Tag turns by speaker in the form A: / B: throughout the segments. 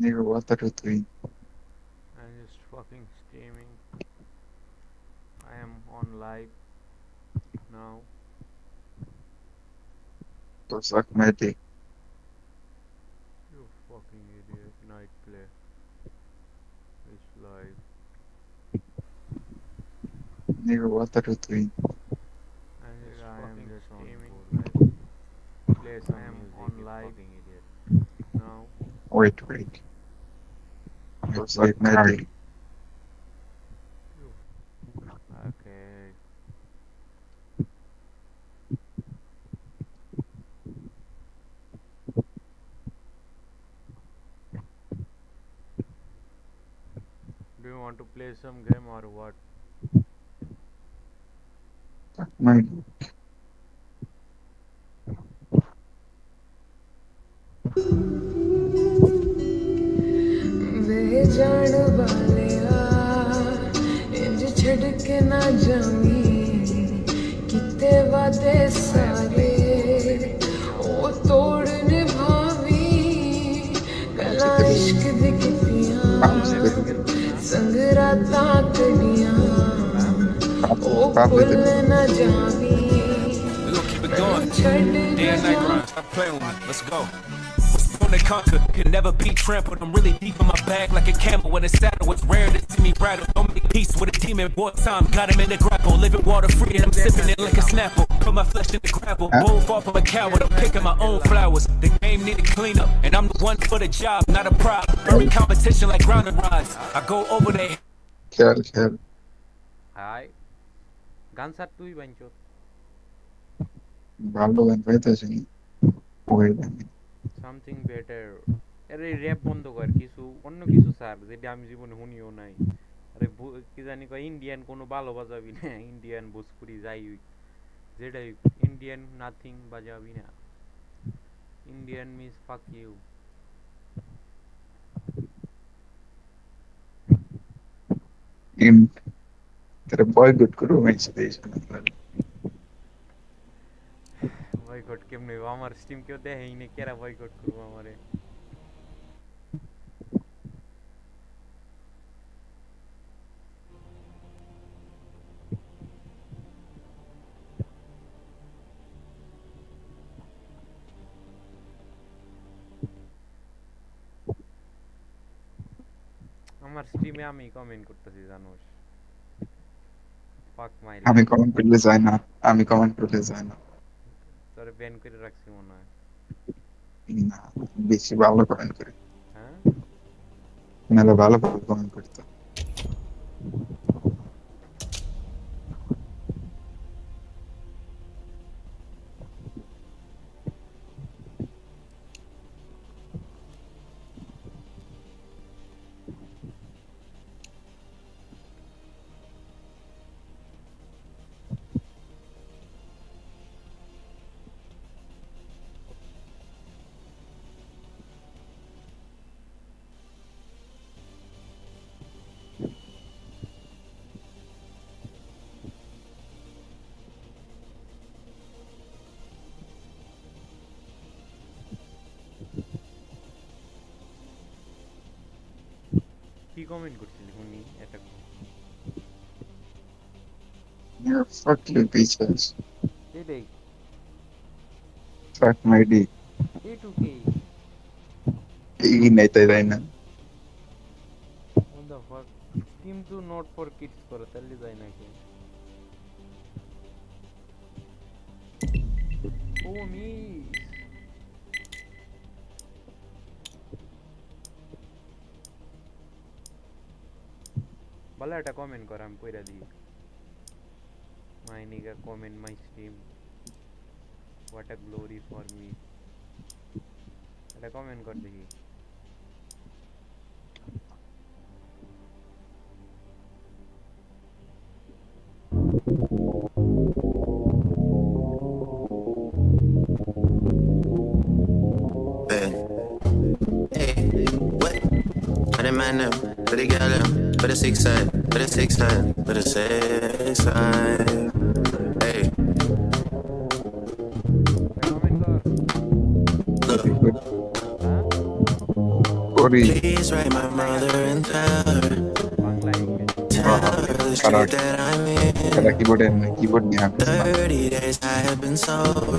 A: Nigga, what are you doing?
B: I'm just fucking streaming. I am on live now.
A: To suck my dick.
B: You fucking idiot. NightPlay. It's live.
A: Nigga, what are you doing?
B: I am just streaming.
C: Play
B: I
C: some
B: am
C: music,
B: on
C: you
B: live
C: fucking idiot.
B: now.
A: Wait. To suck my dick.
B: You.
C: Okay.
B: Do you want to play some game or what?
A: Suck my dick.
D: बेजान वालिया इंज छड़ के ना जामी किते वादे सारे ओ तोड़ निभावी गला इश्क दी कितियां संग रातां कड़ियां ओ भुल ना Xavi
E: We gon' keep it going. Day and night grind. Stop playing with me. Let's go. Born to conquer, can never be trampled. I'm really deep in my bag like a camel when it's saddle. It's rare to see me rattle. Don't make peace with a team in wartime. Got him in the grapple. Living water free and I'm sipping it like a Snapple. Put my flesh in the grapple. Bold far from a coward. I'm picking my own flowers. The game needed cleanup, and I'm the one for the job, not a prop. Every competition like grounded rods. I go over there.
A: Kill.
C: Hi. Guns are too bancho.
A: ভালো গান পাইতেছি ওই গান
C: Something better. আরে rap বন্ধ কর কিছু অন্য কিছু স্যার যেটা আমি জীবনে শুনিও নাই আরে কি জানি কয় ইন্ডিয়ান কোনো ভালো বাজাবি না ইন্ডিয়ান ভোজপুরি যাই হইক যেটাই ইন্ডিয়ান নাথিং বাজাবি না Indian miss fuck you
A: in तेरे बॉयकॉट करो मैं इस देश में
C: বয়কট কেমনে হইব আমার স্ট্রিম কেউ দেখেই না কেরা বয়কট করবো আমারে আমার স্ট্রিমে আমি কমেন্ট করতেছি জানোস ফাক মাই
A: আমি
C: লাইফ
A: কমেন্ট করলে যায় না
C: তোরে ব্যান করে রাখছি মনে হয়
A: না বেশি ভালো কমেন্ট করি
C: হ্যাঁ
A: নাহলে ভালো কমেন্ট করতে
C: কি কমেন্ট করছিলি শুনি এটা
A: Yeah, fuck you bitches.
C: এটাই
A: Fuck my dick.
C: এটুকেই
A: এই নেই তাই না
C: what the fuck steam to not for kids করে তাহলে যায় নাকি ও মিস ভালো একটা কমেন্ট কর আমি কইরা দিই my nigga comment my stream what a glory for me এটা কমেন্ট কর দেখি
F: Hey, what? I didn't mind them, but they got them, but it's exciting, but it's exciting, but it's exciting. Hey,
C: comment কর
F: look,
C: হ্যাঁ
A: Ori.
F: Please write my mother and tell her,
C: Bangla English
F: tell her the street that I'm in.
A: Kada keyboard niya ako sa
F: 30 days I have been sober.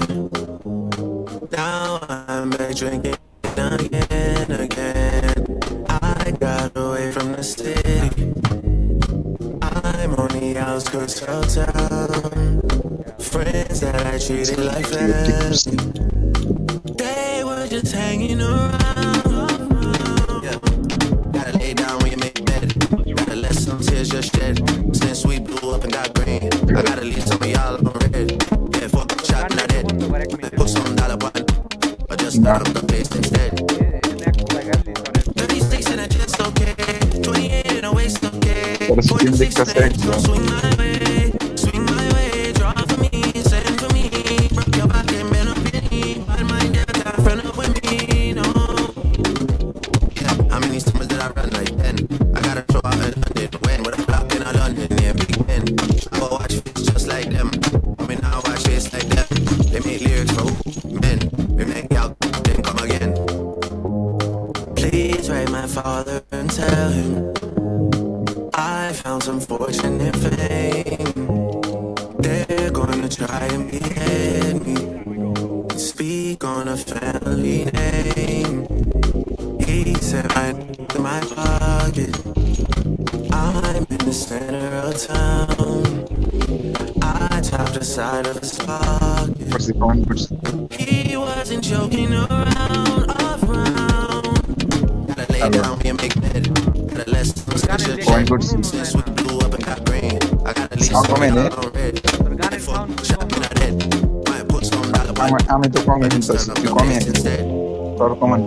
F: Now I'm back drinking again. I got away from the city. I'm on the outskirts of town. Friends that I treated like family, they were just hanging around. Yeah. Gotta lay down when you make bed. Gotta let some tears just shed. Since we blew up and got green, I gotta leave some of y'all on red. Yeah, fuck the shot, not dead. Put some dollar button, or just start up the place instead. 36 and I just okay. 28 and I waste okay.
A: Pero si Team
F: 46
A: Victor
F: and
A: sa
F: I don't swing my way, draw for me, send for me. Broke your back and been a penny. Bad mind, yeah, got a friend up with me, no. Yeah, how many summers did I run like 10? I gotta show out in London, when with a block in London, yeah, Big Ben. I go watch fish just like them. I mean, I watch face like them. They make lyrics for men. We make out, then come again. Please write my father and tell him I found some fortune and fame. They're gonna try and behead me. Speak on a family name. He said right in my pocket. I'm in the center of town. I tapped the side of his pocket.
A: What's the comment?
F: He wasn't joking around. Gotta lay down and make bed. Gotta let some
A: Point good.
F: since we blew up and got green. I gotta leave
A: Sound
F: some
A: comment,
F: y'all
A: eh?
F: on red.
C: তোর গানের sound
F: Shot me not dead. Might put some dollar by
A: আমি তো comment
F: just
A: করছি
F: turn up
A: তুই
F: the
A: কমে
F: bass instead.
A: তোর comment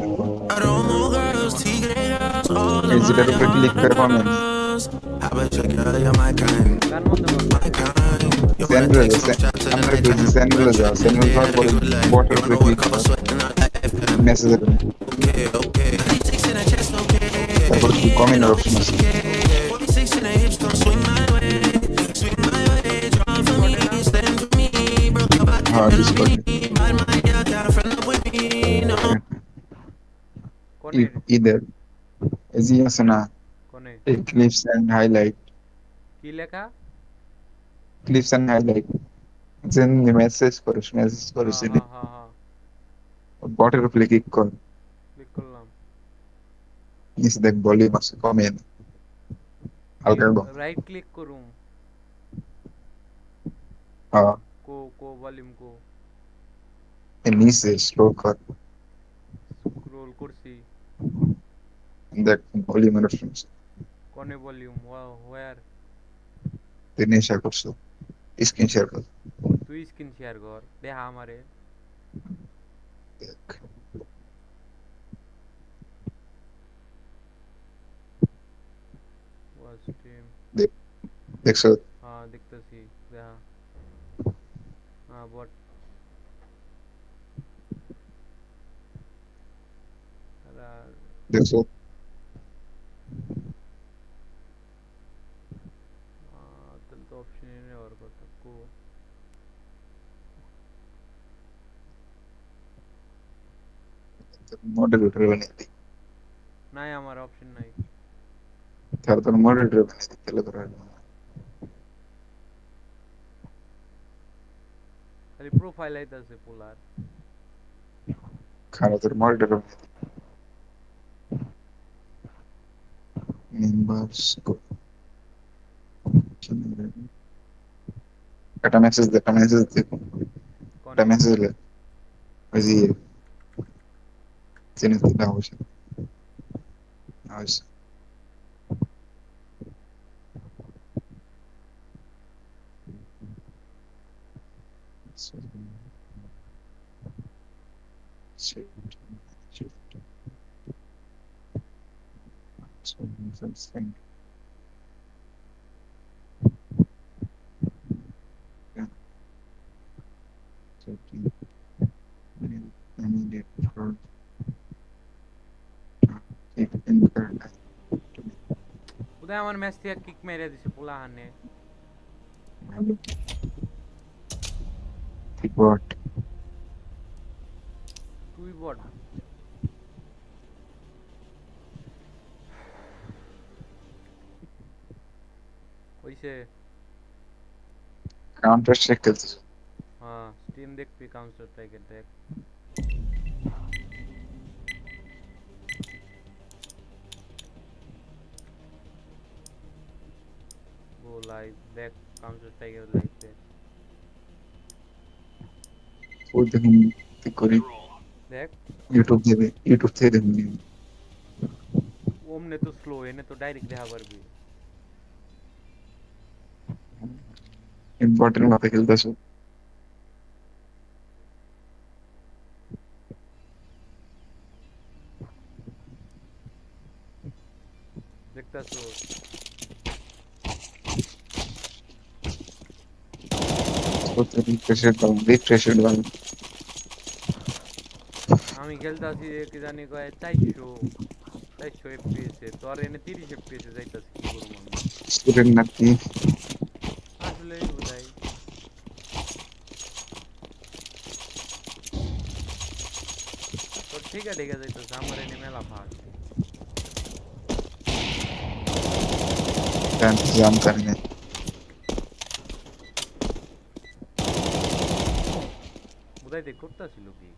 F: I don't know girls, tigre girls, all
A: এই
F: of
A: যেটার উপরে ক্লিক করে comment
F: girls. How about you, girl? You're my kind,
C: গান বন্ধ কর
F: my kind. You
A: send
F: wanna
A: হয়ে
F: take
A: গেছে
F: some shots in the
A: আমরা
F: nighttime?
A: সেন্ড হয়ে যাও সেন্ড হয়ে যাওয়ার পরে বটের উপরে ক্লিক কর মেসেজ দেবে
F: Okay, okay. 36 in a chest, okay.
A: তারপর কি কমেন্টের অপশন আছে
F: 46 in the hips, come swing my way. Swing my way, draw for me, stand for me. Broke your back,
A: হ্যাঁ Discord
F: bad mind, yeah, got a friend up with me, no.
C: কোনে
A: ঈদের এই যে আছে না
C: কোনে
A: এই ক্লিপস এন্ড হাইলাইট
C: কি লেখা
A: ক্লিপস এন্ড হাইলাইট যেন মেসেজ করিস
C: হ্যাঁ হ্যাঁ হ্যাঁ
A: বটের উপরে ক্লিক কর
C: ক্লিক করলাম
A: নিচে দেখ ভলিউম আছে কমেন্ট হালকা কম
C: রাইট ক্লিক করুম
A: হ্যাঁ
C: কো কো ভলিউম কো
A: এই নিচে স্ক্রল কর
C: স্ক্রোল করছি
A: দেখ ভলিউমের অপশন আছে
C: কোনে ভলিউম হোয়ার
A: তুই নেশা করছো স্ক্রিন শেয়ার কর
C: তুই স্ক্রিন শেয়ার কর দেখা আমারে
A: দেখ
C: ওয়াচ স্ট্রিম
A: দেখছো
C: হ্যাঁ দেখতেছি দেখা হ্যাঁ বট
A: দেখছো
C: তাহলে তো অপশন নেওয়ার কথা কো
A: মডারেটর বানিয়ে দিই
C: নাই আমার অপশন নাই
A: তাহলে তোর মডারেটর বানিয়ে দিই তাহলে তোর
C: খালি প্রোফাইল আইতাছে পোলার
A: খারাপ তোর মডারেটর বানিয়ে দিই মেম্বার্স একটা মেসেজ দে একটা
C: কোনে
A: মেসেজ দে ওই যে চিনিস না অবশ্যই অবশ্যই
C: উদয় আমার ম্যাচ থেকে কিক মেরে দিছে পোলা হানে
A: বট
C: তুই বট হইছে
A: কাউন্টার স্ট্রাইক খেলতেছে।
C: হ্যাঁ স্ট্রিম দেখবি কাউন্টার স্ট্রাইকের দেখ ও লাইভ দেখ কাউন্টার স্ট্রাইকের লাইভ দেখ
A: ও দেখুন কি করি,
C: দেখ
A: ইউটিউব থেকে দেখুন।
C: ওমনে তো স্লো এনে তো ডাইরেক্ট দেখা পারবি
A: ইম্পর্টেন্ট মাথা খেলতেছে।
C: দেখতাছো
A: রিফ্রেশের দাম।
C: আমি খেলতাছি কি জানি কয় 400 FPS এ তো আর এনে 30 FPS এ যাইতাছি কি করবো আমি
A: স্টুডেন্ট নাকি?
C: আসলে বুঝাই তোর ঠিক আছে যাইতাছে আমার এনে মেলা ভাগ
A: জানতাম না।
C: বুঝাইতে করতাছিল কি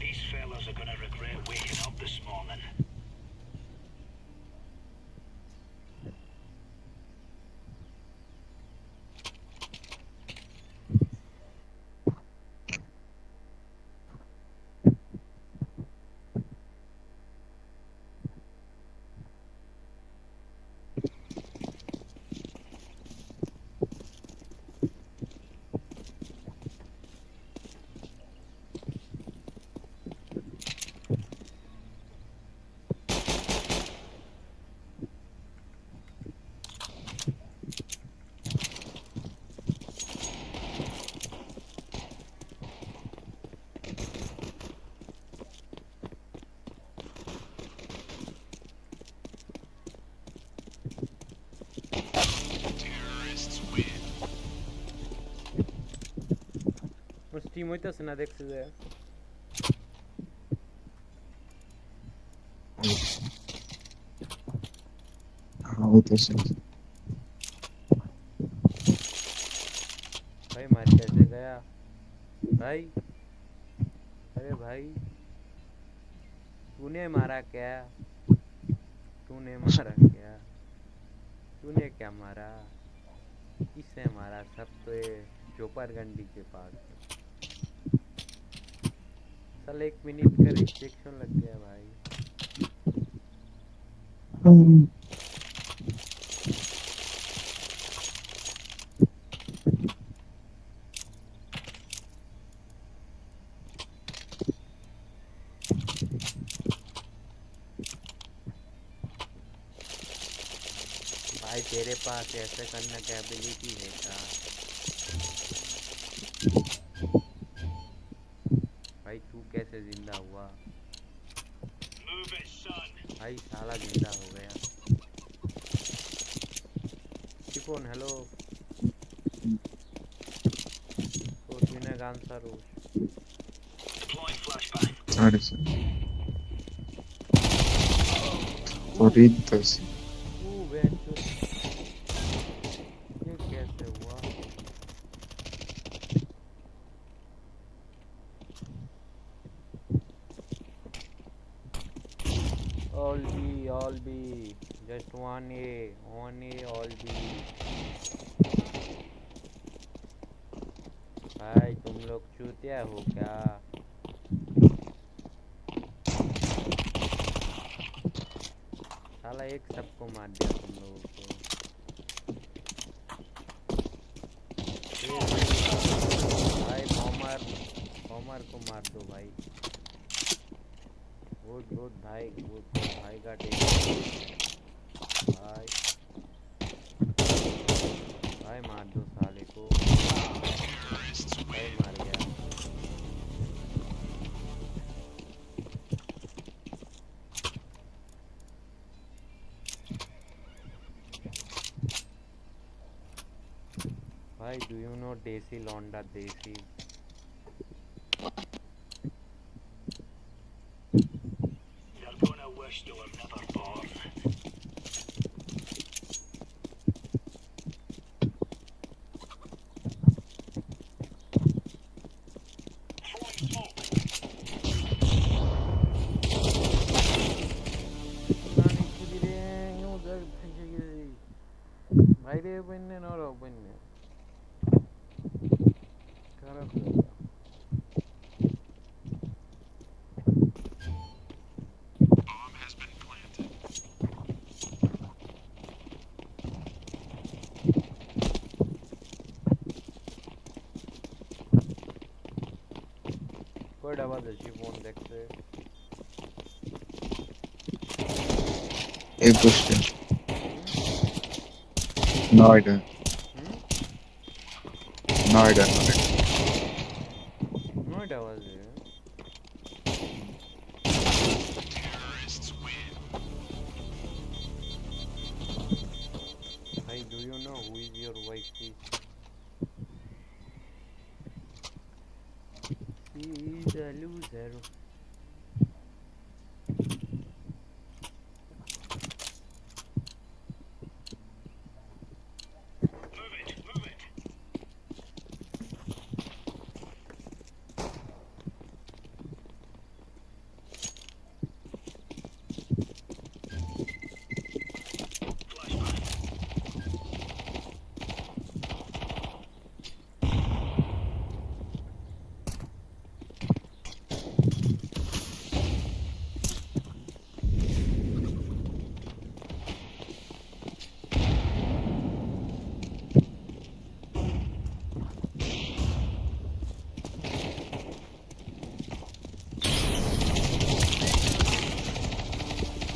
E: These fellas are gonna regret waking up this morning.
C: Or stream হইতাছে না দেখছি যে
A: হইতেছে।
C: भाई मार कैसे गया भाई अरे भाई तूने मारा क्या तूने मारा क्या तूने क्या मारा किसने मारा सब तो ये चोपर गंडी के पास चल 1 मिनट का रिस्ट्रिक्शन लग गया भाई भाई तेरे पास ऐसे करने की एबिलिटी है क्या भाई तू कैसे जिंदा हुआ भाई साला जिंदा हो गया टिपोन हेलो तो तूने आंसर हो
A: Ahorita.
C: बेंचो ये कैसे हुआ all B just one A all B भाई तुम लोग चूतिया हो क्या साला एक सबको मार दिया तुम लोगों को भाई बॉमर को मार दो भाई गुड भाई का टेक भाई मार दो साले को भाई मार गया भाई do you know देसी लौंडा देसी
E: They're gonna wish they were never born.
C: বন্যে নর বন্যে খারাপ জায়গা কয়টা বাজে জীবন দেখছে
A: 21টা 9টা
C: হুম
A: 9টা
C: 9টা বাজে ভাই do you know who is your wife is she is a loser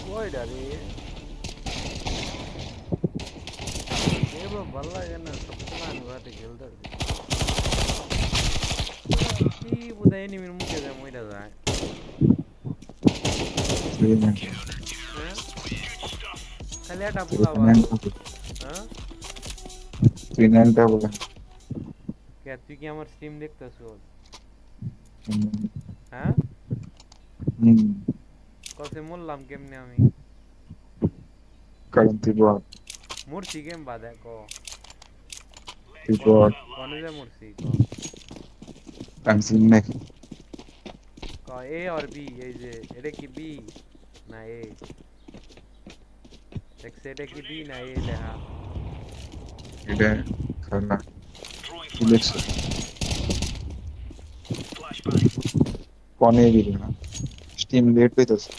C: কয়টা রে এবার ভালো লাগে না সবসময় আমি বাড়িতে খেলতে কি বোধহয় এনিমির মুখে যায় মইটা যায় হ্যাঁ খালি একটা পোলাবা হ্যাঁ
A: বলে
C: কে তুই কি আমার স্ট্রিম দেখতেছ হ্যাঁ কসে মরলাম কেমনে আমি
A: কারণ তুই বল
C: মরছি কেম বাদে ক
A: তুই বল
C: কনে যে মরছি ক
A: আমি চিনি না
C: ক এ আর বি এই যে এটা কি বি না এ দেখছে এটা কি বি না এ লেখা
A: এটা খারাপ কি দেখছো কনে দিল না স্টিম লেট পেতেছে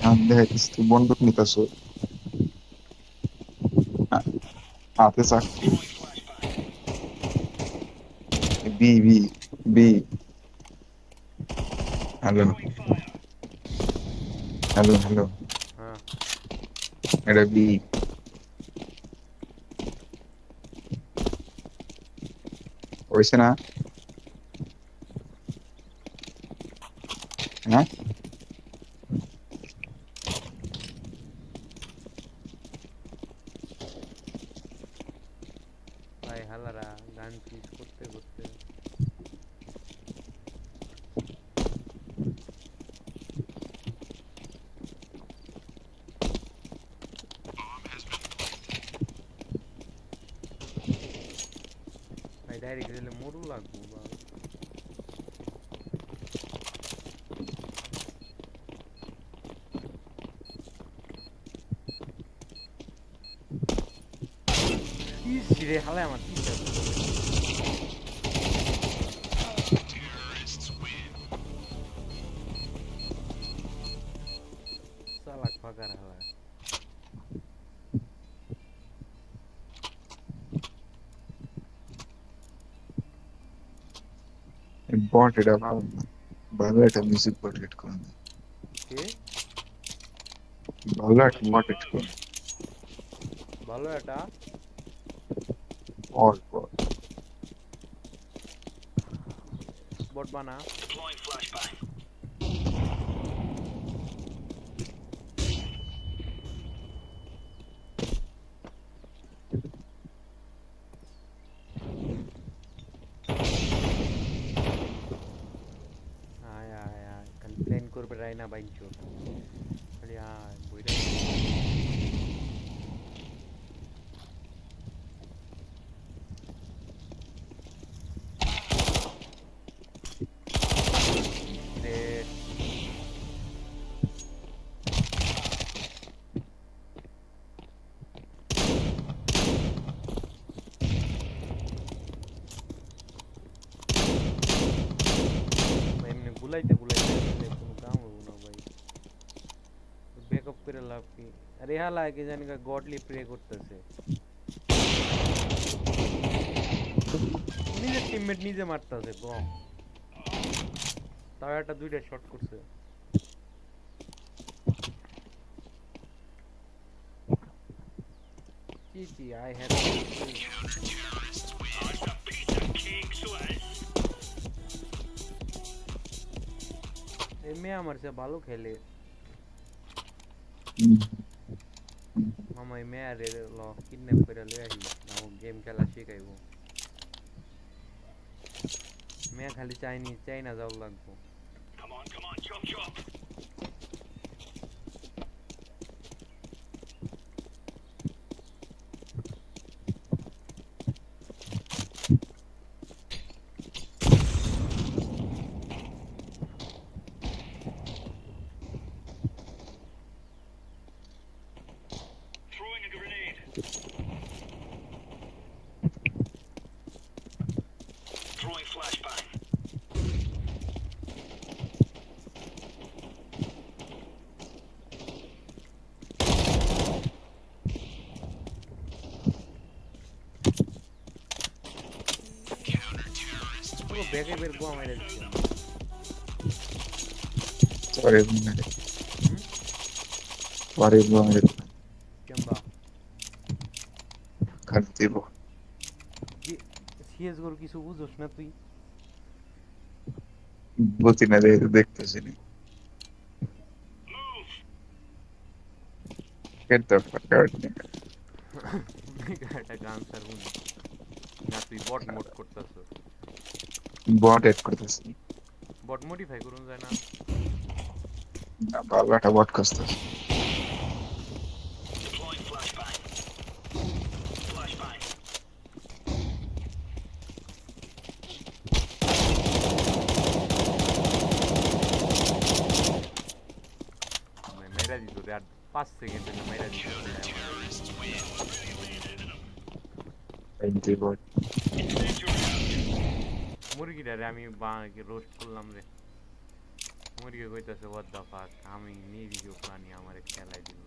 A: আমি দেখাইতেছ তুই বন্দুক নিতেছ হাতে চাকরি B B B hello hello hello
C: হ্যাঁ
A: এটা বি হয়েছে না হ্যাঁ
C: ভাই হালারা গান পিস করতে করতে ভাই ডাইরেক্ট গেলে মরু লাগবো বা রে হালায় আমার চালাক ফাঁকার হালায়
A: বট এটা ভালো না ভালো একটা মিউজিক বট এড করুন
C: কে
A: ভালো একটা বট এড করুন
C: ভালো এটা
A: বট বট
C: বট বানা আয় আয় আয় কমপ্লেন করবে রাইনা বাইনচো খালি আয় বইটা রে গুলাইতে কোনো কাম হবো না ভাই। ব্যাকআপ করে লাভ কি? আরে হালা কি জানি গডলি প্রে করতেছে। নিজের টিমমেট নিজে মারতেছে গম। তাও একটা 2টা শট করছে। জি আই হ্যাভ এই মেয়ে আমার চেয়ে ভালো খেলে। মামা এই মেয়ে রে ল কিডন্যাপ করে লই আহি আমাকে গেম খেলা শিখাইবো। মেয়ে খালি চাইনা যাও লাগবো। ও ব্যাগে বের গো মেরে দিছে।
A: Sorry, man. Sorry, man.
C: কেমবা
A: Can't দিব।
C: কি সিএস গোর কিছু বুঝছস না তুই?
A: বুঝি না দেখতেছি না। Get the fuck out, nigga.
C: একটা গান সারবুন না তুই বট মোড করতেছ।
A: Bot add করতেছি।
C: বট মডিফাই করুন যায় না?
A: না, ভালো একটা bot করতেছি।
C: মেরা দিত আর 5 সেকেন্ডে মেরা দিত।
A: Bot.
C: মুরগিটারে আমি বাঁকে রোস্ট করলাম রে। মুরগি কইতাছে হোয়াট দ্য ফাক, আমি নিরীহ প্রাণী আমারে খেলাই দিল।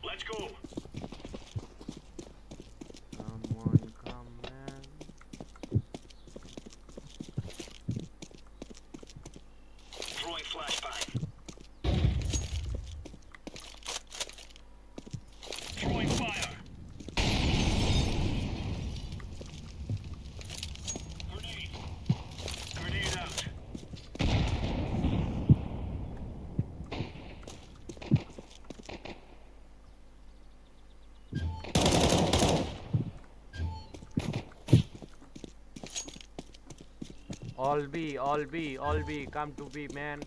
E: Let's go.
C: Someone come man.
E: Throwing flashbang. Throwing fire. Grenade. Grenade out.
C: All B, come to B, man.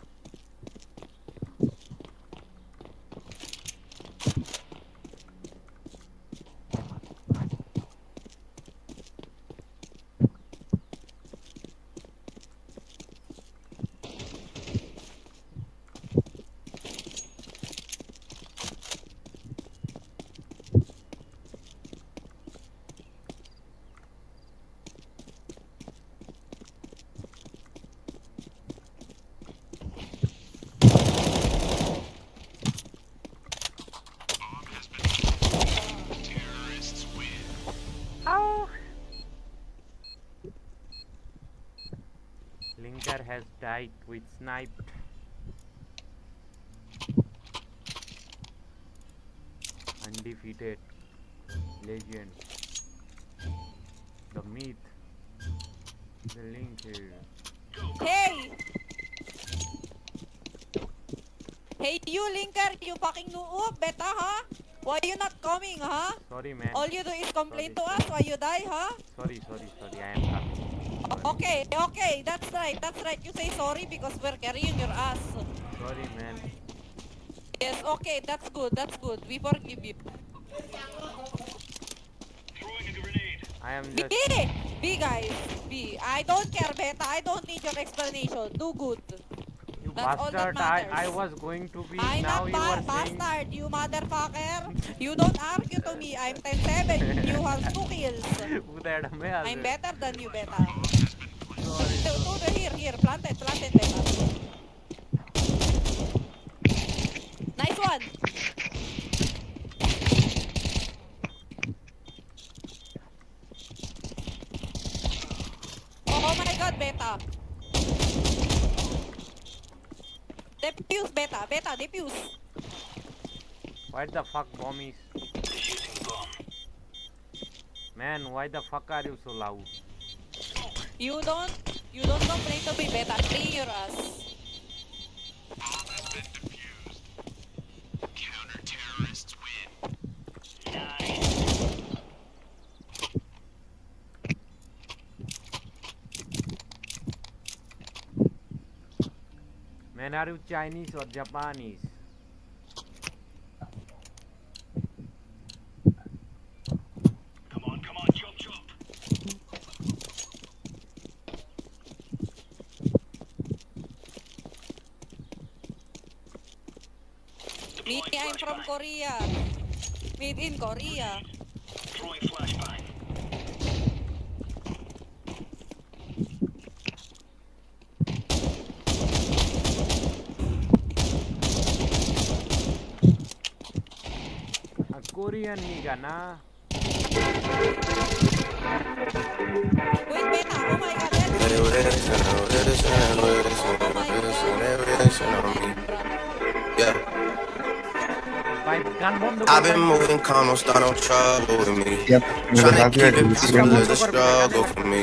C: Linker has died with sniped. Undefeated legend. The myth. The Linker.
G: Hey! Hey, you linker, you fucking noob, beta, huh? Why you not coming, huh?
C: Sorry, man.
G: All you do is complain to
C: Sorry.
G: us why you die, huh?
C: Sorry. I am coming.
G: Okay, that's right. You say sorry because we're carrying your ass.
C: Sorry, man.
G: Yes, okay, that's good. We forgive you.
E: Throwing a grenade.
C: I am
G: B!
C: just.
G: B, guys. B. I don't care, beta. I don't need your explanation. Do good.
C: You
G: That's all that
C: Bastard, I
G: matters.
C: was going to be,
G: I'm
C: now
G: not
C: you are saying...
G: bastard, you motherfucker. You don't argue to me. I'm 10-7. You have 2 kills.
C: Uday me
G: I'm
C: azı.
G: better than you, beta.
C: Sorry.
G: Here, planted, beta. Nice one. Oh my god, beta. Defuse, beta, defuse.
C: What the fuck, bombies? Man, why the fuck are you so loud?
G: You don't complain to me, beta. Clean your ass.
C: Man, are you Chinese or Japanese?
G: Me, I'm from Korea. Made in Korea.
C: A Korean nigga, nah?
G: Wait, beta. Oh my god, that's
F: They wishing,
G: oh my
F: they
G: god.
F: wishing on me. Yeah.
C: By gun bondo
F: I've been moving calm, don't start no trouble with me.
A: Yep.
F: Tryna keep it
A: This
F: peaceful
A: one.
F: is a struggle for me.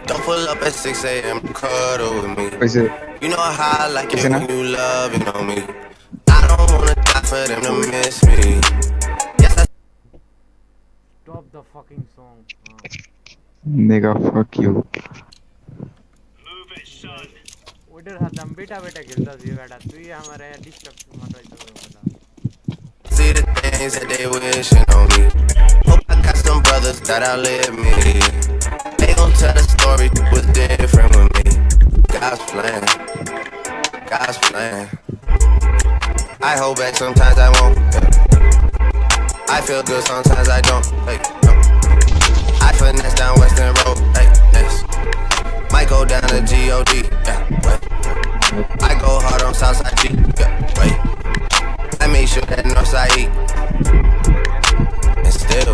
F: Don't pull up at 6 a.m. cuddle with me.
A: Is it?
F: You know how I like
A: Is
F: it
A: it
F: when you loving on me. I don't wanna die for them to miss me. Yes, I
C: Stop the fucking song.
A: Nigga, fuck you.
C: उधर हम बेटा खेलता सी बेटा तू ही हमारे disturb मत रही
F: see the things that they wishing on me. Hope I got some brothers that outlive me. They gon' tell the story was different with me. God's plan, God's plan. I hold back sometimes I won't. Yeah. I feel good sometimes I don't. Hey, no. I finesse down Western Road. Hey, yes. Might go down to God. Yeah, wait. I go hard on Southside G. Yeah, wait. I make sure that Northside eat. And still,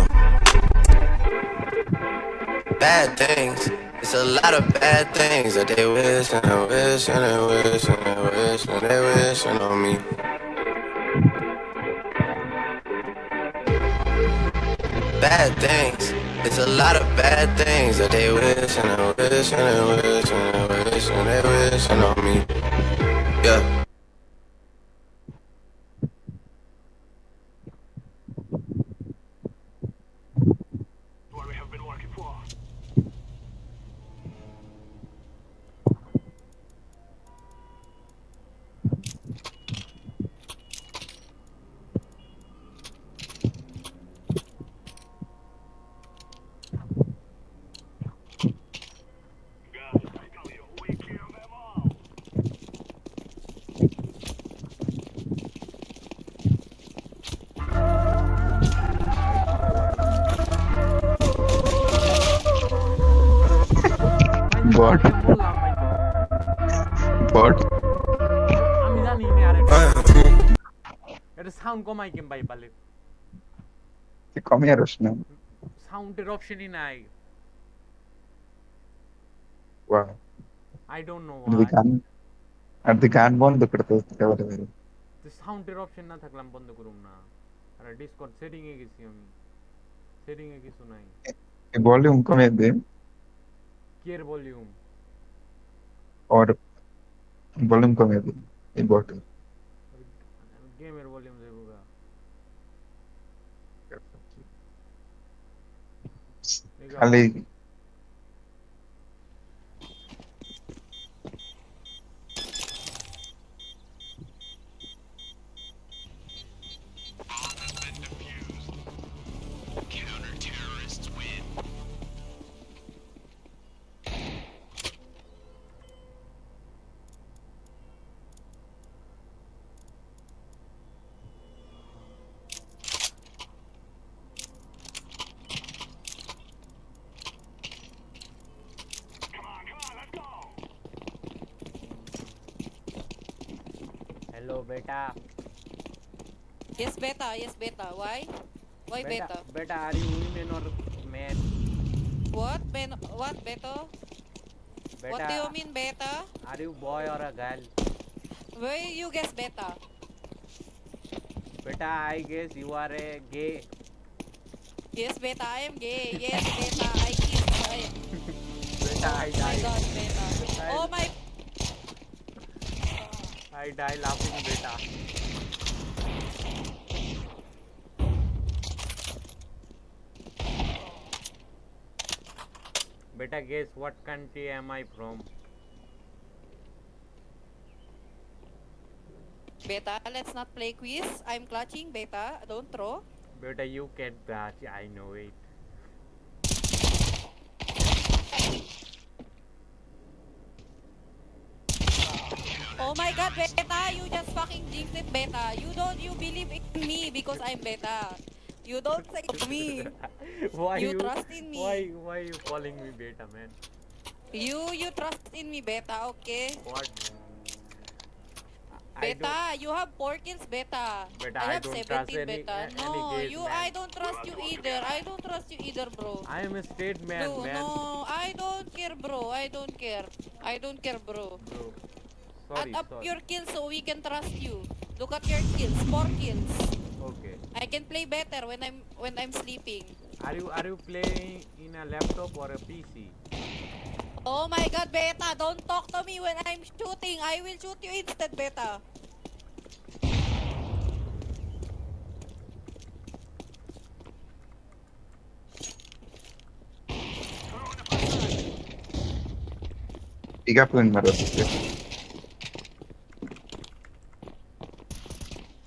F: bad things. It's a lot of bad things that they wish and they wish and they wish and they wish and they wishing on me. Bad things. It's a lot of bad things that they wish and they wish and they wish and they wish and they wishing on me. Yeah.
A: Bot. Bot.
C: আমি জানি না আরে এটা sound কমাই কেম ভাই পালে
A: তুই কমই আরস না।
C: সাউন্ডের অপশনই নাই
A: Wow.
C: আই ডোন্ট নো
A: তুই
C: ওয়াই
A: গান আর তুই গান বন্ধ করতে একেবারে বেরো।
C: তো সাউন্ডের অপশন না থাকলাম বন্ধ করুম না আরে ডিসকর্ড সেটিং এ গেছি আমি সেটিং এ কিছু নাই
A: এই ভলিউম কমিয়ে দে
C: কের ভলিউম
A: और ভলিউম কমিয়ে দে এই বটের।
C: গেমের ভলিউম দেবুগা
A: খালি
C: beta.
G: Yes, beta. Yes, beta. Why? Why beta?
C: Beta, are you women or man?
G: What? What, beta? What do you
C: Beta,
G: mean, beta?
C: are you boy or a girl?
G: Where you guess beta?
C: Beta, I guess you are a gay.
G: Yes, beta. I am gay. Yes, beta. I kiss.
C: Beta,
G: Oh
C: I
G: my
C: die.
G: God, beta. Oh my.
C: I die laughing, beta. Beta, guess what country am I from?
G: Beta, let's not play quiz. I'm clutching, beta. Don't throw.
C: Beta, you can't batch. I know it.
G: Oh my God, beta. You just fucking jinxed it, beta. You believe in me because I'm beta. You don't say to me.
C: Why
G: You trust in me.
C: why you calling me beta, man?
G: You trust in me, beta, okay?
C: What?
G: Beta, you have 4 kills, beta.
C: Beta,
G: I
C: I
G: have
C: don't trust
G: 17, beta.
C: any
G: No,
C: gays, man.
G: I don't trust you either. I don't trust you either, bro.
C: I am a straight man,
G: Bro,
C: man.
G: no, I don't care, bro. I don't care. I don't care, bro.
C: Bro,
G: Add up
C: sorry.
G: your kills so we can trust you. Look at your kills, 4 kills.
C: Okay.
G: I can play better when I'm sleeping.
C: Are you playing in a laptop or a PC?
G: Oh my God, beta! Don't talk to me when I'm shooting. I will shoot you instead, beta.
A: Tiga pun marot.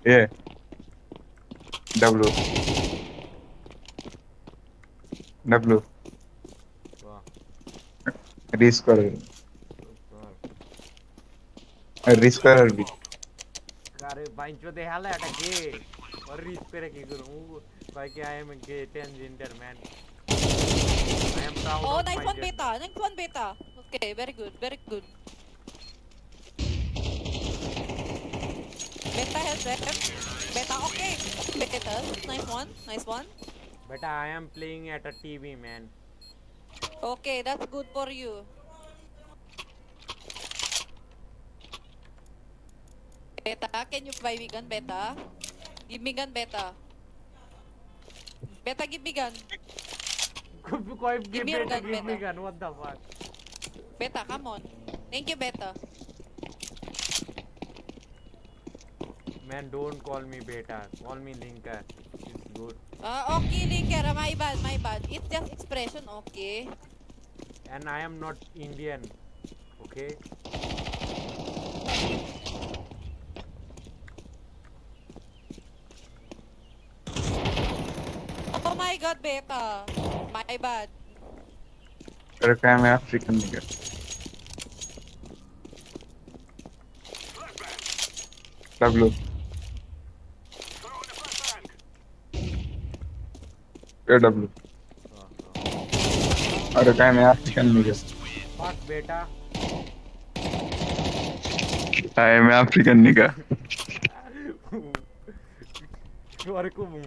A: Yeah. W. W.
C: Wow.
A: Rescore.
C: Super.
A: Rescore भी.
C: अरे बाइंचो दे हाल है अटके और reach पे रखी करूँ भाई कि I am a gay transgender man. I am proud
G: Oh,
C: of
G: nice
C: my
G: one,
C: gender.
G: beta. Nice one, beta. Okay, very good, very good. Beta has them. Beta, okay. Beta, nice one, nice one.
C: But I am playing at a TV, man.
G: Okay, that's good for you. Beta, can you buy me gun, beta? Give me gun, beta. Beta, give me gun.
C: Give
G: your
C: me
G: gun,
C: give me
G: beta.
C: gun. What the fuck?
G: Beta, come on. Thank you, beta.
C: Man, don't call me beta. Call me linker. It's good.
G: Okay, Linker, my bad, my bad. It's just expression, okay?
C: And I am not Indian. Okay?
G: Oh my God, beta. My bad.
A: तेरे क्या मैं African nigga. W. W. अरे क्या मैं African nigga.
C: Fuck beta.
A: I am African nigga.
C: Sorry, Kumu.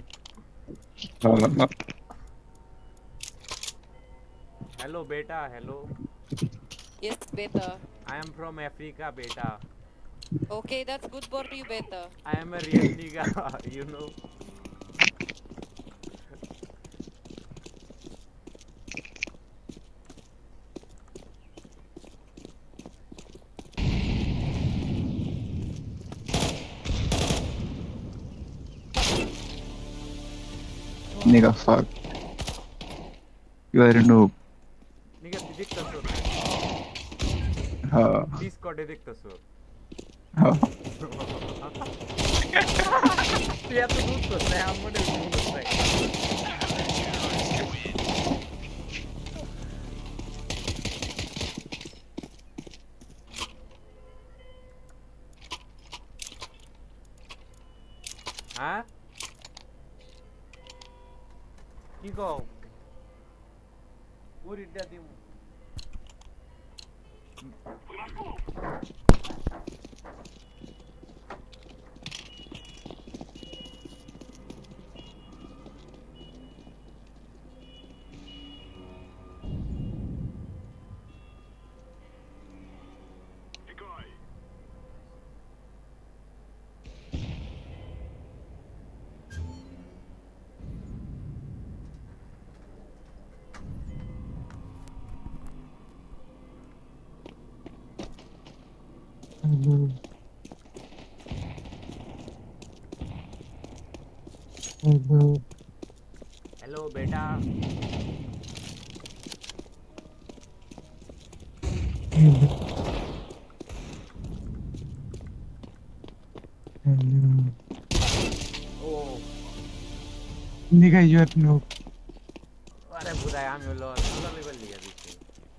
C: Hello beta. Hello.
G: Yes, beta.
C: I am from Africa, beta.
G: Okay, that's good for you, beta.
C: I am a real nigga, you know.
A: Nigga, fuck. You are a noob.
C: Nigga, didiktasın.
A: Ha.
C: Discord didiktasın.
A: Ha.
C: Я тут лучше, я могу лучше. Hả? 이거 우리 daddy
A: Hello. Hello.
C: Hello बेटा
A: Hello. Hello.
C: Oh
A: Nigga, you're noob.
C: अरे बुराई आम यो low level लिया दिखे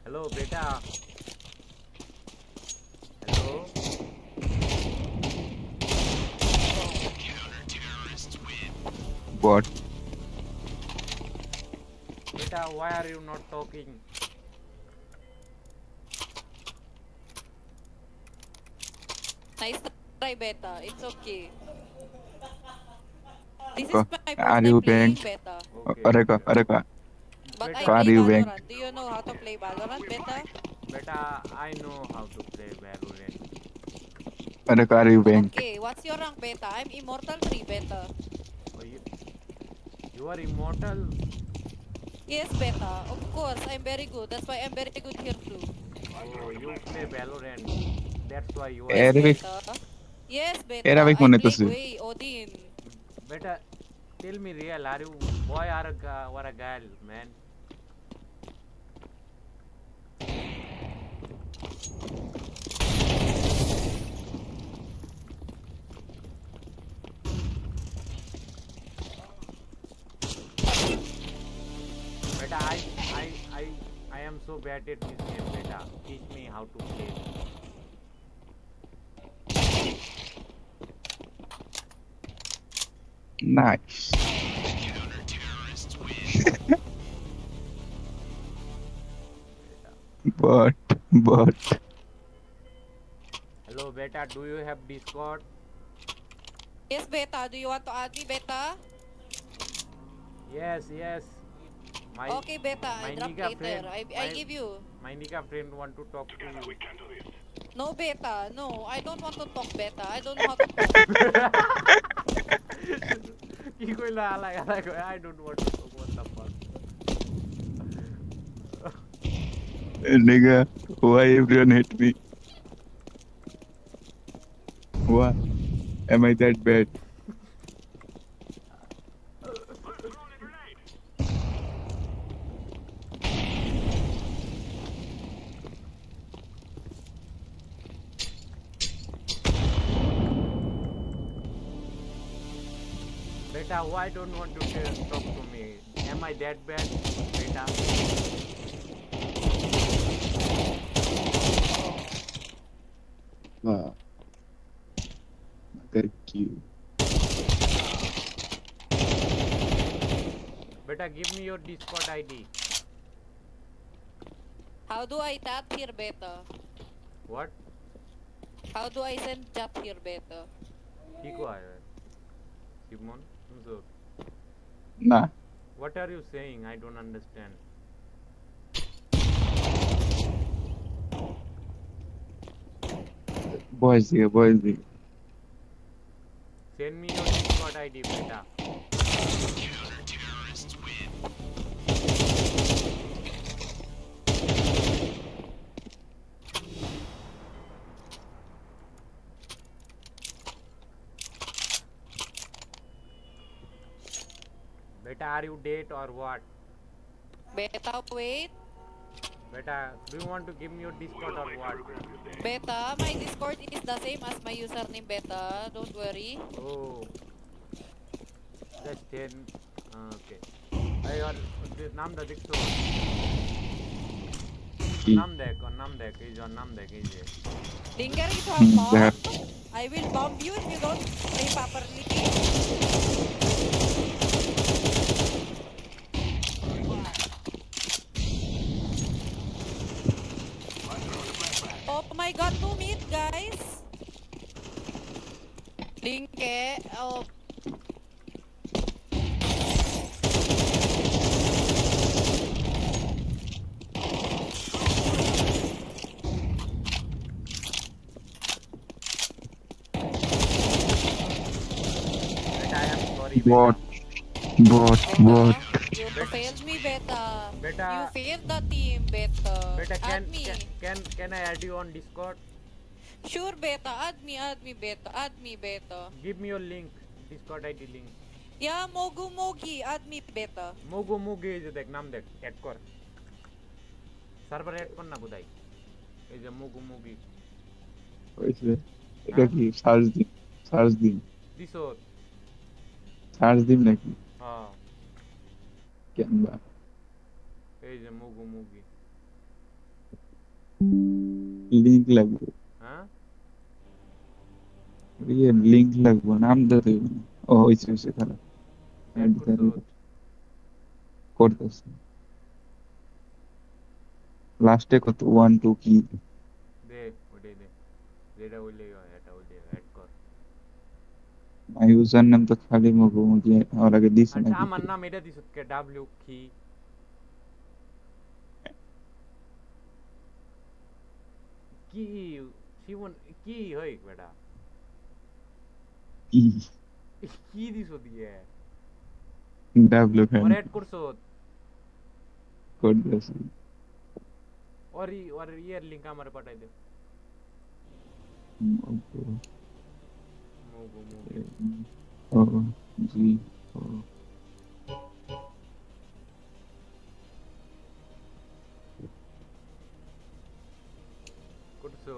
C: hello बेटा hello
A: What?
C: बेटा why are you not talking
G: Nice try, Beta. It's okay. This is
A: Are
G: my first time
A: you
G: playing
A: banned?
G: Beta.
C: okay
A: Areka,
C: okay
A: Areka.
G: But I
C: बेटा
A: Are
G: play
A: you banned?
G: Valorant. Do you know how to play Valorant, Beta?
C: बेटा I know how to play Valorant
A: Areka, are you banned?
G: Okay, what's your rank, Beta? I'm Immortal 3, Beta.
C: oh, you are immortal
G: Yes, Beta. Of course, I'm very good. That's why I'm very good here too.
C: oh you play Valorant that's why you are
G: Yes,
A: Arabic,
G: Beta. Yes, Beta.
A: Arabic
G: I
A: mone
G: play
A: tusi.
G: Gwei, Odin.
C: बेटा tell me real are you boy or a girl man बेटा I am so bad at this game बेटा teach me how to play
A: Nice. But,
C: hello beta do you have Discord
G: Yes, Beta. Do you want to add me, Beta?
C: yes my
G: Okay, Beta.
C: my
G: I drop
C: nigga
G: later.
C: friend
G: I give you.
C: my nigga friend want to talk to you
G: No, Beta. No, I don't want to talk, Beta. I don't know how to talk.
C: কি কইলা আলাই আলাই কই I don't want to talk what the fuck
A: nigga, why everyone hate me? Why? Am I that bad?
C: beta why don't want to talk to me am I that bad beta
A: Ah, thank you.
C: beta give me your Discord ID
G: How do I chat here, Beta?
C: what
G: How do I send chat here, Beta?
C: কি কয় Simon Mzur
A: Nah,
C: what are you saying I don't understand
A: boys here.
C: send me your Discord ID beta beta are you date or what
G: Beta, wait.
C: beta do you want to give me your Discord or what
G: Beta, my Discord is the same as my username, Beta. Don't worry.
C: oh that's 10 okay I और नाम दा देखो नाम देख এই যে নাম দেখ এই যে
G: Linger, you have bomb.
A: That
G: I will bomb you if you don't play properly. Oh my god, 2 mid, guys. Linke, oh.
C: beta I am sorry
A: bot,
C: beta
A: bot.
G: You failed me, Beta.
C: Beta.
G: You failed the team, Beta.
C: beta
G: Add me.
C: can I add you on Discord
G: Sure, beta. Add me, beta. Add me, beta.
C: Give me your link, Discord ID link.
G: Yeah, Mogu Mogi. Add me, beta.
C: Mogu Mogi এই যে দেখ নাম দেখ add কর server add কর না বোধহয় এই যে Mogu Mogi
A: হয়েছে এটা
C: হ্যাঁ
A: কি সার্চ দিন
C: দিছো
A: সার্চ দিন নাকি
C: হ্যাঁ
A: কেন বা
C: এই যে Mogu Mogi
A: লিঙ্ক লাগবে
C: হ্যাঁ
A: লিঙ্ক লাগবে নাম দিতে হইবে না। ও হয়েছে খারাপ
C: অ্যাড করছো
A: করতেছে লাস্টে কত 1 2 কি
C: দে ওটাই দে যেটা হইলেই হয় এটা হইলেই অ্যাড কর
A: মাই ইউজার নাম তো খালি মুখোমুখি আর আগে দিছে
C: আচ্ছা
A: নাকি
C: আমার নাম এটা দিছত কে ডাব্লিউ কি কি শিবন কি হয় বেটা
A: কি
C: কি দিছো দিয়ে
A: ডাব্লিউ
C: ওর
A: খান
C: অ্যাড করছো
A: করতেছে
C: ওর ইয়ার লিংক আমার পাঠাই দে Mogu Mogi
A: ও জি ও
C: করছো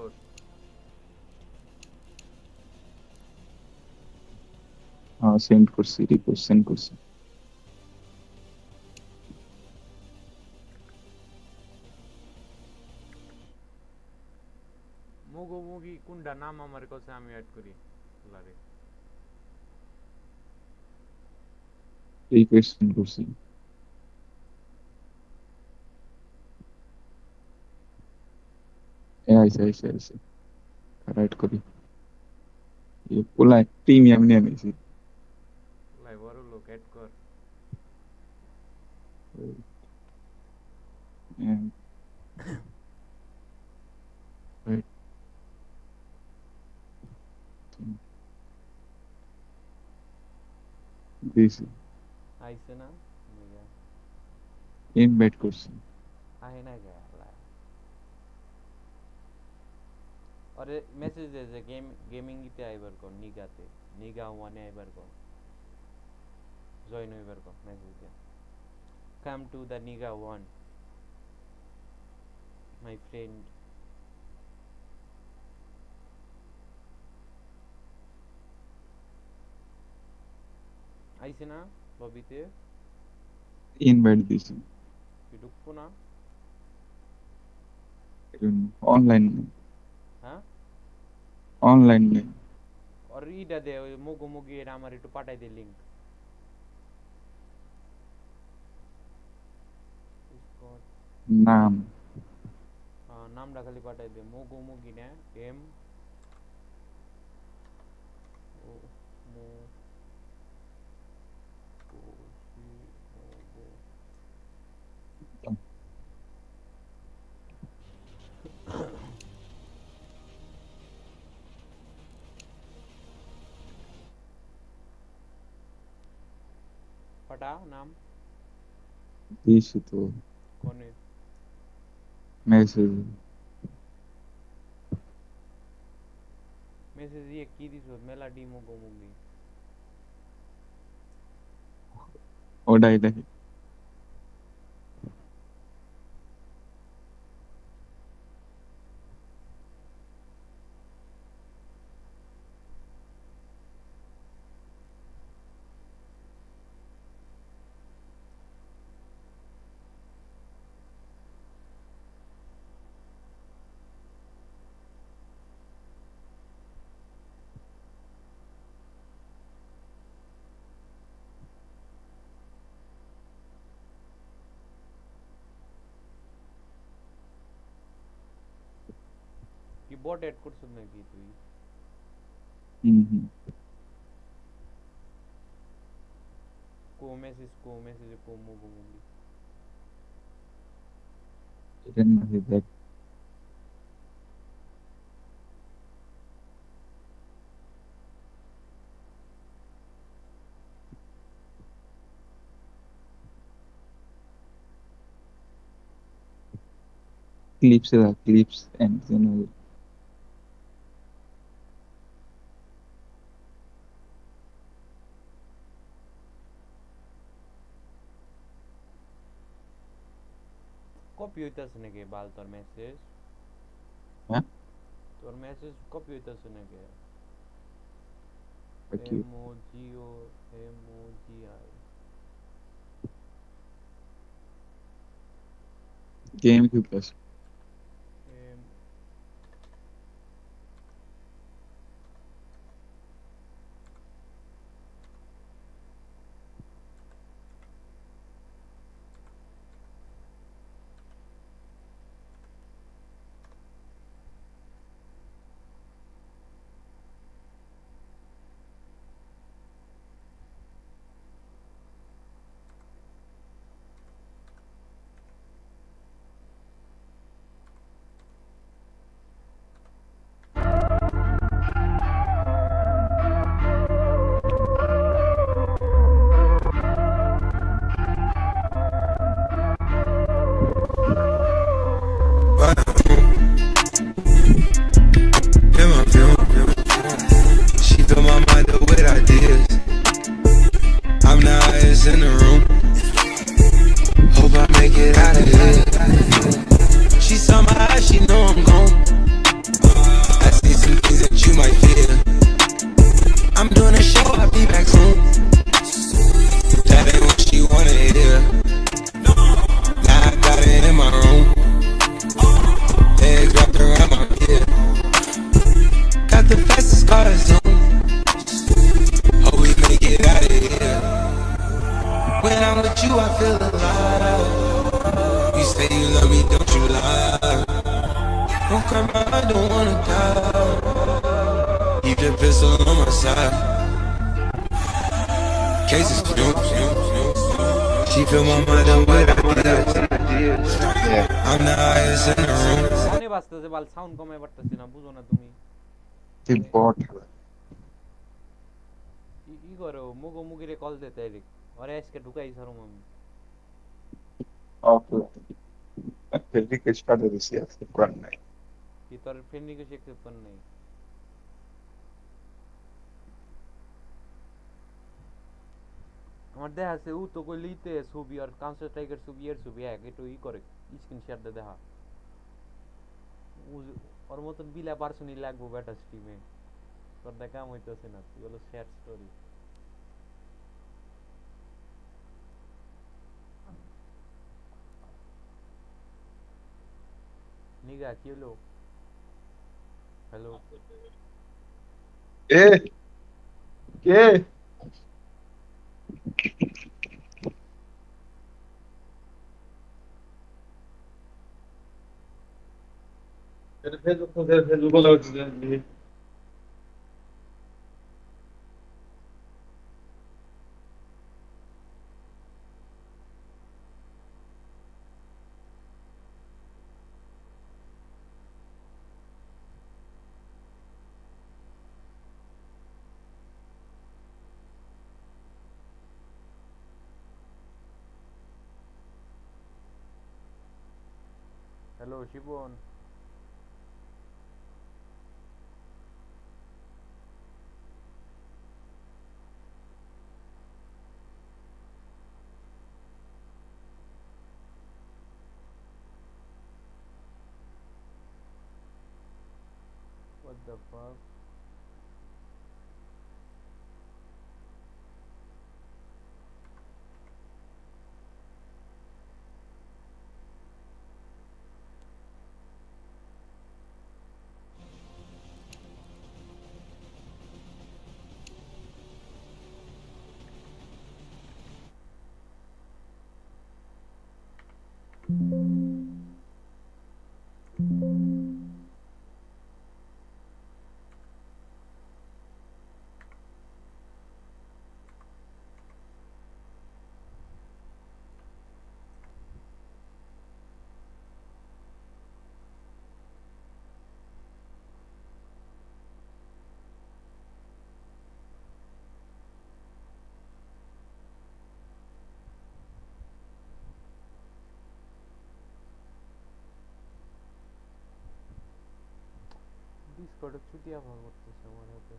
A: হ্যাঁ সেন্ড করছি রিকোয়েস্ট সেন্ড করছি
C: Mogu Mogi কোনটা নাম আমার কাছে আমি অ্যাড করি লারে
A: রিকোয়েস্ট সেন্ড করছি আইসে রাইট করি পোলা প্রিমিয়াম নিয়ে নিয়েছি
C: লাই বড় লোক অ্যাড কর
A: দিয়েছি
C: আইছে না
A: ইনভাইট করছি
C: আহে না গে अरे मैसेज दे जे गेमिंग इते आइबर को निगाते निगा वाने आइबर को जॉइन होइबर को मैसेज दे come to the nigga one my friend आइसे ना लॉबीते
A: ইনভাইট দিয়েছি
C: কি ঢুকবো না
A: অনলাইন
C: হ্যাঁ
A: অনলাইন
C: और ইডা দে ওই মুগু মুগি এর আমার একটু পাঠাই দে লিংক
A: নাম
C: নামটা খালি পাঠাই দে মুগু মুগি না এম ও মু গো সি মুগু पटा नाम
A: দিয়েছি তো
C: कोने
A: মেসেজ
C: मैसेज ये की दिसो मेलाडी मुगु मुगि
A: ওটাই দেখে
C: কি বট এড করছিস নাকি তুই
A: হুম
C: কো মেসেজ কো মুগু মুগি
A: এটা নাকি দেখ ক্লিপস এন্ড
C: কপি হইতাছে নাকি বাল তোর মেসেজ?
A: হ্যাঁ
C: তোর মেসেজ কপি হইতাছে নাকি?
A: কি
C: এমওজিও এমওজিআই
A: গেম খেলতেছ
C: এম
F: In my room, she fill my mind up with ideas. I'm the highest in the room. Hope I make it out of here. She saw my eyes, she know I'm gone. I see some things that you might fear. I'm doing a show, I'll be back soon. That ain't what she wanna hear. Now I got it in my room. Legs wrapped around my ear. Got the fastest car Zoom. Hope we make it out of here. When I'm with you, I feel alive. You say you love me, don't you lie. Don't cry, I don't wanna die. Keep the pistol on my side. Cases fumes. She fill my mind up with ideas. I'm the highest in the room.
C: গানে বাজতেছে বাল sound কমাই পারতেছি না বুঝো না তুমি
A: তুই বট
C: কি করো মুগো মুগিরে কল দে ডাইরেক্ট আরে আজকে ঢুকাই ছাড়ুম আমি
A: অফ রিকোয়েস্ট পাঠিয়ে দিছি অ্যাকসেপ্ট করেন নাই
C: কি তোর ফ্রেন্ড রিকোয়েস্ট অ্যাকসেপ্ট কর নাই আমার দেখা আছে ও তো কই লিতে ছবি আর কাউন্টার স্ট্রাইকার ছবি এর ছবি এক একটু ই করে স্ক্রিন শেয়ার দে দেখা ওর মতন বিলা পার্সনই লাগবো বেটা স্ট্রিমে তোর দেখা কাম হইতাছে না তুই হলো শেয়ার স্টোরি নিগা কি হলো হ্যালো
A: এ কে এটা ফেসবুক বলা হচ্ছে
C: hello Shivan what the fuck ডিসকর্ডে ছুটিয়া ভাগ করতেছে আমার হাতে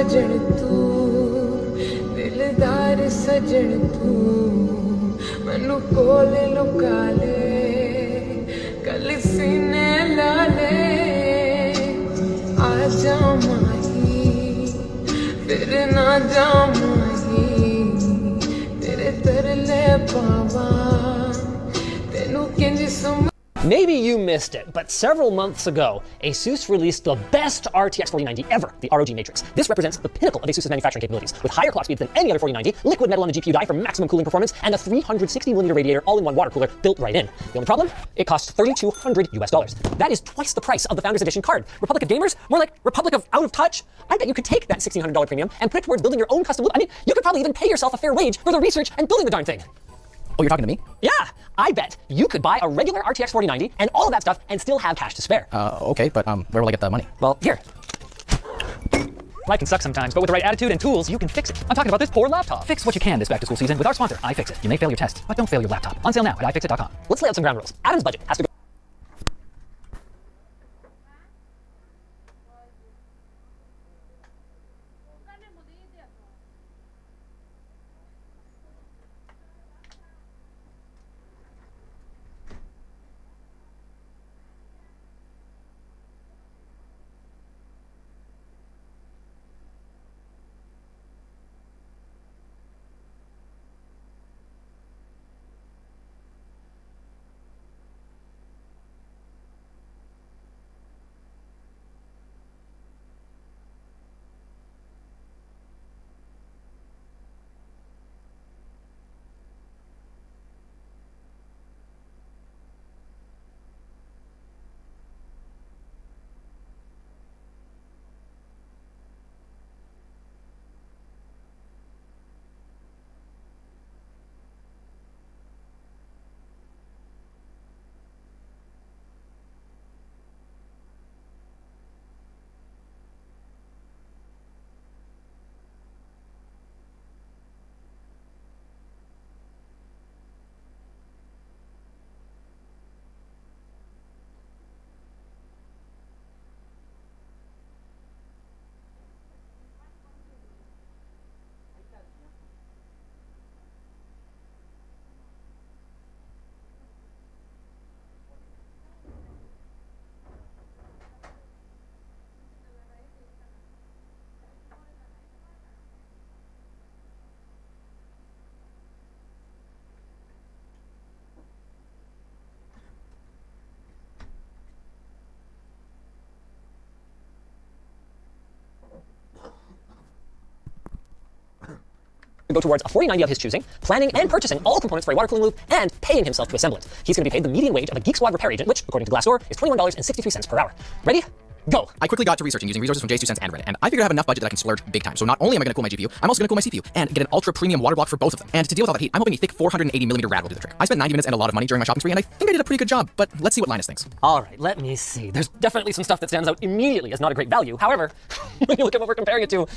D: सजन तू दिलदार सजन तू मैनू कोले लुका ले कल सीने ला ले आ जा माही फिर ना जा माही तेरे तरले पावा तेनू किंज सम
H: Maybe you missed it, but several months ago, ASUS released the best RTX 4090 ever, the ROG Matrix. This represents the pinnacle of ASUS's manufacturing capabilities, with higher clock speeds than any other 4090, liquid metal on the GPU die for maximum cooling performance, and a 360mm radiator all-in-one water cooler built right in. The only problem? It costs $3,200 US. That is twice the price of the Founders Edition card. Republic of Gamers? More like Republic of Out of Touch? I bet you could take that $1,600 premium and put it towards building your own custom loop. I mean, you could probably even pay yourself a fair wage for the research and building the darn thing.
I: Oh, you're talking to me?
H: Yeah, I bet you could buy a regular RTX 4090 and all of that stuff and still have cash to spare.
I: Okay, but where will I get the money?
H: Well, here. Life can suck sometimes, but with the right attitude and tools, you can fix it. I'm talking about this poor laptop.
I: Fix what you can this back-to-school season with our sponsor, iFixit. You may fail your test, but don't fail your laptop. On sale now at iFixit.com.
H: Let's lay out some ground rules. Adam's budget has to go. Go towards a 4090 of his choosing, planning and purchasing all components for a water cooling loop, and paying himself to assemble it. He's going to be paid the median wage of a Geek Squad repair agent, which, according to Glassdoor, is $21.63 per hour. Ready? Go.
I: I quickly got to researching using resources from J's 2 Cents and Reddit, and I figured I have enough budget that I can splurge big time. So not only am I going to cool my GPU, I'm also going to cool my CPU and get an ultra premium water block for both of them. And to deal with all that heat, I'm hoping a thick 480mm rad will do the trick. I spent 90 minutes and a lot of money during my shopping spree, and I think I did a pretty good job. But let's see what Linus thinks.
H: All right, let me see. There's definitely some stuff that stands out immediately as not a great value. However, when you look at what we're comparing it to,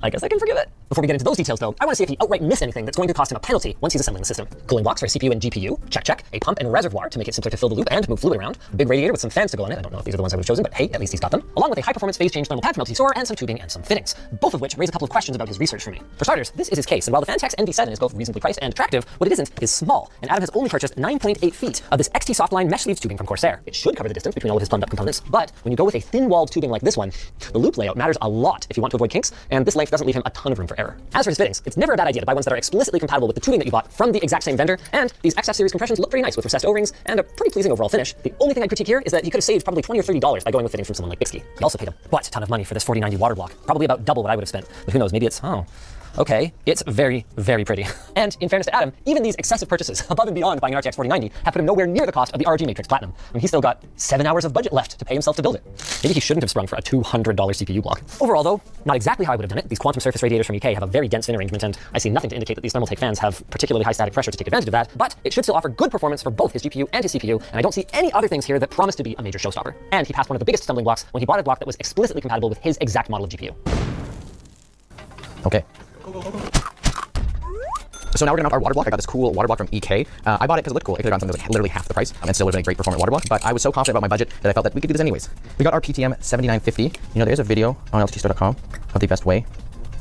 H: I guess I can forgive it. Before we get into those details, though, I want to see if he outright missed anything that's going to cost him a penalty once he's assembling the system. Cooling blocks for a CPU and GPU, check. A pump and reservoir to make it simpler to fill the loop and move fluid around. A big radiator with some fans to go on it. I don't know if these are the ones I would have chosen, but hey, at least he's got them. Along with a high-performance phase change thermal pad from LT and some tubing and some fittings, both of which raise a couple of questions about his research for me. For starters, this is his case, and while the Fantex NV7 is both reasonably priced and attractive, what it isn't is small, and Adam has only purchased 9.8 feet of this XT Softline mesh sleeve tubing from Corsair. It should cover the distance between all of his plumbed up components, but when you go with a thin-walled tubing like this one, the loop layout matters a lot if you want to avoid kinks, and this length doesn't leave him a ton of room for error. As for his fittings, it's never a bad idea to buy ones that are explicitly compatible with the tubing that you bought from the exact same vendor, and these XF series compressions look pretty nice with recessed O-rings and a pretty pleasing overall finish. The only thing I'd critique here is that he could have saved probably $20 or $30 by going with fittings from someone like Bixby. He also paid a ton of money for this 4090 water block, probably about double what I would have spent, but who knows, maybe it's, okay, it's very, very pretty. And in fairness to Adam, even these excessive purchases above and beyond buying an RTX 4090 have put him nowhere near the cost of the RG Matrix Platinum. I mean, he's still got 7 hours of budget left to pay himself to build it. Maybe he shouldn't have sprung for a $200 CPU block. Overall though, not exactly how I would have done it. These quantum surface radiators from UK have a very dense fin arrangement, and I see nothing to indicate that these thermal take fans have particularly high static pressure to take advantage of that, but it should still offer good performance for both his GPU and his CPU, and I don't see any other things here that promise to be a major showstopper. And he passed one of the biggest stumbling blocks when he bought a block that was explicitly compatible with his exact model of GPU.
I: Okay. So now we're gonna mount our water block. I got this cool water block from EK. I bought it because it looked cool. I could have gotten something that was like literally half the price and still would have been a great performant water block. But I was so confident about my budget that I felt that we could do this anyways. We got our PTM 7950. You know, there's a video on ltstore.com of the best way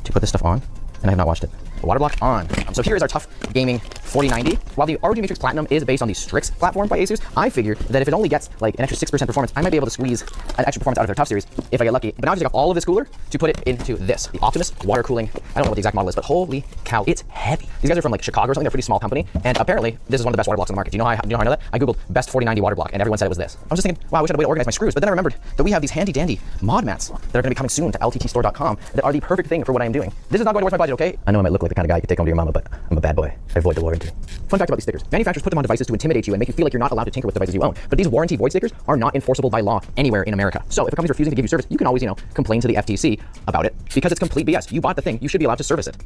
I: to put this stuff on, and I have not watched it. Water block on. So here is our Tough Gaming 4090. While the RG Matrix Platinum is based on the Strix platform by Asus, I figured that if it only gets like an extra 6% performance, I might be able to squeeze an extra performance out of their Tough series if I get lucky. But now I just take off all of this cooler to put it into this, the Optimus water cooling. I don't know what the exact model is, but holy cow, it's heavy. These guys are from like Chicago or something. They're a pretty small company, and apparently this is one of the best water blocks on the market. Do you know how I know that? I googled best 4090 water block, and everyone said it was this. I was just thinking, wow, I wish I had a way to organize my screws. But then I remembered that we have these handy dandy mod mats that are going to be coming soon to lttstore.com that are the perfect thing for what I am doing. This is not going towards my budget, okay? I know I might look like the kind of guy you could take home to your mama, but I'm a bad boy. I avoid the warranty. Fun fact about these stickers. Manufacturers put them on devices to intimidate you and make you feel like you're not allowed to tinker with devices you own. But these warranty void stickers are not enforceable by law anywhere in America. So if a company's refusing to give you service, you can always, complain to the FTC about it because it's complete BS. You bought the thing. You should be allowed to service it.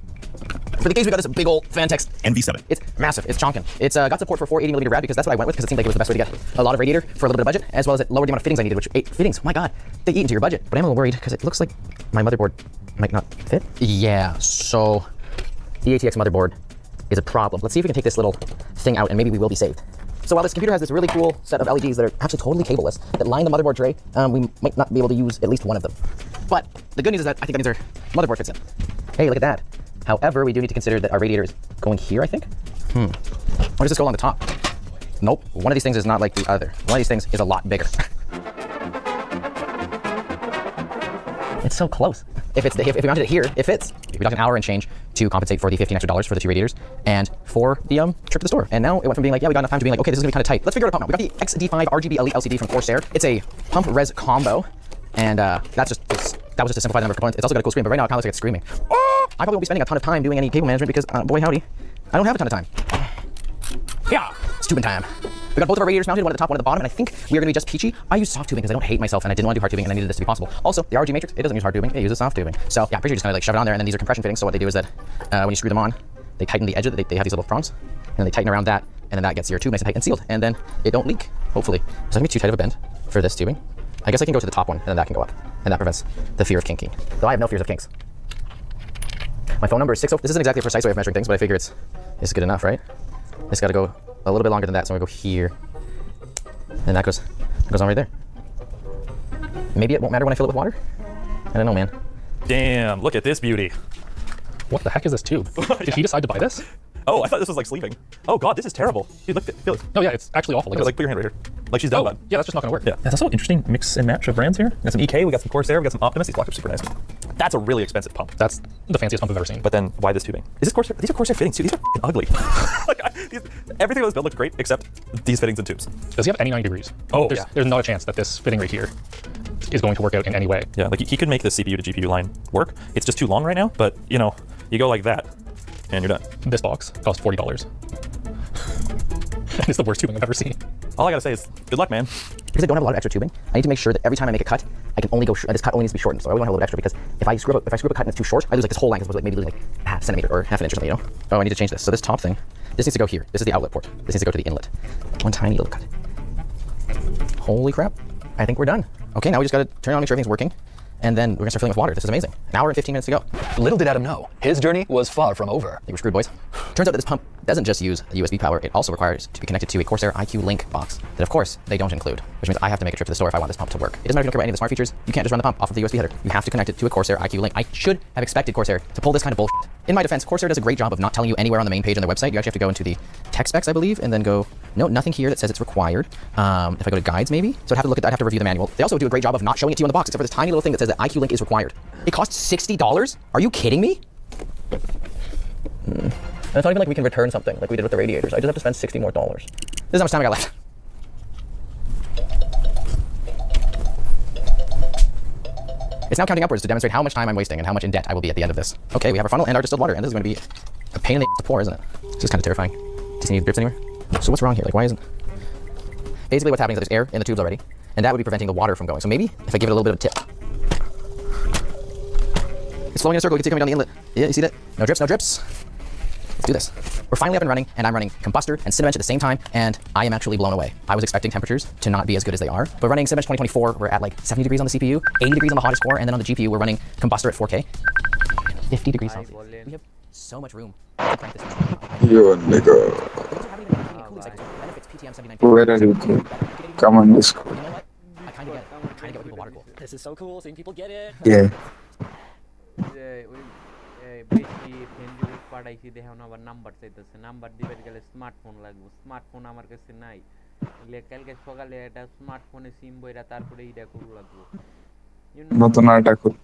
I: For the case, we got this big old Fantex NV7. It's massive. It's chonkin'. It's got support for 480mm rad because that's what I went with because it seemed like it was the best way to get a lot of radiator for a little bit of budget, as well as it lowered the amount of fittings I needed, which 8 fittings. Oh my god, they eat into your budget. But I'm a little worried because it looks like my motherboard might not fit. Yeah, so the ATX motherboard is a problem. Let's see if we can take this little thing out and maybe we will be saved. So while this computer has this really cool set of LEDs that are actually totally cableless that line the motherboard tray, we might not be able to use at least one of them. But the good news is that I think that means our motherboard fits in. Hey, look at that. However, we do need to consider that our radiator is going here, I think. Or does this go along the top? Nope. One of these things is not like the other. One of these things is a lot bigger. It's so close. If we mounted it here, it fits. We talked an hour and change to compensate for the $15 extra for the 2 radiators and for the trip to the store. And now it went from being like, yeah, we got enough time to being like, okay, this is gonna be kind of tight. Let's figure out a pump now. We got the XD5 RGB LED LCD from Corsair. It's a pump res combo, and that was just to simplify the number of components. It's also got a cool screen, but right now it kind of looks like it's screaming. I probably won't be spending a ton of time doing any cable management because, boy howdy, I don't have a ton of time. Yeah, it's tubing time. We got both of our radiators mounted, one at the top, one at the bottom, and I think we are going to be just peachy. I use soft tubing because I don't hate myself and I didn't want to do hard tubing and I needed this to be possible. Also, the RG Matrix, it doesn't use hard tubing, it uses soft tubing. So yeah, I'm pretty sure you just kind of like shove it on there, and then these are compression fittings. So what they do is that when you screw them on, they tighten the edge of it. They have these little prongs, and then they tighten around that, and then that gets your tube nice and tight and sealed, and then it don't leak, hopefully. It's not going to be too tight of a bend for this tubing. I guess I can go to the top one, and then that can go up, and that prevents the fear of kinking. Though I have no fears of kinks. My phone number is 60. This isn't exactly a precise way of measuring things, but I figure it's good enough, right? It's got to go a little bit longer than that, so I'm going to go here. And that goes on right there. Maybe it won't matter when I fill it with water? I don't know, man.
J: Damn, look at this beauty.
K: What the heck is this tube? Did he decide to buy this?
J: Oh, I thought this was like sleeving. Oh god, this is terrible. Dude, look, feel it.
K: No, yeah, it's actually awful.
J: Like put your hand right here. Like she's done that.
K: Yeah, that's just not gonna work.
J: Yeah, that's also an interesting mix and match of brands here. We got some EK, we got some Corsair, we got some Optimus. These blocks are super nice. That's a really expensive pump.
K: That's the fanciest pump I've ever seen.
J: But then, why this tubing? Is this Corsair? These are Corsair fittings too. These are ugly. Like, everything that was built looked great except these fittings and tubes.
K: Does he have any 90 degrees?
J: Oh,
K: there's not a chance that this fitting right here is going to work out in any way.
J: Yeah, like he could make the CPU to GPU line work. It's just too long right now, but you go like that, and you're done.
K: This box cost $40. It's the worst tubing I've ever seen.
J: All I gotta say is, good luck, man.
I: Because I don't have a lot of extra tubing, I need to make sure that every time I make a cut, I can only go, this cut only needs to be shortened. So I really want to have a little bit extra because if I screw up a cut and it's too short, I lose like this whole length as opposed to like maybe losing like a half centimeter or half an inch or something, Oh, I need to change this. So this top thing, this needs to go here. This is the outlet port. This needs to go to the inlet. One tiny little cut. Holy crap. I think we're done. Okay, now we just gotta turn it on, make sure everything's working. And then we're gonna start filling with water. This is amazing. An hour and 15 minutes to go.
L: Little did Adam know, his journey was far from over.
I: They were screwed, boys. Turns out that this pump doesn't just use USB power, it also requires to be connected to a Corsair IQ Link box that, of course, they don't include, which means I have to make a trip to the store if I want this pump to work. It doesn't matter if you don't care about any of the smart features, you can't just run the pump off of the USB header. You have to connect it to a Corsair IQ Link. I should have expected Corsair to pull this kind of bullshit. In my defense, Corsair does a great job of not telling you anywhere on the main page on their website. You actually have to go into the tech specs, I believe, and then go, no, nothing here that says it's required. If I go to guides, maybe? So I'd have to look at that, I'd have to review the manual. They also do a great job of not showing it to you on the box, except for this tiny little thing that says that IQ Link is required. It costs $60? Are you kidding me? And it's not even like we can return something like we did with the radiators. I just have to spend $60 more. This is how much time I got left. It's now counting upwards to demonstrate how much time I'm wasting and how much in debt I will be at the end of this. Okay, we have our funnel and our distilled water, and this is going to be a pain in the to pour, isn't it? This is kind of terrifying. Do you see any drips anywhere? So what's wrong here? Like, why isn't... Basically what's happening is that there's air in the tubes already, and that would be preventing the water from going. So maybe if I give it a little bit of a tip. It's flowing in a circle. You can see it coming down the inlet. Yeah, you see that? No drips, no drips. Let's do this. We're finally up and running, and I'm running Combustor and Cinebench at the same time, and I am actually blown away. I was expecting temperatures to not be as good as they are, but running Cinebench 2024, we're at like 70 degrees on the CPU, 80 degrees on the hottest core, and then on the GPU, we're running Combustor at 4K. 50 degrees Celsius. We have so much room to crank this thing.
A: Yo, nigga. Where are you going? Come on, let's go.
H: You know what? I kind of get it. I kind of get why people water cool. This is so cool, seeing people get it.
A: Yeah.
C: বেশি friend request পাঠাইছি দেখুন আবার number চাইতেছে number দিবার গেলে smartphone লাগবে smartphone আমার কাছে নাই কালকে সকালে একটা স্মার্টফোনে সিম বইরা তারপরে এইটা করু লাগবো
A: নতুন আরেকটা খুল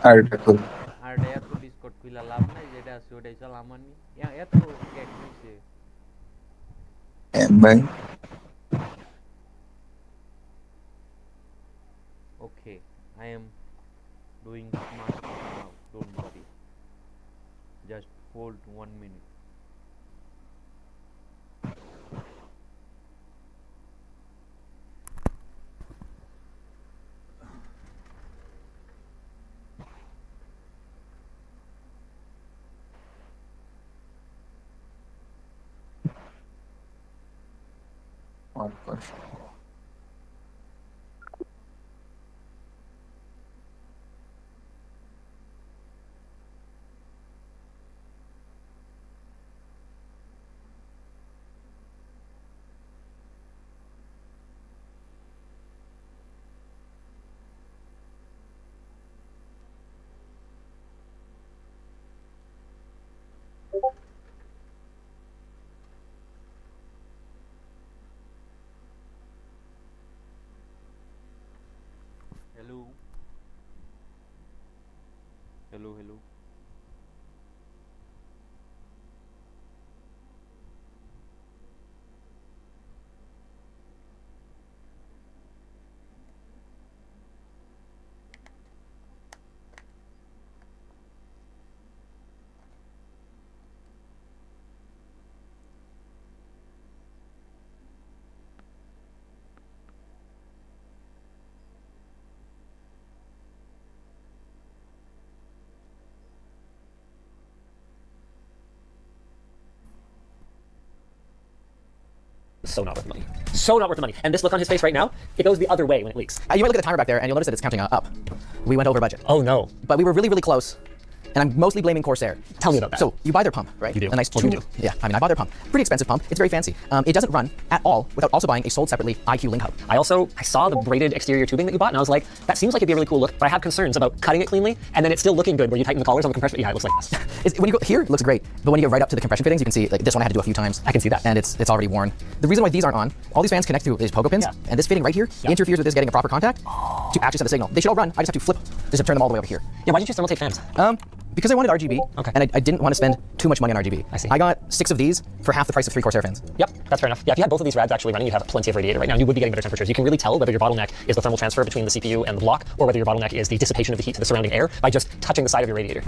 A: আরেকটা খুল
C: আর এত ডিসকর্ড খুলা লাভ নাই যেটা আছে ওটাই চালামানি এত ক্যাক হইছে
A: ভাই
C: Okay, I am doing smart now. Don't worry. Just hold 1 minute.
A: Of course.
C: Hello. Hello, hello.
H: So not worth the money. So not worth the money. And this look on his face right now, it goes the other way when it leaks.
I: You might look at the timer back there, and you'll notice that it's counting up. We went over budget.
H: Oh no.
I: But we were really, really close. And I'm mostly blaming Corsair.
H: Tell me about that.
I: So you buy their pump, right?
H: You do.
I: A nice
H: What do you do?
I: Yeah, I mean, I bought their pump. Pretty expensive pump. It's very fancy. It doesn't run at all without also buying a sold separately IQ Link hub.
H: I saw the braided exterior tubing that you bought, and I was like, that seems like it'd be a really cool look, but I have concerns about cutting it cleanly, and then it's still looking good where you tighten the collars on the compression. Yeah, it looks like this.
I: When you go here, it looks great. But when you get right up to the compression fittings, you can see like this one I had to do a few times.
H: I can see that.
I: And it's already worn. The reason why these aren't on, all these fans connect to these pogo pins, and this fitting right here interferes with this getting a proper contact to actually send a signal. They should all run. I just have to flip, just to turn them all the way over here.
H: Yeah, why'd you choose thermal tape fans?
I: Because I wanted RGB, and I didn't want to spend too much money on RGB.
H: I see.
I: I got 6 of these for half the price of 3 Corsair fans.
H: Yep, that's fair enough. Yeah, if you had both of these rads actually running, you'd have plenty of radiator right now. You would be getting better temperatures. You can really tell whether your bottleneck is the thermal transfer between the CPU and the block, or whether your bottleneck is the dissipation of the heat to the surrounding air by just touching the side of your radiator.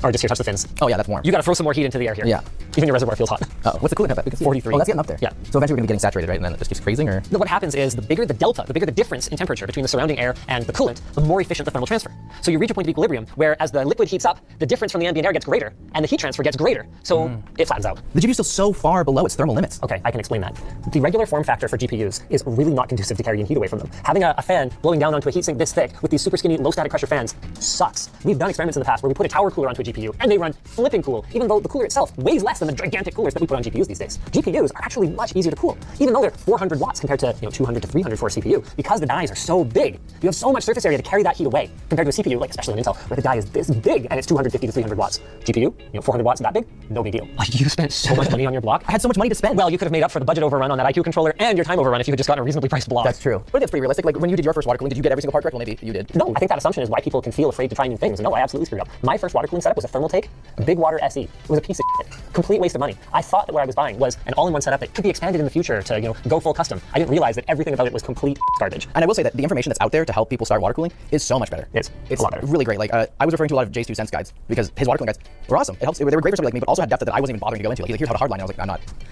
H: Or just here, touch the fins.
I: Oh yeah, that's warm.
H: You gotta throw some more heat into the air here.
I: Yeah.
H: Even your reservoir feels hot.
I: Oh, what's the coolant temp?
H: 43.
I: Oh, that's getting up there.
H: Yeah.
I: So eventually we're gonna be getting saturated, right? And then it just keeps freezing, or?
H: No, what happens is the bigger the delta, the bigger the difference in temperature between the surrounding air and the coolant, the more efficient the thermal transfer. So you reach a point of equilibrium where as the liquid heats up, the difference from the ambient air gets greater, and the heat transfer gets greater. So it flattens out.
I: The GPU is still so far below its thermal limits.
H: Okay, I can explain that. The regular form factor for GPUs is really not conducive to carrying heat away from them. Having a fan blowing down onto a heatsink this thick with these super skinny low static pressure fans sucks. We've done experiments in the past where we put a tower cooler onto a GPU and they run flipping cool, even though the cooler itself weighs less than the gigantic coolers that we put on GPUs these days. GPUs are actually much easier to cool, even though they're 400 watts compared to 200 to 300 for a CPU. Because the dies are so big, you have so much surface area to carry that heat away compared to a CPU, like especially an Intel, where the die is this big and it's 250 to 300 watts. GPU, 400 watts, that big, no big deal. You spent so much money on your block.
I: I had so much money to spend.
H: Well, you could have made up for the budget overrun on that IQ controller and your time overrun if you had just gotten a reasonably priced block.
I: That's true. But I think it's pretty realistic. Like when you did your first water cooling, did you get every single part correct? Well, maybe you did.
H: No, I think that assumption is why people can feel afraid to try new things. No, I absolutely screwed up. My first water cooling setup was a thermal take, a big water SE. It was a piece of shit. Complete waste of money. I thought that what I was buying was an all-in-one setup that could be expanded in the future to, go full custom. I didn't realize that everything about it was complete garbage.
I: And I will say that the information that's out there to help people start water cooling is so much better.
H: It's a lot better.
I: Really great. Like I was referring to a lot of Jay's 2 cents guides because his water cooling guides were awesome. It helps. They were great for somebody like me, but also had depth that I wasn't even bothering to go into. Like, here's how to hardline. I was like, I'm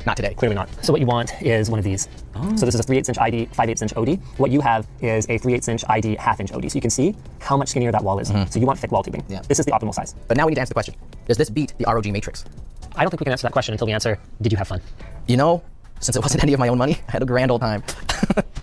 I: not today.
H: Clearly not. So what you want is one of these. So this is a 3/8 inch ID, 5/8 inch OD. What you have is a 3/8 inch ID, 1/2 inch OD. So you can see how much skinnier that wall is. So you want thick wall tubing.
I: Yeah.
H: This is the optimal size.
I: But now we need to answer the question: does this beat the ROG Matrix?
H: I don't think we can answer that question until we answer, did you have fun?
I: since it wasn't any of my own money, I had a grand old time.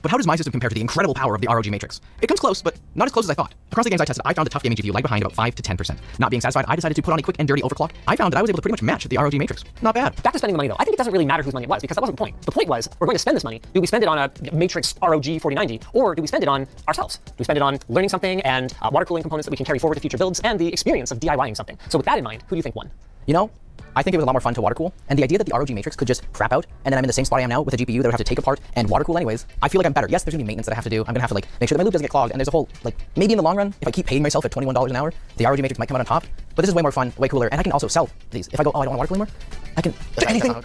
I: But how does my system compare to the incredible power of the ROG Matrix? It comes close, but not as close as I thought. Across the games I tested, I found the tough gaming GPU lag behind about 5 to 10%. Not being satisfied, I decided to put on a quick and dirty overclock. I found that I was able to pretty much match the ROG Matrix. Not bad.
H: Back to spending the money though, I think it doesn't really matter whose money it was because that wasn't the point. The point was, we're going to spend this money. Do we spend it on a Matrix ROG 4090 or do we spend it on ourselves? Do we spend it on learning something and water cooling components that we can carry forward to future builds and the experience of DIYing something? So with that in mind, who do you think won?
I: You know, I think it was a lot more fun to water cool, and the idea that the ROG Matrix could just crap out, and then I'm in the same spot I am now with a GPU that I would have to take apart and water cool anyways, I feel like I'm better. Yes, there's gonna be maintenance that I have to do. I'm gonna have to like make sure that my loop doesn't get clogged, and there's a whole, like, maybe in the long run, if I keep paying myself at $21 an hour, the ROG Matrix might come out on top, but this is way more fun, way cooler, and I can also sell these. If I go, oh, I don't want water cool anymore, I can...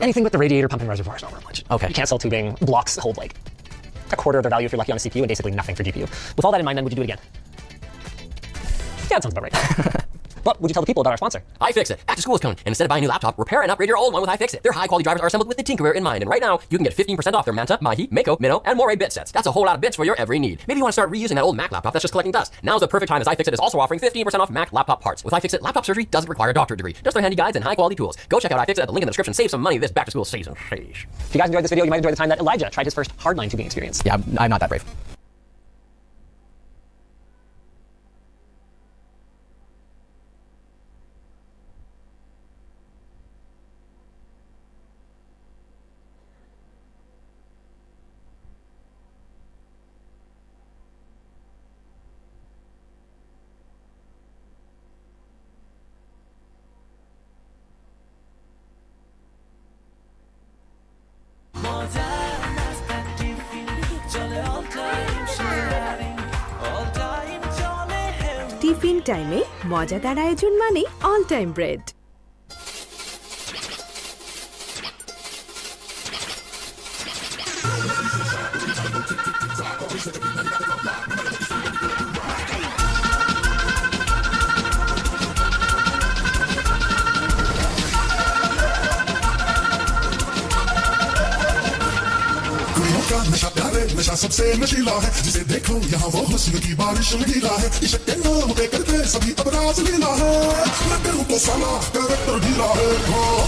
H: Anything with the radiator pumping reservoir is not worth much.
I: Okay.
H: You can't sell tubing. Blocks hold like a quarter of their value if you're lucky on a CPU and basically nothing for GPU. With all that in mind, then, would you do it again? Yeah, that sounds about right. But would you tell the people about our sponsor?
M: iFixit. Back to school is coming, and instead of buying a new laptop, repair and upgrade your old one with iFixit. Their high-quality drivers are assembled with the tinkerer in mind, and right now, you can get 15% off their Manta, Mahi, Mako, Minnow, and Moray bit sets. That's a whole lot of bits for your every need. Maybe you want to start reusing that old Mac laptop that's just collecting dust. Now's the perfect time, as iFixit is also offering 15% off Mac laptop parts. With iFixit, laptop surgery doesn't require a doctorate degree. Just their handy guides and high-quality tools. Go check out iFixit at the link in the description. Save some money this back-to-school season.
H: If you guys enjoyed this video, you might enjoy the time that Elijah tried his first hardline tubing experience.
I: Yeah, I'm not that brave.
N: Tiffin টাইমে মজাদার আয়োজন মানে all time bread.
O: नशा प्यारे नशा सबसे नशीला है जिसे देखो यहाँ वो हुस्न की बारिश लगीला है इश्क के नाम पे करते सभी अब राज लीला है मैं करूँ तो साला कैरेक्टर ढीला है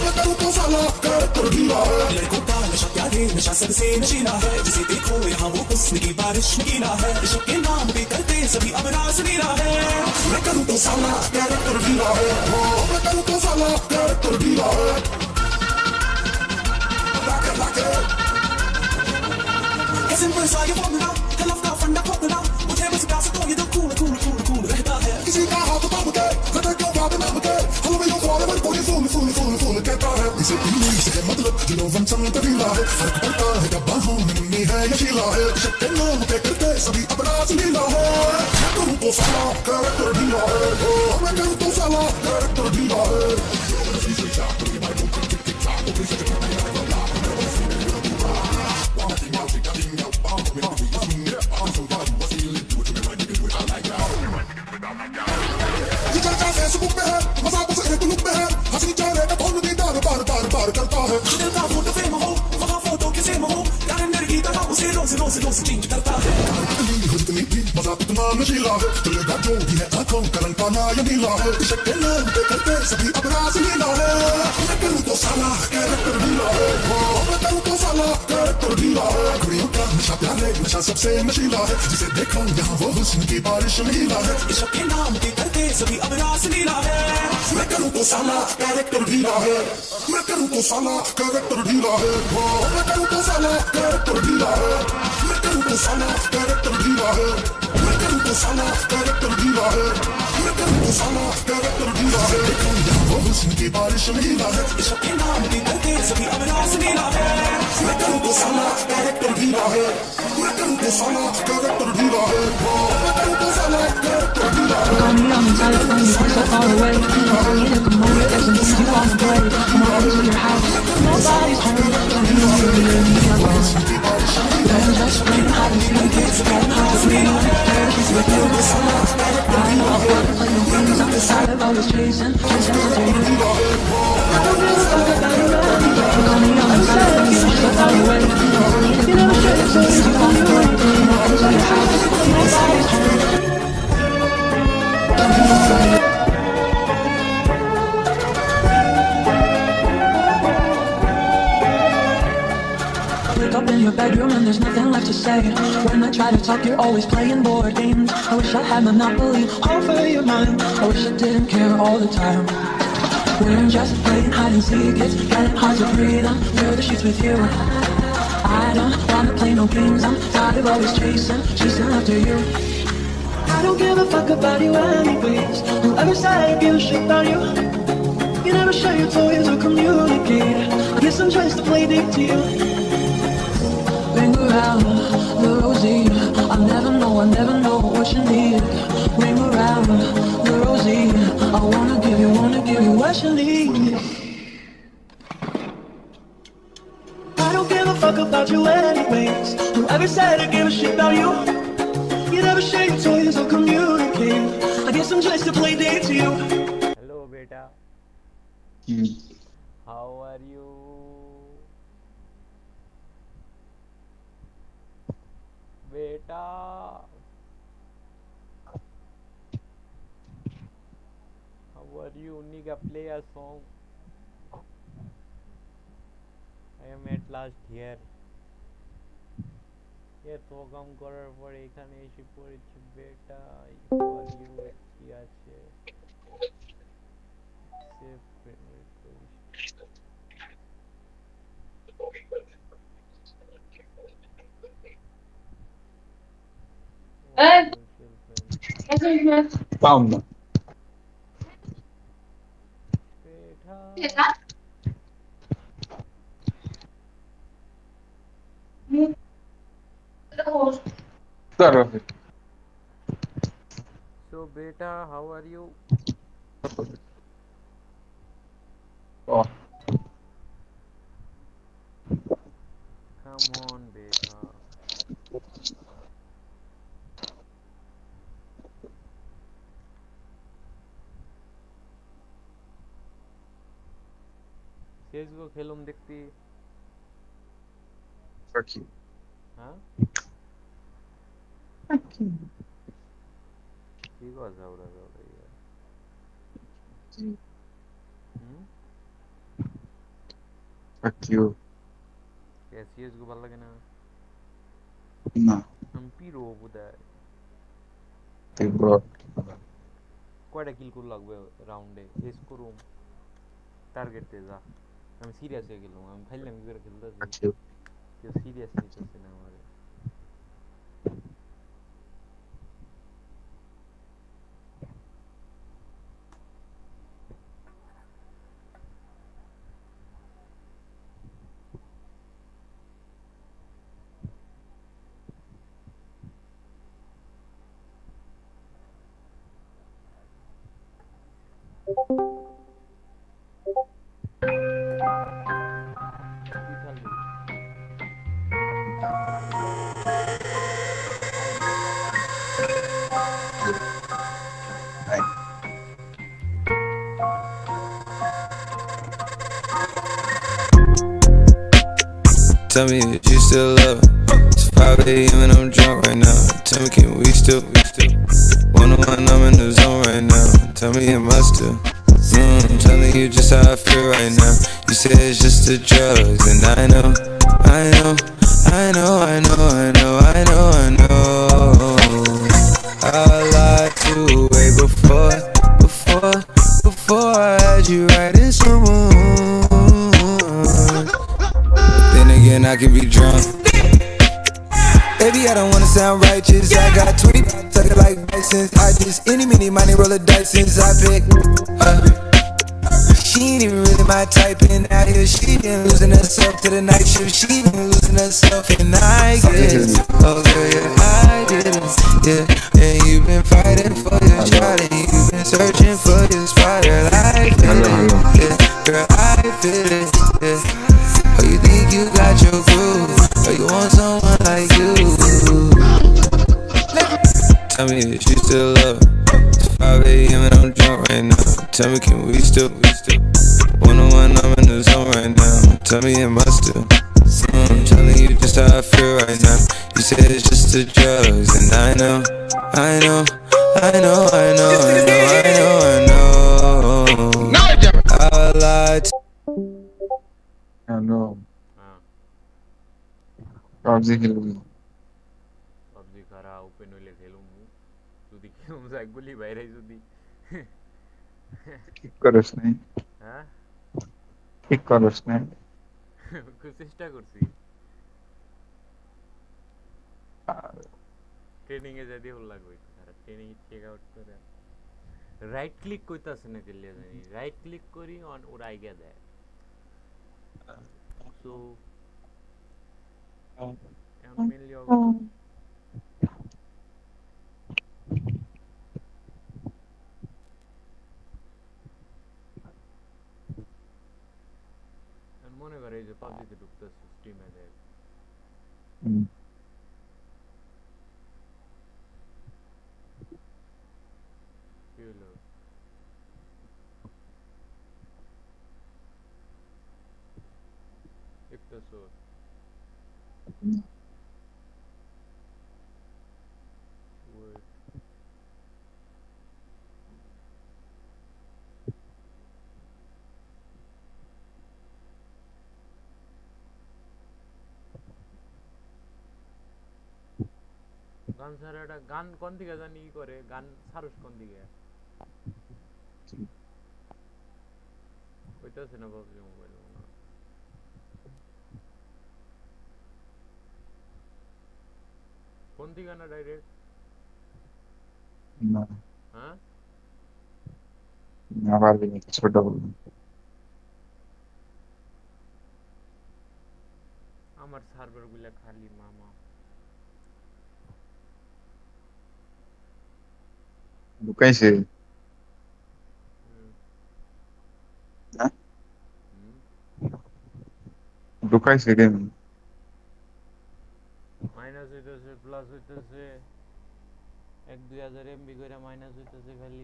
O: मैं करूँ तो साला कैरेक्टर ढीला है लड़कों का नशा प्यारे नशा सबसे नशीला है जिसे देखो यहाँ वो हुस्न की बारिश लगीला है इश्क के नाम पे करते सभी अब राज लीला है मैं करूँ तो साला कैरेक्टर ढीला है मैं करूँ तो साला कैरेक्टर ढीला है सिंपल सा ये फॉर्मूला है लव का फंडा खोखला मुझे बस प्यास तो ये तो कूल कूल कूल कूल रहता है किसी का हाथ थाम के खतरे क्यों बात नाम के हम भी यो फॉर एवर कोई फूल फूल फूल फूल कहता है इसे पीने से मतलब जिनो वंचन कबीला है फर्क पड़ता है जब बाहों में मुन्नी है ये शीला है शक्के नाम पे करते सभी अपराध लीला है मैं करूँ तो साला कैरेक्टर ढीला है मैं करूँ तो साला कैरेक्टर ढीला है फेसबुक पे है मजाक से एक लुक पे है हंसी चेहरे का कौन भी बार बार बार बार करता है दिल का फोटो फेम हो वहाँ फोटो किसे हो कैलेंडर की तरह उसे रोज रोज रोज चेंज करता है जितनी भी मजाक इतना नशीला है चलेगा जो भी है आंखों का रंग पाना ये नीला है इश्क के नाम पे करते सभी अपराध लीला है मैं करूँ तो साला कैरेक्टर ढीला है मैं करूँ तो साला कैरेक्टर ढीला है कुड़ियों का नशा प्यारे नशा सबसे नशीला है जिसे देखो यहाँ वो हुस्न की बारिश लीला है इश्क के नाम पे करते सभी अपराध लीला है मैं करूँ तो साला कैरेक्टर ढीला है मैं करूँ तो साला कैरेक्टर ढीला है मैं करूँ तो साला कैरेक्टर ढीला है मैं करूँ तो साला कैरेक्टर ढीला है मैं करूँ तो साला कैरेक्टर ढीला है मैं करूँ तो साला कैरेक्टर ढीला है देखो यहाँ वो हुस्न की बारिश लीला है इश्क के नाम पे करते सभी अपराध लीला है मैं करूँ तो साला कैरेक्टर ढीला है मैं करूँ तो साला कैरेक्टर ढीला है मैं करूँ तो साला कैरेक्टर ढीला है
D: So far away, you look a moment, there's an easy walk away. I'm always in your house, nobody's home. Don't you know you're in the other. Don't just bring out the feelings, get out of me. Everything's with you, I know I'll work like no things on the side of always chasing. Just hesitating. I don't give a fuck about anybody. Cause I'm the other side of you, so far away. You never should have said you on your way. I'm always in your house, nobody's home. Don't you know you're in the other. there's nothing left to say. When I try to talk, you're always playing board games. I wish I had Monopoly over your mind. I wish I didn't care all the time. We're just playing hide and seek. It's getting hard to breathe under the sheets with you. I don't wanna play no games. I'm tired of always chasing after you. I don't give a fuck about you anyways. Whoever said I give a shit about you. You never share your toys or communicate. I guess I'm trying to play deep to you. Ring around the rosy. I never know what you need. Ring around the rosy. I wanna give you what you need. I don't give a fuck about you anyways. Whoever said I give a shit about you. You never share your toys or communicate. I guess I'm trying to play deep to you.
C: Hello, beta. How are you? Beta. How are you, nigga? Play a song. I am at last here. এত কাম করার পর এখানে এসে পড়েছি বেটা। কি আছে save
A: Found.
C: So beta, how are you?
A: Oh.
C: Come on, beta. CSGO খেলুম দেখতি।
A: Fuck you.
C: Huh?
A: Fuck you.
C: কি কথা ওরা ইয়ার?
A: Fuck you.
C: CSGO ভালো লাগে না?
A: না।
C: আমি পিরো বোধহয়।
A: তুই ব্রড।
C: কয়টা কিল করে লাগবে রাউন্ডে? এস করুম টার্গেটে যা। আমি সিরিয়াস হয়ে গেলাম। আমি ফাইলাম কি করে খেলতেছি। কেউ সিরিয়াস নিতেছে না আমারে।
F: Tell me if you still love it. It's 5 a.m. and I'm drunk right now. Tell me, can we still? 101, I'm in the zone right now. Tell me, am I still? I'm telling you just how I feel right now. You say it's just the drugs, and I know. I lied to way before I had you right in someone. Then again, I can be drunk. Baby, I don't wanna sound righteous. I got 20 tuck it like Bisons. I just any money roll a dice since I picked her. She ain't even really my type, and out here she been losing herself to the night shift. She been losing herself, and I get it. Oh girl, yeah, I get it. Yeah, and you've been fighting for your child, and you've been searching for your spot. Girl, I feel it. Yeah, girl, I feel it. Yeah. Oh, you think you got your groove? Oh, you want someone like you? Tell me if you still love her. It's 5 a.m. and I'm drunk right now. Tell me, can we still? 101, I'm in the zone right now. Tell me, am I still? I'm telling you just how I feel right now. You said it's just the drugs, and I know. I lied.
A: I know. PUBG খেলবি?
C: PUBG খারা open হইলে খেলুমু যদি খেলুম যাই গুলি বাইরে যদি
A: ঠিক করস নাই?
C: হ্যাঁ
A: ঠিক করস নাই?
C: চেষ্টা করছি ট্রেনিং এ যাইতে হল লাগবে খারা ট্রেনিং চেক আউট করে রাইট ক্লিক কইতাছে না কেলে জানি রাইট ক্লিক করি অন ওর আইগা দেয় সো এখন মেনলি মনে করে এই যে পাবজিতে ঢুকতেছে স্ট্রিমে দেখ কি হলো দেখতেছো গান ছাড়া একটা গান কোন দিকে জানি কি করে গান ছাড়ুস কোন দিকে কইতাছে না পাবজি মোবাইল কোন দিকে না ডাইরেক্ট
A: না
C: হ্যাঁ
A: না পারবি না ছোট বল
C: আমার সার্ভার গুলা খালি মামা
A: ঢুকাইছে হ্যাঁ ঢুকাইছে গেম
C: মাইনাস হইতেছে প্লাস হইতেছে 1-2000 এমবি করে মাইনাস হইতেছে খালি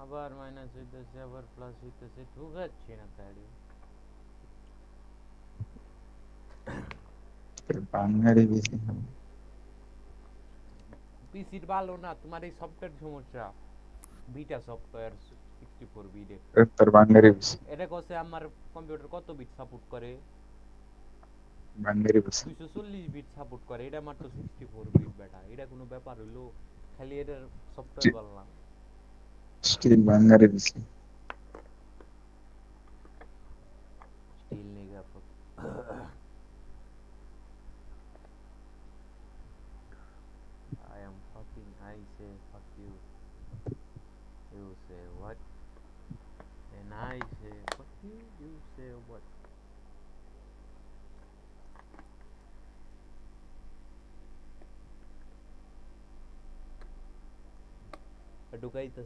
C: আবার মাইনাস হইতেছে আবার প্লাস হইতেছে ঢুকাচ্ছে না তাড়ি
A: বাঙালি বেশি
C: পিসির ভালো না তোমার এই সফটওয়্যার সমস্যা বিটা সফটওয়্যার 64 বিটে
A: তোর বাঙালি বেশি
C: এটা কসে আমার কম্পিউটার কত বিট সাপোর্ট করে
A: বাঙালি বেশি
C: 240 বিট সাপোর্ট করে এটা মাত্র 64 বিট বেটা এটা কোনো ব্যাপার হলো খালি এটার সফটওয়্যার ভালো না
A: স্টিল বাঙালি বেশি
C: still নিগা I am fucking I say fuck you you say what and I say fuck you you say what ঢুকাইছে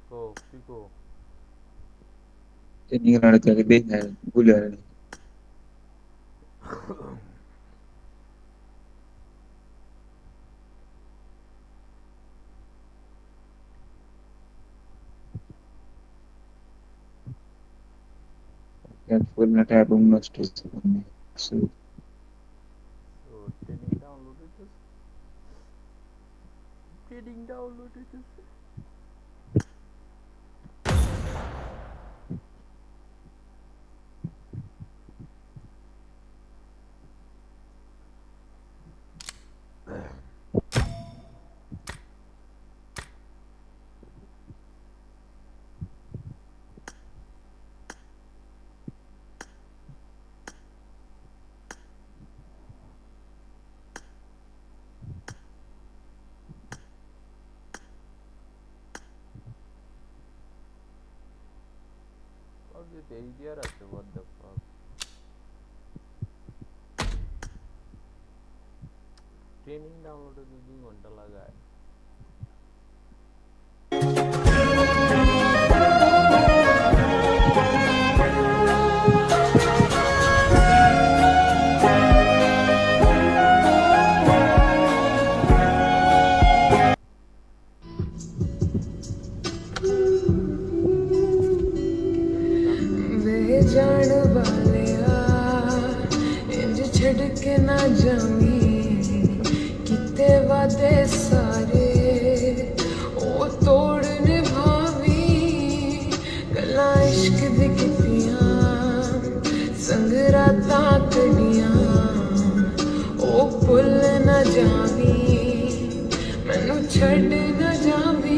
C: को पिको
A: training लाने के लिए है भूल रहे यार फुल नेट है रूम में स्ट्रेस करने सो
C: training downloaded the idea আছে what the fuck training download করতে 2 ঘন্টা লাগায়
D: जान वालिया इंज छड़ के ना जावी किते वादे सारे ओ तोड़ निभावी गल्लां इश्क दी कीतियां संग रातां कड़ियां ओ भुल ना जावी मैनू छड़ ना जावी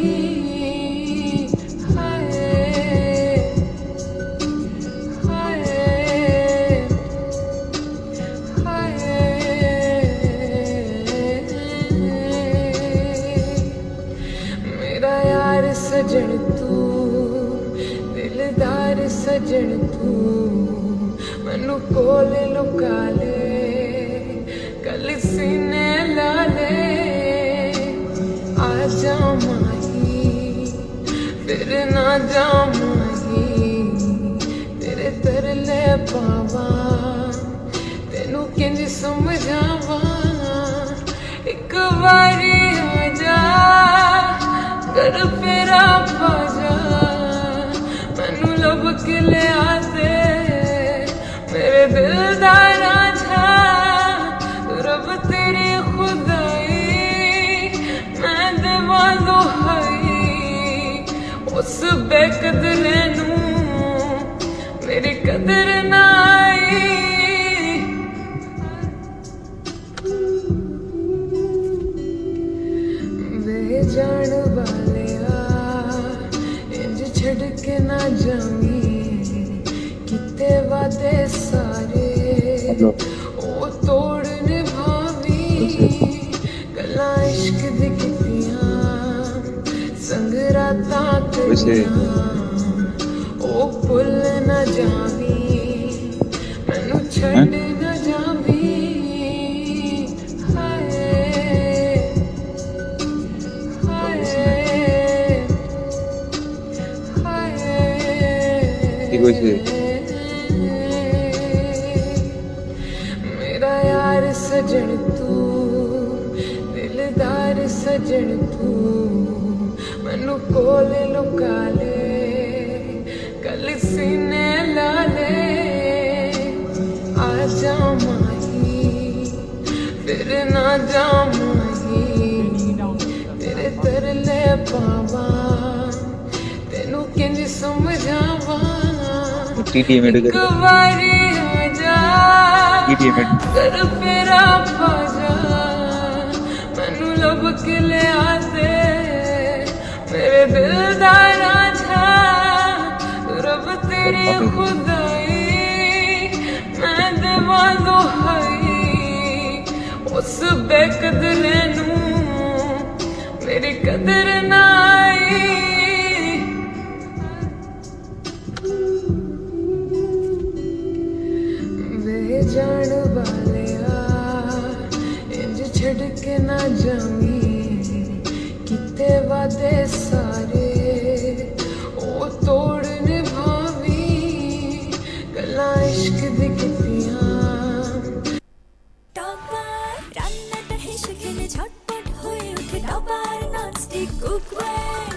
D: सजन तू दिलदार सजन तू मैनू कोल लुका ले कल सीने ला ले आ जा माही फिर ना जा माही तेरे तरले पावा तेनू किंज समझावा एक बारी आ जा कर फेरा पाजा मैनू लब के ले आते मेरे दिल दा रांझा रब तेरी खुदाई मैं देवां दुहाई उस बेकदरे नू मेरी कदर ना आई जान वालिया इंज छड़ के ना जावी किते वादे सारे ओ तोड़ निभावी गल्लां इश्क दी कीतियां संग रातां कड़ियां ओ भुल ना जावी मैनू छड़ ना जावी मेरा यार सजन तू दिलदार सजन तू मैनू कोल लुका ले कल सीने ला ले आ जा माही फिर ना जा माही तेरे तरले पावा तेनू किंज समझावा एक बारी आ जा कर फेरा पाजा मैनू लब के ले आते मेरे दिल दा रांझा रब तेरी खुदाई मैं देवां दुहाई उस बेकदरे नू मेरी कदर ना आई जान वालिया इंज छड़ के ना जावी किते वादे सारे ओ तोड़ निभावी गल्लां इश्क दी कीतियां
P: टॉपर रान्नाटा हेসে খেলে ঝটপট হয়ে ওঠে topper nonstick cookware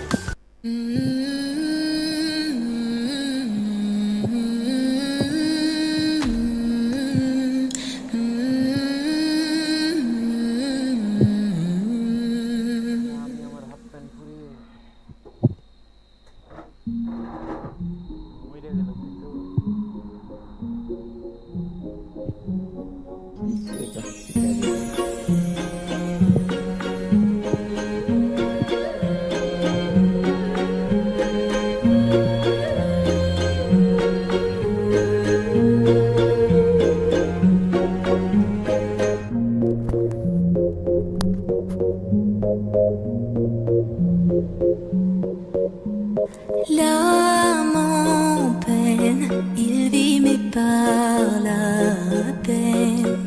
Q: L'âme en peine, il vit mais par la peine.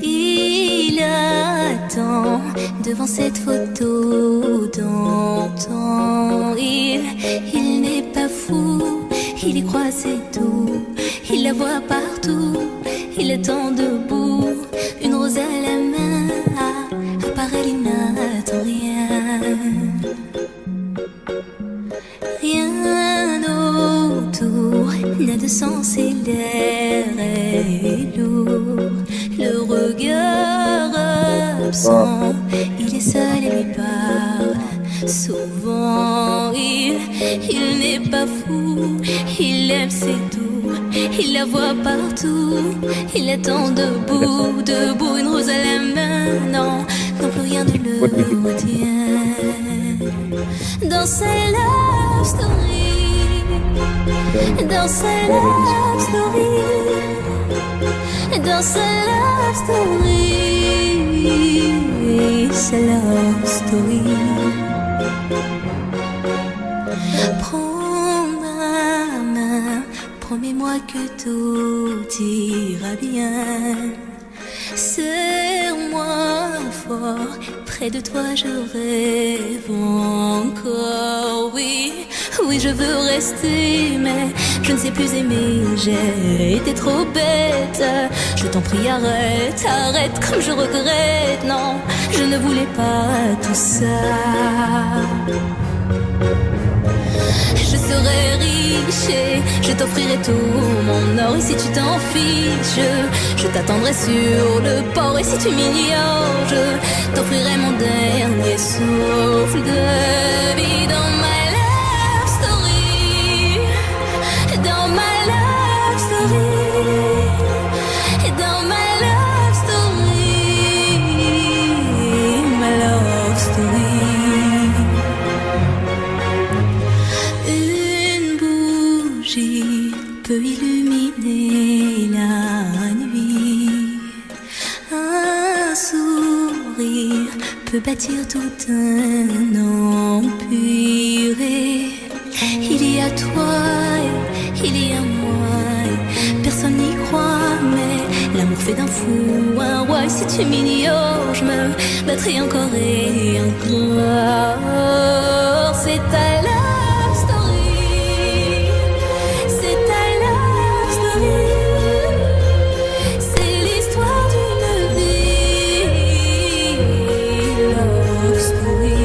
Q: Il attend devant cette photo d'antan. Il n'est pas fou, il y croit c'est tout. Il la voit partout, il attend debout. Une rose à la main, à part elle il n'attend rien. Rien autour n'a de sens et l'air est lourd. Le regard absent, il est seul et lui parle. Souvent il n'est pas fou, il aime ses doux, il la voit partout, il attend debout, debout, une rose à la main, non, non plus rien ne le retient. Dans sa love story, dans sa love story, dans sa love story, sa love story. Prends ma main, promets-moi que tout ira bien. Serre-moi fort, près de toi je rêve encore. Oui, oui je veux rester, mais je ne sais plus aimer. J'ai été trop bête. Je t'en prie arrête, arrête comme je regrette. Non, je ne voulais pas tout ça. Je serai riche et je t'offrirai tout mon or. Et si tu t'en fiches, je t'attendrai sur le port. Et si tu m'ignores, je t'offrirai mon dernier souffle de vie. Dans ma love story, dans ma love story, dans ma love story, ma love story. Peut illuminer la nuit. Un sourire peut bâtir tout un empire. Il y a toi, il y a moi. Personne n'y croit, mais l'amour fait d'un fou un roi. Et si tu m'ignores, je me battrai encore et encore. C'est ta love story. C'est l'histoire d'une vie, love story.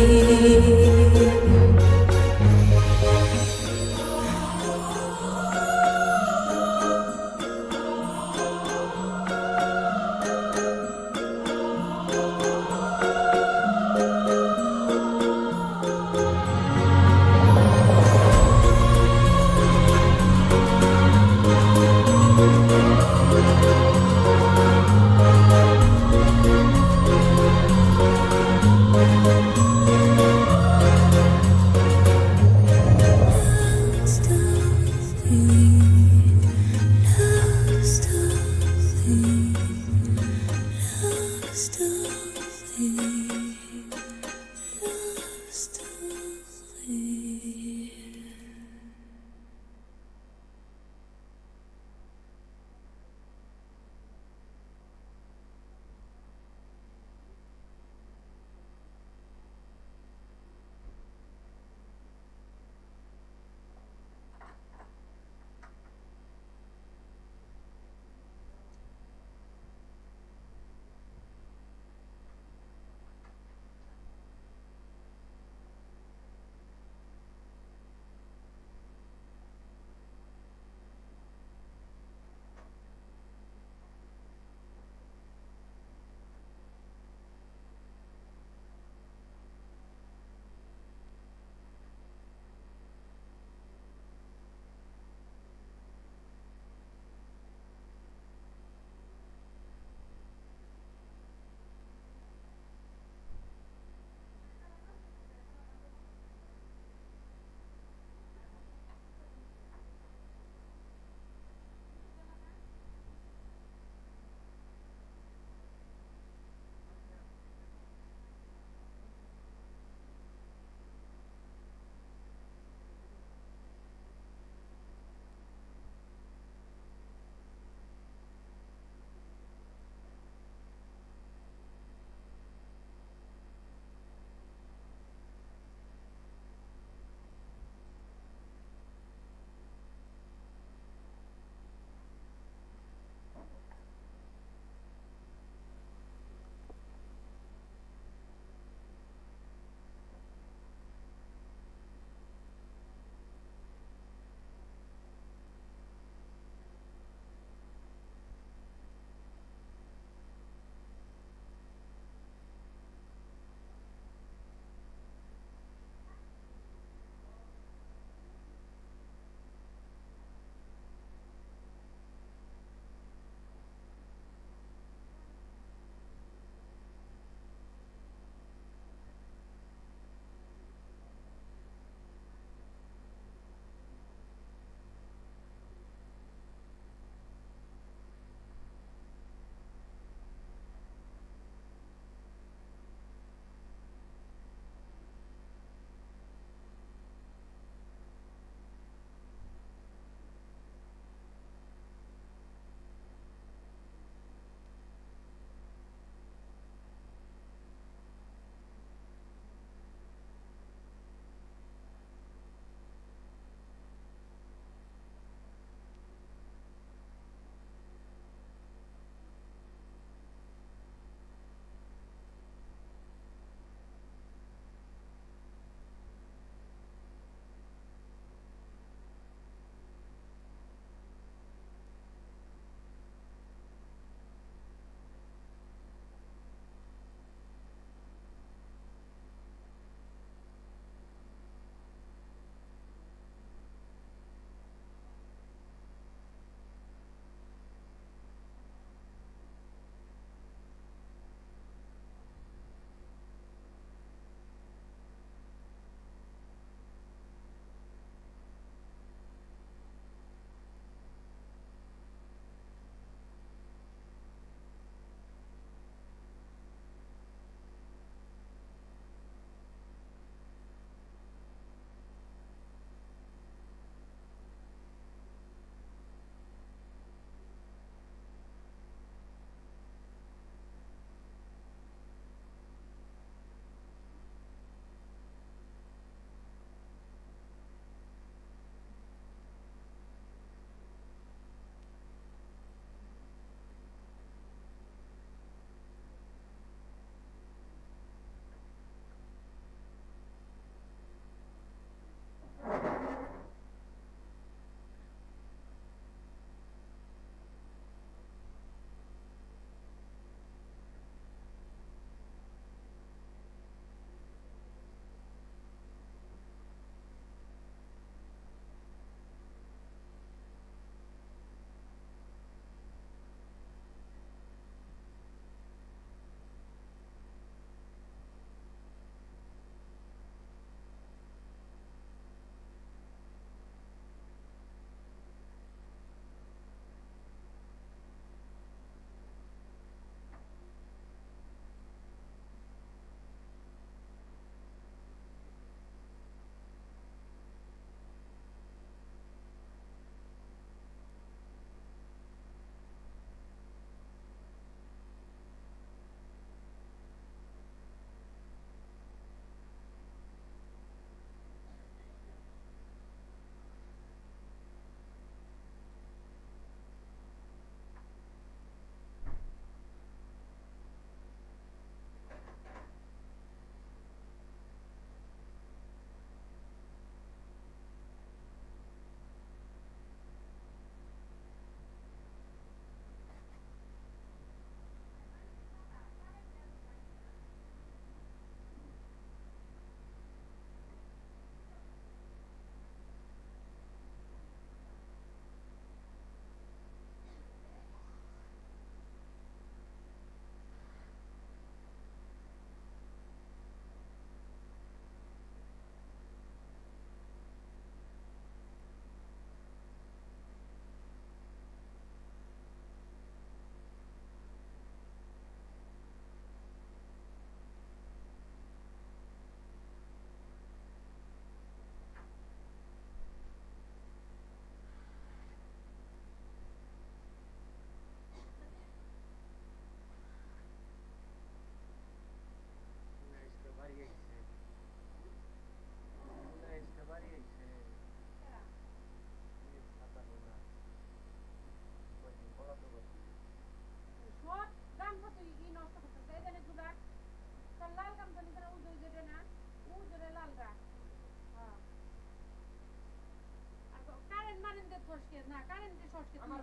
R: সরছে আমার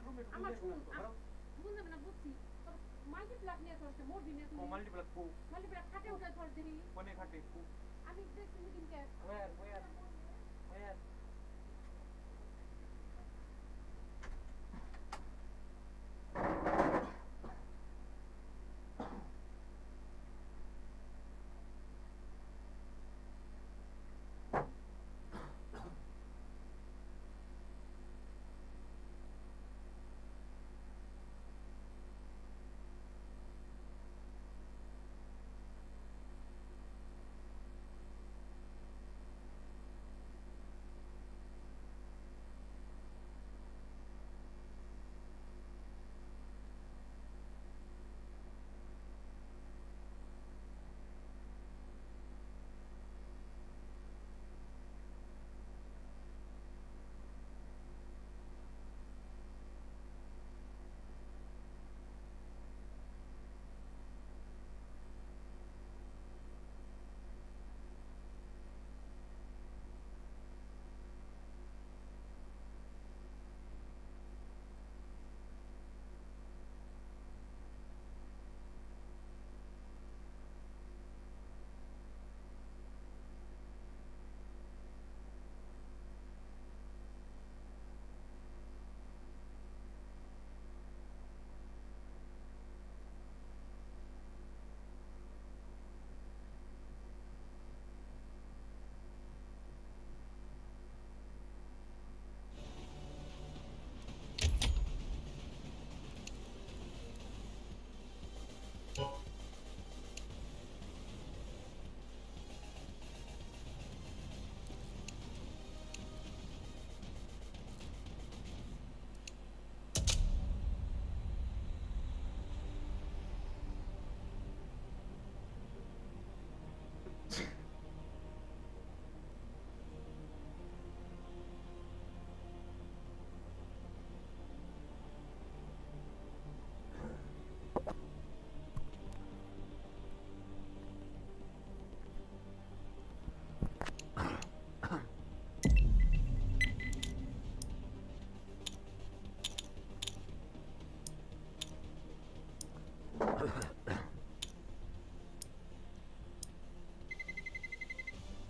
R: রুমে আমার বুঝলাম না বুঝছি তোর মাল্টিপ্লাক নিয়ে সরছে মোরবি নিয়ে তুমি
C: মাল্টিপ্লাক কো
R: মাল্টিপ্লাক খাটে উঠে সরছে রে
C: কোনে খাটে কো
R: আমি দেখছি দিনকে
C: where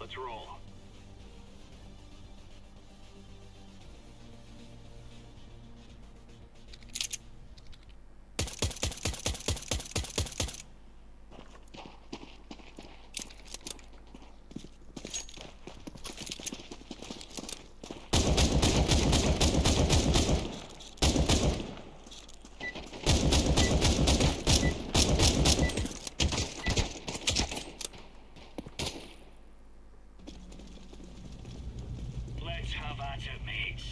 S: Let's roll. Let's have at it, mates.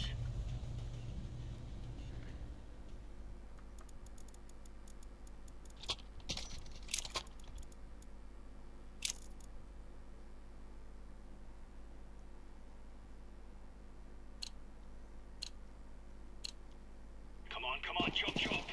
S: Come on, chop chop.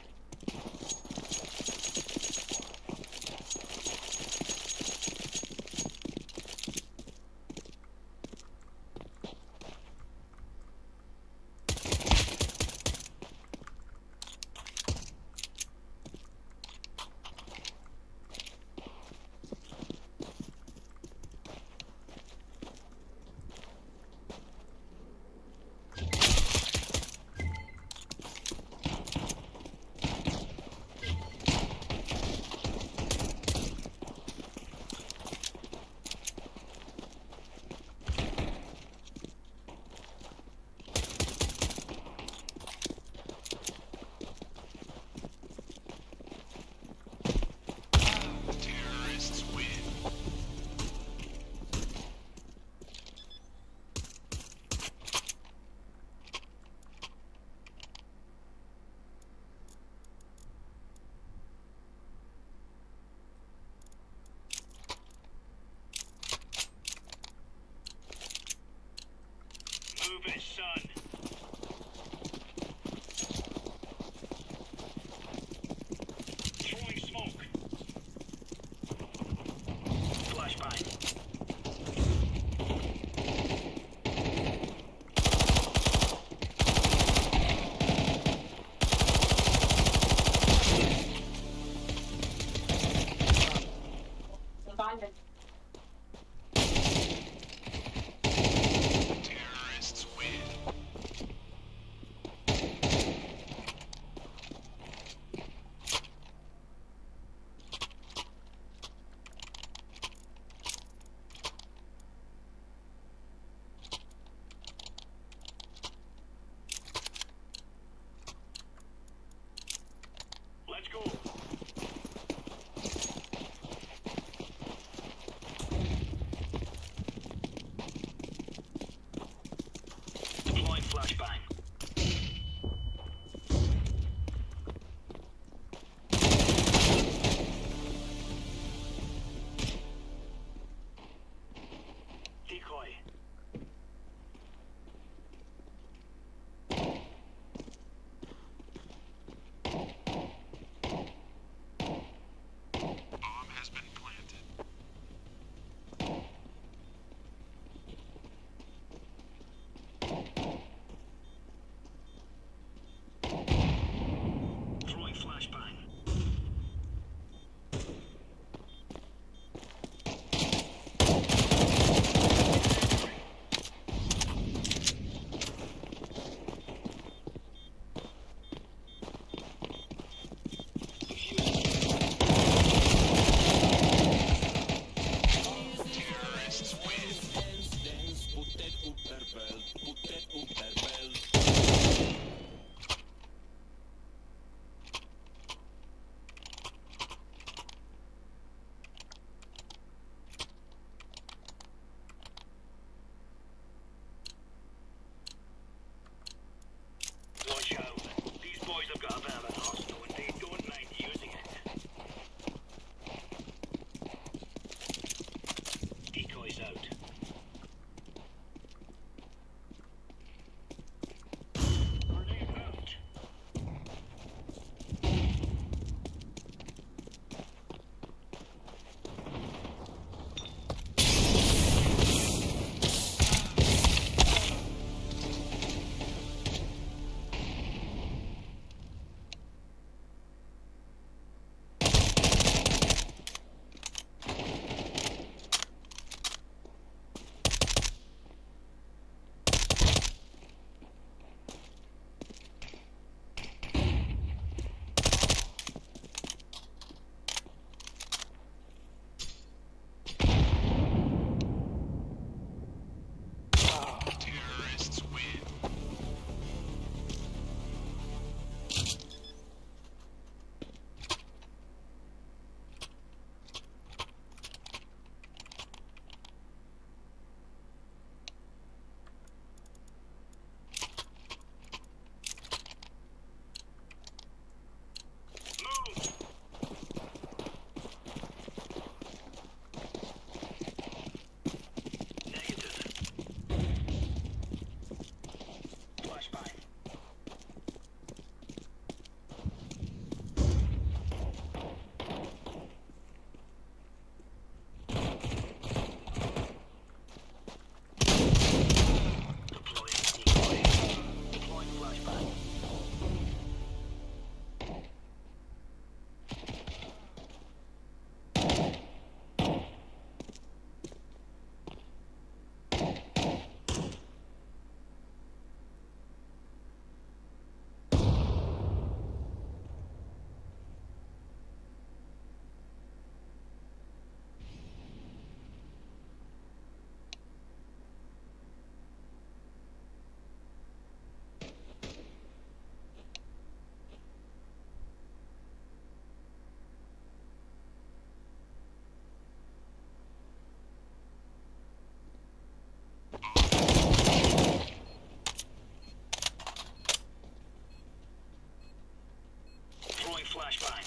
S: flashbang.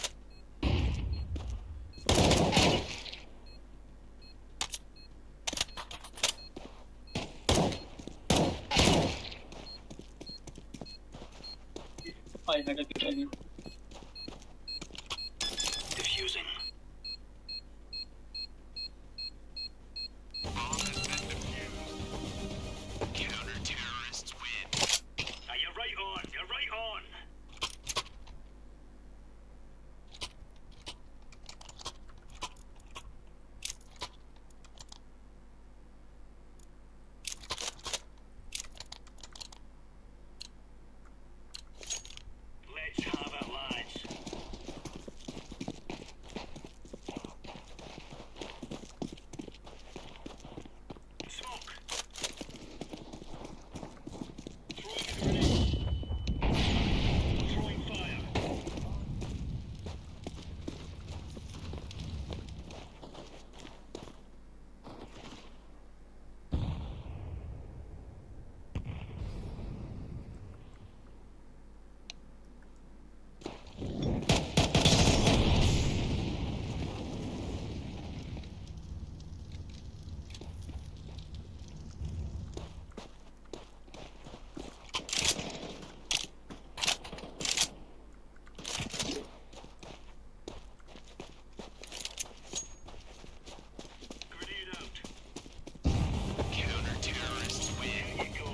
S: Diffusing. Counter-terrorists win. You're right on. You're right on. Let's have it, lads. Smoke. Throwing fire. Grenade out. Counter-terrorists win. There you go.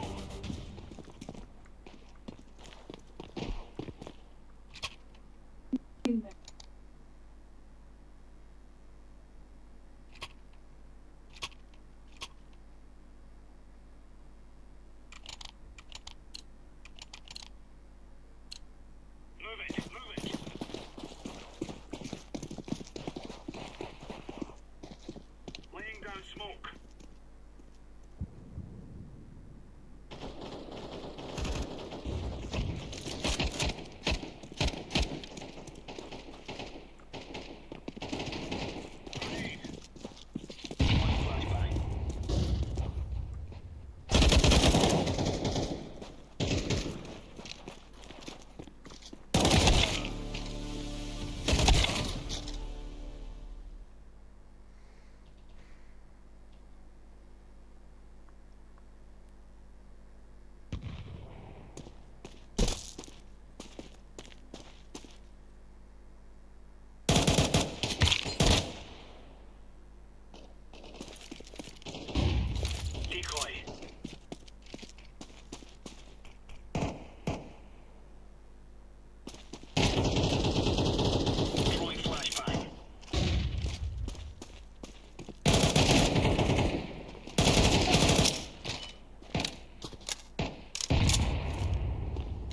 S: Move it, move it. Laying down smoke. Grenade. One flashbang. Decoy. Throwing flashbang.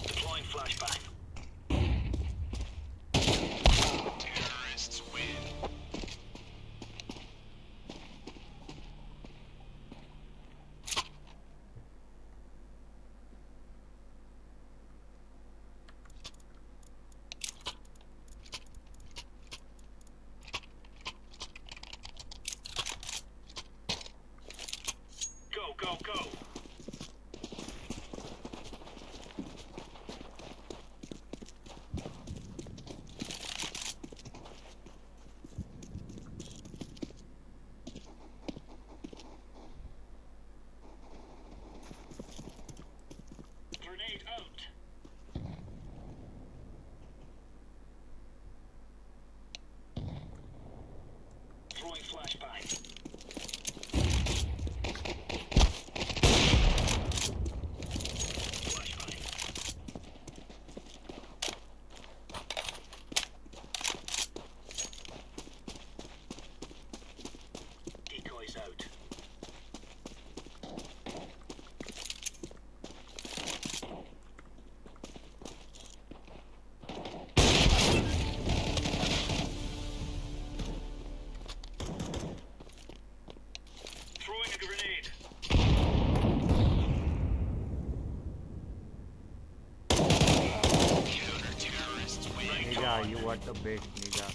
S: Deploying flashbang. Terrorists win. Go, go, go. Grenade out. Throwing flashbang. Flashbang. Decoys out. Throwing a grenade. Counter-terrorists win.
C: Nigga, you what the bait, nigga.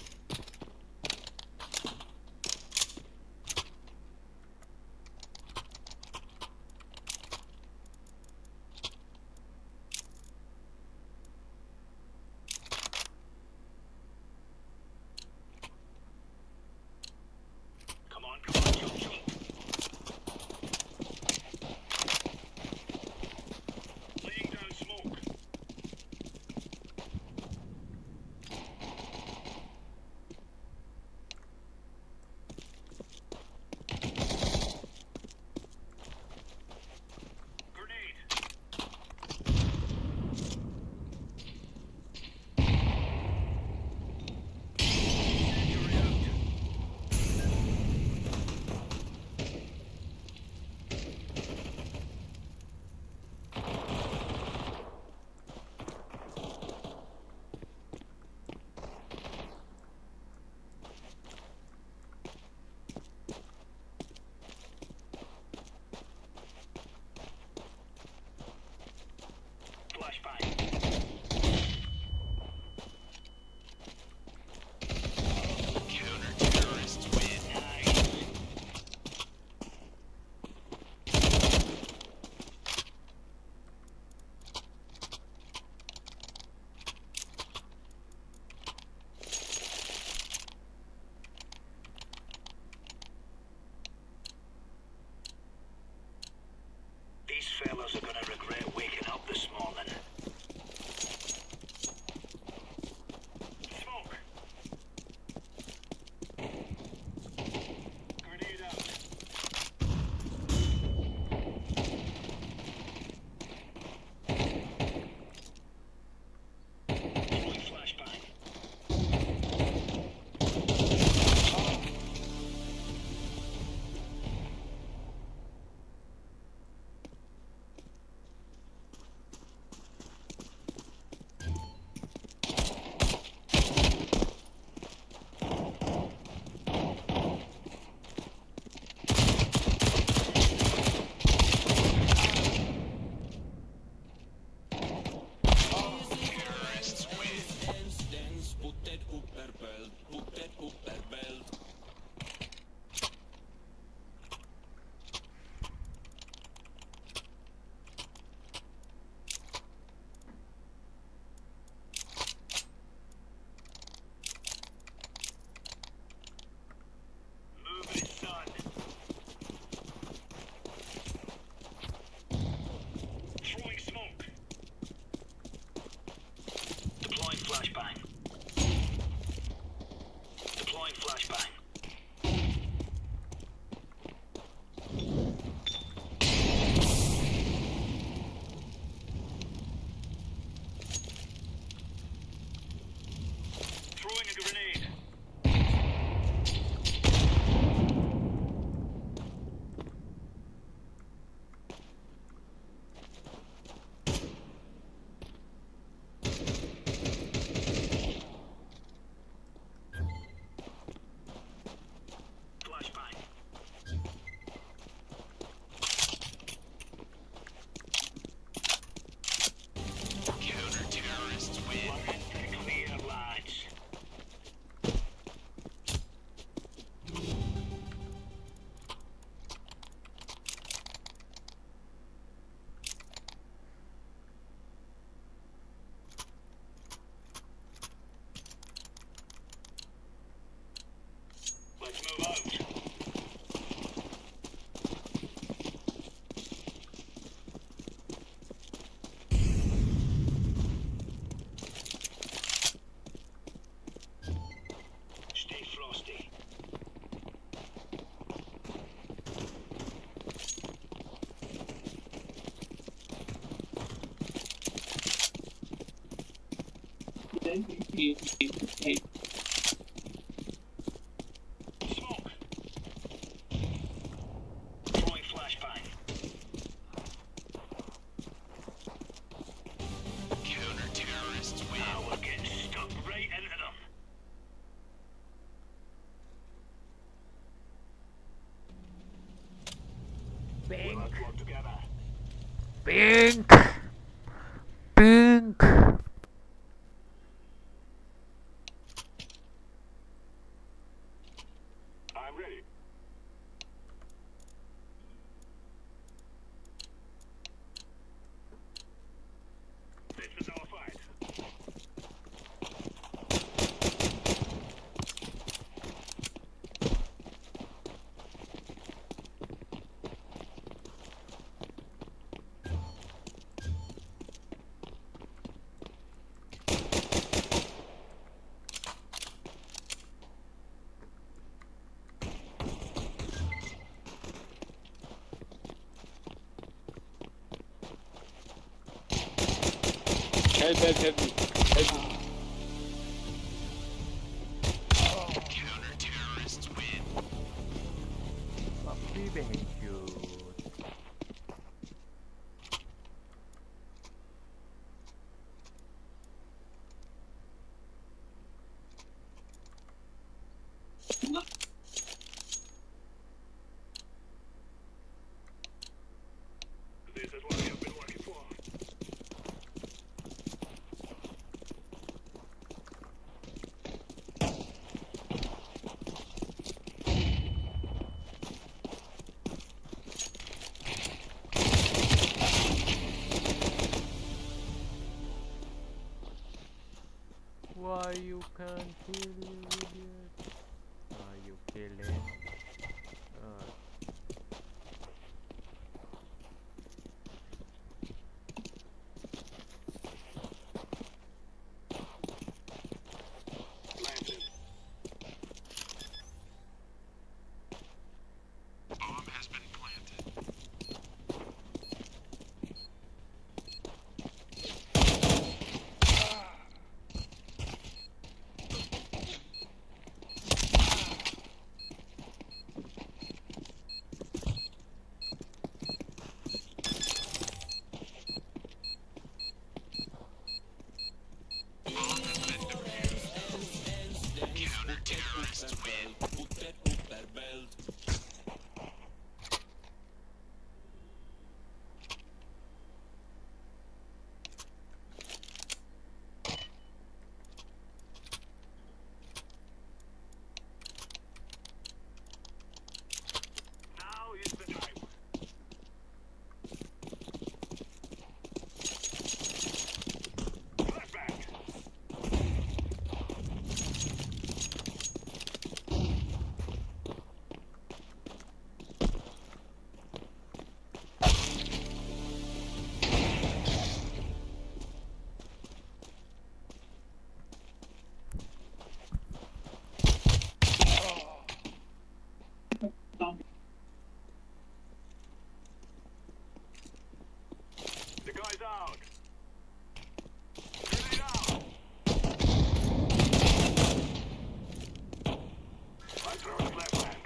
S: Smoke. Throwing flashbang. Counter-terrorists win. Now we're getting stuck right into them.
C: Pink.
S: Let's work together.
C: Pink. Pink.
S: I'm ready. This is our fight.
T: Help me.
S: Counter-terrorists win.
C: Papi Benjo.
S: This is what we have been working for.
C: Why you can't kill you, idiot? Why you killing?
S: Landed. Bomb has been planted. Bomb has been defused. Counter-terrorists win. Now is the time. Flashback. The guy's out. Grenade out. I'm throwing flashback.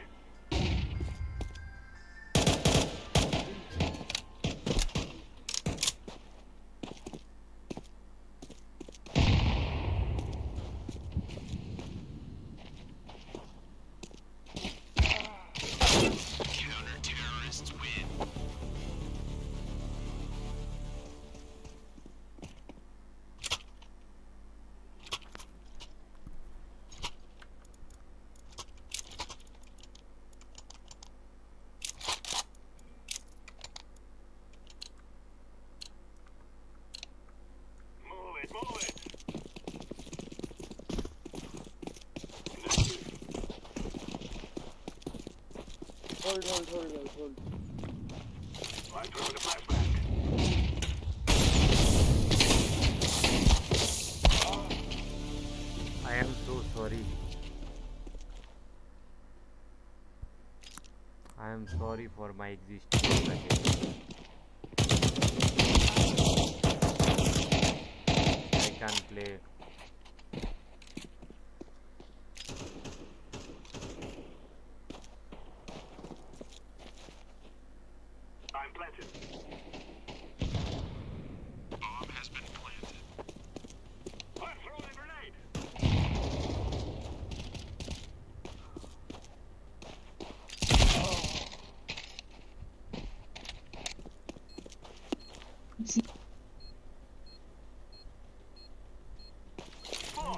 S: Counter-terrorists win. Move it, move it.
T: Hold.
S: I'm throwing the flashback.
C: I am so sorry. I am sorry for my existence again. I can't play.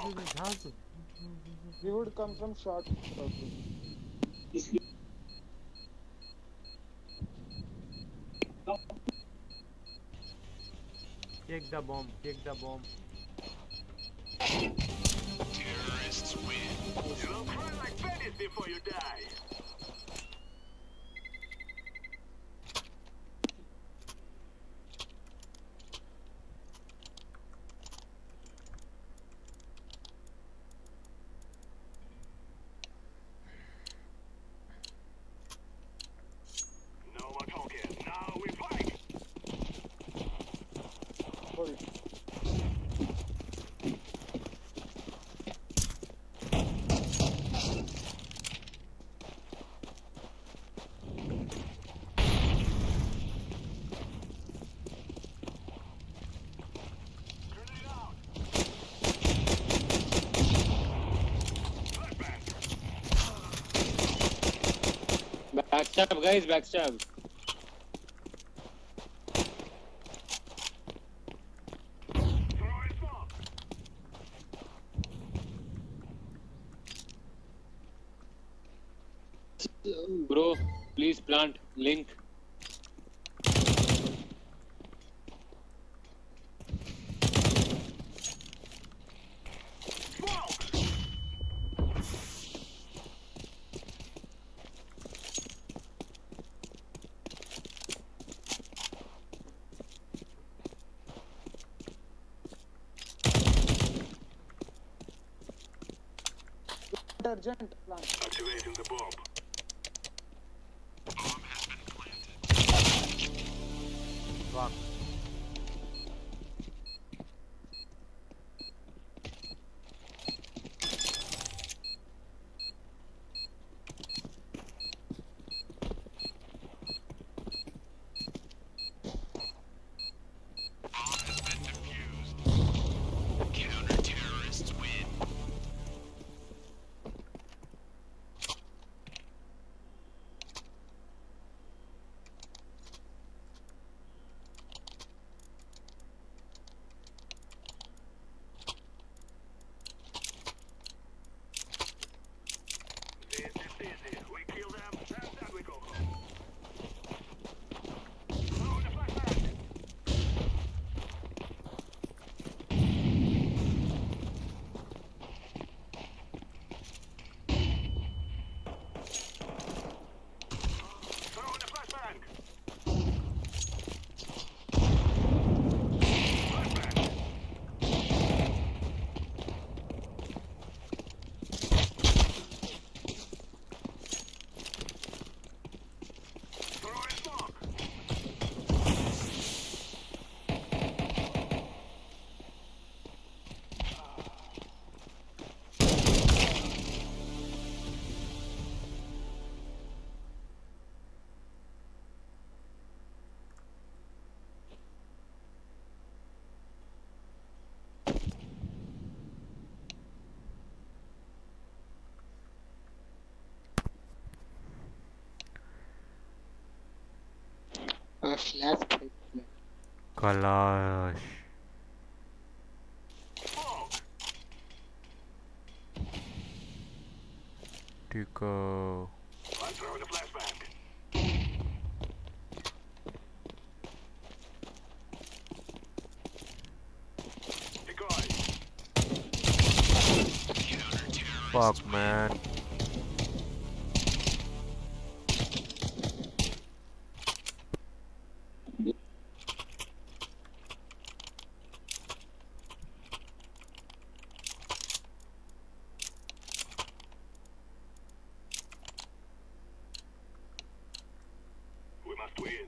T: We would come from short.
B: Kick the bomb, kick the bomb.
S: Terrorists win. You'll cry like babies before you die. No more talking. Now we fight.
U: Backstab, guys, backstab. Bro, please plant link.
T: Urgent plan.
S: Activating the bomb.
B: Fuck.
S: Counter-terrorists win. This is easy. We kill them, and then we go home. Throw the flashbang. Throw the flashbang.
B: Kalash. Tico.
S: I'm throwing a flashbang.
B: Fuck, man.
S: We must win.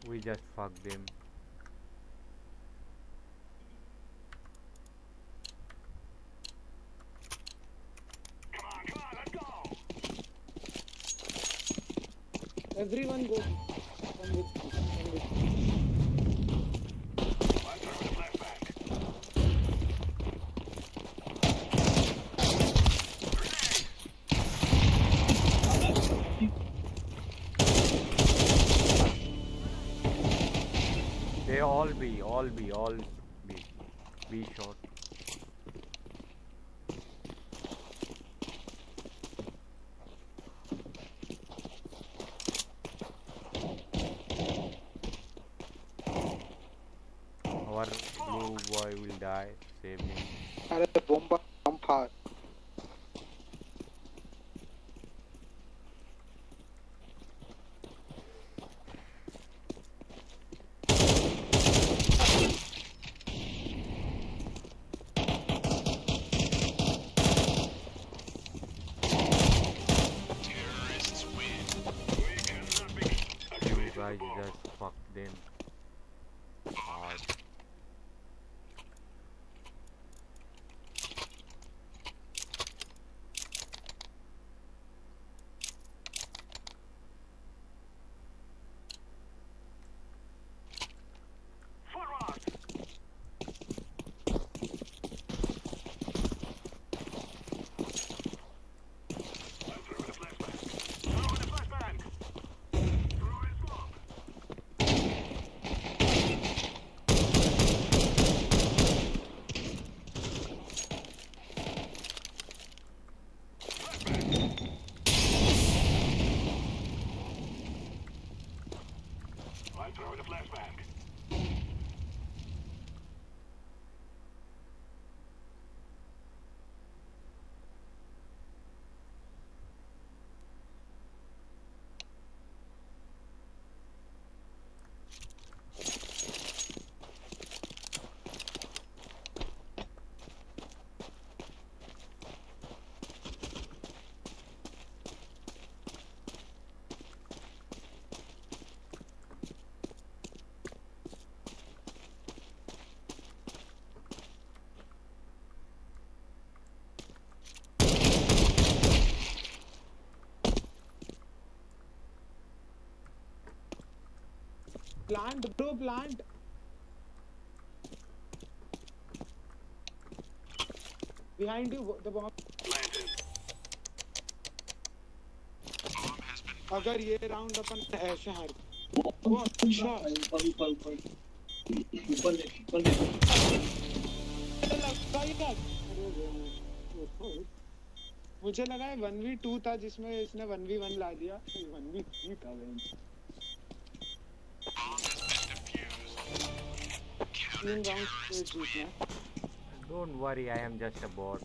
C: We just fucked them.
T: Everyone go. Come with me. Come with me.
C: They all be shot. Our blue boy will die. Save him.
T: अरे bomba हम फाड़.
C: You guys just fuck them hard.
T: Plant, bro, plant. Behind you, the bomb. अगर ये round अपन ऐसे हार वो अच्छा मुझे लगा है 1v2 था जिसमें इसने 1v1 ला दिया 1v3 था
C: Don't worry, I am just a bot.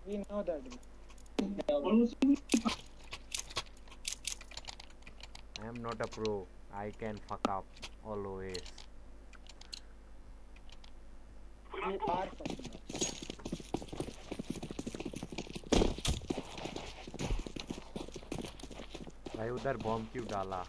T: We know that.
C: I am not a pro. I can fuck up always.
T: You are fucking up.
C: भाई उधर बॉम्ब क्यों डाला?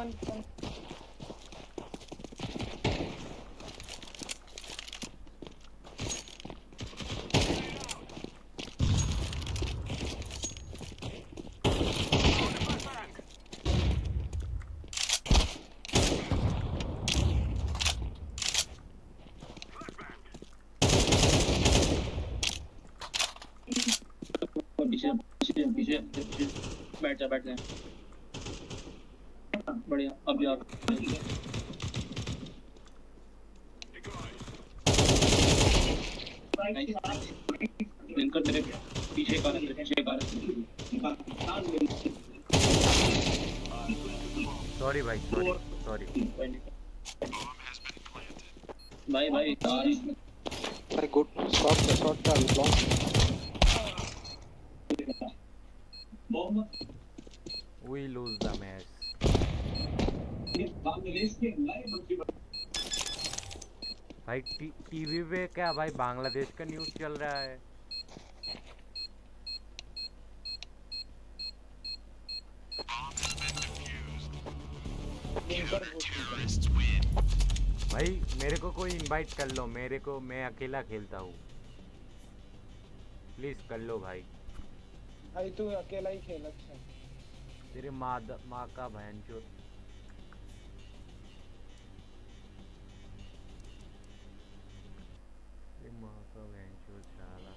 T: one.
E: पीछे पीछे पीछे पीछे बैठ जा बढ़िया अब जा लिंकर तेरे पीछे का
C: सॉरी भाई सॉरी
E: भाई
T: भाई गुड शॉट का long
C: We lose the match. भाई टीवी पे क्या भाई बांग्लादेश का न्यूज़ चल रहा है। भाई मेरे को कोई इनवाइट कर लो, मेरे को, मैं अकेला खेलता हूँ, प्लीज कर लो भाई।
T: भाई तू अकेला ही खेल अच्छा।
C: तेरे माँ का बहन चोद। तेरे माँ का बहन चोद साला।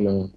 G: no.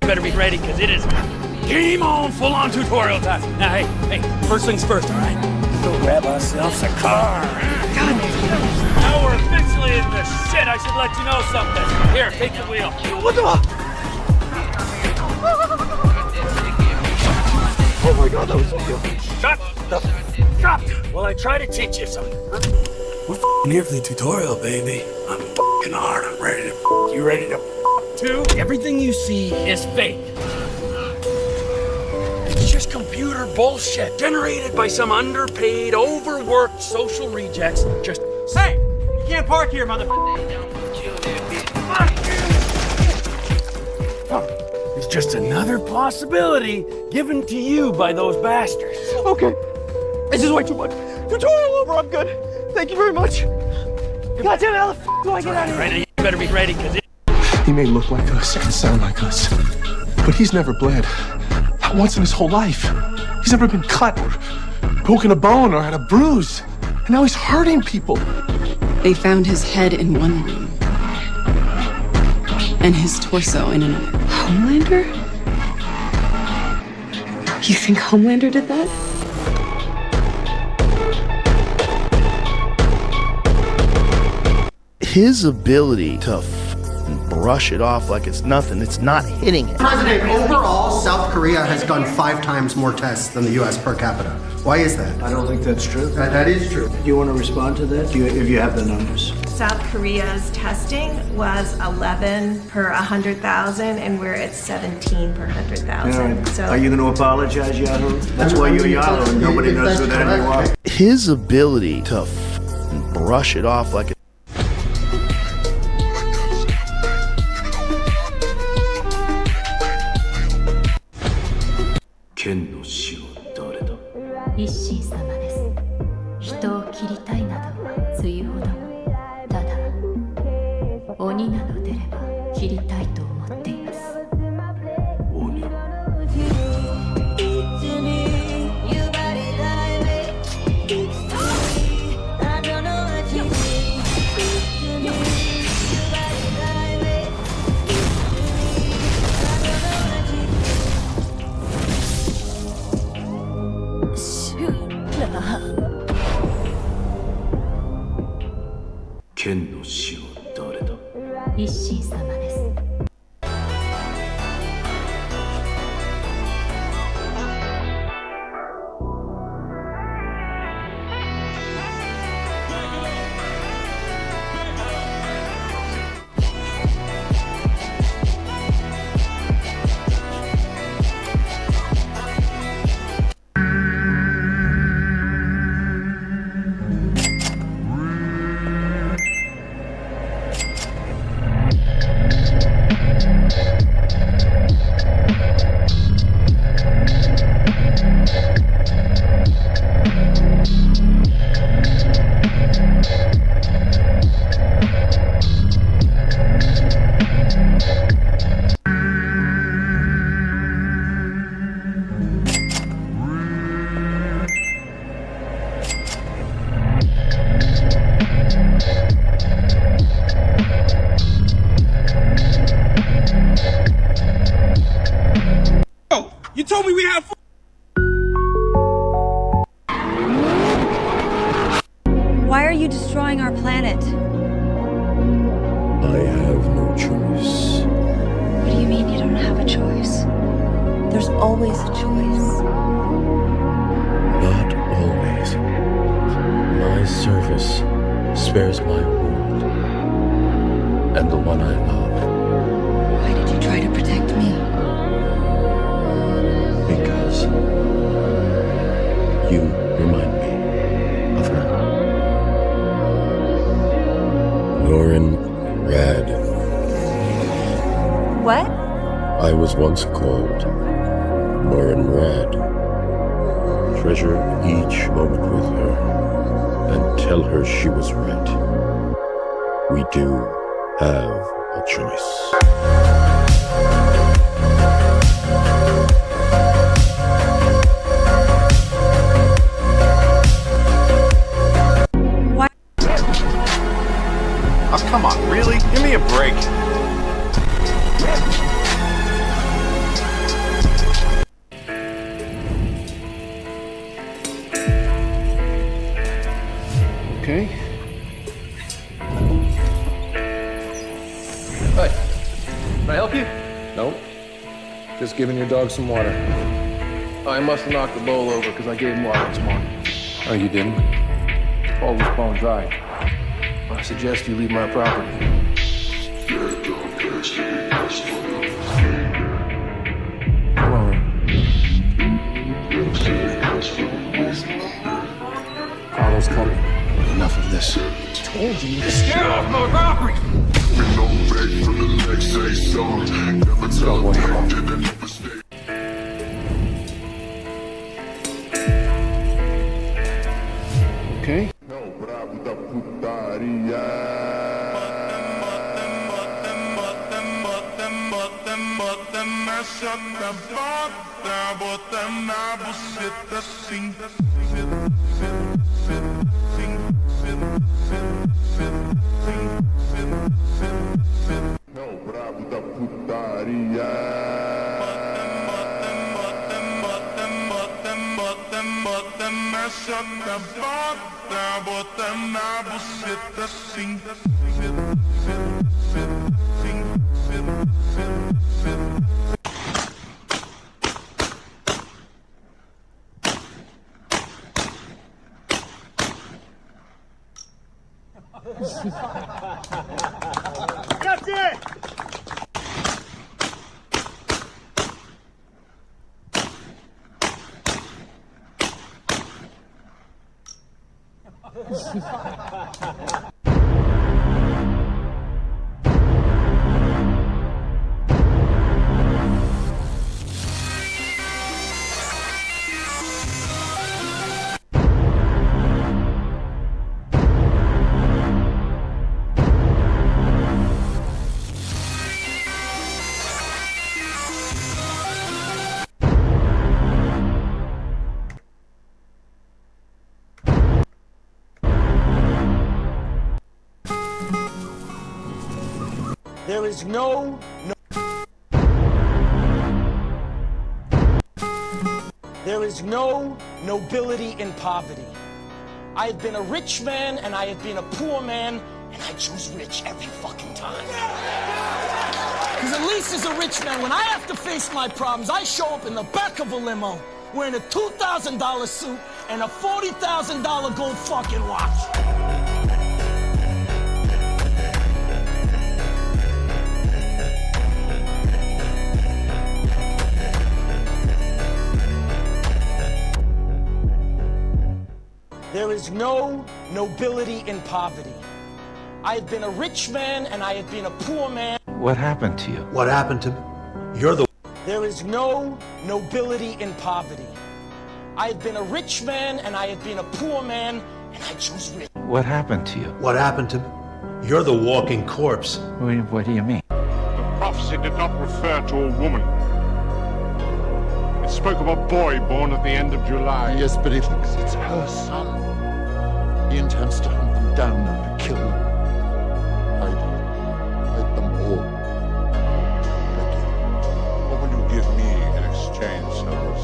S: Better be ready, because it is game on, full-on tutorial time. Now, hey, first things first, all right? Go grab ourselves a car. God, now we're officially in the shit. I should let you know something. Here, take the wheel. What the?
O: Oh my god, that was you.
S: Shut the up. Well, I try to teach you something.
O: We're here for the tutorial, baby. I'm f***ing hard. I'm ready to You ready to
S: Two, everything you see is fake. It's just computer bullshit generated by some underpaid, overworked social rejects. Just hey, you can't park here, motherfucker. It's just another possibility given to you by those bastards.
O: Okay. This is way too much. Tutorial over. I'm good. Thank you very much. God damn it, how the f do I get out of here?
S: Right now, you better be ready, because
O: He may look like us and sound like us, but he's never bled. Not once in his whole life. He's never been cut or broken a bone or had a bruise. And now he's hurting people.
V: They found his head in one room and his torso in another. Homelander? You think Homelander did that?
W: His ability to brush it off like it's nothing, it's not hitting it.
X: President, overall, South Korea has done 5 times more tests than the U.S. per capita. Why is that?
Y: I don't think that's true.
X: That is true.
Y: Do you want to respond to that? If you have the numbers.
G: South Korea's testing was 11 per 100,000, and we're at 17 per 100,000. So
X: Are you going to apologize, Yahoo? That's why you're Yahoo, and nobody knows who the hell you are.
W: His ability to brush it off like a
Q: 一心様です。人を切りたいなどはついほども。ただ、鬼など出れば切りたいと思っています。鬼。
W: 剣の師は誰だ？
Q: 一心様です。
O: You told me we had fun.
J: Why are you destroying our planet?
K: I have no choice.
J: What do you mean you don't have a choice? There's always a choice.
K: Not always. My service spares my world and the one I love.
J: Why did you try to protect me?
K: Because you remind me of her. Norin Rad.
J: What?
K: I was once called Norin Rad. Treasure each moment with her and tell her she was right. We do have a choice.
L: Oh, come on, really? Give me a break.
K: Okay.
Y: Hey, can I help you?
K: Nope. Just giving your dog some water.
Y: I must have knocked the bowl over because I gave him water this morning.
K: Oh, you didn't?
Y: Bowl was bone dry. I suggest you leave my property. Come on. Carlos coming.
K: Enough of this.
Y: Told you to get off my property!
K: Don't worry. Okay.
F: There is no nobility in poverty. I have been a rich man and I have been a poor man, and I choose rich every fucking time. Because at least as a rich man, when I have to face my problems, I show up in the back of a limo wearing a $2,000 suit and a $40,000 gold fucking watch. There is no nobility in poverty. I have been a rich man and I have been a poor man.
H: What happened to you?
X: What happened to me? You're the...
F: There is no nobility in poverty. I have been a rich man and I have been a poor man, and I choose rich.
H: What happened to you?
X: What happened to me? You're the walking corpse.
H: What do you mean?
L: The prophecy did not refer to a woman. It spoke of a boy born at the end of July.
I: Yes, but he thinks it's her son. He intends to hunt them down and kill them. Hide them all.
L: What will you give me in exchange, Cerberus?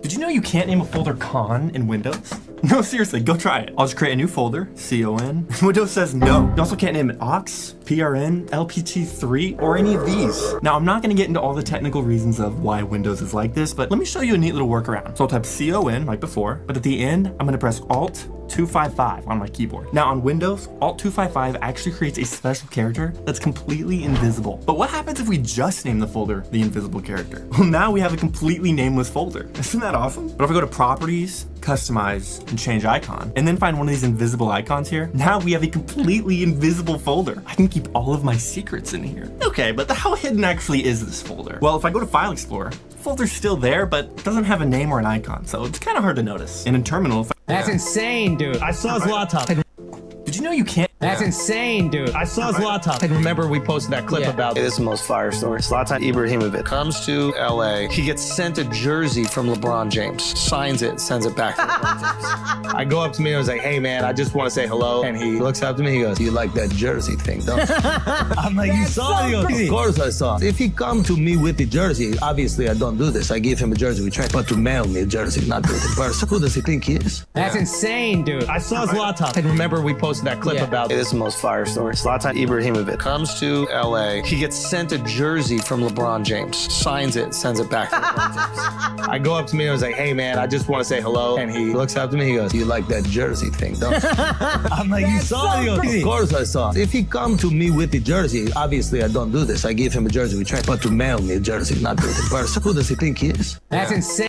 M: Did you know you can't name a folder con in Windows? No, seriously, go try it. I'll just create a new folder, CON. Windows says no. You also can't name it aux, PRN, LPT3, or any of these. Now, I'm not gonna get into all the technical reasons of why Windows is like this, but let me show you a neat little workaround. So I'll type CON like before, but at the end, I'm gonna press Alt 255 on my keyboard. Now on Windows, Alt 255 actually creates a special character that's completely invisible. But what happens if we just name the folder the invisible character? Well, now we have a completely nameless folder. Isn't that awesome? But if I go to Properties, Customize, and Change Icon, and then find one of these invisible icons here, now we have a completely invisible folder. I can keep all of my secrets in here. Okay, but how hidden actually is this folder? Well, if I go to File Explorer, the folder's still there, but it doesn't have a name or an icon, so it's kind of hard to notice. And in Terminal,
N: That's insane, dude. I saw his laptop.
M: Did you know you can't?
N: That's insane, dude. I saw his laptop. I remember we posted that clip about
X: It is the most fire story. Zlatan Ibrahimovic comes to LA. He gets sent a jersey from LeBron James, signs it, sends it back to LeBron James.
N: I go up to me and I was like, hey man, I just want to say hello. And he looks up to me, he goes,
Y: You like that jersey thing, don't you?
N: I'm like, you saw it? He goes,
Y: Of course I saw. If he come to me with the jersey, obviously I don't do this. I give him a jersey we trade. But to mail me a jersey, not do it in person. Who does he think he is?
N: That's insane, dude. I saw his laptop. I remember we posted that clip about
X: It is the most fire story. Zlatan Ibrahimovic comes to LA. He gets sent a jersey from LeBron James, signs it, sends it back to LeBron James.
N: I go up to me and I was like, hey man, I just want to say hello. And he looks up to me, he goes,
Y: You like that jersey thing, don't you?
N: I'm like, you saw it? He goes,
Y: Of course I saw. If he come to me with the jersey, obviously I don't do this. I give him a jersey we trade. But to mail me a jersey, not do it in person. Who does he think he is?
N: That's insane.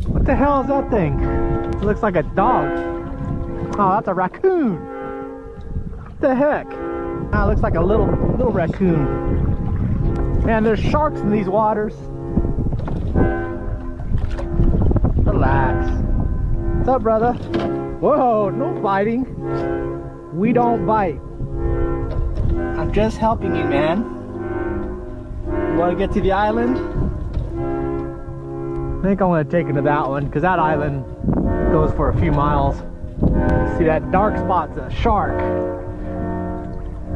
Z: What the hell is that thing? It looks like a dog. Oh, that's a raccoon. What the heck? Ah, it looks like a little raccoon. Man, there's sharks in these waters. Relax. What's up, brother? Whoa, no biting. We don't bite. I'm just helping you, man. You want to get to the island? I think I'm going to take it to that one, because that island goes for a few miles. See, that dark spot's a shark.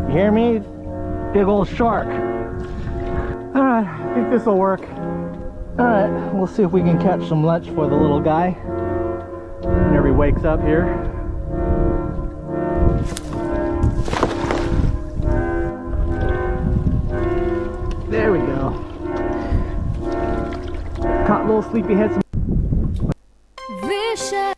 Z: You hear me? Big old shark. All right, I think this will work. All right, we'll see if we can catch some lunch for the little guy whenever he wakes up here. There we go. Caught a little sleepyhead.
Q: Vicious.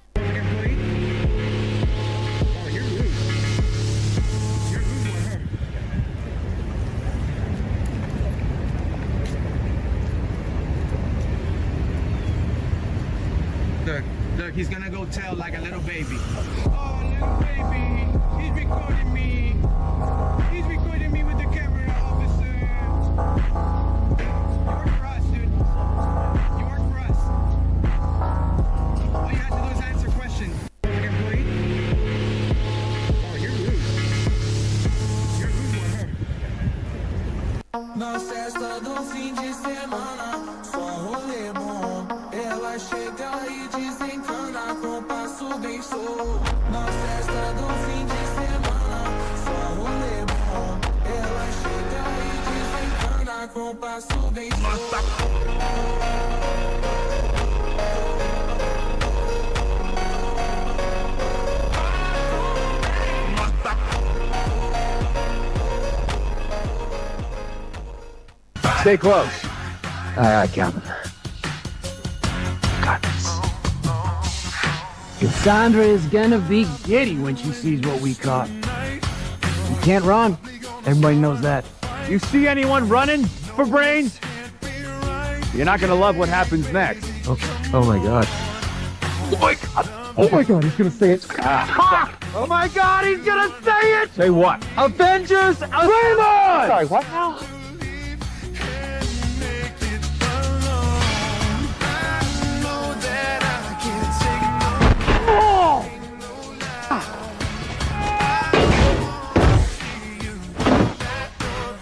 Z: Look, he's gonna go tell like a little baby. Oh, little baby, he's recording me. He's recording me with the camera, officer. You work for us, dude. You work for us. All you have to do is answer questions. Employee? Oh, you're rude. You're rude one, huh? Na festa do fim de semana, só rolê bom. Ela chega e desencana com passo bem solto. Na festa do fim de semana, só rolê bom. Ela chega e desencana com passo bem solto. Stay close. Aye, aye, Captain. Got this. Cassandra is gonna be giddy when she sees what we caught. You can't run. Everybody knows that.
A: You see anyone running for brains? You're not gonna love what happens next.
Z: Okay. Oh my god. Oh my god. Oh my god, he's gonna say it.
A: Ah. Oh my god, he's gonna say it! Say what? Avengers Raymond! Sorry, what now?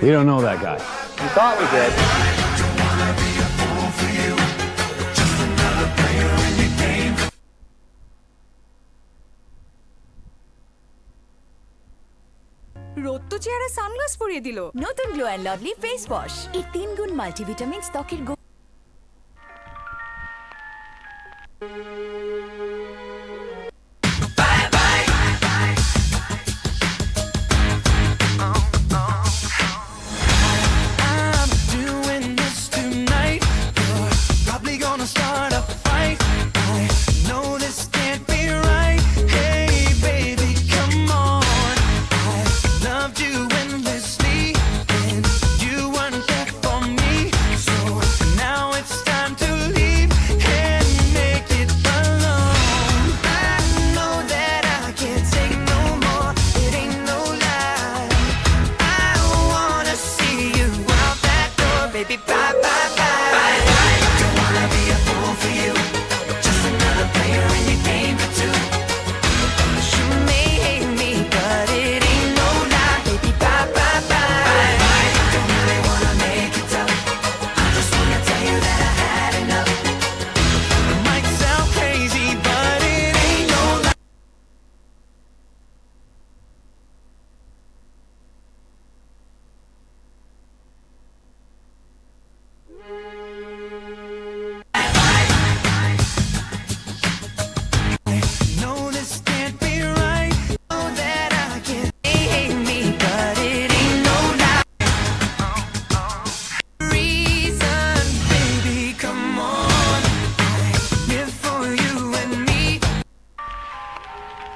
A: We don't know that guy.
Z: We thought we did.
B: রোদ তো চেহারা sunglass পরিয়ে দিল। নতুন glow and lovely face wash এর 3 গুণ multivitamins ত্বকের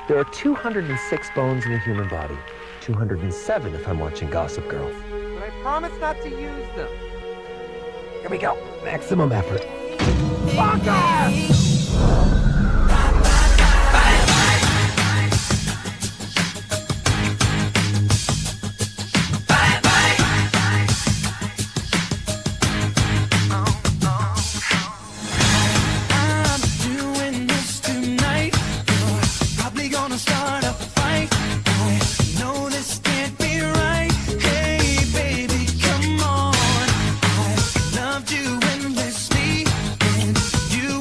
D: There are 206 bones in a human body. 207 if I'm watching Gossip Girl.
Z: But I promise not to use them.
D: Here we go. Maximum effort.
Z: Fuck off!
O: You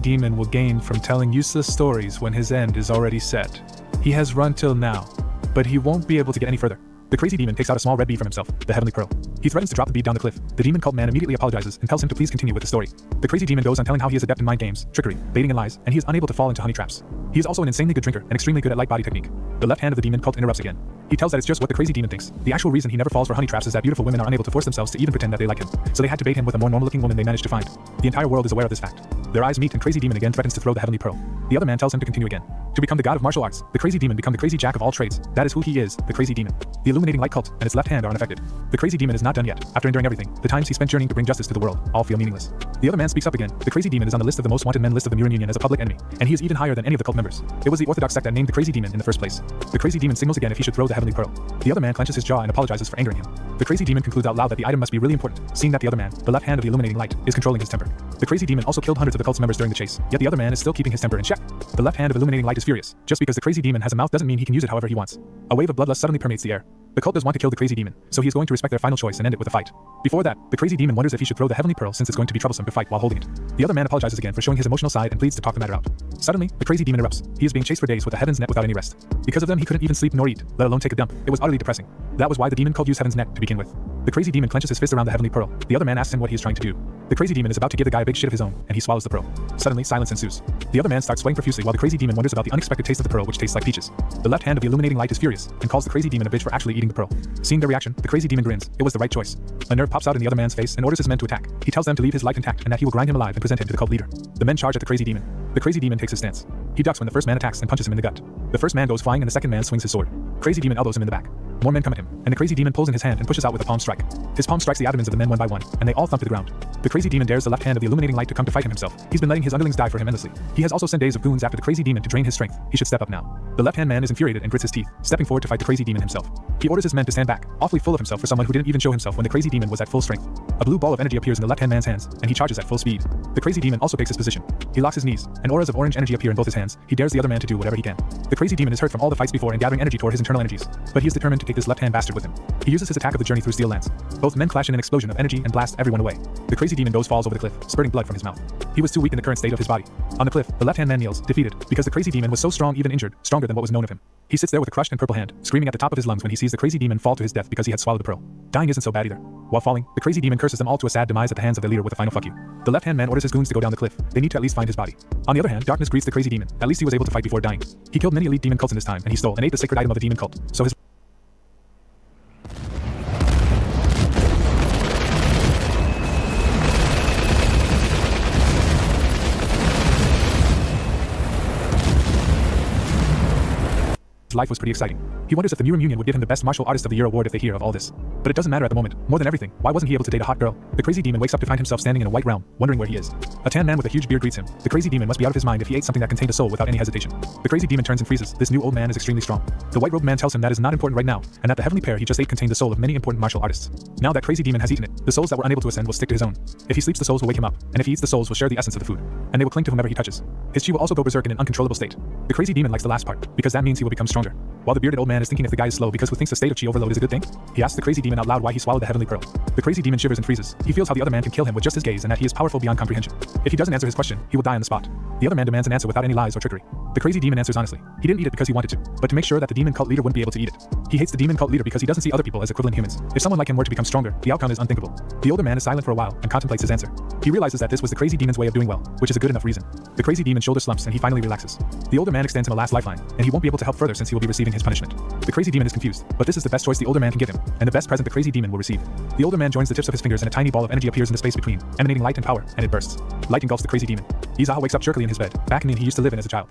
C: demon will gain from telling useless stories when his end is already set. He has run till now, but he won't be able to get any further. The crazy demon takes out a small red bead from himself, the heavenly pearl. He threatens to drop the bead down the cliff. The demon cult man immediately apologizes and tells him to please continue with the story. The crazy demon goes on telling how he is adept in mind games, trickery, baiting and lies, and he is unable to fall into honey traps. He is also an insanely good drinker and extremely good at light body technique. The left hand of the demon cult interrupts again. He tells that it's just what the crazy demon thinks. The actual reason he never falls for honey traps is that beautiful women are unable to force themselves to even pretend that they like him. So they had to bait him with a more normal-looking woman they managed to find. The entire world is aware of this fact. Their eyes meet and crazy demon again threatens to throw the heavenly pearl. The other man tells him to continue again. To become the god of martial arts, the crazy demon become the crazy jack of all trades. That is who he is, the crazy demon. The illuminating light cult and its left hand are unaffected. The crazy demon is not done yet. After enduring everything, the times he spent journeying to bring justice to the world all feel meaningless. The other man speaks up again. The crazy demon is on the list of the most wanted men list of the Murin Union as a public enemy, and he is even higher than any of the cult members. It was the Orthodox sect that named the crazy demon in the first place. The crazy demon signals again if he should throw the heavenly pearl. The other man clenches his jaw and apologizes for angering him. The crazy demon concludes out loud that the item must be really important, seeing that the other man, the left hand of the illuminating light, is controlling his temper. The crazy demon also killed hundreds of the cult's members during the chase, yet the other man is still keeping his temper in check. The left hand of illuminating light is furious. Just because the crazy demon has a mouth doesn't mean he can use it however he wants. A wave of bloodlust suddenly permeates the air. The cult does want to kill the crazy demon, so he is going to respect their final choice and end it with a fight. Before that, the crazy demon wonders if he should throw the heavenly pearl since it's going to be troublesome to fight while holding it. The other man apologizes again for showing his emotional side and pleads to talk the matter out. Suddenly, the crazy demon erupts. He is being chased for days with a heaven's net without any rest. Because of them, he couldn't even sleep nor eat, let alone take a dump. It was utterly depressing. That was why the demon cult used heaven's net to begin with. The crazy demon clenches his fist around the heavenly pearl. The other man asks him what he is trying to do. The crazy demon is about to give the guy a big shit of his own, and he swallows the pearl. Suddenly, silence ensues. The other man starts sweating profusely while the crazy demon wonders about the unexpected taste of the pearl, which tastes like peaches. The left hand of the illuminating light is furious and calls the crazy demon a bitch for actually eating the pearl. Seeing their reaction, the crazy demon grins. It was the right choice. A nerve pops out in the other man's face and orders his men to attack. He tells them to leave his life intact and that he will grind him alive and present him to the cult leader. The men charge at the crazy demon. The crazy demon takes his stance. He ducks when the first man attacks and punches him in the gut. The first man goes flying and the second man swings his sword. Crazy demon elbows him in the back. More men come at him, and the crazy demon pulls in his hand and pushes out with a palm strike. His palm strikes the abdomens of the men one by one, and they all thump to the ground. The crazy demon dares the left hand of the illuminating light to come to fight him himself. He's been letting his underlings die for him endlessly. He has also sent days of goons after the crazy demon to drain his strength. He should step up now. The left-hand man is infuriated and grits his teeth, stepping forward to fight the crazy demon himself. He orders his men to stand back, awfully full of himself for someone who didn't even show himself when the crazy demon was at full strength. A blue ball of energy appears in the left-hand man's hands, and he charges at full speed. The crazy demon also takes his position. He locks his knees, and auras of orange energy appear in both his hands. He dares the other man to do whatever he can. The crazy demon is hurt from all the fights before and gathering energy toward his internal energies, but he is determined to take this left-hand bastard with him. He uses his attack of the journey through steel lance. Both men clash in an explosion of energy and blast everyone away. The crazy demon falls over the cliff, spurting blood from his mouth. He was too weak in the current state of his body. On the cliff, the left-hand man kneels, defeated, because the crazy demon was so strong even injured, stronger than what was known of him. He sits there with a crushed and purple hand, screaming at the top of his lungs when he sees the crazy demon fall to his death because he had swallowed the pearl. Dying isn't so bad either. While falling, the crazy demon curses them all to a sad demise at the hands of their leader with a final fuck you. The left-hand man orders his goons to go down the cliff. They need to at least find his body. On the other hand, darkness greets the crazy demon. At least he was able to fight before dying. He killed many elite demon cults in his time, and he stole and ate the sacred item of the demon cult. So his life was pretty exciting. He wonders if the Murim Union would give him the Best Martial Artist of the Year award if they hear of all this. But it doesn't matter at the moment. More than everything, why wasn't he able to date a hot girl? The crazy demon wakes up to find himself standing in a white realm, wondering where he is. A tan man with a huge beard greets him. The crazy demon must be out of his mind if he ate something that contained a soul without any hesitation. The crazy demon turns and freezes. This new old man is extremely strong. The white-robed man tells him that is not important right now, and that the heavenly pear he just ate contained the soul of many important martial artists. Now that crazy demon has eaten it, the souls that were unable to ascend will stick to his own. If he sleeps, the souls will wake him up, and if he eats, the souls will share the essence of the food, and they will cling to whomever he touches. His chi will also go berserk in an uncontrollable state. The crazy demon likes the last part, because that means he will become stronger. While the bearded old man is thinking if the guy is slow because who thinks a state of chi overload is a good thing, he asks the crazy demon out loud why he swallowed the heavenly pearl. The crazy demon shivers and freezes. He feels how the other man can kill him with just his gaze and that he is powerful beyond comprehension. If he doesn't answer his question, he will die on the spot. The other man demands an answer without any lies or trickery. The crazy demon answers honestly. He didn't eat it because he wanted to, but to make sure that the demon cult leader wouldn't be able to eat it. He hates the demon cult leader because he doesn't see other people as equivalent humans. If someone like him were to become stronger, the outcome is unthinkable. The older man is silent for a while and contemplates his answer. He realizes that this was the crazy demon's way of doing well, which is a good enough reason. The crazy demon's shoulder slumps and he finally relaxes. The older man extends him a last lifeline, and he won't be able to help further since he will be receiving his punishment. The crazy demon is confused, but this is the best choice the older man can give him, and the best present the crazy demon will receive. The older man joins the tips of his fingers and a tiny ball of energy appears in the space between, emanating light and power, and it bursts. Light engulfs the crazy demon. Izaha wakes up jerkily in his bed, back in he used to live in as a child.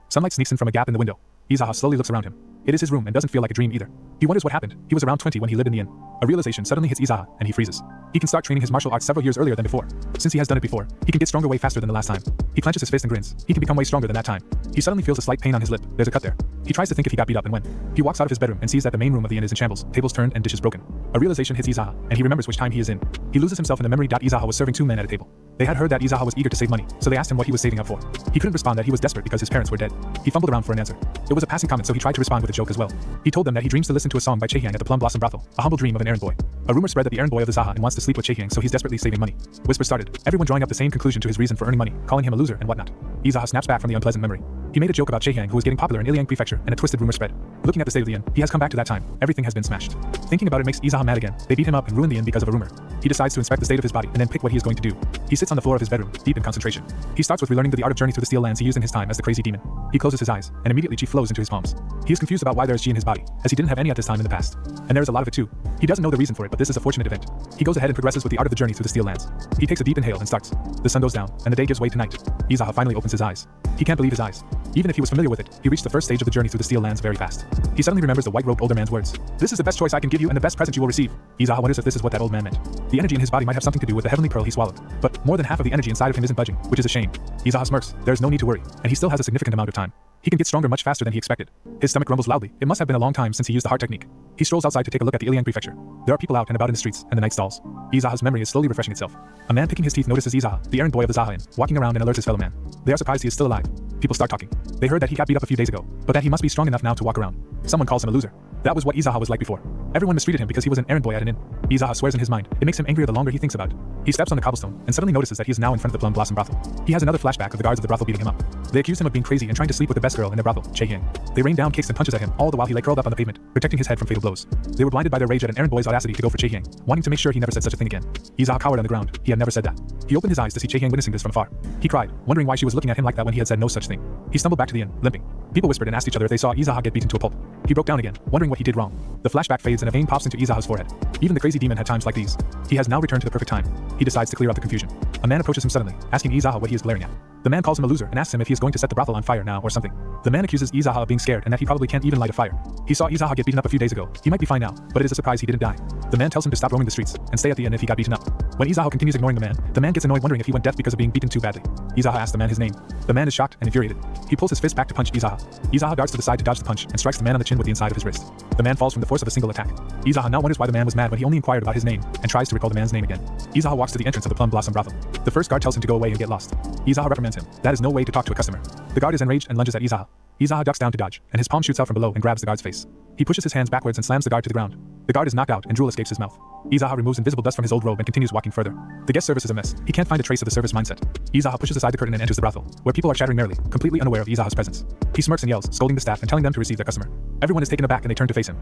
C: Sunlight sneaks in from a gap in the window. Izaha slowly looks around him. It is his room and doesn't feel like a dream either. He wonders what happened. He was around 20 when he lived in the inn. A realization suddenly hits Izaha, and he freezes. He can start training his martial arts several years earlier than before. Since he has done it before, he can get stronger way faster than the last time. He clenches his fist and grins. He can become way stronger than that time. He suddenly feels a slight pain on his lip. There's a cut there. He tries to think if he got beat up and when. He walks out of his bedroom and sees that the main room of the inn is in shambles, tables turned and dishes broken. A realization hits Izaha, and he remembers which time he is in. He loses himself in the memory. Izaha was serving 2 men at a table. They had heard that Izaha was eager to save money, so they asked him what he was saving up for. He couldn't respond that he was desperate because his parents were dead. He fumbled around for an answer. It was a passing comment, so he tried to respond with a joke as well. He told them that he dreams to listen to a song by Chaehyang at the Plum Blossom Brothel, a humble dream of an errand boy. A rumor spread that the errand boy of the Zaha and wants to sleep with Chaehyang, so he's desperately saving money. Whispers started, everyone drawing up the same conclusion to his reason for earning money, calling him a loser and whatnot. Izaha snaps back from the unpleasant memory. He made a joke about Chaehyang, who was getting popular in Iliang Prefecture, and a twisted rumor spread. Looking at the state of the inn, he has come back to that time. Everything has been smashed. Thinking about it makes Izaha mad again. They beat him up and ruined the inn because of a rumor. He decides to inspect the state of his body and then pick what he is going to do. He sits on the floor of his bedroom, deep in concentration. He starts with relearning the art of journey through the steel lands he used in his time as the crazy demon. He closes his eyes, and immediately chi flows into his palms. He is confused about why there is chi in his body, as he didn't have any at this time in the past. And there is a lot of it too. He doesn't know the reason for it, but this is a fortunate event. He goes ahead and progresses with the art of the journey through the steel lands. He takes a deep inhale and starts. The sun goes down, and the day gives way to night. Izaha finally opens his eyes. He can't believe his eyes. Even if he was familiar with it, he reached the first stage of the journey through the steel lands very fast. He suddenly remembers the white-robed older man's words. This is the best choice I can give you and the best present you will receive. Izaha wonders if this is what that old man meant. The energy in his body might have something to do with the heavenly pearl he swallowed. But more than half of the energy inside of him isn't budging, which is a shame. Izaha smirks. There's no need to worry, and he still has a significant amount of time. He can get stronger much faster than he expected. His stomach rumbles loudly. It must have been a long time since he used the heart technique. He strolls outside to take a look at the Iliang Prefecture. There are people out and about in the streets and the night stalls. Izaha's memory is slowly refreshing itself. A man picking his teeth notices Izaha, the errand boy of the Zaha Inn, walking around and alerts his fellow man. They are surprised he is still alive. People start talking. They heard that he got beat up a few days ago, but that he must be strong enough now to walk around. Someone calls him a loser. That was what Izaha was like before. Everyone mistreated him because he was an errand boy at an inn. Izaha swears in his mind. It makes him angrier the longer he thinks about it. He steps on the cobblestone and suddenly notices that he is now in front of the Plum Blossom Brothel. He has another flashback of the guards of the brothel beating him up. They accuse him of being crazy and trying to sleep with the best girl in the brothel, Chaehyang. They rain down kicks and punches at him, all the while he lay curled up on the pavement, protecting his head from fatal blows. They were blinded by their rage at an errand boy's audacity to go for Chaehyang, wanting to make sure he never said such a thing again. Izaha cowered on the ground. He had never said that. He opened his eyes to see Chaehyang witnessing this from afar. He cried, wondering why she was looking at him like that when he had said no such thing. He stumbled back to the inn, limping. People whispered and asked each other if they saw Izaha get beaten to a pulp. He broke down again, wondering what he did wrong. The flashback fades and a vein pops into Izaha's forehead. Even the crazy demon had times like these. He has now returned to the perfect time. He decides to clear up the confusion. A man approaches him suddenly, asking Izaha what he is glaring at. The man calls him a loser and asks him if he is going to set the brothel on fire now or something. The man accuses Izaha of being scared and that he probably can't even light a fire. He saw Izaha get beaten up a few days ago. He might be fine now, but it is a surprise he didn't die. The man tells him to stop roaming the streets and stay at the inn if he got beaten up. When Izaha continues ignoring the man gets annoyed wondering if he went deaf because of being beaten too badly. Izaha asks the man his name. The man is shocked and infuriated. He pulls his fist back to punch Izaha. Izaha darts to the side to dodge the punch and strikes the man on the chin with the inside of his wrist. The man falls from the force of a single attack. Izaha now wonders why the man was mad when he only inquired about his name and tries to recall the man's name again. Izaha walks to the entrance of the Plum Blossom Brothel. The first guard tells him to go away and get lost. Izaha reprimands him. That is no way to talk to a customer. The guard is enraged and lunges at Izaha. Izaha ducks down to dodge, and his palm shoots out from below and grabs the guard's face. He pushes his hands backwards and slams the guard to the ground. The guard is knocked out and drool escapes his mouth. Izaha removes invisible dust from his old robe and continues walking further. The guest service is a mess. He can't find a trace of the service mindset. Izaha pushes aside the curtain and enters the brothel, where people are chattering merrily, completely unaware of Izaha's presence. He smirks and yells, scolding the staff and telling them to receive their customer. Everyone is taken aback and they turn to face him.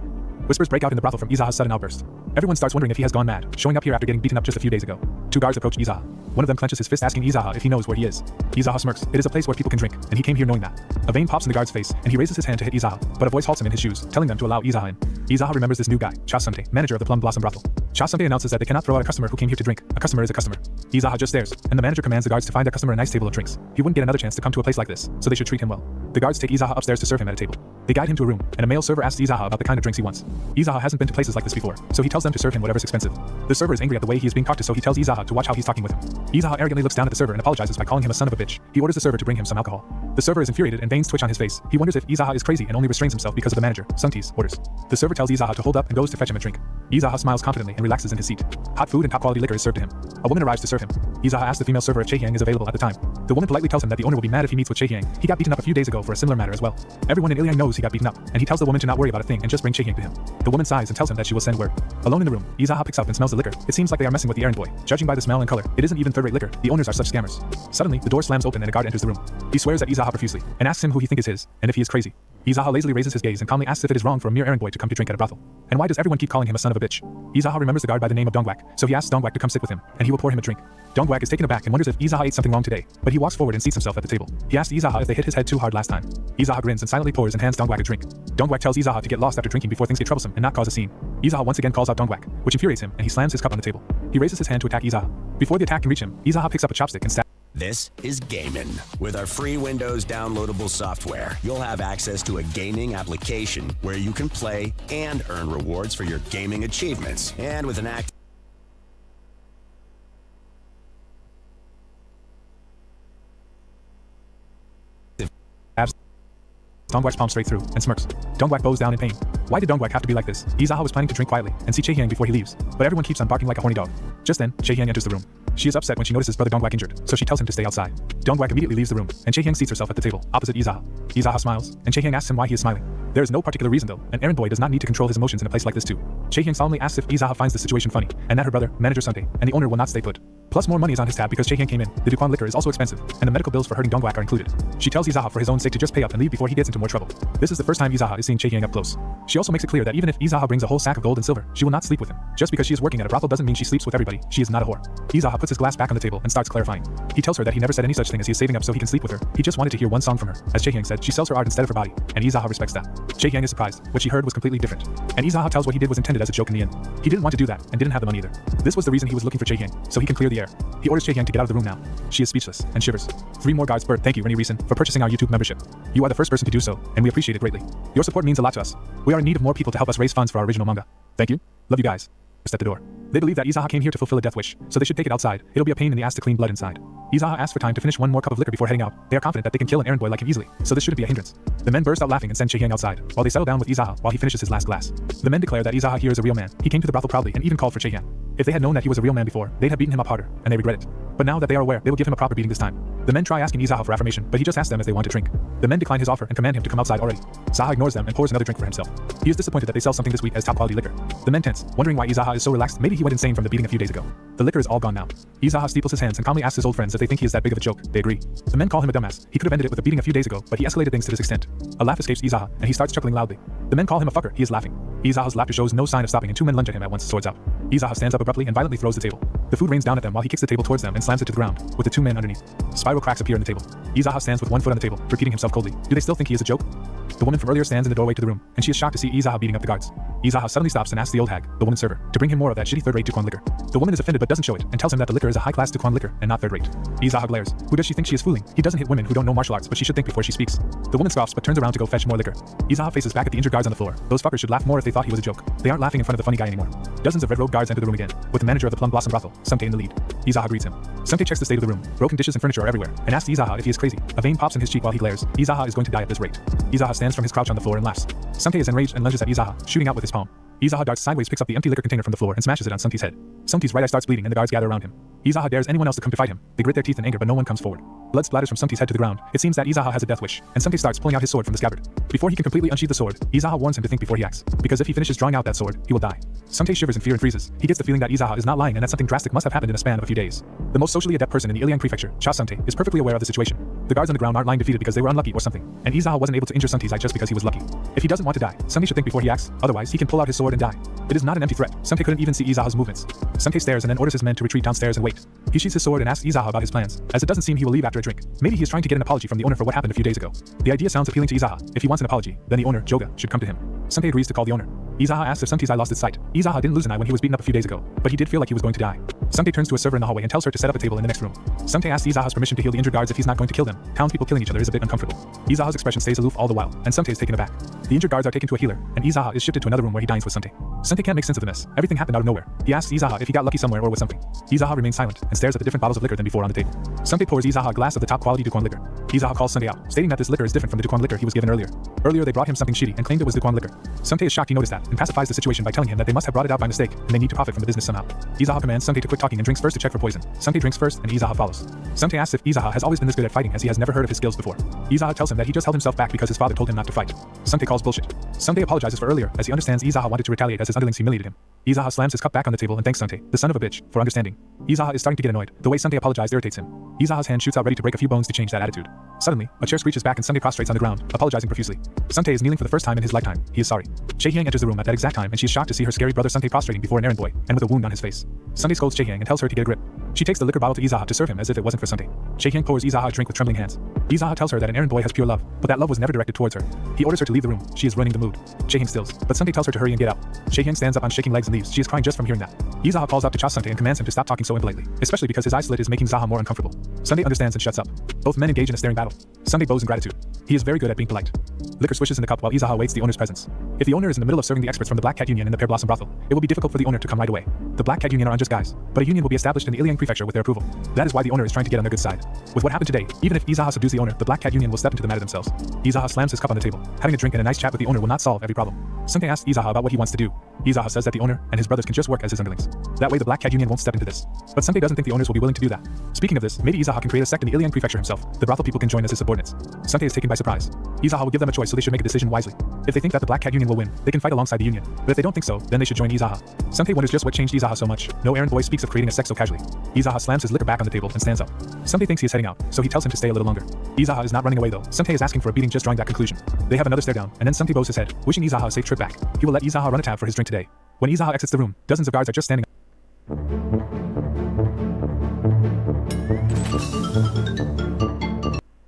C: Whispers break out in the brothel from Izaha's sudden outburst. Everyone starts wondering if he has gone mad, showing up here after getting beaten up just a few days ago. 2 guards approach Izaha. One of them clenches his fist asking Izaha if he knows where he is. Izaha smirks. It is a place where people can drink, and he came here knowing that. A vein pops in the guard's face, and he raises his hand to hit Izaha, but a voice halts him in his shoes, telling them to allow Izaha in. Izaha remembers this new guy, Chasante, manager of the Plum Blossom Brothel. Chasante announces that they cannot throw out a customer who came here to drink. A customer is a customer. Izaha just stares, and the manager commands the guards to find their customer a nice table of drinks. He wouldn't get another chance to come to a place like this, so they should treat him well. The guards take Izaha upstairs to serve him at a table. They guide him to a room, and a male server asks Izaha about the kind of drinks he wants. Izaha hasn't been to places like this before, so he tells them to serve him whatever's expensive. The server is angry at the way he is being talked to, so he tells Izaha to watch how he's talking with him. Izaha arrogantly looks down at the server and apologizes by calling him a son of a bitch. He orders the server to bring him some alcohol. The server is infuriated and veins twitch on his face. He wonders if Izaha is crazy and only restrains himself because of the manager, Sungti's, orders. The server tells Izaha to hold up and goes to fetch him a drink. Izaha smiles confidently and relaxes in his seat. Hot food and top-quality liquor is served to him. A woman arrives to serve him. Izaha asks the female server if Chaehyang is available at the time. The woman politely tells him that the owner will be mad if he meets with Chaehyang. He got beaten up a few days ago for a similar matter as well. Everyone in Iliang knows he got beaten up, and he tells the woman to not worry about a thing and just bring Chaehyang to him. The woman sighs and tells him that she will send word. Alone in the room, Izaha picks up and smells the liquor. It seems like they are messing with the errand boy. Judging by the smell and color, it isn't even third-rate liquor. The owners are such scammers. Suddenly, the door slams open and a guard enters the room. He swears at Izaha profusely and asks him who he thinks is his, and if he is crazy. Izaha lazily raises his gaze and calmly asks if it is wrong for a mere errand boy to come to drink at a brothel. And why does everyone keep calling him a son of a bitch? Izaha remembers the guard by the name of Dongwak, so he asks Dongwak to come sit with him, and he will pour him a drink. Dongwak is taken aback and wonders if Izaha ate something wrong today, but he walks forward and seats himself at the table. He asks Izaha if they hit his head too hard last time. Izaha grins and silently pours and hands Dongwak a drink. Dongwak tells Izaha to get lost after drinking before things get troublesome and not cause a scene. Izaha once again calls out Dongwak, which infuriates him, and he slams his cup on the table. He raises his hand to attack Izaha. Before the attack can reach him, Izaha picks up a chopstick and stabs.
E: This is Gamin'. With our free Windows downloadable software, you'll have access to a gaming application where you can play and earn rewards for your gaming achievements. And with an active
C: Dongwak's palm straight through and smirks. Dongwak bows down in pain. Why did Dongwak have to be like this? Izaha was planning to drink quietly and see Chae-Hyang before he leaves, but everyone keeps on barking like a horny dog. Just then, Chae-Hyang enters the room. She is upset when she notices brother Dongwak injured, so she tells him to stay outside. Dongwak immediately leaves the room, and Chae-Hyang seats herself at the table, opposite Izaha. Izaha smiles, and Chae-Hyang asks him why he is smiling. There is no particular reason though, an errand boy does not need to control his emotions in a place like this too. Chae-Hyang solemnly asks if Izaha finds the situation funny, and that her brother, manager Sunday, and the owner will not stay put. Plus more money is on his tab because Chae-Hyang came in. The Duquan liquor is also expensive, and the medical bills for hurting Dongwak are included. She tells Izaha for his own sake to just pay up and leave before he gets into more trouble. This is the first time Izaha is seeing Chae-Hyang up close. She also makes it clear that even if Izaha brings a whole sack of gold and silver, she will not sleep with him. Just because she is working at a brothel doesn't mean she sleeps with everybody. She is not a whore. Izaha puts his glass back on the table and starts clarifying. He tells her that he never said any such thing as he is saving up so he can sleep with her. He just wanted to hear one song from her. As Chae-Hyang said, she sells her art instead of her body, and Izaha respects that. Chae-Hyang is surprised. What she heard was completely different. And Izaha tells what he did was intended as a joke in the end. He didn't want to do that and didn't have the money either. This was the reason he was looking for Chae-Hyang, so he can clear the air. He orders Chae-Hyang to get out of the room now. She is speechless and shivers. 3 more guards burst. Thank you, Rennie Reason, for purchasing our YouTube membership. You are the first person to do so, and we appreciate it greatly. Your support means a lot to us. We are in need of more people to help us raise funds for our original manga. Thank you. Love you guys. At the door. They believe that Izaha came here to fulfill a death wish, so they should take it outside. It'll be a pain in the ass to clean blood inside. Izaha asks for time to finish 1 more cup of liquor before heading out. They are confident that they can kill an errand boy like him easily, so this shouldn't be a hindrance. The men burst out laughing and send Chae-Hyang outside, while they settle down with Izaha while he finishes his last glass. The men declare that Izaha here is a real man. He came to the brothel proudly and even called for Chae-Hyang. If they had known that he was a real man before, they'd have beaten him up harder, and they regret it. But now that they are aware, they will give him a proper beating this time. The men try asking Izaha for affirmation, but he just asks them as they want to drink. The men decline his offer and command him to come outside already. Zaha ignores them and pours another drink for himself. He is disappointed that they sell something this weak as top quality liquor. The men tense, wondering why Izaha is so relaxed. Maybe he went insane from the beating a few days ago. The liquor is all gone now. Izaha steeples his hands and calmly asks his old friends if they think he is that big of a joke. They agree. The men call him a dumbass. He could have ended it with a beating a few days ago, but he escalated things to this extent. A laugh escapes Izaha, and he starts chuckling loudly. The men call him a fucker. He is laughing. Izaha's laughter shows no sign of stopping, and 2 men lunge at him at once, swords out. Izaha stands up abruptly and violently throws the table. The food rains down at them while he kicks the table towards them and slams it to the ground, with the 2 men underneath. Spiral cracks appear in the table. Izaha stands with 1 foot on the table, repeating himself coldly. Do they still think he is a joke? The woman from earlier stands in the doorway to the room, and she is shocked to see Izaha beating up the guards. Izaha suddenly stops and asks the old hag, the woman server, to bring him more of that shitty third-rate Duquan liquor. The woman is offended but doesn't show it, and tells him that the liquor is a high-class Duquan liquor and not third-rate. Izaha glares. Who does she think she is fooling? He doesn't hit women who don't know martial arts, but she should think before she speaks. The woman scoffs but turns around to go fetch more liquor. Izaha faces back at the injured guards on the floor. Those fuckers should laugh more if they thought he was a joke. They aren't laughing in front of the funny guy anymore. Dozens of red-robed guards enter the room again, with the manager of the Plum Blossom brothel, Sumte, in the lead. Izaha greets him. Sumte checks the state of the room. Broken dishes and furniture are everywhere, and asks Izaha if he is crazy. A vein pops in his cheek while he glares. Izaha is going to die at this rate. Izaha stands from his crouch on the floor and laughs. Sumte is enraged and lunges at Izaha, shooting out with his palm. Izaha darts sideways, picks up the empty liquor container from the floor and smashes it on Sumte's head. Sumte's right eye starts bleeding and the guards gather around him. Izaha dares anyone else to come to fight him. They grit their teeth in anger but no one comes forward. Blood splatters from Sumte's head to the ground. It seems that Izaha has a death wish, and Sumte starts pulling out his sword from the scabbard. Before he can completely unsheath the sword, Izaha warns him to think before he acts, because if he finishes drawing out that sword, he will die. Sumte shivers in fear and freezes. He gets the feeling that Izaha is not lying and that something drastic must have happened in a span of a few days. The most socially adept person in the Iliang prefecture, Cha Sumte, is perfectly aware of the situation. The guards on the ground aren't lying defeated because they were unlucky or something, and Izaha wasn't able to injure Sumte's eye just because he was lucky. If he doesn't want to die, Sumte should think before he acts, otherwise he can pull out his sword and die. It is not an empty threat. Sumte couldn't even see Izaha's movements. Sumte stares and then orders his men to retreat downstairs and wait. He sheathes his sword and asks Izaha about his plans, as it doesn't seem he will leave after a drink. Maybe he is trying to get an apology from the owner for what happened a few days ago. The idea sounds appealing to Izaha. If he wants an apology, then the owner, Joga, should come to him. Sumte agrees to call the owner. Izaha asks if Sumte's eye lost its sight. Izaha didn't lose an eye when he was beaten up a few days ago, but he did feel like he was going to die. Sumte turns to a server in the hallway and tells her to set up a table in the next room. Sumte asks Izaha's permission to heal the injured guards if he's not going to kill them. Townspeople killing each other is a bit uncomfortable. Izaha's expression stays aloof all the while, and Sumte is taken aback. The injured guards are taken to a healer, and Izaha is shifted to another room where he dines with Sumte. Sumte can't make sense of the mess. Everything happened out of nowhere. He asks Izaha if he got lucky somewhere or with something. Izaha remains silent and stares at the different bottles of liquor than before on the table. Sumte pours Izaha a glass of the top quality Duquan liquor. Izaha calls Sumte out, stating that this liquor is different from the Duquan liquor he was given earlier. Earlier they brought him something shitty and claimed it was Duquan liquor. Sumte is shocked he noticed that, and pacifies the situation by telling him that they must have brought it out by mistake, and they need to profit from the business somehow. Izaha commands Sumte to quit talking and drinks first to check for poison. Sumte drinks first and Izaha follows. Sumte asks if Izaha has always been this good at fighting as he has never heard of his skills before. Izaha tells him that he just held himself back because his father told him not to fight. Sumte calls bullshit. Sumte apologizes for earlier as he understands Izaha wanted to retaliate as his underlings humiliated him. Izaha slams his cup back on the table and thanks Sumte, the son of a bitch, for understanding. Izaha is starting to get annoyed. The way Sumte apologized irritates him. Izaha's hand shoots out ready to break a few bones to change that attitude. Suddenly, a chair screeches back and Sumte prostrates on the ground, apologizing profusely. Sumte is kneeling for the first time in his lifetime. He is sorry. Chae-Hyang enters the room at that exact time and she is shocked to see her scary brother Sumte prostrating before an errand boy, and with a wound on his face. Sumte scolds Chae-Hyang and tells her to get a grip. She takes the liquor bottle to Izaha to serve him as if it wasn't for Sumte. Chae-Hyang pours Izaha a drink with trembling hands. Izaha tells her that an errand boy has pure love, but that love was never directed towards her. He orders her to leave the room. She is ruining the mood. Chae-Hyang stills, but Sumte tells her to hurry and get out. Chae-Hyang stands up on shaking legs and leaves. She is crying just from hearing that. Izaha calls out to Cha Sumte and commands him to stop talking so impolitely, especially because his eye slit is making Zaha more uncomfortable. Sumte understands and shuts up. Both men engage in a staring battle. Sumte bows in gratitude. He is very good at being polite. Liquor swishes in the cup while Izaha awaits the owner's presence. If the owner is in the middle of serving the experts from the Black Cat Union in the Pear Blossom Brothel, it will be difficult for the owner to come right away. The Black Cat Union are unjust guys, but a union will be established in the Iliang Prefecture with their approval. That is why the owner is trying to get on their good side. With what happened today, even if Izaha subdues the owner, the Black Cat Union will step into the matter themselves. Izaha slams his cup on the table. Having a drink and a nice chat with the owner will not solve every problem. Sungtae asks Izaha about what he wants to do. Izaha says that the owner and his brothers can just work as his underlings. That way the Black Cat Union won't step into this. But Sungtae doesn't think the owners will be willing to do that. Speaking of this, maybe Izaha can create a sect in the Iliang Prefecture himself. The brothel people can join as his subordinates. Sungtae is taken by surprise. Izaha will give them a choice, so they should make a decision wisely. If they think that the Black Cat Union will win, they can fight alongside the union. But if they don't think so, then they should join Izaha. Sungtae wonders just what changed Izaha so much. No errand boy speaks of creating a sect so casually. Izaha slams his liquor back on the table and stands up. Sungtae thinks he is heading out, so he tells him to stay a little longer. Izaha is not running away though. Sungtae is asking for a beating just drawing that conclusion. They have another stare down, and then Sungtae bows his head, wishing Izaha a safe trip back. He will let Izaha run a tab for his drink today. When Izaha exits the room, dozens of guards are just standing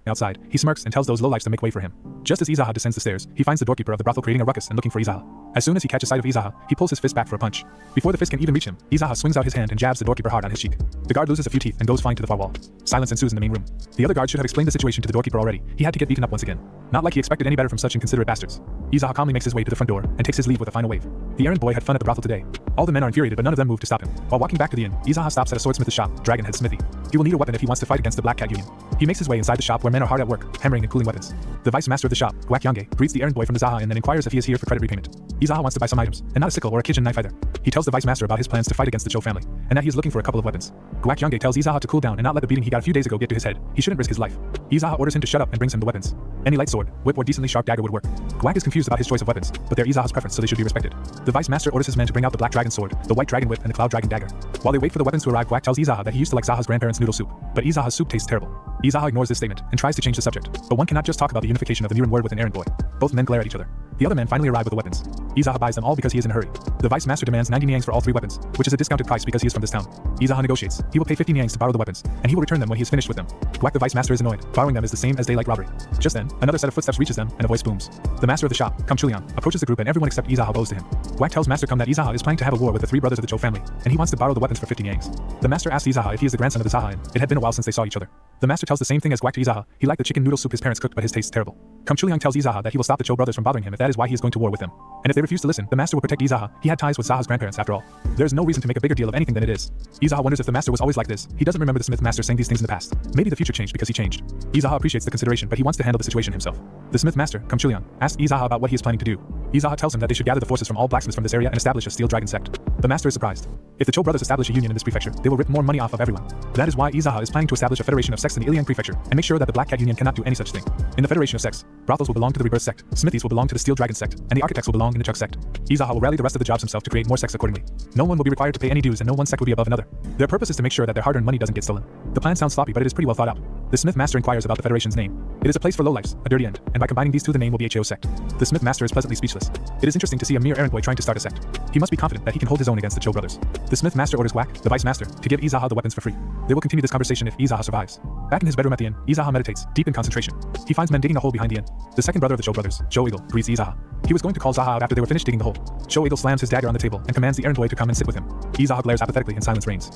C: outside. He smirks and tells those lowlifes to make way for him. Just as Izaha descends the stairs, he finds the doorkeeper of the brothel creating a ruckus and looking for Izaha. As soon as he catches sight of Izaha, he pulls his fist back for a punch. Before the fist can even reach him, Izaha swings out his hand and jabs the doorkeeper hard on his cheek. The guard loses a few teeth and goes flying to the far wall. Silence ensues in the main room. The other guard should have explained the situation to the doorkeeper already. He had to get beaten up once again. Not like he expected any better from such inconsiderate bastards. Izaha calmly makes his way to the front door and takes his leave with a final wave. The errand boy had fun at the brothel today. All the men are infuriated, but none of them move to stop him. While walking back to the inn, Izaha stops at a swordsmith's shop, Dragonhead Smithy. He will need a weapon if he wants to fight against the Black Cat Union. He makes his way inside the shop where men are hard at work, hammering and cooling weapons. The vice master of the shop, Guak Yonge, greets the errand boy from the Zaha and then inquires if he is here for credit repayment. Izaha wants to buy some items, and not a sickle or a kitchen knife either. He tells the vice master about his plans to fight against the Cho family, and that he is looking for a couple of weapons. Guak Yonge tells Izaha to cool down and not let the beating he got a few days ago get to his head. He shouldn't risk his life. Izaha orders him to shut up and brings him the weapons. Any light sword, whip or decently sharp dagger would work. Guak is confused about his choice of weapons, but they're Izaha's preference, so they should be respected. The vice master orders his men to bring out the black dragon sword, the white dragon whip, and the cloud dragon dagger. While they wait for the weapons to arrive, Guak tells Izaha that he used to like Zaha's grandparents' noodle soup, but Izaha's soup tastes terrible. Izaha ignores this statement and tries to change the subject, but one cannot just talk about the unification of the Niran word with an errand boy. Both men glare at each other. The other men finally arrive with the weapons. Izaha buys them all because he is in a hurry. The vice master demands 90 niangs for all 3 weapons, which is a discounted price because he is from this town. Izaha negotiates. He will pay 50 niangs to borrow the weapons, and he will return them when he is finished with them. Guak the vice master is annoyed. Borrowing them is the same as daylight robbery. Just then, another set of footsteps reaches them, and a voice booms. The master of the shop, Kam Chulian, approaches the group and everyone except Izaha bows to him. Guak tells Master Kam that Izaha is planning to have a war with the 3 brothers of the Cho family, and he wants to borrow the weapons for 50 niangs. The master asks Izaha if he is the grandson of the Zaha, and it had been a while since they saw each other. The master tells the same thing as Guak to Izaha. He liked the chicken noodle soup his parents cooked, but his taste is terrible. Kam Chuliang tells Izaha that he will stop the Cho brothers from bothering him if that is why he is going to war with them. And if they refuse to listen, the master will protect Izaha. He had ties with Zaha's grandparents after all. There is no reason to make a bigger deal of anything than it is. Izaha wonders if the master was always like this. He doesn't remember the smith master saying these things in the past. Maybe the future changed because he changed. Izaha appreciates the consideration, but he wants to handle the situation himself. The smith master, Kam Chuliang, asks Izaha about what he is planning to do. Izaha tells him that they should gather the forces from all blacksmiths from this area and establish a steel dragon sect. The master is surprised. If the Cho brothers establish a union in this prefecture, they will rip more money off of everyone. That is why Izaha is planning to establish a federation of sects in the Iliang prefecture and make sure that the Black Cat Union cannot do any such thing. In the federation of sects, brothels will belong to the Rebirth sect, smithies will belong to the Steel Dragon sect, and the architects will belong in the Chuk sect. Izaha will rally the rest of the jobs himself to create more sects accordingly. No one will be required to pay any dues and no one sect will be above another. Their purpose is to make sure that their hard-earned money doesn't get stolen. The plan sounds sloppy, but it is pretty well thought out. The smith master inquires about the federation's name. It is a place for lowlifes, a dirty end, and by combining these two the name will be a Cho sect. The smith master is pleasantly speechless. It is interesting to see a mere errand boy trying to start a sect. He must be confident that he can hold his own against the Cho brothers. The smith master orders Guak, the vice master, to give Izaha the weapons for free. They will continue this conversation if Izaha survives. Back in his bedroom at the inn, Izaha meditates, deep in concentration. He finds men digging a hole behind the inn. The second brother of the Cho brothers, Cho Eagle, greets Izaha. He was going to call Zaha out after they were finished digging the hole. Cho Eagle slams his dagger on the table and commands the errand boy to come and sit with him. Izaha glares apathetically and silence reigns.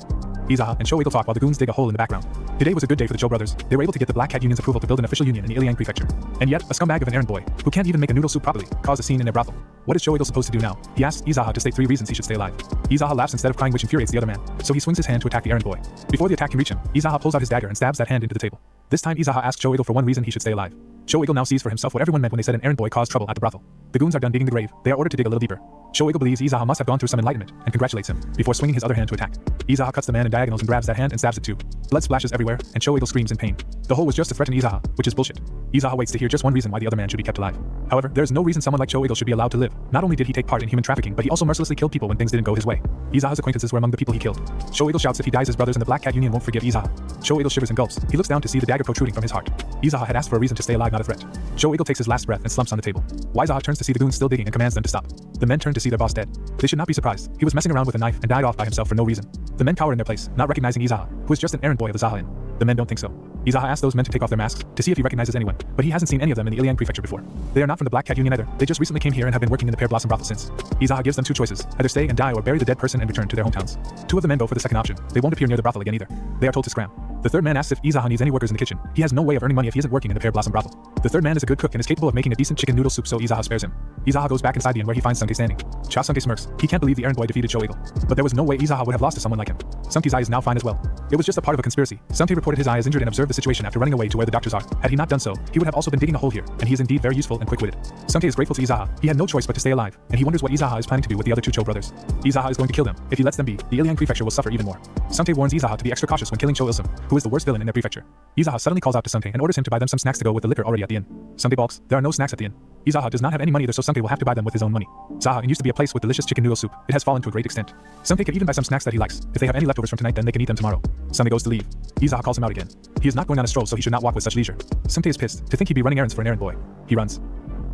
C: Izaha and Cho Eagle talk while the goons dig a hole in the background. Today was a good day for the Cho brothers. They were able to get the Black Cat Union's approval to build an official union in the Iliang prefecture. And yet, a scumbag of an errand boy, who can't even make a noodle soup properly, caused a scene in their brothel. What is Cho Eagle supposed to do now? He asks Izaha to state 3 reasons he should stay alive. Izaha laughs instead of crying, which infuriates the other man, so he swings his hand to attack the errand boy. Before the attack can reach him, Izaha pulls out his dagger and stabs that hand into the table. This time Izaha asks Cho Eagle for 1 reason he should stay alive. Cho Eagle now sees for himself what everyone meant when they said an errand boy caused trouble at the brothel. The goons are done digging the grave. They are ordered to dig a little deeper. Cho Eagle believes Izaha must have gone through some enlightenment and congratulates him before swinging his other hand to attack. Izaha cuts the man in diagonals and grabs that hand and stabs it too. Blood splashes everywhere and Cho Eagle screams in pain. The hole was just to threaten Izaha, which is bullshit. Izaha waits to hear just 1 reason why the other man should be kept alive. However, there is no reason someone like Cho Eagle should be allowed to live. Not only did he take part in human trafficking, but he also mercilessly killed people when things didn't go his way. Izaha's acquaintances were among the people he killed. Cho Eagle shouts if he dies his brothers and the Black Cat Union won't forgive Izaha. Cho Eagle shivers and gulps. He looks down to see the dagger protruding from his heart. Izaha had asked for a reason to stay alive, not a threat. Cho Eagle takes his last breath and slumps on the table. Izaha turns to see the goons still digging and commands them to stop. The men turn to see their boss dead. They should not be surprised. He was messing around with a knife and died off by himself for no reason. The men cower in their place, not recognizing Izaha, who is just an errand boy of the Zaha Inn. The men don't think so. Izaha asks those men to take off their masks to see if he recognizes anyone, but he hasn't seen any of them in the Iliang prefecture before. They are not from the Black Cat Union either. They just recently came here and have been working in the Pear Blossom brothel since. Izaha gives them two choices: either stay and die or bury the dead person and return to their hometowns. Two of the men go for the second option. They won't appear near the brothel again either. They are told to scram. The third man asks if Izaha needs any workers in the kitchen. He has no way of earning money if he isn't working in the Pear Blossom brothel. The third man is a good cook and is capable of making a decent chicken noodle soup, so Izaha spares him. Izaha goes back inside the inn where he finds Sungtae standing. Cha Sungtae smirks. He can't believe the errand boy defeated Cho Eagle. But there was no way Izaha would have lost to someone like him. Sungtae's eye is now fine as well. It was just a part of a conspiracy. Sungtae reported his eye as injured and observed the situation after running away to where the doctors are. Had he not done so, he would have also been digging a hole here, and he is indeed very useful and quick-witted. Sungtae is grateful to Izaha. He had no choice but to stay alive, and he wonders what Izaha is planning to do with the other two Cho brothers. Izaha is going to kill them. If he lets them be, the Iliang prefecture will suffer even more. Sungtae warns Izaha to be extra cautious when killing Cho Ilsum, who is the worst villain in their prefecture. Izaha suddenly calls out to Sungtae and orders him to buy them some snacks to go with the liquor already at the inn. Sungtae balks. There are no snacks at the inn. Izaha does not have any money either, so Sungtae will have to buy them with his own money. Zaha used to be a place with delicious chicken noodle soup. It has fallen to a great extent. Sungtae could even buy some snacks that he likes. If they have any leftovers from tonight, then they can eat them tomorrow. Sungtae goes to leave. Izaha calls him out again. He is not going on a stroll, so he should not walk with such leisure. Sungtae is pissed to think he'd be running errands for an errand boy. He runs.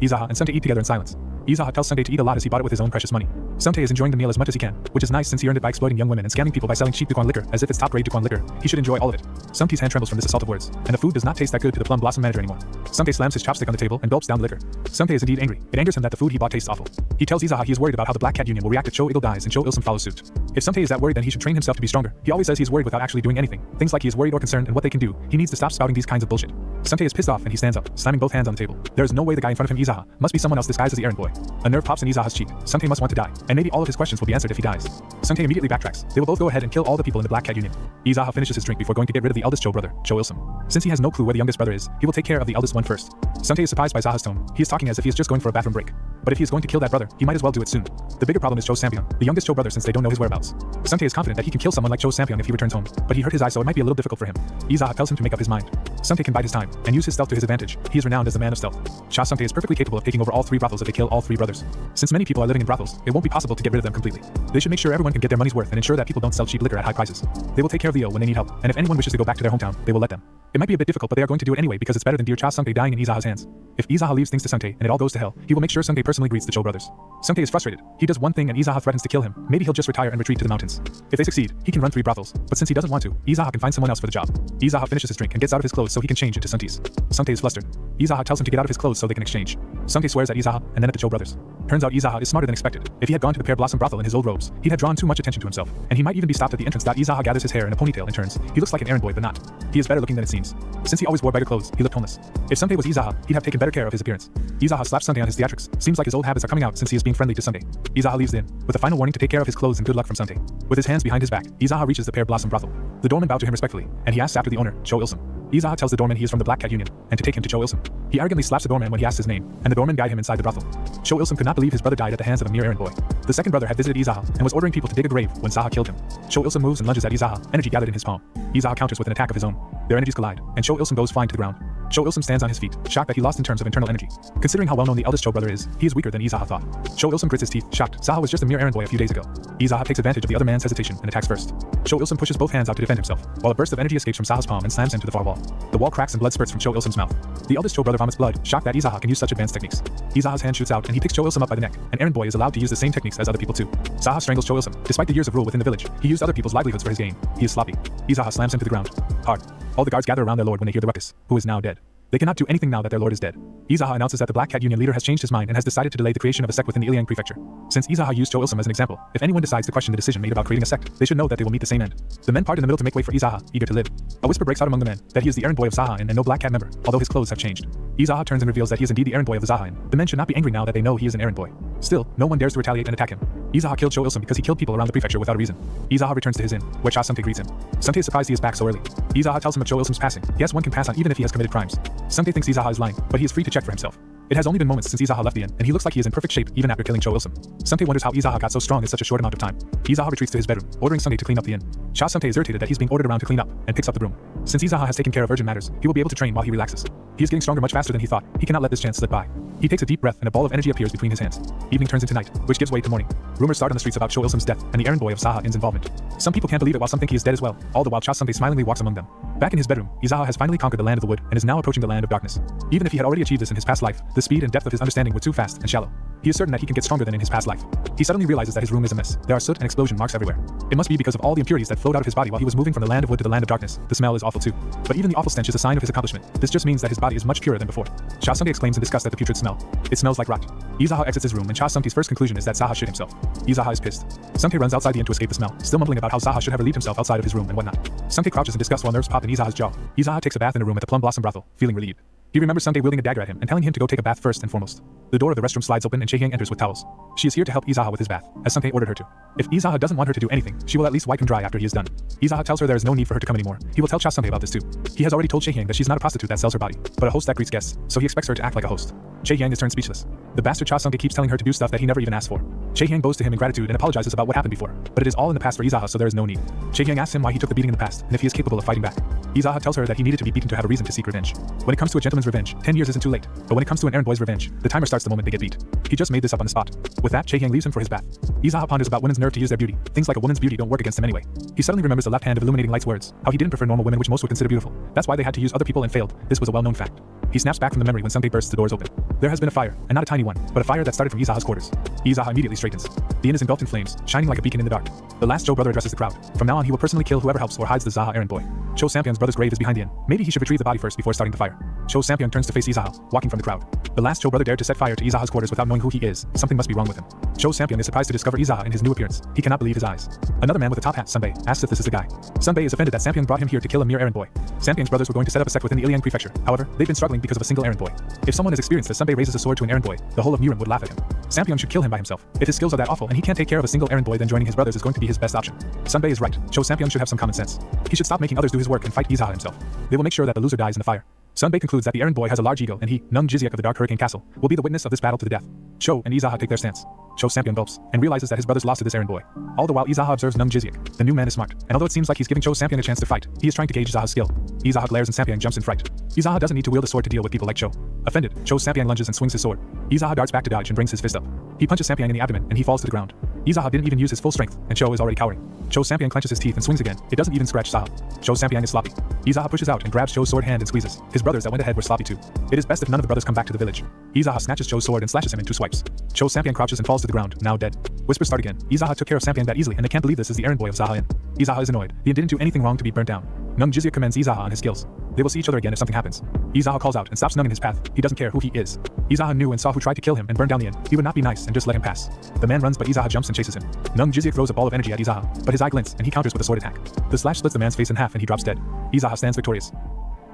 C: Izaha and Sungtae eat together in silence. Izaha tells Sungtae to eat a lot as he bought it with his own precious money. Sungtae is enjoying the meal as much as he can, which is nice since he earned it by exploiting young women and scamming people by selling cheap Duquan liquor as if it's top-grade Duquan liquor. He should enjoy all of it. Sungtae's hand trembles from this assault of words, and the food does not taste that good to the Plum Blossom manager anymore. Sungtae slams his chopstick on the table and gulps down the liquor. Sungtae is indeed angry. It angers him that the food he bought tastes awful. He tells Izaha he is worried about how the Black Cat Union will react if Cho Eagle dies and Cho Ilsum follows suit. If Sungtae is that worried, then he should train himself to be stronger. He always says he's worried without actually doing anything. Things like he is worried or concerned and what they can do. He needs to stop spouting these kinds of bullshit. Sungtae is pissed off and he stands up, slamming both hands on the table. There is no way the guy in front of him, Izaha, must be someone else disguised as the errand boy. A nerve pops in Izaha's cheek. Sungtae must want to die, and maybe all of his questions will be answered if he dies. Sungtae immediately backtracks. They will both go ahead and kill all the people in the Black Cat Union. Izaha finishes his drink before going to get rid of the eldest Cho brother, Cho Ilsum. Since he has no clue where the youngest brother is, he will take care of the eldest one first. Sungtae is surprised by Zaha's tone. He is talking as if he is just going for a bathroom break. But if he is going to kill that brother, he might as well do it soon. The bigger problem is Cho Sampion, the youngest Cho brother, since they don't know his whereabouts. Sungtae is confident that he can kill someone like Cho Sampion if he returns home, but he hurt his eye, so it might be a little difficult for him. Izaha tells him to make up his mind. Sungtae can bide his time and use his stealth to his advantage. He is renowned as the man of stealth. Cha Sungtae is perfectly capable of taking over all three brothels if they kill all three brothers. Since many people are living in brothels, it won't be possible to get rid of them completely. They should make sure everyone can get their money's worth and ensure that people don't sell cheap liquor at high prices. They will take care of the ill when they need help, and if anyone wishes to go back to their hometown, they will let them. It might be a bit difficult, but they are going to do it anyway because it's better than dear Cha Sungtae dying in Izaha's hands. If Izaha leaves things to Sungtae and it all goes to hell, he will make sure Sungtae personally greets the Cho brothers. Sungtae is frustrated. He does one thing and Izaha threatens to kill him. Maybe he'll just retire and retreat to the mountains. If they succeed, he can run 3 brothels, but since he doesn't want to, Izaha can find someone else for the job. Izaha finishes his drink and gets out of his clothes so he can change into Sungtae's. Sungtae is flustered. Izaha tells him to get out of his clothes so they can exchange. Sungtae swears at Izaha and then at the Cho brothers. Turns out Izaha is smarter than expected. If he had gone to the Pear Blossom brothel in his old robes, he'd have drawn too much attention to himself, and he might even be stopped at the entrance. Izaha gathers his hair in a ponytail and turns. He looks like an errand boy, but not. He is better looking than it seems. Since he always wore brighter clothes, he looked homeless. If Sungtae was Izaha, he'd have taken better care of his appearance. Izaha slaps Sungtae on his theatrics. Seems like his old habits are coming out since he is being friendly to Sungtae. Izaha leaves the inn, with a final warning to take care of his clothes and good luck from Sungtae. With his hands behind his back, Izaha reaches the Pear Blossom brothel. The doorman bowed to him respectfully, and he asks after the owner, Cho Ilsum. Izaha tells the doorman he is from the Black Cat Union, and to take him to Cho Ilsum. He arrogantly slaps the doorman when he asks his name, and the doorman guide him inside the brothel. Cho Ilsum could not believe his brother died at the hands of a mere errand boy. The second brother had visited Izaha, and was ordering people to dig a grave when Zaha killed him. Cho Ilsum moves and lunges at Izaha, energy gathered in his palm. Izaha counters with an attack of his own. Their energies collide, and Cho Ilsum goes flying to the ground. Cho Ilsum stands on his feet, shocked that he lost in terms of internal energy. Considering how well-known the eldest Cho brother is, he is weaker than Izaha thought. Cho Ilsum grits his teeth, shocked. Zaha was just a mere errand boy a few days ago. Izaha takes advantage of the other man's hesitation and attacks first. Cho Ilsum pushes both hands out to defend himself, while a burst of energy escapes from Zaha's palm and slams into the far wall. The wall cracks and blood spurts from Cho Ilsum's mouth. The eldest Cho brother vomits blood, shocked that Izaha can use such advanced techniques. Izaha's hand shoots out and he picks Cho Ilsum up by the neck. An errand boy is allowed to use the same techniques as other people too. Zaha strangles Cho Ilsum. Despite the years of rule within the village, he used other people's livelihoods for his gain. He is sloppy. Izaha slams him to the ground. Hard. All the guards gather around their lord when they hear the ruckus, who is now dead. They cannot do anything now that their lord is dead. Izaha announces that the Black Cat Union leader has changed his mind and has decided to delay the creation of a sect within the Iliang prefecture. Since Izaha used Cho Ilsum as an example, if anyone decides to question the decision made about creating a sect, they should know that they will meet the same end. The men part in the middle to make way for Izaha, eager to live. A whisper breaks out among the men that he is the errand boy of Zaha and no Black Cat member, although his clothes have changed. Izaha turns and reveals that he is indeed the errand boy of the Zaha Inn. The men should not be angry now that they know he is an errand boy. Still, no one dares to retaliate and attack him. Izaha killed Cho Ilsum because he killed people around the prefecture without a reason. Izaha returns to his inn, where Cha Sungtae greets him. Sungtae is surprised he is back so early. Izaha tells him of Cho Ilsum's passing. Yes, one can pass on even if he has committed crimes. Sungtae thinks Izaha is lying, but he is free to check for himself. It has only been moments since Izaha left the inn, and he looks like he is in perfect shape even after killing Cho Ilsum. Sungtae wonders how Izaha got so strong in such a short amount of time. Izaha retreats to his bedroom, ordering Sungtae to clean up the inn. Cha Sungtae is irritated that he's being ordered around to clean up, and picks up the broom. Since Izaha has taken care of urgent matters, he will be able to train while he relaxes. He is getting stronger much faster than he thought. He cannot let this chance slip by. He takes a deep breath and a ball of energy appears between his hands. Evening turns into night, which gives way to morning. Rumors start on the streets about Cho Ilsum's death and the errand boy of Zaha Inn's involvement. Some people can't believe it while some think he is dead as well, all the while Cha Sungtae smilingly walks among them. Back in his bedroom, Izaha has finally conquered the land of the wood and is now approaching the land of darkness. Even if he had already achieved this in his past life, the speed and depth of his understanding were too fast and shallow. He is certain that he can get stronger than in his past life. He suddenly realizes that his room is a mess. There are soot and explosion marks everywhere. It must be because of all the impurities that flowed out of his body while he was moving from the land of wood to the land of darkness. The smell is awful too. But even the awful stench is a sign of his accomplishment. This just means that his body is much purer than before. Cha Sung-tae exclaims in disgust at the putrid smell. It smells like rot. Izaha exits his room and Cha Sung-tae's first conclusion is that Zaha shit himself. Izaha is pissed. Sung-tae runs outside the inn to escape the smell, still mumbling about how Zaha should have relieved himself outside of his room and whatnot. Sung-tae crouches in disgust while nerves pop in Izaha's jaw. Izaha takes a bath in a room at the Plum Blossom Brothel, feeling relieved. He remembers Sung-tae wielding a dagger at him and telling him to go take a bath first and foremost. The door of the restroom slides open and Chae-hyang enters with towels. She is here to help Izaha with his bath, as Sung-tae ordered her to. If Izaha doesn't want her to do anything, she will at least wipe him dry after he is done. Izaha tells her there is no need for her to come anymore. He will tell Cha Sung-tae about this too. He has already told Chae-hyang that she's not a prostitute that sells her body, but a host that greets guests, so he expects her to act like a host. Chae-hyang is turned speechless. The bastard Cha Sung-tae keeps telling her to do stuff that he never even asked for. Chae-hyang bows to him in gratitude and apologizes about what happened before, but it is all in the past for Izaha, so there is no need. Chae-hyang asks him why he took the beating in the past and if he is capable of fighting back. Izaha tells her that he needed to be beaten to have a reason to seek revenge. When it comes to a gentleman's revenge, 10 years isn't too late, but when it comes to an errand boy's revenge, the timer starts the moment they get beat. He just made this up on the spot. With that, Chae-hyang leaves him for his bath. Izaha ponders about women's nerve to use their beauty. Things like a woman's beauty don't work against him anyway. He suddenly remembers the left hand of illuminating light's words, how he didn't prefer normal women which most would consider beautiful. That's why they had to use other people and failed. This was a well-known fact. He snaps back from the memory when Sung-tae bursts the doors open. There has been a fire, and not a tiny one, but a fire that started from Izaha's quarters. Izaha immediately straightens. The inn is engulfed in flames, shining like a beacon in the dark. The last Cho brother addresses the crowd. From now on he will personally kill whoever helps or hides the Zaha errand boy. Cho Sampyeong's brother's grave is behind the inn. Maybe he should retrieve the body first before starting the fire. Cho Sampyeong turns to face Izaha, walking from the crowd. The last Cho brother dared to set fire to Izaha's quarters without knowing who he is. Something must be wrong with him. Cho Sampyeong is surprised to discover Izaha in his new appearance. He cannot believe his eyes. Another man with a top hat, Sunbae, asks if this is the guy. Sunbae is offended that Sampyeong brought him here to kill a mere errand boy. Sampyeong's brothers were going to set up a sect within the Iliang prefecture. However, they've been struggling because of a single errand boy. If someone as experienced as Sunbae raises a sword to an errand boy, the whole of Murim would laugh at him. Sampyeong should kill him by himself. If his skills are that awful and he can't take care of a single errand boy, then joining his brothers is going to be his best option. Sunbae is right. Cho Sampyeong should have some common sense. He should stop making others do his work and fight Izaha himself. They will make sure that the loser dies in the fire. Sunbae concludes that the errand boy has a large ego and he, Nung Jiziak of the Dark Hurricane Castle, will be the witness of this battle to the death. Cho and Izaha take their stance. Cho Sampyeong gulps and realizes that his brothers lost to this errand boy. All the while Izaha observes Nung Jiziak. The new man is smart, and although it seems like he's giving Cho Sampyeong a chance to fight, he is trying to gauge Izaha's skill. Izaha glares and Sampyeong jumps in fright. Izaha doesn't need to wield a sword to deal with people like Cho. Offended, Cho Sampyeong lunges and swings his sword. Izaha darts back to dodge and brings his fist up. He punches Sampyeong in the abdomen and he falls to the ground. Izaha didn't even use his full strength, and Cho is already cowering. Cho Sampyeong clenches his teeth and swings again. It doesn't even scratch Zaha. Cho Sampyeong is sloppy. Izaha pushes out and grabs Cho's sword hand and squeezes. His brothers that went ahead were sloppy too. It is best if none of the brothers come back to the village. Izaha snatches Cho's sword and slashes him in 2 swipes. Cho Sampyeong crouches and falls to the ground, now dead. Whispers start again. Izaha took care of Sampyeong that easily and they can't believe this is the errand boy of Zaha Inn. Izaha is annoyed. He didn't do anything wrong to be burnt down. Nung Jiziak commends Izaha on his skills. They will see each other again if something happens. Izaha calls out and stops Nung in his path. He doesn't care who he is. Izaha knew and saw who tried to kill him and burn down the inn. He would not be nice and just let him pass. The man runs but Izaha jumps and chases him. Nung Jiziak throws a ball of energy at Izaha, but his eye glints and he counters with a sword attack. The slash splits the man's face in half and he drops dead. Izaha stands victorious.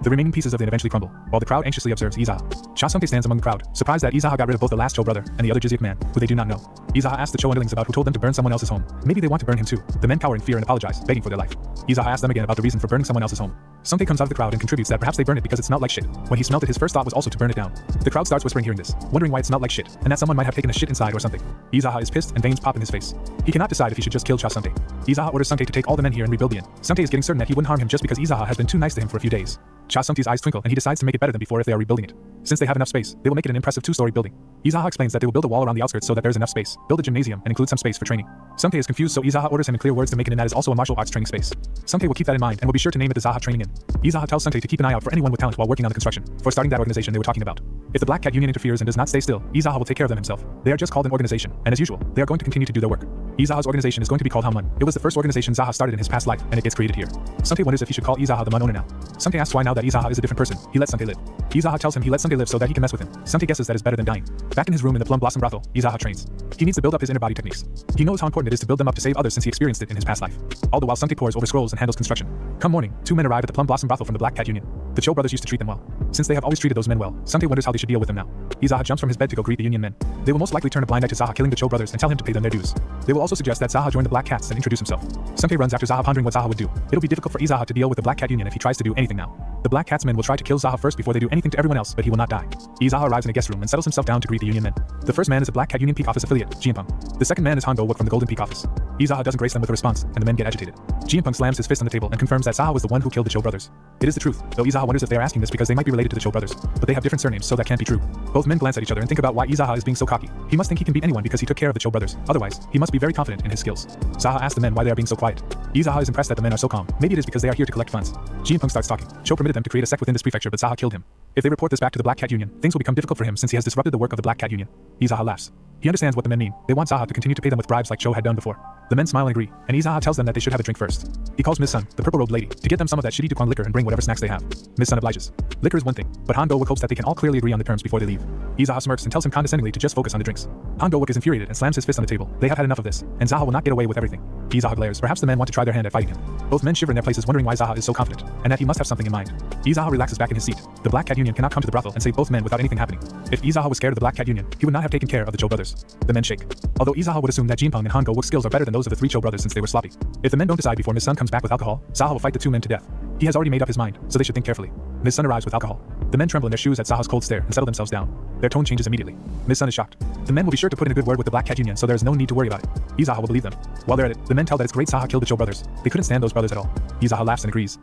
C: The remaining pieces of the inn eventually crumble, while the crowd anxiously observes Izaha. Cha Sung-tae stands among the crowd, surprised that Izaha got rid of both the last Cho brother and the other Jiziak man, who they do not know. Izaha asks the Cho underlings about who told them to burn someone else's home. Maybe they want to burn him too. The men cower in fear and apologize, begging for their life. Izaha asks them again about the reason for burning someone else's home. Sung-tae comes out of the crowd and contributes that perhaps they burned it because it smelled like shit. When he smelled it, his first thought was also to burn it down. The crowd starts whispering hearing this, wondering why it smelled like shit, and that someone might have taken a shit inside or something. Izaha is pissed and veins pop in his face. He cannot decide if he should just kill Cha Sung-tae. Izaha orders Sung-tae to take all the men here and rebuild the inn. Sung-tae is getting certain that he wouldn't harm him just because Izaha has been too nice to him for a few days. Cha Sung-tae's eyes twinkle and he decides to make it better than before if they are rebuilding it. Since they have enough space, they will make it an impressive 2-story building. Izaha explains that they will build a wall around the outskirts so that there is enough space, build a gymnasium, and include some space for training. Sung-tae is confused, so Izaha orders him in clear words to make an inn that is also a martial arts training space. Sung-tae will keep that in mind and will be sure to name it the Zaha Training Inn. Izaha tells Sung-tae to keep an eye out for anyone with talent while working on the construction, for starting that organization they were talking about. If the Black Cat Union interferes and does not stay still, Izaha will take care of them himself. They are just called an organization, and as usual, they are going to continue to do their work. Izaha's organization is going to be called Hamun. It was the first organization Zaha started in his past life, and it gets created here. Sung-tae wonders if he should call Izaha the Mun owner now. Sung-tae asks why now that Izaha is a different person, he lets Sung-tae live. Izaha tells him he lets Sung-tae live so that he can mess with him. Sung-tae guesses that is better than dying. Back in his room in the Plum Blossom Brothel, Izaha trains. He needs to build up his inner body techniques. He knows how important it is to build them up to save others since he experienced it in his past life. All the while Sung-tae pores over scrolls and handles construction. Come morning, 2 men arrive at the Plum Blossom Brothel from the Black Cat Union. The Cho brothers used to treat them well. Since they have always treated those men well, Sung-tae wonders how they should deal with them now. Izaha jumps from his bed to go greet the Union men. They will most likely turn a blind eye to Zaha killing the Cho brothers and tell him to pay them their dues. They will also suggest that Zaha join the Black Cats and introduce himself. Sung-tae runs after Zaha, pondering what Zaha would do. It'll be difficult for Izaha to deal with the Black Cat Union if he tries to do anything now. The Black Cat's men will try to kill Zaha first before they do anything to everyone else, but he will not die. Izaha arrives in a guest room and settles himself down to greet the Union men. The first man is a Black Cat Union Peak Office affiliate, Jianpeng. The second man is Hanbo Wook from the Golden Peak Office. Izaha doesn't grace them with a response, and the men get agitated. Jianpeng slams his fist on the table and confirms that Zaha was the one who killed the Cho brothers. It is the truth, though Izaha wonders if they are asking this because they might be related to the Cho brothers, but they have different surnames, so that can't be true. Both men glance at each other and think about why Izaha is being so cocky. He must think he can beat anyone because he took care of the Cho brothers. Otherwise, he must be very confident in his skills. Zaha asks the men why they are being so quiet. Izaha is impressed that the men are so calm. Maybe it is because they are here to collect funds. Jianpeng starts talking. Cho permitted them to create a sect within this prefecture, but Zaha killed him. If they report this back to the Black Cat Union, things will become difficult for him since he has disrupted the work of the Black Cat Union. Izaha laughs. He understands what the men mean. They want Zaha to continue to pay them with bribes like Cho had done before. The men smile and agree, and Izaha tells them that they should have a drink first. He calls Miss Sun, the purple-robed lady, to get them some of that shitty Duquan liquor and bring whatever snacks they have. Miss Sun obliges. Liquor is one thing, but Han Do-wook hopes that they can all clearly agree on the terms before they leave. Izaha smirks and tells him condescendingly to just focus on the drinks. Han Do-wook is infuriated and slams his fist on the table. They have had enough of this, and Zaha will not get away with everything. Izaha glares. Perhaps the men want to try their hand at fighting him. Both men shiver in their places, wondering why Zaha is so confident, and that he must have something in mind. Izaha relaxes back in his seat. The Black Cat Union cannot come to the brothel and save both men without anything happening. If Izaha was scared of the Black Cat Union, he would not have taken care of the Cho brothers. The men shake. Although Izaha would assume that Jinpeng and Han Do-wook's skills are better than those of the 3 Cho brothers since they were sloppy. If the men don't decide before Miss Sun comes back with alcohol, Zaha will fight the 2 men to death. He has already made up his mind, so they should think carefully. Miss Sun arrives with alcohol. The men tremble in their shoes at Zaha's cold stare and settle themselves down. Their tone changes immediately. Miss Sun is shocked. The men will be sure to put in a good word with the Black Cat Union, so there is no need to worry about it. Izaha will believe them. While they're at it, the men tell that it's great Zaha killed the Cho brothers. They couldn't stand those brothers at all. Izaha laughs and agrees.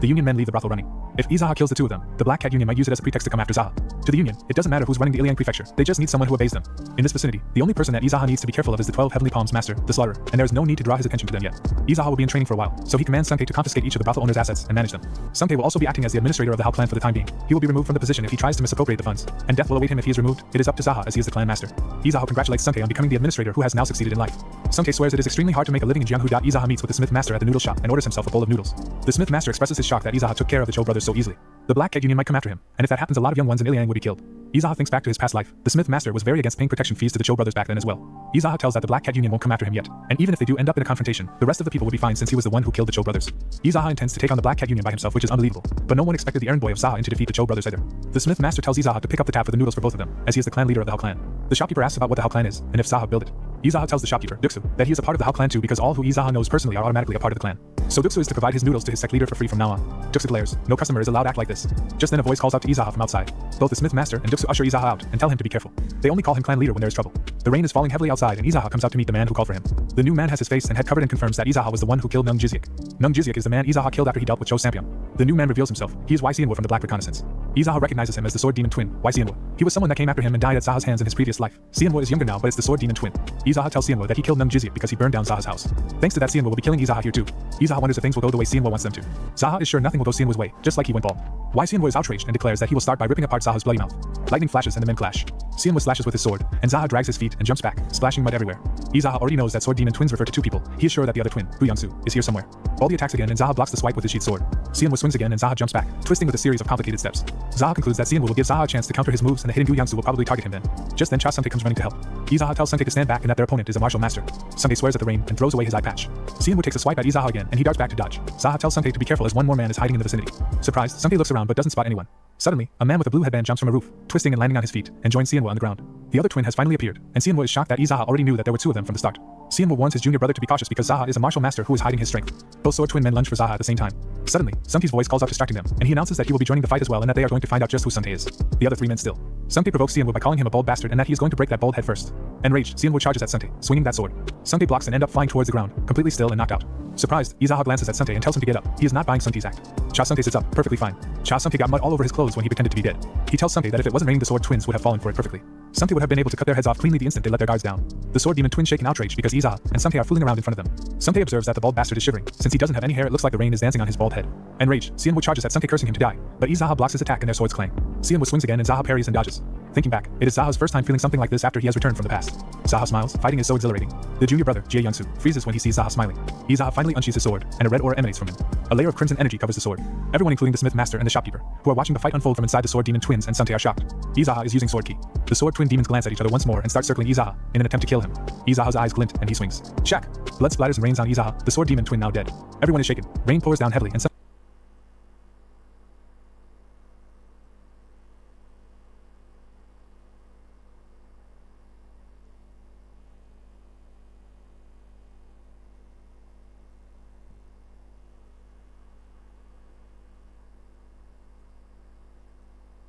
C: The Union men leave the brothel running. If Izaha kills the two of them, the Black Cat Union might use it as a pretext to come after Zaha. To the Union, it doesn't matter who's running the Iliang Prefecture, they just need someone who obeys them. In this vicinity, the only person that Izaha needs to be careful of is the 12 Heavenly Palms Master, the Slaughterer, and there is no need to draw his attention to them yet. Izaha will be in training for a while, so he commands Sante to confiscate each of the brothel owners' assets and manage them. Sante will also be acting as the administrator of the Hao clan for the time being. He will be removed from the position if he tries to misappropriate the funds, and death will await him if he is removed. It is up to Zaha as he is the clan master. Izaha congratulates Sante on becoming the administrator who has now succeeded in life. Sante swears it is extremely hard to make a living in Jianghu. Izaha meets with the Smith Master at the noodle shop and orders himself a bowl of noodles. The Smith Master expresses his shock that Izaha took care of the Cho brothers so easily. The Black Cat Union might come after him, and if that happens, a lot of young ones in Iliang would be killed. Izaha thinks back to his past life. The Smith Master was very against paying protection fees to the Cho brothers back then as well. Izaha tells that the Black Cat Union won't come after him yet, and even if they do end up in a confrontation, the rest of the people will be fine since he was the one who killed the Cho brothers. Izaha intends to take on the Black Cat Union by himself, which is unbelievable, but no one expected the errand boy of Zaha to defeat the Cho brothers either. The Smith Master tells Izaha to pick up the tab for the noodles for both of them, as he is the clan leader of the Hao clan. The shopkeeper asks about what the Hao clan is, and if Zaha built it. Izaha tells the shopkeeper, Duxu, that he is a part of the Hao clan too because all who Izaha knows personally are automatically a part of the clan. So Duxu is to provide his noodles to his sect leader for free from now on. Duxu glares, no customer is allowed to act like this. Just then a voice calls out to Izaha from outside. Both the Smith Master and Duxu usher Izaha out and tell him to be careful. They only call him clan leader when there is trouble. The rain is falling heavily outside and Izaha comes out to meet the man who called for him. The new man has his face and head covered and confirms that Izaha was the one who killed Nung Jiziak. Nung Jiziak is the man Izaha killed after he dealt with Cho Sampion. The new man reveals himself. He is Wai Xianwo from the Black Reconnaissance. Izaha recognizes him as the Sword Demon Twin, Wai Xianwo. He was someone that came after him and died at Zaha's hands in his previous life. Xianwo is younger now, but it's the Sword Demon Twin. Izaha tells Xianwo that he killed Nung Jiziak because he burned down Zaha's house. Thanks to that, Xianwo will be killing Izaha here too. Izaha wonders if things will go the way Xianwo wants them to. Zaha is sure nothing will go Xianwo's way, just like he went bald. Wai Xianwo is outraged and declares that he will start by ripping apart Zaha's bloody mouth. Lightning flashes and the men clash. Xianwo slashes with his sword, and Zaha drags his feet and jumps back, splashing mud everywhere. Izaha already knows that Sword Demon Twins refer to two people. He is sure that the other twin, Hu Yangsu, is here somewhere. Baldi attacks again and Zaha blocks the swipe with his sheath sword. Xianwo swings again and Zaha jumps back, twisting with a series of complicated steps. Zaha concludes that Xianwo will give Zaha a chance to counter his moves and the hidden Hu Yangsu will probably target him then. Just then Cha Sante comes running to help. Izaha tells Sante to stand back and that their opponent is a martial master. Sante swears at the rain and throws away his eye patch. Xianwo takes a swipe at Izaha again and he darts back to dodge. Zaha tells Sante to be careful as one more man is hiding in the vicinity. Surprised, Sante looks around but doesn't spot anyone. Suddenly, a man with a blue headband jumps from a roof, twisting and landing on his feet, and joins Xianwo on the ground. The other twin has finally appeared, and Xianwo is shocked that Izaha already knew that there were two of them from the start. Xianwo warns his junior brother to be cautious because Zaha is a martial master who is hiding his strength. Both sword twin men lunge for Zaha at the same time. Suddenly, Sante's voice calls out distracting them, and he announces that he will be joining the fight as well and that they are going to find out just who Sante is. The other three men still. Sante provokes Xianwo by calling him a bald bastard and that he is going to break that bald head first. Enraged, Xianwo charges at Sante, swinging that sword. Sante blocks and ends up flying towards the ground, completely still and knocked out. Surprised, Izaha glances at Sante and tells him to get up. He is not buying Sante's act. Cha Sante sits up, perfectly fine. Cha Sante got mud all over his clothes when he pretended to be dead. He tells Sante that if it wasn't raining the sword twins would have fallen for it perfectly. Sante would have been able to cut their heads off cleanly the instant they let their guards down. The sword demon twins shake in outrage because Izaha and Sante are fooling around in front of them. Sante observes that the bald bastard is shivering. Since he doesn't have any hair, it looks like the rain is dancing on his bald head. Enraged, Xianwo charges at Sante, cursing him to die, but Izaha blocks his attack and their swords clang. Xianwo swings again and Zaha parries and dodges. Thinking back, it is Zaha's first time feeling something like this after he has returned from the past. Zaha smiles, fighting is so exhilarating. The junior brother, Jie Yangsu, freezes when he sees Zaha smiling. Izaha finally unsheathes his sword, and a red aura emanates from him. A layer of crimson energy covers the sword. Everyone including the Smith Master and the shopkeeper, who are watching the fight unfold from inside the sword demon twins and Sante are shocked. Izaha is using sword ki. The sword twin demons glance at each other once more and start circling Izaha in an attempt to kill him. Izaha's eyes glint and he swings. Shack! Blood splatters and rains on Izaha, the sword demon twin now dead. Everyone is shaken. Rain pours down heavily and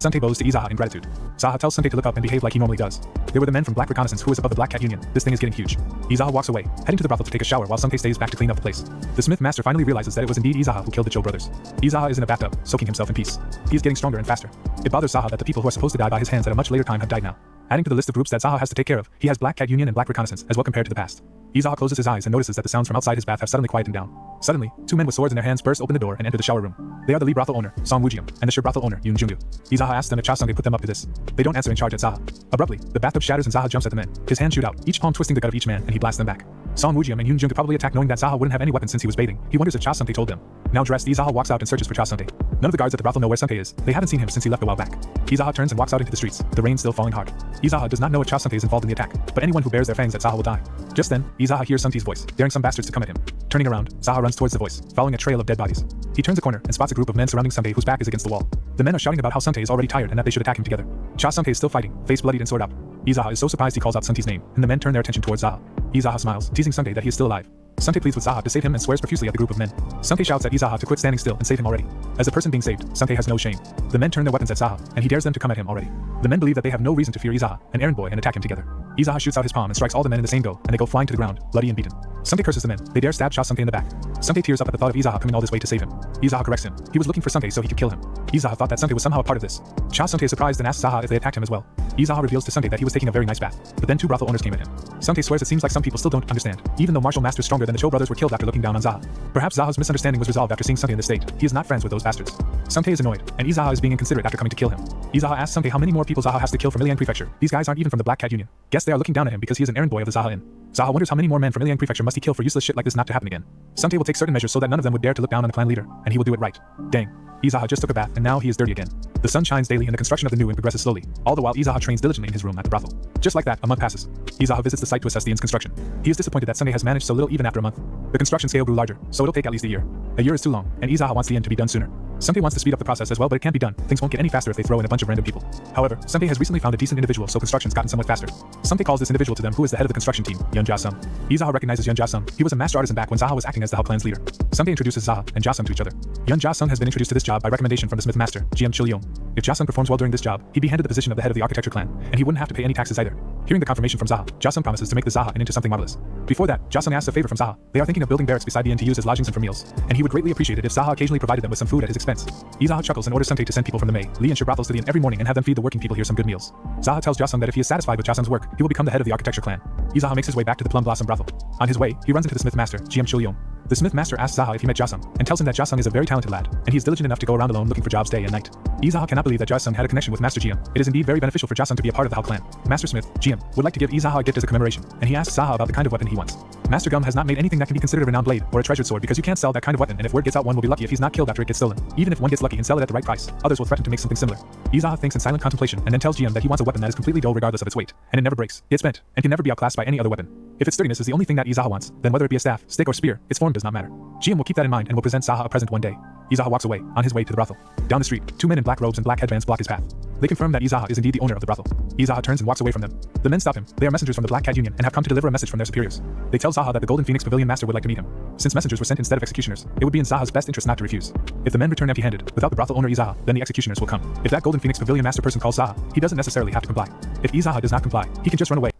C: Sante bows to Izaha in gratitude. Zaha tells Sante to look up and behave like he normally does. They were the men from Black Reconnaissance who is above the Black Cat Union. This thing is getting huge. Izaha walks away, heading to the brothel to take a shower while Sante stays back to clean up the place. The Smith Master finally realizes that it was indeed Izaha who killed the Cho brothers. Izaha is in a bathtub, soaking himself in peace. He is getting stronger and faster. It bothers Zaha that the people who are supposed to die by his hands at a much later time have died now. Adding to the list of groups that Zaha has to take care of, he has Black Cat Union and Black Reconnaissance as well compared to the past. Izaha closes his eyes and notices that the sounds from outside his bath have suddenly quietened down. Suddenly, two men with swords in their hands burst open the door and enter the shower room. They are the Lee brothel owner, Song Wujian, and the Shi brothel owner, Yun Jungyu. Izaha asks them if Cha Sante put them up to this. They don't answer and charge at Zaha. Abruptly, the bathtub shatters and Zaha jumps at the men. His hands shoot out, each palm twisting the gut of each man, and he blasts them back. Song Wujian and Yun Jungyu probably attack knowing that Zaha wouldn't have any weapons since he was bathing. He wonders if Cha Sante told them. Now dressed, Izaha walks out and searches for Cha Sante. None of the guards at the brothel know where Sante is. They haven't seen him since he left a while back. Izaha turns and walks out into the streets, the rain still falling hard. Izaha does not know if Cha Sante is involved in the attack, but anyone who bears their fangs at Zaha will die. Just then, Izaha hears Sante's voice, daring some bastards to come at him. Turning around, Zaha runs towards the voice, following a trail of dead bodies. He turns a corner and spots a group of men surrounding Sante whose back is against the wall. The men are shouting about how Sante is already tired and that they should attack him together. Cha Sante is still fighting, face bloodied and sword out. Izaha is so surprised he calls out Sante's name, and the men turn their attention towards Zaha. Izaha smiles, teasing Sante that he is still alive. Sante pleads with Zaha to save him and swears profusely at the group of men. Sante shouts at Izaha to quit standing still and save him already. As the person being saved, Sante has no shame. The men turn their weapons at Zaha, and he dares them to come at him already. The men believe that they have no reason to fear Izaha, an errand boy, and attack him together. Izaha shoots out his palm and strikes all the men in the same go, and they go flying to the ground, bloody and beaten. Sungtae curses the men. They dare stab Cha Sungtae in the back. Sungtae tears up at the thought of Izaha coming all this way to save him. Izaha corrects him. He was looking for Sungtae so he could kill him. Izaha thought that Sungtae was somehow a part of this. Cha Sungtae is surprised and asks Zaha if they attacked him as well. Izaha reveals to Sungtae that he was taking a very nice bath. But then 2 brothel owners came at him. Sungtae swears it seems like some people still don't understand, even though martial masters stronger than the Cho brothers were killed after looking down on Zaha. Perhaps Zaha's misunderstanding was resolved after seeing Sungtae in this state. He is not friends with those bastards. Sungtae is annoyed, and Izaha is being inconsiderate after coming to kill him. Izaha asks Sungtae how many more people Zaha has to kill from Iliang Prefecture. These guys aren't even from the Black Cat Union. Guess they are looking down at him because he is an errand boy of the Zaha Inn. Zaha wonders how many more men from Iliang Prefecture must he kill for useless shit like this not to happen again. Sungtae will take certain measures so that none of them would dare to look down on the clan leader, and he will do it right. Dang. Izaha just took a bath and now he is dirty again. The sun shines daily and the construction of the new inn progresses slowly, all the while Izaha trains diligently in his room at the brothel. Just like that, a month passes. Izaha visits the site to assess the inn's construction. He is disappointed that Sungtae has managed so little even after a month. The construction scale grew larger, so it'll take at least a year. A year is too long, and Izaha wants the inn to be done sooner. Sungtae wants to speed up the process as well, but it can't be done. Things won't get any faster if they throw in a bunch of random people. However, Sungtae has recently found a decent individual, so construction's gotten somewhat faster. Sungtae calls this individual to them who is the head of the construction team, Yun Ja-sung. Izaha recognizes Yun Ja-sung. He was a master artisan back when Zaha was acting as the Hao clan's leader. Sungtae introduces Zaha and Ja-sung to each other. Yun Ja-sung has been introduced to this job by recommendation from the Smith Master, GM Chil-yong. If Ja-sung performs well during this job, he'd be handed the position of the head of the architecture clan, and he wouldn't have to pay any taxes either. Hearing the confirmation from Zaha, Ja-sung promises to make the Zaha Inn into something marvelous. Before that, Ja-sung asks a favor from Zaha. They are thinking of building barracks beside the inn to use as lodgings and for meals, and he would greatly appreciate it if Zaha occasionally provided them with some food at his expense. Izaha chuckles and orders Sungtae to send people from the Mei, Lee and Shi brothels to the inn every morning and have them feed the working people here some good meals. Zaha tells Ja-sung that if he is satisfied with Ja-sung's work, he will become the head of the architecture clan. Izaha makes his way back to the Plum Blossom brothel. On his way, he runs into the Smith Master, GM Chil-yong. The Smith Master asks Zaha if he met Ja-sung, and tells him that Ja-sung is a very talented lad, and he is diligent enough to go around alone looking for jobs day and night. Izaha cannot believe that Ja-sung had a connection with Master GM. It is indeed very beneficial for Ja-sung to be a part of the Hao clan. Master Smith, GM, would like to give Izaha a gift as a commemoration, and he asks Zaha about the kind of weapon he wants. Master Gum has not made anything that can be considered a renowned blade or a treasured sword because you can't sell that kind of weapon, and if word gets out, one will be lucky if he's not killed after it gets stolen. Even if one gets lucky and sell it at the right price, others will threaten to make something similar. Izaha thinks in silent contemplation and then tells GM that he wants a weapon that is completely dull regardless of its weight, and it never breaks, gets bent, and can never be outclassed by any other weapon. If its sturdiness is the only thing that Izaha wants, then whether it be a staff, stick, or spear, its form does not matter. GM will keep that in mind and will present Zaha a present one day. Izaha walks away, on his way to the brothel. Down the street, 2 men in black robes and black headbands block his path. They confirm that Izaha is indeed the owner of the brothel. Izaha turns and walks away from them. The men stop him. They are messengers from the Black Cat Union and have come to deliver a message from their superiors. They tell Zaha that the Golden Phoenix Pavilion Master would like to meet him. Since messengers were sent instead of executioners, it would be in Zaha's best interest not to refuse. If the men return empty-handed, without the brothel owner Izaha, then the executioners will come. If that Golden Phoenix Pavilion Master person calls Zaha, he doesn't necessarily have to comply. If Izaha does not comply, he can just run away.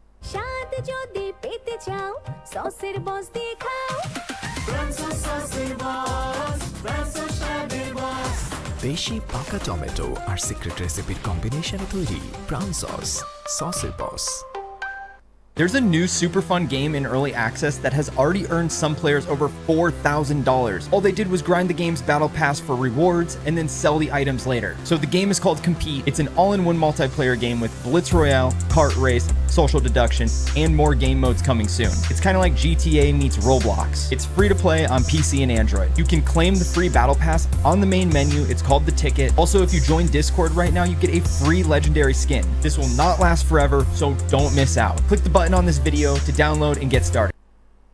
P: বেশি পাকা tomato আর secret রেসিপির কম্বিনেশনে তৈরি brown sauce সসের বস।
M: There's a new super fun game in early access that has already earned some players over $4,000. All they did was grind the game's battle pass for rewards and then sell the items later. So the game is called Compete. It's an all-in-one multiplayer game with Blitz Royale, kart race, social deduction, and more game modes coming soon. It's kind of like GTA meets Roblox. It's free to play on PC and Android. You can claim the free battle pass on the main menu. It's called the Ticket. Also, if you join Discord right now, you get a free legendary skin. This will not last forever, so don't miss out. Click the button on this video to download and get started.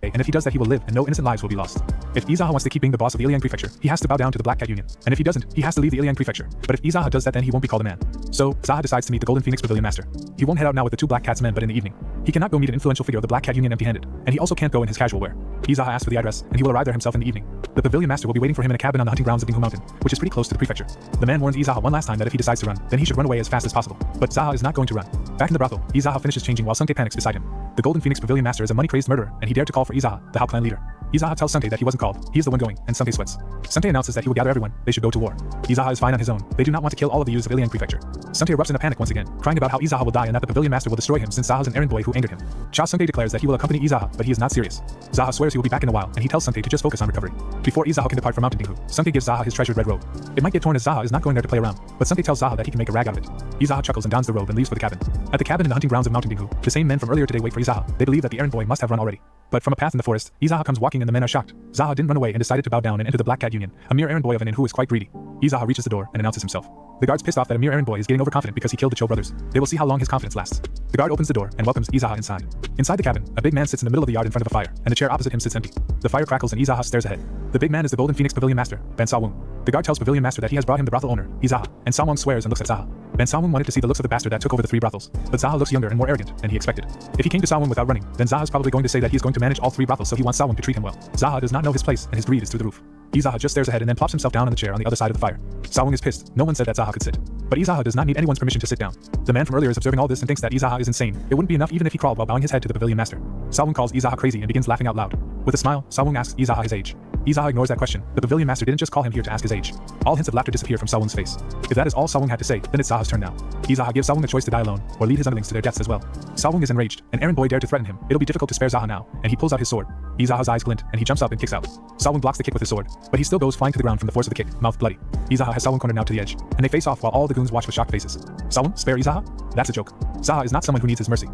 C: And if he does that, he will live and no innocent lives will be lost. If Izaha wants to keep being the boss of the Iliang Prefecture, he has to bow down to the Black Cat Union. And if he doesn't, he has to leave the Iliang Prefecture. But if Izaha does that, then he won't be called a man. So, Zaha decides to meet the Golden Phoenix Pavilion Master. He won't head out now with the 2 Black Cats men, but in the evening. He cannot go meet an influential figure of the Black Cat Union empty-handed, and he also can't go in his casual wear. Izaha asks for the address, and he will arrive there himself in the evening. The Pavilion Master will be waiting for him in a cabin on the hunting grounds of Dinghu Mountain, which is pretty close to the prefecture. The man warns Izaha one last time that if he decides to run, then he should run away as fast as possible. But Zaha is not going to run. Back in the brothel, Izaha finishes changing while Sungtae panics beside him. The Golden Phoenix Pavilion Master is a money-crazed murderer, and he dared to call for Izaha, the Hao clan leader. Izaha tells Sungtae that he wasn't called. He is the one going, and Sungtae sweats. Sungtae announces that he will gather everyone. They should go to war. Izaha is fine on his own. They do not want to kill all of the youths of Iliang Prefecture. Sungtae erupts in a panic once again, crying about how Izaha will die and that the Pavilion Master will destroy him since Zaha is an errand boy who angered him. Cha Sungtae declares that he will accompany Izaha, but he is not serious. Zaha swears he will be back in a while, and he tells Sungtae to just focus on recovery. Before Izaha can depart from Mountain Dinghu, Sungtae gives Zaha his treasured red robe. It might get torn as Zaha is not going there to play around, but Sungtae tells Zaha that he can make a rag out of it. Izaha chuckles and dons the robe and leaves for the cabin. At the cabin in the hunting grounds of Mountain Dinghu, the same men from earlier today wait for Izaha. They believe that the errand boy must have run already. But from a path in the forest, Izaha comes walking and the men are shocked. Zaha didn't run away and decided to bow down and enter the Black Cat Union, a mere errand boy of an inn who is quite greedy. Izaha reaches the door and announces himself. The guard's pissed off that a mere errand boy is getting overconfident because he killed the Cho brothers. They will see how long his confidence lasts. The guard opens the door and welcomes Izaha inside. Inside the cabin, a big man sits in the middle of the yard in front of a fire, and the chair opposite him sits empty. The fire crackles and Izaha stares ahead. The big man is the Golden Phoenix Pavilion Master, Ben Sawung. The guard tells Pavilion Master that he has brought him the brothel owner, Izaha, and Sawung swears and looks at Zaha. Ben Sawung wanted to see the looks of the bastard that took over the 3 brothels, but Zaha looks younger and more arrogant than he expected. If he came to Sawung without running, then Zaha is probably going to say that he is going to manage all 3 brothels, so he wants Sawung to treat him well. Zaha does not know his place, and his greed is through the roof. Izaha just stares ahead and then plops himself down on the chair on the other side of the fire. Sawung is pissed. No one said that Zaha could sit. But Izaha does not need anyone's permission to sit down. The man from earlier is observing all this and thinks that Izaha is insane. It wouldn't be enough even if he crawled while bowing his head to the pavilion master. Sawung calls Izaha crazy and begins laughing out loud. With a smile, Sawung asks Izaha his age. Izaha ignores that question. The pavilion master didn't just call him here to ask his age. All hints of laughter disappear from Sawung's face. If that is all Sawung had to say, then it's Zaha's turn now. Izaha gives Sawung a choice to die alone, or lead his underlings to their deaths as well. Sawung is enraged. An errand boy dared to threaten him. It'll be difficult to spare Zaha now, and he pulls out his sword. Izaha's eyes glint, and he jumps up and kicks out. Sawung blocks the kick with his sword, but he still goes flying to the ground from the force of the kick, mouth bloody. Izaha has Sawung cornered now to the edge, and they face off while all the goons watch with shocked faces. Sawung, spare Izaha? That's a joke. Zaha is not someone who needs his mercy.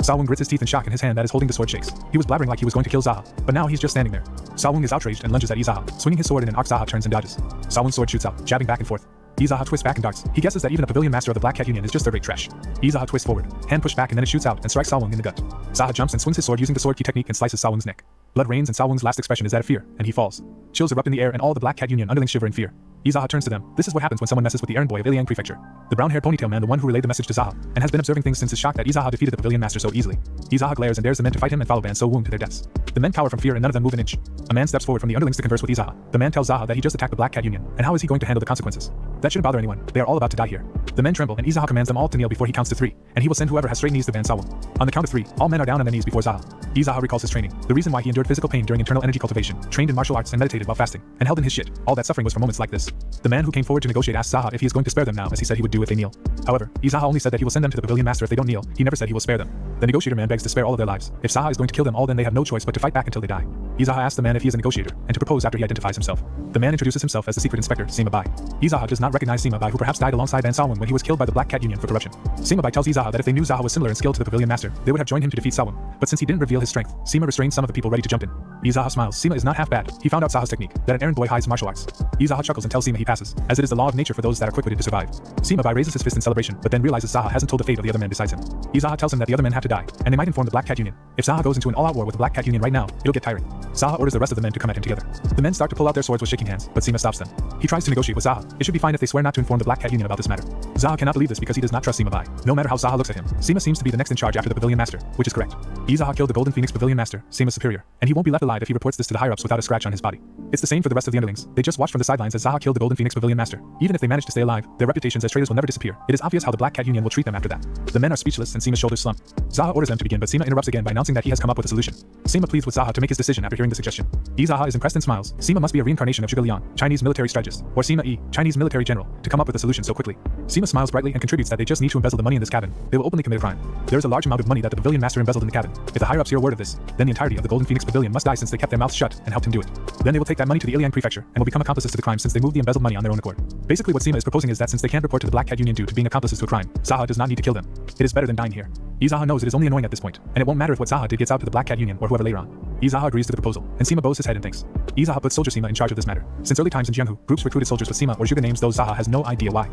C: Sawung grits his teeth in shock and his hand that is holding the sword shakes. He was blabbering like he was going to kill Zaha, but now he's just standing there. Sawung is outraged and lunges at Izaha, swinging his sword in an arc. Zaha turns and dodges. Sawung's sword shoots out, jabbing back and forth. Izaha twists back and darts. He guesses that even a pavilion master of the Black Cat Union is just third-rate trash. Izaha twists forward, hand pushed back and then it shoots out and strikes Sawung in the gut. Zaha jumps and swings his sword using the sword key technique and slices Sawung's neck. Blood rains and Sawung's last expression is that of fear, and he falls. Chills erupt in the air and all the Black Cat Union underlings shiver in fear. Izaha turns to them. This is what happens when someone messes with the errand boy of Iliang Prefecture. The brown-haired ponytail man, the one who relayed the message to Zaha, and has been observing things since his shock that Izaha defeated the pavilion master so easily. Izaha glares and dares the men to fight him and follow Ban So Woong to their deaths. The men cower from fear and none of them move an inch. A man steps forward from the underlings to converse with Izaha. The man tells Zaha that he just attacked the Black Cat Union, and how is he going to handle the consequences? That shouldn't bother anyone. They are all about to die here. The men tremble and Izaha commands them all to kneel before he counts to 3, and he will send whoever has straight knees to Ban So Woong. On the count of 3, all men are down on their knees before Zaha. Izaha recalls his training, the reason why he endured physical pain during internal energy cultivation, trained in martial arts and meditated while fasting, and held in his shit. All that suffering was for moments like this. The man who came forward to negotiate asks Zaha if he is going to spare them now, as he said he would do if they kneel. However, Izaha only said that he will send them to the pavilion master if they don't kneel. He never said he will spare them. The negotiator man begs to spare all of their lives. If Zaha is going to kill them all, then they have no choice but to fight back until they die. Izaha asks the man if he is a negotiator, and to propose after he identifies himself. The man introduces himself as the secret inspector, Sima Bai. Izaha does not recognize Sima Bai, who perhaps died alongside Ban So Woong when he was killed by the Black Cat Union for corruption. Sima Bai tells Izaha that if they knew Zaha was similar in skill to the pavilion master, they would have joined him to defeat So Woong. But since he didn't reveal his strength, Sima restrained some of the people ready to jump in. Izaha smiles. Sima is not half bad. He found out Zaha's technique, that an errand boy hides martial arts. Izaha chuckles and tells Sima he passes, as it is the law of nature for those that are quick-witted to survive. Sima Bai raises his fist in celebration, but then realizes Zaha hasn't told the fate of the other men besides him. Izaha tells him that the other men have to die, and they might inform the Black Cat Union. If Zaha goes into an all-out war with the Black Cat Union right now, it'll get tiring. Zaha orders the rest of the men to come at him together. The men start to pull out their swords with shaking hands, but Sima stops them. He tries to negotiate with Zaha. It should be fine if they swear not to inform the Black Cat Union about this matter. Zaha cannot believe this because he does not trust Sima Bai. No matter how Zaha looks at him, Sima seems to be the next in charge after the pavilion master, which is correct. Izaha killed the Golden Phoenix pavilion master, Sima's superior, and he won't be left alive if he reports this to the higher-ups without a scratch on his body. It's the same for the rest of the underlings. They just watch from the sidelines as Zaha killed the Golden Phoenix pavilion master. Even if they manage to stay alive, their reputations as traitors will never disappear. It is obvious how the Black Cat Union will treat them after that. The men are speechless and Sima's shoulders slump. Zaha orders them to begin, but Sima interrupts again by announcing that he has come up with a solution. Sima pleads with Zaha to make his decision after hearing the suggestion. Izaha is impressed and smiles. Sima must be a reincarnation of Zhuge Liang, Chinese military strategist, or Sima Yi, Chinese military general, to come up with a solution so quickly. Sima smiles brightly and contributes that they just need to embezzle the money in this cabin. They will openly commit a crime. There is a large amount of money that the pavilion master embezzled in the cabin. If the higher-ups hear word of this, then the entirety of the Golden Phoenix pavilion must die since they kept their mouths shut and helped him do it. Then they will take that money to the Iliang Prefecture and will become accomplices to the crime since they moved the embezzled money on their own accord. Basically what Sima is proposing is that since they can't report to the Black Cat Union due to being accomplices to a crime, Zaha does not need to kill them. It is better than dying here. Izaha knows it is only annoying at this point, and it won't matter if what Zaha did gets out to the Black Cat Union or whoever later on. Izaha agrees to the proposal, and Sima bows his head and thinks. Izaha puts Soldier Sima in charge of this matter. Since early times in Jianghu, groups recruited soldiers with Sima or Zhuge names, though Zaha has no idea why.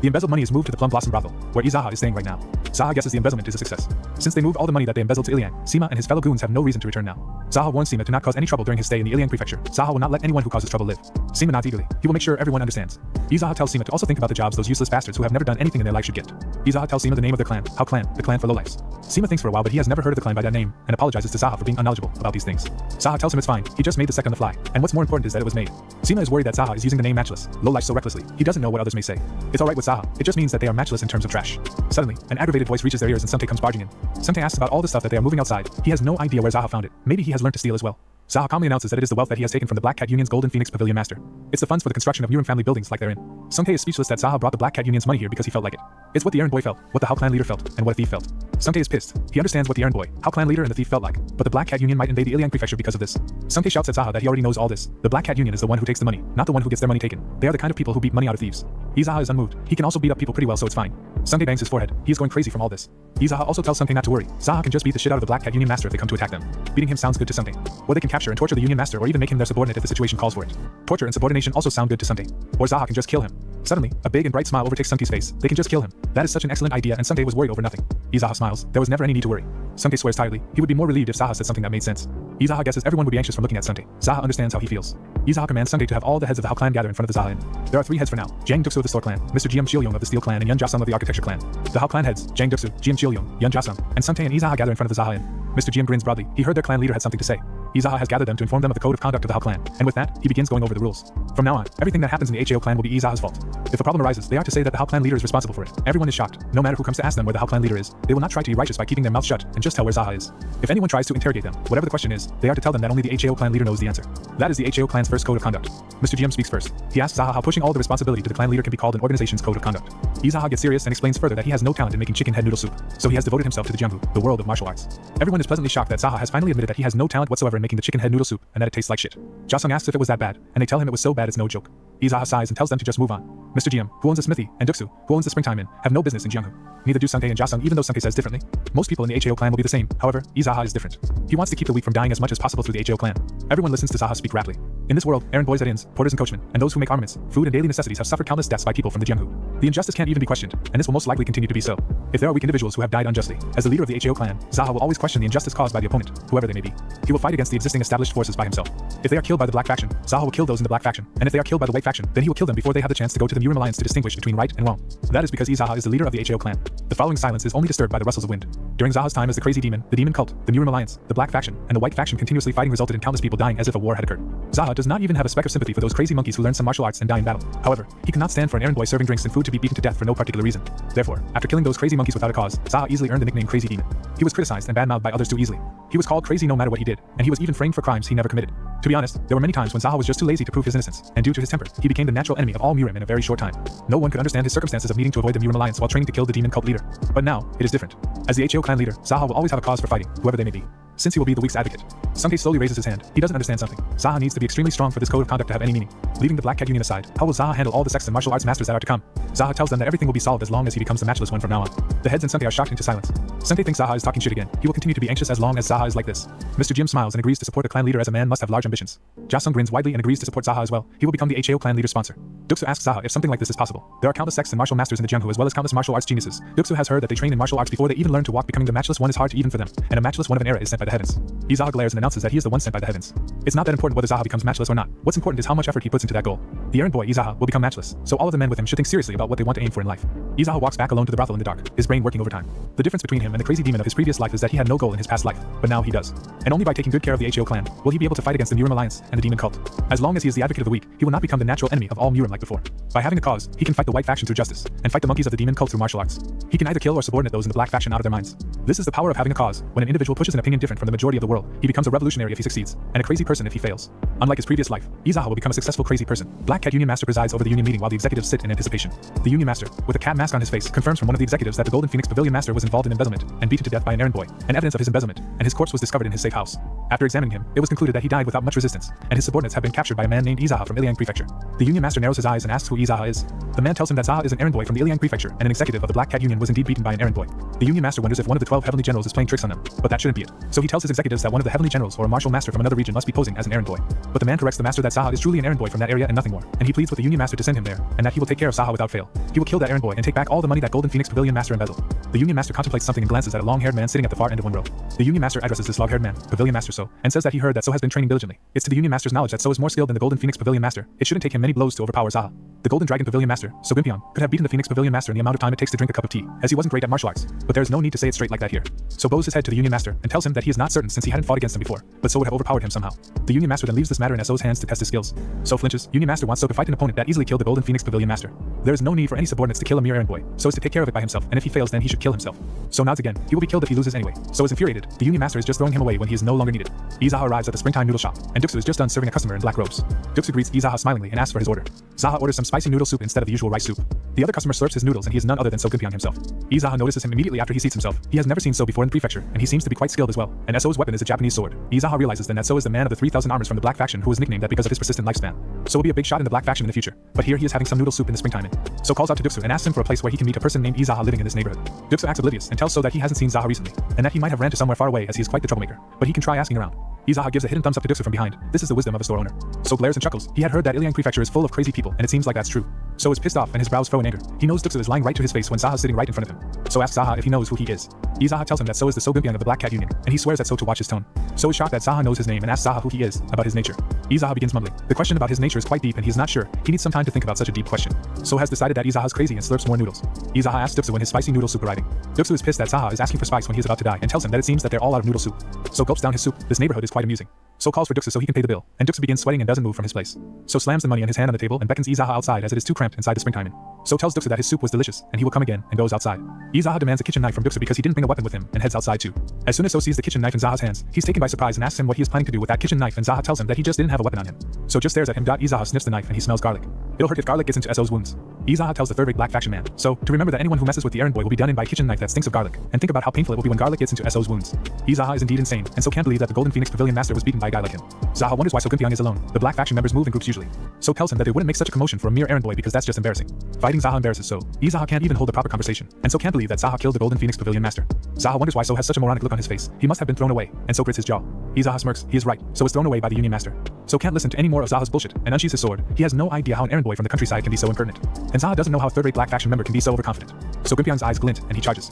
C: The embezzled money is moved to the Plum Blossom Brothel, where Izaha is staying right now. Zaha guesses the embezzlement is a success. Since they moved all the money that they embezzled to Iliang, Sima and his fellow goons have no reason to return now. Zaha warns Sima to not cause any trouble during his stay in the Iliang Prefecture. Zaha will not let anyone who causes trouble live. Sima nods eagerly. He will make sure everyone understands. Izaha tells Sima to also think about the jobs those useless bastards who have never done anything in their life should get. Izaha tells Sima the name of their clan, How Clan, the clan for lowlifes. Sima thinks for a while, but he has never heard of the clan by that name, and apologizes to Zaha for being unknowledgeable about these things. Zaha tells him it's fine, he just made the sect on the fly, and what's more important is that it was made. Sima is worried that Zaha is using the name Matchless, lowlife so recklessly, he doesn't know what others may say. It's alright with Zaha, it just means that they are matchless in terms of trash. Suddenly, an aggravated voice reaches their ears and Sante comes barging in. Sante asks about all the stuff that they are moving outside. He has no idea where Zaha found it. Maybe he has learned to steal as well. Zaha calmly announces that it is the wealth that he has taken from the Black Cat Union's Golden Phoenix Pavilion Master. It's the funds for the construction of new and family buildings like they're in. Sungtae is speechless that Zaha brought the Black Cat Union's money here because he felt like it. It's what the errand boy felt, what the How Clan leader felt, and what a thief felt. Sungtae is pissed. He understands what the errand boy, How Clan leader, and the thief felt like, but the Black Cat Union might invade the Iliang Prefecture because of this. Sungtae shouts at Zaha that he already knows all this. The Black Cat Union is the one who takes the money, not the one who gets their money taken. They are the kind of people who beat money out of thieves. Izaha is unmoved. He can also beat up people pretty well, so it's fine. Sungtae bangs his forehead. He is going crazy from all this. Izaha also tells Sungtae not to worry. Zaha can just beat the shit out of the Black Cat Union Master if they come to attack them. Beating him sounds good to Sungtae. Or they can capture and torture the Union Master or even make him their subordinate if the situation calls for it. Torture and subordination also sound good to Sungtae. Or Zaha can just kill him. Suddenly, a big and bright smile overtakes Sungtae's face. They can just kill him. That is such an excellent idea, and Sungtae was worried over nothing. Izaha smiles. There was never any need to worry. Sungtae swears tiredly. He would be more relieved if Zaha said something that made sense. Izaha guesses everyone would be anxious from looking at Sungtae. Zaha understands how he feels. Izaha commands Sungtae to have all the heads of the How Clan gather in front of the Zaha Inn. There are 3 heads for now. Jiang Duxu of the Store Clan, Mr. Jiam Chilyong of the Steel Clan, and Yun Jasung of the Architecture Clan. The How Clan heads, Jiang Duxu, Jiam Chilyong, Yun Jasung, and Sungtae and Izaha gather in front of the Zaha Inn. Mr. Jiam grins broadly. He heard their clan leader had something to say. Izaha has gathered them to inform them of the code of conduct of the Hao clan, and with that, he begins going over the rules. From now on, everything that happens in the HAO clan will be Izaha's fault. If a problem arises, they are to say that the Hao clan leader is responsible for it. Everyone is shocked. No matter who comes to ask them where the Hao clan leader is, they will not try to be righteous by keeping their mouth shut and just tell where Zaha is. If anyone tries to interrogate them, whatever the question is, they are to tell them that only the HAO clan leader knows the answer. That is the HAO clan's first code of conduct. Mr. GM speaks first. He asks Zaha how pushing all the responsibility to the clan leader can be called an organization's code of conduct. Izaha gets serious and explains further that he has no talent in making chicken head noodle soup, so he has devoted himself to the Jianghu, the world of martial arts. Everyone is pleasantly shocked that Zaha has finally admitted that he has no talent whatsoever in making the chicken head noodle soup and that it tastes like shit. Jasung asks if it was that bad, and they tell him it was so bad it's no joke. Izaha sighs and tells them to just move on. Mr. GM, who owns a smithy, and Duxu, who owns the Springtime Inn, have no business in Jianghu. Neither do Sungtae and Jasung, even though Sungtae says differently. Most people in the HAO clan will be the same, however, Izaha is different. He wants to keep the weak from dying as much as possible through the HAO clan. Everyone listens to Zaha speak rapidly. In this world, errand boys at inns, porters and coachmen, and those who make armaments, food and daily necessities have suffered countless deaths by people from the Jianghu. The injustice can't even be questioned, and this will most likely continue to be so. If there are weak individuals who have died unjustly, as the leader of the HAO clan, Zaha will always question the injustice caused by the opponent, whoever they may be. He will fight against the existing established forces by himself. If they are killed by the black faction, Zaha will kill those in the black faction, and if they are killed by the white faction, then he will kill them before they have the chance to go to the Murim Alliance to distinguish between right and wrong. That is because Izaha is the leader of the HAO clan. The following silence is only disturbed by the rustles of wind. During Zaha's time as the Crazy Demon, the Demon Cult, the Murim Alliance, the Black Faction, and the White Faction continuously fighting resulted in countless people dying as if a war had occurred. Zaha does not even have a speck of sympathy for those crazy monkeys who learn some martial arts and die in battle. However, he cannot stand for an errand boy serving drinks and food to be beaten to death for no particular reason. Therefore, after killing those crazy monkeys without a cause, Zaha easily earned the nickname Crazy Demon. He was criticized and badmouthed by others too easily. He was called crazy no matter what he did, and he was even framed for crimes he never committed. To be honest, there were many times when Zaha was just too lazy to prove his innocence, and due to his temper, he became the natural enemy of all Murim in a very short time. No one could understand his circumstances of needing to avoid the Murim Alliance while training to kill the Demon Cult leader. But now, it is different. As the HAO clan leader, Zaha will always have a cause for fighting, whoever they may be, since he will be the weak's advocate. Sungtae slowly raises his hand. He doesn't understand something. Zaha needs to be extremely strong for this code of conduct to have any meaning. Leaving the Black Cat Union aside, how will Zaha handle all the sects and martial arts masters that are to come? Zaha tells them that everything will be solved as long as he becomes the matchless one from now on. The heads and Sungtae are shocked into silence. Sungtae thinks Zaha is talking shit again. He will continue to be anxious as long as Zaha is like this. Mr. Jim smiles and agrees to support a clan leader as a man must have large ambitions. Jasung grins widely and agrees to support Zaha as well. He will become the HAO clan leader's sponsor. Duxu asks Zaha if something like this is possible. There are countless sects and martial masters in the Jianghu as well as countless martial arts geniuses. Duxu has heard that they train in martial arts before they even learn to walk. Becoming the matchless one is hard to even for them, and a matchless one of an era is sent by the heavens. Izaha glares and announces that he is the one sent by the heavens. It's not that important whether Zaha becomes matchless or not. What's important is how much effort he puts into that goal. The errand boy, Izaha, will become matchless, so all of the men with him should think seriously about what they want to aim for in life. Izaha walks back alone to the brothel in the dark, his brain working overtime. The difference between him and the crazy demon of his previous life is that he had no goal in his past life, but now he does. And only by taking good care of the HAO clan will he be able to fight against the Murim Alliance and the Demon Cult. As long as he is the advocate of the weak, he will not become the natural enemy of all Murim like before. By having a cause, he can fight the white faction through justice, and fight the monkeys of the Demon Cult through martial arts. He can either kill or subordinate those in the black faction out of their minds. This is the power of having a cause. When an individual pushes an opinion different from the majority of the world, he becomes a revolutionary if he succeeds, and a crazy person if he fails. Unlike his previous life, Izaha will become a successful crazy person. Black Cat Union Master presides over the Union meeting while the executives sit in anticipation. The Union Master, with a cat mask on his face, confirms from one of the executives that the Golden Phoenix Pavilion Master was involved in embezzlement and beaten to death by an errand boy, and evidence of his embezzlement, and his corpse was discovered in his safe house. After examining him, it was concluded that he died without much resistance, and his subordinates have been captured by a man named Izaha from Iliang Prefecture. The Union Master narrows his eyes and asks who Izaha is. The man tells him that Zaha is an errand boy from the Iliang Prefecture, and an executive of the Black Cat Union was indeed beaten by an errand boy. The Union Master wonders if one of the 12 heavenly generals is playing tricks on them, but that shouldn't be it. So he tells his executives that one of the heavenly generals or a martial master from another region must be posing as an errand boy. But the man corrects the master that Zaha is truly an errand boy from that area and nothing more, and he pleads with the Union Master to send him there, and that he will take care of Zaha without fail. He will kill that errand boy and take back all the money that Golden Phoenix Pavilion Master embezzled. The Union Master contemplates something and glances at a long-haired man sitting at the far end of one row. The Union Master addresses this long-haired man, Pavilion Master So, and says that he heard that So has been training diligently. It's to the Union Master's knowledge that So is more skilled than the Golden Phoenix Pavilion Master. It shouldn't take him many blows to overpower Zaha. The Golden Dragon Pavilion Master, So Gimpion, could have beaten the Phoenix Pavilion Master in the amount of time it takes to drink a cup of tea, as he wasn't great at martial arts, but there is no need to say it straight like that here. So bows his head to the Union Master and tells him that he is not certain since he hadn't fought against him before, but So would have overpowered him somehow. The Union Master then leaves this matter in SO's hands to test his skills. So flinches. Union Master wants So to fight an opponent that easily killed the Golden Phoenix Pavilion Master. There is no need for any subordinates to kill a mere errand boy. So is to take care of it by himself, and if he fails then he should kill himself. So nods again. He will be killed if he loses anyway. So is infuriated. The Union Master is just throwing him away when he is no longer needed. Izaha arrives at the Springtime Noodle Shop, and Duxu is just done serving a customer in black robes. Duxu greets Izaha smilingly and asks for his order. Zaha orders some spicy noodle soup instead of the usual rice soup. The other customer slurps his noodles and he is none other than So Gimpion himself. Izaha notices him immediately after he seats himself. He has never seen So before in the prefecture, and he seems to be quite skilled as well. And So's weapon is a Japanese sword. Izaha realizes then that So is the man of the 3,000 armors from the Black Faction who was nicknamed that because of his persistent lifespan. So will be a big shot in the Black Faction in the future, but here he is having some noodle soup in the Springtime Inn. So calls out to Duxu and asks him for a place where he can meet a person named Izaha living in this neighborhood. Duxu acts oblivious and tells So that he hasn't seen Zaha recently, and that he might have ran to somewhere far away as he is quite the troublemaker, but he can try asking around. Izaha gives a hidden thumbs up to Duxu from behind. This is the wisdom of a store owner. So glares and chuckles. He had heard that Iliang Prefecture is full of crazy people, and it seems like that's true. So is pissed off and his brows furrow in anger. He knows Duxu is lying right to his face when Zaha is sitting right in front of him. So asks Zaha if he knows who he is. Izaha tells him that So is the So Gimpion of the Black Cat Union, and he swears at So to watch his tone. So is shocked that Zaha knows his name and asks Zaha who he is, about his nature. Izaha begins mumbling. The question about his nature is quite deep and he is not sure. He needs some time to think about such a deep question. So has decided that Izaha's crazy and slurps more noodles. Izaha asks Duksu when his spicy noodle soup arriving. Duksu is pissed that Zaha is asking for spice when he is about to die and tells him that it seems that they're all out of noodle soup. So gulps down his soup. This neighborhood is quite amusing. So calls for Duksu so he can pay the bill, and Duksu begins sweating and doesn't move from his place. So slams the money in his hand on the table and beckons Izaha outside as it is too cramped inside the springtime inn. So tells Duksu that his soup was delicious and he will come again and goes outside. Izaha demands a kitchen knife from Duksu because he didn't bring a weapon with him and heads outside too. As soon as So sees the kitchen knife in Zaha's hands, he's taken by surprise and asks him what he is planning to do with that kitchen knife, and Zaha tells him that he just didn't have a weapon on him. So just stares at him. Izaha sniffs the knife and he smells garlic. It'll hurt if garlic gets into SO's wounds. Izaha tells the third-rate black faction man, so to remember that anyone who messes with the errand boy will be done in by a kitchen knife that stinks of garlic, and think about how painful it will be when garlic gets into SO's wounds. Izaha is indeed insane, and so can't believe that the Golden Phoenix Pavilion master was beaten by a guy like him. Zaha wonders why So Gunpyeong is alone. The black faction members move in groups usually. So tells him that they wouldn't make such a commotion for a mere errand boy because that's just embarrassing. Fighting Zaha embarrasses So. Izaha can't even hold a proper conversation, and so can't believe that Zaha killed the Golden Phoenix Pavilion master. Zaha wonders why So has such a moronic look on his face. He must have been thrown away, and So grits his jaw. Izaha smirks. He is right. So is thrown away by the Union master. So can't listen to any more of Zaha's bullshit, and unsheathes his sword. He has no idea how an errand boy from the countryside can be so impertinent. And Zaha doesn't know how a third-rate black faction member can be so overconfident. So Gunpyeong's eyes glint, and he charges.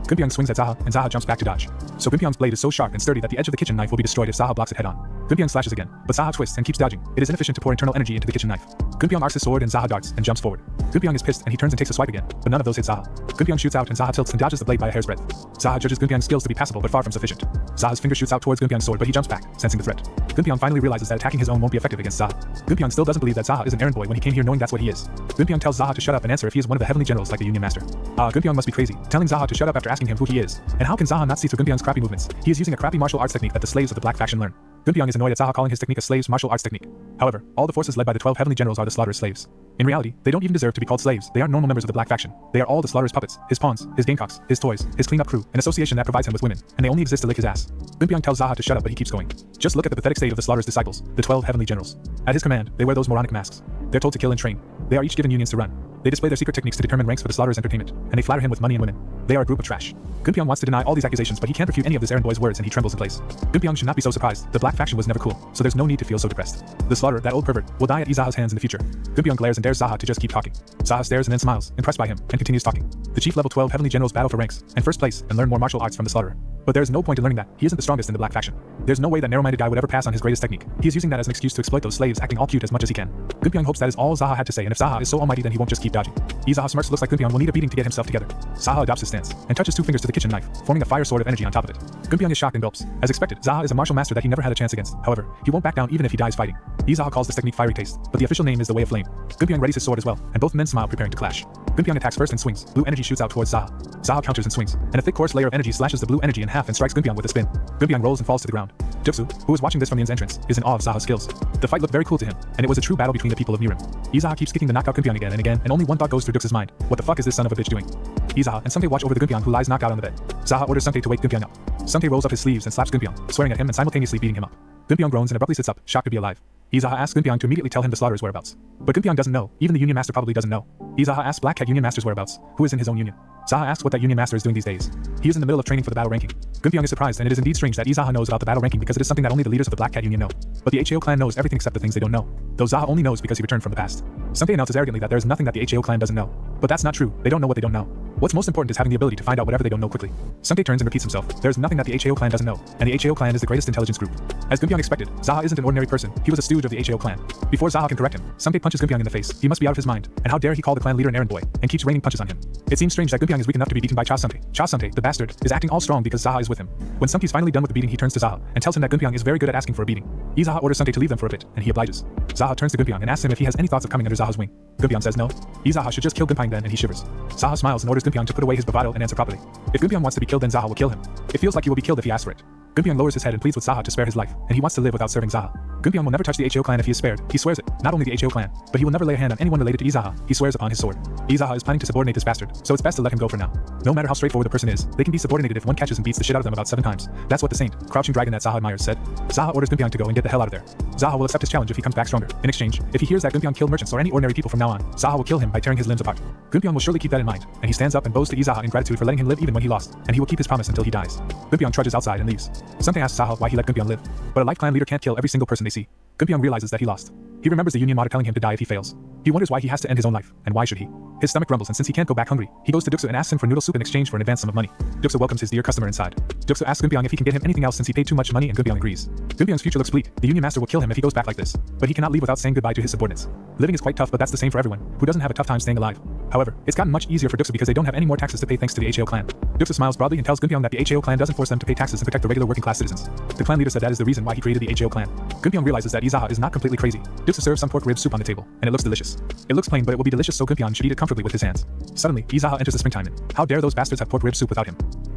C: Gunpyeong swings at Zaha, and Zaha jumps back to dodge. So Gunpyeong's blade is so sharp and sturdy that the edge of the kitchen knife will be destroyed if Zaha blocks it head-on. Gunpyeong slashes again, but Zaha twists and keeps dodging. It is inefficient to pour internal energy into the kitchen knife. Gunpyeong arcs his sword and Zaha darts and jumps forward. Gunpyeong is pissed and he turns and takes a swipe again, but none of those hit Zaha. Gunpyeong shoots out and Zaha tilts and dodges the blade by a hair's breadth. Zaha judges Gunpyeong's skills to be passable but far from sufficient. Zaha's finger shoots out towards Gunpyeong's sword, but he jumps back, sensing the threat. Gunpyeong finally realizes that attacking his own won't be effective against Zaha. Gunpyeong still doesn't believe that Zaha is an errand boy when he came here knowing that's what he is. Gunpyeong tells Zaha to shut up and answer if he is one of the heavenly generals like the Union master. Gunpyeong must be crazy, telling Zaha to shut up after asking him who he is. And how can Zaha not see through Gunpyeong's crappy movements? He is using a crappy martial arts technique that the slaves of the black faction learn. Gunpyeong is annoyed at Zaha calling his technique a slave's martial arts technique. However, all the forces led by the 12 heavenly generals are the Slaughter's slaves. In reality, they don't even deserve to be called slaves. They aren't normal members of the black faction. They are all the Slaughter's puppets, his pawns, his gamecocks, his toys, his cleanup crew, an association that provides him with women, and they only exist to lick his ass. Gunpyeong tells Zaha to shut up, but he keeps going. Just look at the pathetic state of the Slaughter's disciples, the 12 heavenly generals. At his command, they wear those moronic masks. They're told to kill and train. They are each given unions to run. They display their secret techniques to determine ranks for the Slaughter's entertainment, and they flatter him with money and women. They are a group of trash. Gunpyeong wants to deny all these accusations, but he can't refute any of this errand boy's words and he trembles in place. Gunpyeong should not be so surprised. The black faction was never cool, so there's no need to feel so depressed. The Slaughter, that old pervert, will die at Izaha's hands in the future. Gunpyeong glares and dares Zaha to just keep talking. Zaha stares and then smiles, impressed by him, and continues talking. The chief level 12 heavenly generals battle for ranks and first place and learn more martial arts from the Slaughter. But there's no point in learning that. He isn't the strongest in the black faction. There's no way that narrow-minded guy would ever pass on his greatest technique. He is using that as an excuse to exploit those slaves acting all cute as much as he can. Gunpyeong hopes that is all Zaha had to say, and if Zaha is so almighty then he won't just keep dodging. Izaha smirks. Looks like Gunpyeong will need a beating to get himself together. Zaha adopts his stance and touches 2 fingers to the kitchen knife, forming a fire sword of energy on top of it. Gunpyeong is shocked and gulps. As expected, Zaha is a martial master that he never had a chance against. However, he won't back down even if he dies fighting. Izaha calls this technique Fiery Taste, but the official name is the Way of Flame. Gunpyeong readies his sword as well, and both men smile, preparing to clash. Gunpyeong attacks first and swings. Blue energy shoots out towards Zaha. Zaha counters and swings, and a thick coarse layer of energy slashes the blue energy in half and strikes Gunpyeong with a spin. Gunpyeong rolls and falls to the ground. Duksu, who is watching this from the inn's entrance, is in awe of Zaha's skills. The fight looked very cool to him, and it was a true battle between the people of Mirim. Izaha keeps kicking the knockout Gunpyeong again, and only one thought goes through Duksu's mind. What the fuck is this son of a bitch doing? Izaha and Sungtae watch over the Gunpyeong who lies knocked out on the bed. Zaha orders Sungtae to wake Gunpyeong up. Sungtae rolls up his sleeves and slaps Gunpyeong, swearing at him and simultaneously beating him up. Gunpyeong groans and abruptly sits up, shocked to be alive. Izaha asks Gunpyeong to immediately tell him the Slaughter's whereabouts. But Gunpyeong doesn't know. Even the Union Master probably doesn't know. Izaha asks Black Cat Union Master's whereabouts, who is in his own union. Zaha asks what that Union Master is doing these days. He is in the middle of training for the battle ranking. Gunpyeong is surprised, and it is indeed strange that Izaha knows about the battle ranking because it is something that only the leaders of the Black Cat Union know. But the HAO clan knows everything except the things they don't know. Though Zaha only knows because he returned from the past. Sungtae announces arrogantly that there is nothing that the HAO clan doesn't know. But that's not true. They don't know what they don't know. What's most important is having the ability to find out whatever they don't know quickly. Sungtae turns and repeats himself. There is nothing that the HAO clan doesn't know, and the HAO clan is the greatest intelligence group. As Gunpyeong expected, Zaha isn't an ordinary person. He was a stooge of the HAO clan. Before Zaha can correct him, Sungtae punches Gunpyeong in the face. He must be out of his mind. And how dare he call the clan leader an errand boy, and keeps raining punches on him. It seems strange that Gunpyeong is weak enough to be beaten by Cha Sungtae. Cha Sungtae, the bastard, is acting all strong because Zaha is with him. When Sungtae's finally done with the beating, he turns to Zaha and tells him that Gunpyeong is very good at asking for a beating. Izaha orders Sungtae to leave them for a bit, and he obliges. Zaha turns to Gunpyeong and asks him if he has any thoughts of coming under Zaha's wing. Gunpyeong says no. Izaha should just kill Gunpyeong then, and he shivers. Zaha smiles and orders Gunpyeong to put away his bravado and answer properly. If Gunpyeong wants to be killed, then Zaha will kill him. It feels like he will be killed if he asks for it. Gunpyeong lowers his head and pleads with Zaha to spare his life, and he wants to live without serving Zaha. Gunpyeong will never touch the HAO clan if he is spared. He swears it. Not only the HAO clan, but he will never lay a hand on anyone related to Izaha. He swears upon his sword. Izaha is planning to subordinate this bastard, so it's best to let him go for now. No matter how straightforward the person is, they can be subordinated if one catches and beats the shit out of them about 7 times. That's what the saint, crouching dragon that Zaha admires, said. Zaha orders Gunpyeong to go and get the hell out of there. Zaha will accept his challenge if he comes back stronger. In exchange, if he hears that Gunpyeong killed merchants or any ordinary people from now on, Zaha will kill him by tearing his limbs apart. Gunpyeong will surely keep that in mind, and he stands up and bows to Izaha in gratitude for letting him live even when he lost, and he will keep his promise until he dies. Gunpyeong trudges outside and leaves. Sungtae asks Zaha why he let Gunpyeong live, but a life clan leader can't kill every single person they see. Gunpyeong realizes that he lost. He remembers the Union motto telling him to die if he fails. He wonders why he has to end his own life, and why should he? His stomach grumbles, and since he can't go back hungry, he goes to Duksu and asks him for noodle soup in exchange for an advance sum of money. Duksu welcomes his dear customer inside. Duksu asks Gunpyeong if he can get him anything else since he paid too much money, and Gunpyeong agrees. Gunpyeong's future looks bleak. The Union Master will kill him if he goes back like this. But he cannot leave without saying goodbye to his subordinates. Living is quite tough, but that's the same for everyone, who doesn't have a tough time staying alive. However, it's gotten much easier for Duksu because they don't have any more taxes to pay thanks to the HAO clan. Duksu smiles broadly and tells Gunpyeong that the HAO clan doesn't force them to pay taxes and protect the regular working class citizens. The clan leader said that is the reason why he created the HAO clan. Gunpyeong realizes that Izaha is not completely crazy. Duksu serves some pork rib soup on the table, and it looks delicious. It looks plain, but it will be delicious, so Gunpyeong should eat it comfortably with his hands. Suddenly, Izaha enters the springtime, and how dare those bastards have pork rib soup without him?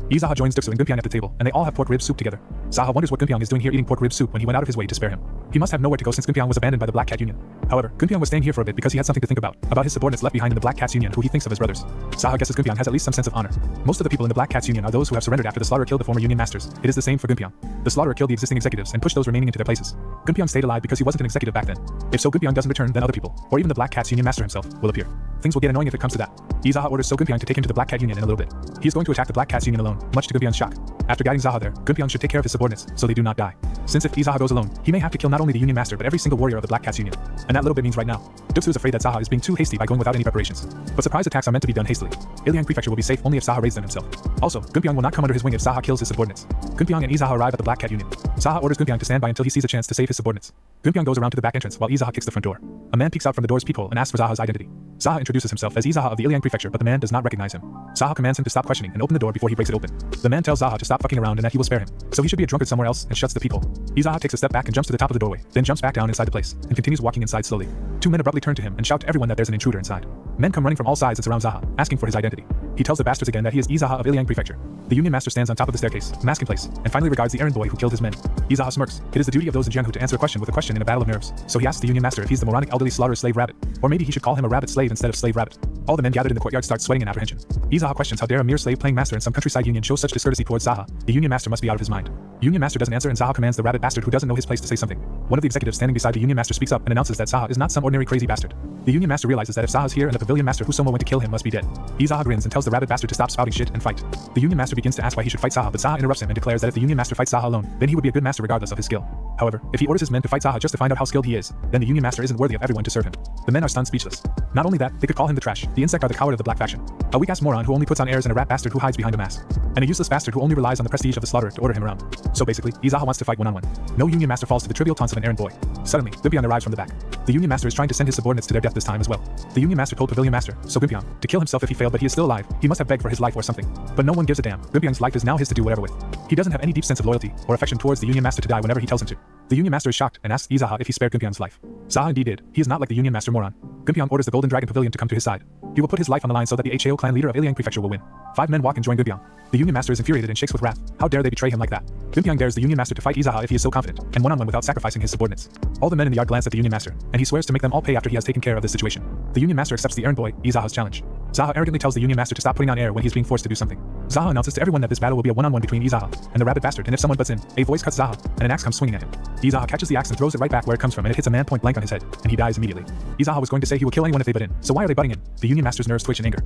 C: Izaha joins Duksu and Gunpyeong at the table, and they all have pork rib soup together. Zaha wonders what Gunpyeong is doing here eating pork rib soup when he went out of his way to spare him. He must have nowhere to go since Gunpyeong was abandoned by the Black Cat Union. However, Gunpyeong was staying here for a bit because he had something to think about his subordinates left behind in the Black Cats Union who he thinks of as brothers. Zaha guesses Gunpyeong has at least some sense of honor. Most of the people in the Black Cats Union are those who have surrendered after the Slaughterer killed the former Union Masters. It is the same for Gunpyeong. The Slaughterer killed the existing executives and pushed those remaining into their places. Gunpyeong stayed alive because he wasn't an executive back then. If so, Gunpyeong doesn't return, then other people, or even the Black Cats Union Master himself, will appear. Things will get annoying if it comes to that. Izaha orders So Gunpyeong to take him to the Black Cat Union in a little bit. He is going to attack the Black Cats Union alone, much to Gunpyeong's shock. After guiding Zaha there, Gunpyeong should take care of his subordinates so they do not die. Since if Izaha goes alone, he may have to kill not only the Union Master but every single warrior of the Black Cats Union. And that little bit means right now, Duksu is afraid that Zaha is being too hasty by going without any preparations. But surprise attacks are meant to be done hastily. Iliang Prefecture will be safe only if Zaha raids them himself. Also, Gunpyeong will not come under his wing if Zaha kills his subordinates. Gunpyeong and Izaha arrive at the Black Cat Union. Zaha orders Gunpyeong to stand by until he sees a chance to save his subordinates. Gunpyeong goes around to the back entrance while Izaha kicks the front door. A man peeks out from the door's peephole and asks for Zaha's identity. Zaha introduces himself as Izaha of the Iliang Prefecture, but the man does not recognize him. Zaha commands him to stop questioning and open the door before he breaks it open. The man tells Zaha to stop fucking around and that he will spare him, so he should be a drunkard somewhere else, and shuts the peephole. Izaha takes a step back and jumps to the top of the doorway, then jumps back down inside the place, and continues walking inside slowly. Two men abruptly turn to him and shout to everyone that there's an intruder inside. Men come running from all sides and surround Zaha, asking for his identity. He tells the bastards again that he is Izaha of Iliang Prefecture. The Union Master stands on top of the staircase, mask in place, and finally regards the errand boy who killed his men. Izaha smirks. It is the duty of those in Jianhu to answer a question with a question in a battle of nerves, so he asks the Union Master if he's the moronic elderly slaughterer slave rabbit, or maybe he should call him a rabbit slave instead of slave rabbit. All the men gathered in the courtyard start sweating in apprehension. Izaha questions how dare a mere slave-playing master in some countryside union show such discourtesy towards Zaha. The Union Master must be out of his mind. Union Master doesn't answer and Zaha commands the rabbit bastard who doesn't know his place to say something. One of the executives standing beside the Union Master speaks up and announces that Zaha is not some ordinary crazy bastard. The Union Master realizes that if Zaha's here and the Pavilion Master who Soma went to kill him must be dead. Izaha grins and tells the rabbit bastard to stop spouting shit and fight. The Union Master begins to ask why he should fight Zaha, but Zaha interrupts him and declares that if the Union Master fights Zaha alone, then he would be a good master regardless of his skill. However, if he orders his men to fight Zaha just to find out how skilled he is, then the Union Master isn't worthy of everyone to serve him. The men are stunned speechless. Not only that, they could call him the trash, the insect or the coward of the black faction. A weak-ass moron who only puts on airs and a rat bastard who hides behind a mask. And a useless bastard who only relies on the prestige of the slaughterer to order him around. So basically, Izaha wants to fight one-on-one. No Union Master falls to the trivial taunts of an errand boy. Suddenly, Gunpyeong arrives from the back. The Union Master is trying to send his subordinates to their death this time as well. The Union Master told Pavilion Master, So Gunpyeong, to kill himself if he failed but he is still alive, he must have begged for his life or something. But no one gives a damn. Gunpyeong's life is now his to do whatever with. He doesn't have any deep sense of loyalty or affection towards the Union Master to die whenever he tells him to. The Union Master is shocked and asks Izaha if he spared Gunpyeong's life. Zaha indeed did. He is not like the Union Master moron. Gunpyeong orders the Golden Dragon Pavilion to come to his side. He will put his life on the line so that the HAO clan leader of Iliang Prefecture will win. 5 men walk and join Gunpyeong. The Union Master is infuriated and shakes with wrath. How dare they betray him like that? Gunpyeong dares the Union Master to fight Izaha if he is so confident, and one-on-one without sacrificing his subordinates. All the men in the yard glance at the Union Master, and he swears to make them all pay after he has taken care of this situation. The Union Master accepts the errand boy, Izaha's challenge. Zaha arrogantly tells the Union Master to stop putting on air when he is being forced to do something. Zaha announces to everyone that this battle will be a one-on-one between Izaha and the rabbit bastard, and if someone butts in, a voice cuts Zaha, and an axe comes swinging at him. Izaha catches the axe and throws it right back where it comes from, and it hits a man point blank on his head, and he dies immediately. Izaha was going to say he will kill anyone if they butt in, so why are they butting in? The Union Master's nerves twitch in anger.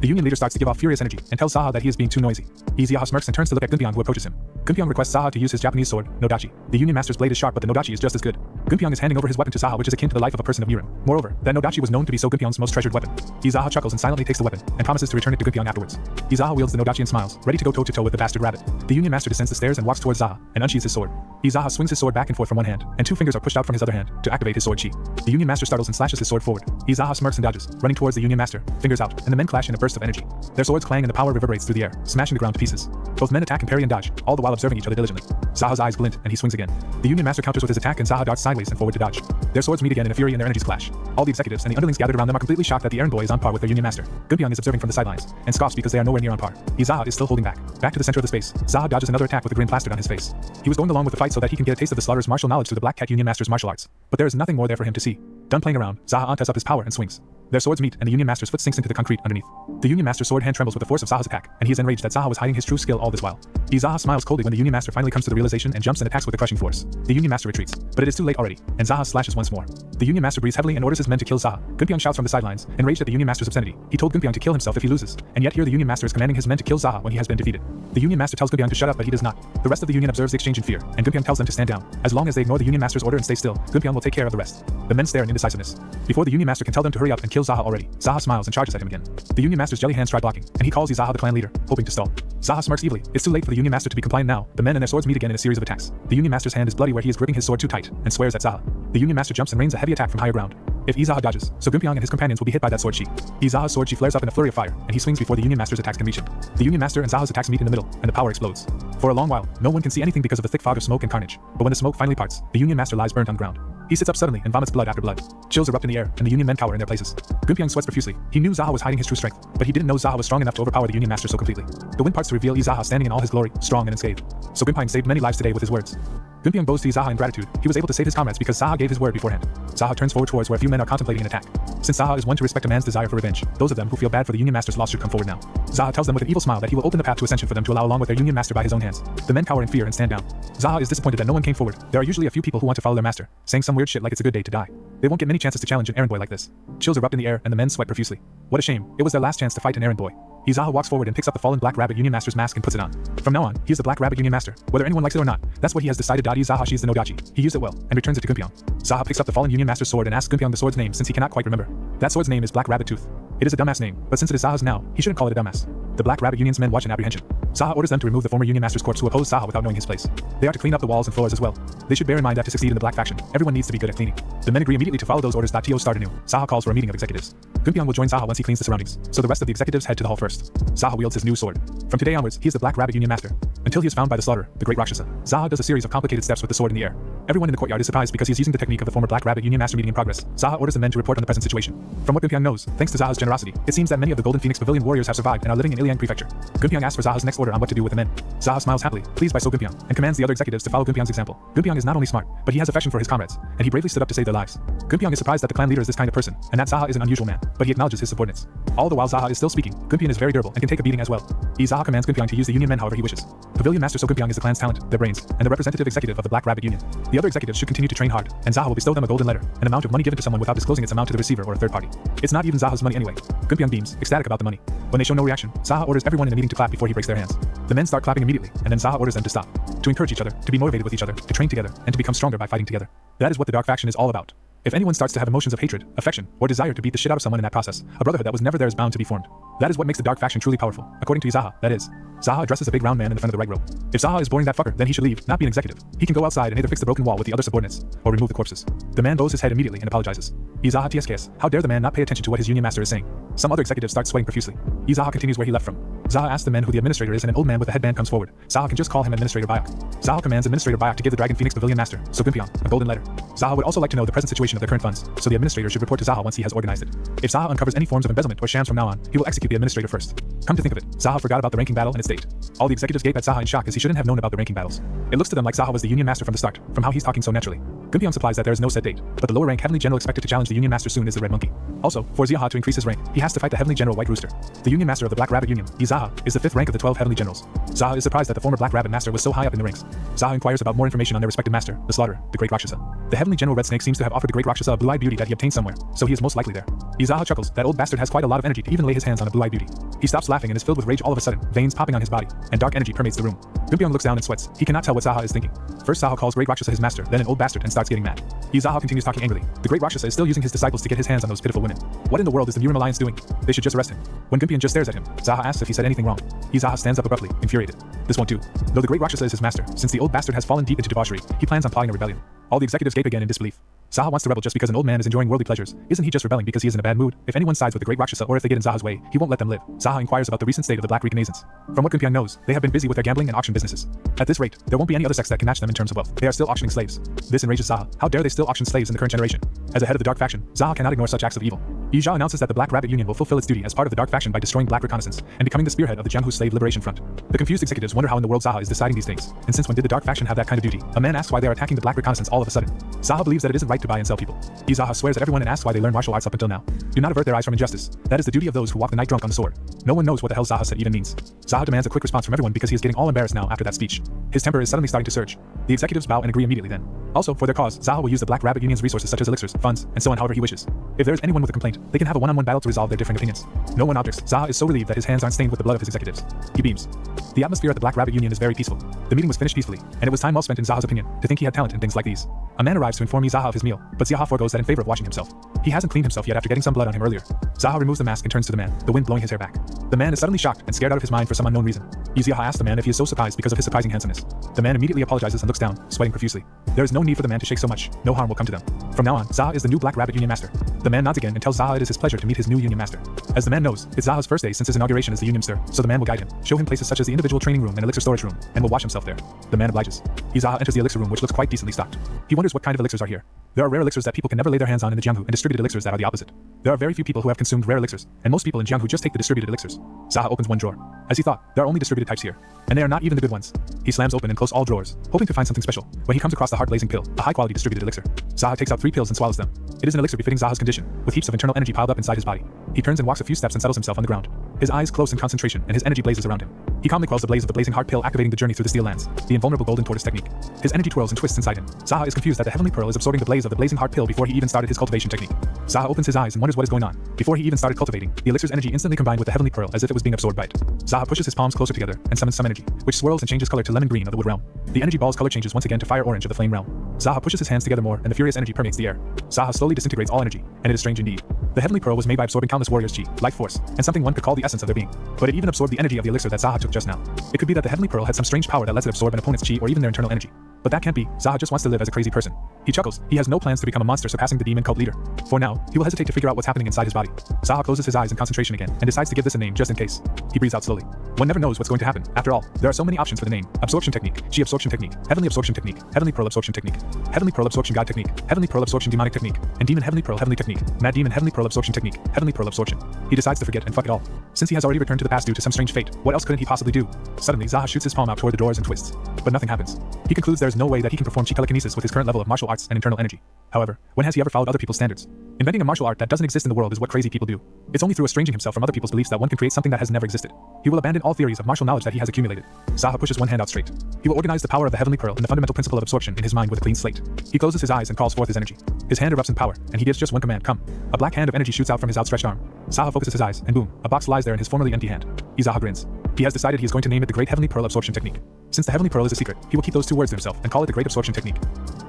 C: The Union leader starts to give off furious energy and tells Zaha that he is being too noisy. Izaha smirks and turns to look at Gunpyeong who approaches him. Gunpyeong requests Zaha to use his Japanese sword, Nodachi. The Union Master's blade is sharp, but the Nodachi is just as good. Gunpyeong is handing over his weapon to Zaha, which is akin to the life of a person of Mirim. Moreover, that Nodachi was known to be So Gunpyeong's most treasured weapon. Izaha chuckles and silently takes the weapon, and promises to return it to Gunpyeong afterwards. Izaha wields the Nodachi and smiles, ready to go toe-to-toe with the bastard rabbit. The Union Master descends the stairs and walks towards Zaha, and unsheathes his sword. Izaha swings his sword back and forth from one hand, and 2 fingers are pushed out from his other hand, to activate his sword chi. The Union Master startles and slashes his sword forward. Izaha smirks and dodges, running towards the Union Master, fingers out, and the men clash in a burst of energy. Their swords clang and the power reverberates through the air, smashing the ground to pieces. Both men attack and parry and dodge, all the while observing each other diligently. Zaha's eyes glint, and he swings again. The Union Master counters with his attack and Zaha darts sideways and forward to dodge. Their swords meet again in a fury and their energies clash. All the executives and the underlings gathered around them are completely shocked that the errand boy is on par with their Union Master. Gunpyeong is observing from the sidelines, and scoffs because they are nowhere near on par. Izaha is still holding back. Back to the center of the space, Zaha dodges another attack with a grin plastered on his face. He was going along with the fight so that he can get a taste of the slaughterer's martial knowledge through the Black Cat Union Master's martial arts. But there is nothing more there for him to see. Done playing around, Zaha ontes up his power and swings. Their swords meet, and the Union Master's foot sinks into the concrete underneath. The Union Master's sword hand trembles with the force of Zaha's attack, and he is enraged that Zaha was hiding his true skill all this while. Zaha smiles coldly when the Union Master finally comes to the realization and jumps and attacks with a crushing force. The Union Master retreats, but it is too late already, and Zaha slashes once more. The Union Master breathes heavily and orders his men to kill Zaha. Gunpyeong shouts from the sidelines, enraged at the Union Master's obscenity. He told Gunpyeong to kill himself if he loses, and yet here the Union Master is commanding his men to kill Zaha when he has been defeated. The Union Master tells Gunpyeong to shut up, but he does not. The rest of the Union observes the exchange in fear, and Gunpyeong tells them to stand down. As long as they ignore the Union Master's order and stay still, Gunpyeong will take care of the rest. The men stare in indecisiveness. Before the Union Master can tell them to hurry up and kill Zaha already, Zaha smiles and charges at him again. The Union Master's jelly hands try blocking, and he calls Zaha the clan leader, hoping to stall. Zaha smirks evilly. It's too late for the Union Master to be compliant now. The men and their swords meet again in a series of attacks. The Union Master's hand is bloody where he is gripping his sword too tight, and swears at Zaha. The Union Master jumps and rains a heavy attack from higher ground. If Zaha dodges, so Gunpyeong and his companions will be hit by that sword sheath. Zaha's sword sheath flares up in a flurry of fire, and he swings before the Union Master's attacks can reach him. The Union Master and Zaha's attacks meet in the middle, and the power explodes. For a long while, no one can see anything because of the thick fog of smoke and carnage, but when the smoke finally parts, the Union Master lies burnt on the ground. He sits up suddenly and vomits blood after blood. Chills erupt in the air, and the Union men cower in their places. Gunpyeong sweats profusely. He knew Zaha was hiding his true strength, but he didn't know Zaha was strong enough to overpower the Union Master so completely. The wind parts to reveal Zaha standing in all his glory, strong and unscathed. So Gunpyeong saved many lives today with his words. Gunpyeong bows to Zaha in gratitude. He was able to save his comrades because Zaha gave his word beforehand. Zaha turns forward towards where a few men are contemplating an attack. Since Zaha is one to respect a man's desire for revenge, those of them who feel bad for the Union Master's loss should come forward now. Zaha tells them with an evil smile that he will open the path to ascension for them to allow along with their Union Master by his own hands. The men cower in fear and stand down. Zaha is disappointed that no one came forward. There are usually a few people who want to follow their master, saying some weird shit like it's a good day to die. They won't get many chances to challenge an errand boy like this. Chills erupt in the air and the men sweat profusely. What a shame, it was their last chance to fight an errand boy. Zaha walks forward and picks up the fallen Black Rabbit Union Master's mask and puts it on. From now on, he is the Black Rabbit Union Master. Whether anyone likes it or not, that's what he has decided. Zaha she's the Nodachi. He used it well, and returns it to Gunpyeong. Zaha picks up the fallen Union Master's sword and asks Gunpyeong the sword's name since he cannot quite remember. That sword's name is Black Rabbit Tooth. It is a dumbass name, but since it is Zaha's now, he shouldn't call it a dumbass. The Black Rabbit Union's men watch in apprehension. Zaha orders them to remove the former Union Master's corpse who opposed Zaha without knowing his place. They are to clean up the walls and floors as well. They should bear in mind that to succeed in the Black faction, everyone needs to be good at cleaning. The men agree immediately to follow those orders. To start anew. Zaha calls for a meeting of executives. Gunpyeong will join Zaha once he cleans the surroundings, so the rest of the executives head to the hall first. Zaha wields his new sword. From today onwards, he is the Black Rabbit Union Master, until he is found by the Slaughterer, the Great Rakshasa. Zaha does a series of complicated steps with the sword in the air. Everyone in the courtyard is surprised because he is using the technique of the former Black Rabbit Union Master meeting in progress. Zaha orders the men to report on the present situation. From what Gunpyeong knows, thanks to Zaha's generosity, it seems that many of the Golden Phoenix Pavilion warriors have survived and are living in Iliang Prefecture. Gunpyeong asks for Zaha's next order on what to do with the men. Zaha smiles happily, pleased by So Gunpyeong, and commands the other executives to follow Gunpyeong's example. Gunpyeong is not only smart, but he has affection for his comrades, and he bravely stood up to save their lives. Gunpyeong is surprised that the clan leader is this kind of person, and that Zaha is an unusual man, but he acknowledges his subordinates. All the while Zaha is still speaking, Gunpyeong is very durable and can take a beating as well. Zaha commands Gunpyeong to use the Union men however he wishes. Pavilion Master So Gunpyeong is the clan's talent, their brains, and the representative executive of the Black Rabbit Union. The other executives should continue to train hard, and Zaha will bestow them a golden letter, an amount of money given to someone without disclosing its amount to the receiver or a third party. It's not even Zaha's money anyway. Gunpyeong beams, ecstatic about the money. When they show no reaction, Zaha orders everyone in the meeting to clap before he breaks their hands. The men start clapping immediately, and then Zaha orders them to stop, to encourage each other, to be motivated with each other, to train together, and to become stronger by fighting together. That is what the Dark Faction is all about. If anyone starts to have emotions of hatred, affection, or desire to beat the shit out of someone in that process, a brotherhood that was never there is bound to be formed. That is what makes the Dark Faction truly powerful, according to Zaha, that is. Zaha addresses a big round man in the front of the right row. If Zaha is boring that fucker, then he should leave, not be an executive. He can go outside and either fix the broken wall with the other subordinates, or remove the corpses. The man bows his head immediately and apologizes. Zaha TSKS, how dare the man not pay attention to what his Union Master is saying. Some other executives start sweating profusely. Zaha continues where he left from. Zaha asks the men who the administrator is, and an old man with a headband comes forward. Zaha can just call him Administrator Bayok. Zaha commands Administrator Bayok to give the Dragon Phoenix Pavilion Master, So Gunpyeong, a golden letter. Zaha would also like to know the present situation of their current funds, so the administrator should report to Zaha once he has organized it. If Zaha uncovers any forms of embezzlement or shams from now on, he will execute the administrator first. Come to think of it, Zaha forgot about the ranking battle and its date. All the executives gape at Zaha in shock as he shouldn't have known about the ranking battles. It looks to them like Zaha was the Union Master from the start, from how he's talking so naturally. Gunpyeong supplies that there is no set date, but the lower rank Heavenly General expected to challenge the Union Master soon is the Red Monkey. Also, for Zaha to increase his rank, he has to fight the Heavenly General White Rooster. The Union Master of the Black Rabbit Union, Zaha, is the 5th rank of the 12 Heavenly Generals. Zaha is surprised that the former Black Rabbit Master was so high up in the ranks. Zaha inquires about more information on their respective master, the Slaughterer, the Great Rakshasa. The Heavenly General Red Snake seems to have offered the Great Rakshasa a blue-eyed beauty that he obtained somewhere, so he is most likely there. Zaha chuckles, that old bastard has quite a lot of energy to even lay his hands on a blue-eyed beauty. He stops laughing and is filled with rage all of a sudden, veins popping on his body, and dark energy permeates the room. Gunpyeong looks down and sweats. He cannot tell what Zaha is thinking. First Zaha calls Great Rakshasa his master, then an old bastard, and starts getting mad. Zaha continues talking angrily. The Great Rakshasa is still using his disciples to get his hands on those pitiful women. What in the world is the Murim Alliance doing? They should just arrest him. When Gunpyeong just stares at him, Zaha asks if he said anything wrong. Zaha stands up abruptly, infuriated. This won't do. Though the Great Rakshasa is his master, since the old bastard has fallen deep into debauchery, he plans on plotting a rebellion. All the executives gape again in disbelief. Zaha wants to rebel just because an old man is enjoying worldly pleasures. Isn't he just rebelling because he is in a bad mood? If anyone sides with the Great Rakshasa or if they get in Zaha's way, he won't let them live. Zaha inquires about the recent state of the Black Reconnaissance. From what Gunpyeong knows, they have been busy with their gambling and auction businesses. At this rate, there won't be any other sects that can match them in terms of wealth. They are still auctioning slaves. This enrages Zaha. How dare they still auction slaves in the current generation? As a head of the Dark Faction, Zaha cannot ignore such acts of evil. Yizha announces that the Black Rabbit Union will fulfill its duty as part of the Dark Faction by destroying Black Reconnaissance and becoming the spearhead of the Jianghu Slave Liberation Front. The confused executives wonder how in the world Zaha is deciding these things, and since when did the Dark Faction have that kind of duty? A man asks why they are attacking the Black Reconnaissance all of a sudden. Zaha believes that it isn't right to buy and sell people. Yizha swears at everyone and asks why they learn martial arts up until now. Do not avert their eyes from injustice. That is the duty of those who walk the night drunk on the sword. No one knows what the hell Zaha said even means. Zaha demands a quick response from everyone because he is getting all embarrassed now after that speech. His temper is suddenly starting to surge. The executives bow and agree immediately then. Also, for their cause, Zaha will use the Black Rabbit Union's resources such as elixirs, funds, and so on however he wishes. If there is anyone with a complaint, they can have a one-on-one battle to resolve their different opinions. No one objects. Zaha is so relieved that his hands aren't stained with the blood of his executives. He beams. The atmosphere at the Black Rabbit Union is very peaceful. The meeting was finished peacefully, and it was time well spent in Zaha's opinion to think he had talent in things like these. A man arrives to inform Zaha of his meal, but Zaha forgoes that in favor of washing himself. He hasn't cleaned himself yet after getting some blood on him earlier. Zaha removes the mask and turns to the man, the wind blowing his hair back. The man is suddenly shocked and scared out of his mind for some unknown reason. Zaha asks the man if he is so surprised because of his surprising handsomeness. The man immediately apologizes and looks down, sweating profusely. There is no need for the man to shake so much. No harm will come to them. From now on, Zaha is the new Black Rabbit Union Master. The man nods again and tells Zaha it is his pleasure to meet his new Union Master. As the man knows, it's Zaha's first day since his inauguration as the Union Master, so the man will guide him, show him places such as the individual training room and elixir storage room, and will wash himself there. The man obliges. Zaha enters the elixir room, which looks quite decently stocked. He wonders what kind of elixirs are here. There are rare elixirs that people can never lay their hands on in the Jianghu and distributed elixirs that are the opposite. There are very few people who have consumed rare elixirs, and most people in Jianghu just take the distributed elixirs. Zaha opens one drawer. As he thought, there are only distributed types here, and they are not even the good ones. He slams open and closes all drawers, hoping to find something special, when he comes across the heart-blazing pill, a high-quality distributed elixir. Zaha takes out 3 pills and swallows them. It is an elixir befitting Zaha's condition, with heaps of internal energy piled up inside his body. He turns and walks a few steps and settles himself on the ground. His eyes close in concentration, and his energy blazes around him. He calmly quells the blaze of the blazing heart pill, activating the journey through the steel lands, the invulnerable golden tortoise technique. His energy twirls and twists inside him. Zaha is confused that the heavenly pearl is absorbing the blaze of the blazing heart pill before he even started his cultivation technique. Zaha opens his eyes and wonders what is going on. Before he even started cultivating, the elixir's energy instantly combined with the heavenly pearl as if it was being absorbed by it. Zaha pushes his palms closer together and summons some energy, which swirls and changes color to lemon green of the wood realm. The energy ball's color changes once again to fire orange of the flame realm. Zaha pushes his hands together more and the furious energy permeates the air. Zaha slowly disintegrates all energy, and it is strange indeed. The heavenly pearl was made by absorbing countless warriors' chi, life force, and something one could call the essence of their being. But it even absorbed the energy of the elixir that Zaha took just now. It could be that the heavenly pearl had some strange power that lets it absorb an opponent's chi or even their internal energy. But that can't be. Zaha just wants to live as a crazy person. He chuckles. He has no plans to become a monster surpassing the demon cult leader. For now, he will hesitate to figure out what's happening inside his body. Zaha closes his eyes in concentration again and decides to give this a name just in case. He breathes out slowly. One never knows what's going to happen. After all, there are so many options for the name. Absorption technique, chi absorption technique, heavenly absorption technique, heavenly pearl absorption technique, heavenly pearl absorption god technique, heavenly pearl absorption demonic technique, and demon heavenly pearl heavenly technique, mad demon heavenly pearl absorption technique, heavenly pearl absorption. He decides to forget and fuck it all. Since he has already returned to the past due to some strange fate, what else couldn't he possibly do? Suddenly, Zaha shoots his palm out toward the drawers and twists. But nothing happens. He concludes there is no way that he can perform chi telekinesis with his current level of martial arts and internal energy. However, when has he ever followed other people's standards? Inventing a martial art that doesn't exist in the world is what crazy people do. It's only through estranging himself from other people's beliefs that one can create something that has never existed. He will abandon all theories of martial knowledge that he has accumulated. Zaha pushes one hand out straight. He will organize the power of the heavenly pearl and the fundamental principle of absorption in his mind with a clean slate. He closes his eyes and calls forth his energy. His hand erupts in power, and he gives just one command, come. A black hand of energy shoots out from his outstretched arm. Zaha focuses his eyes, and boom, a box lies there in his formerly empty hand. Zaha grins. He has decided he is going to name it the Great Heavenly Pearl Absorption Technique. Since the Heavenly Pearl is a secret, he will keep those 2 words to himself and call it the Great Absorption Technique.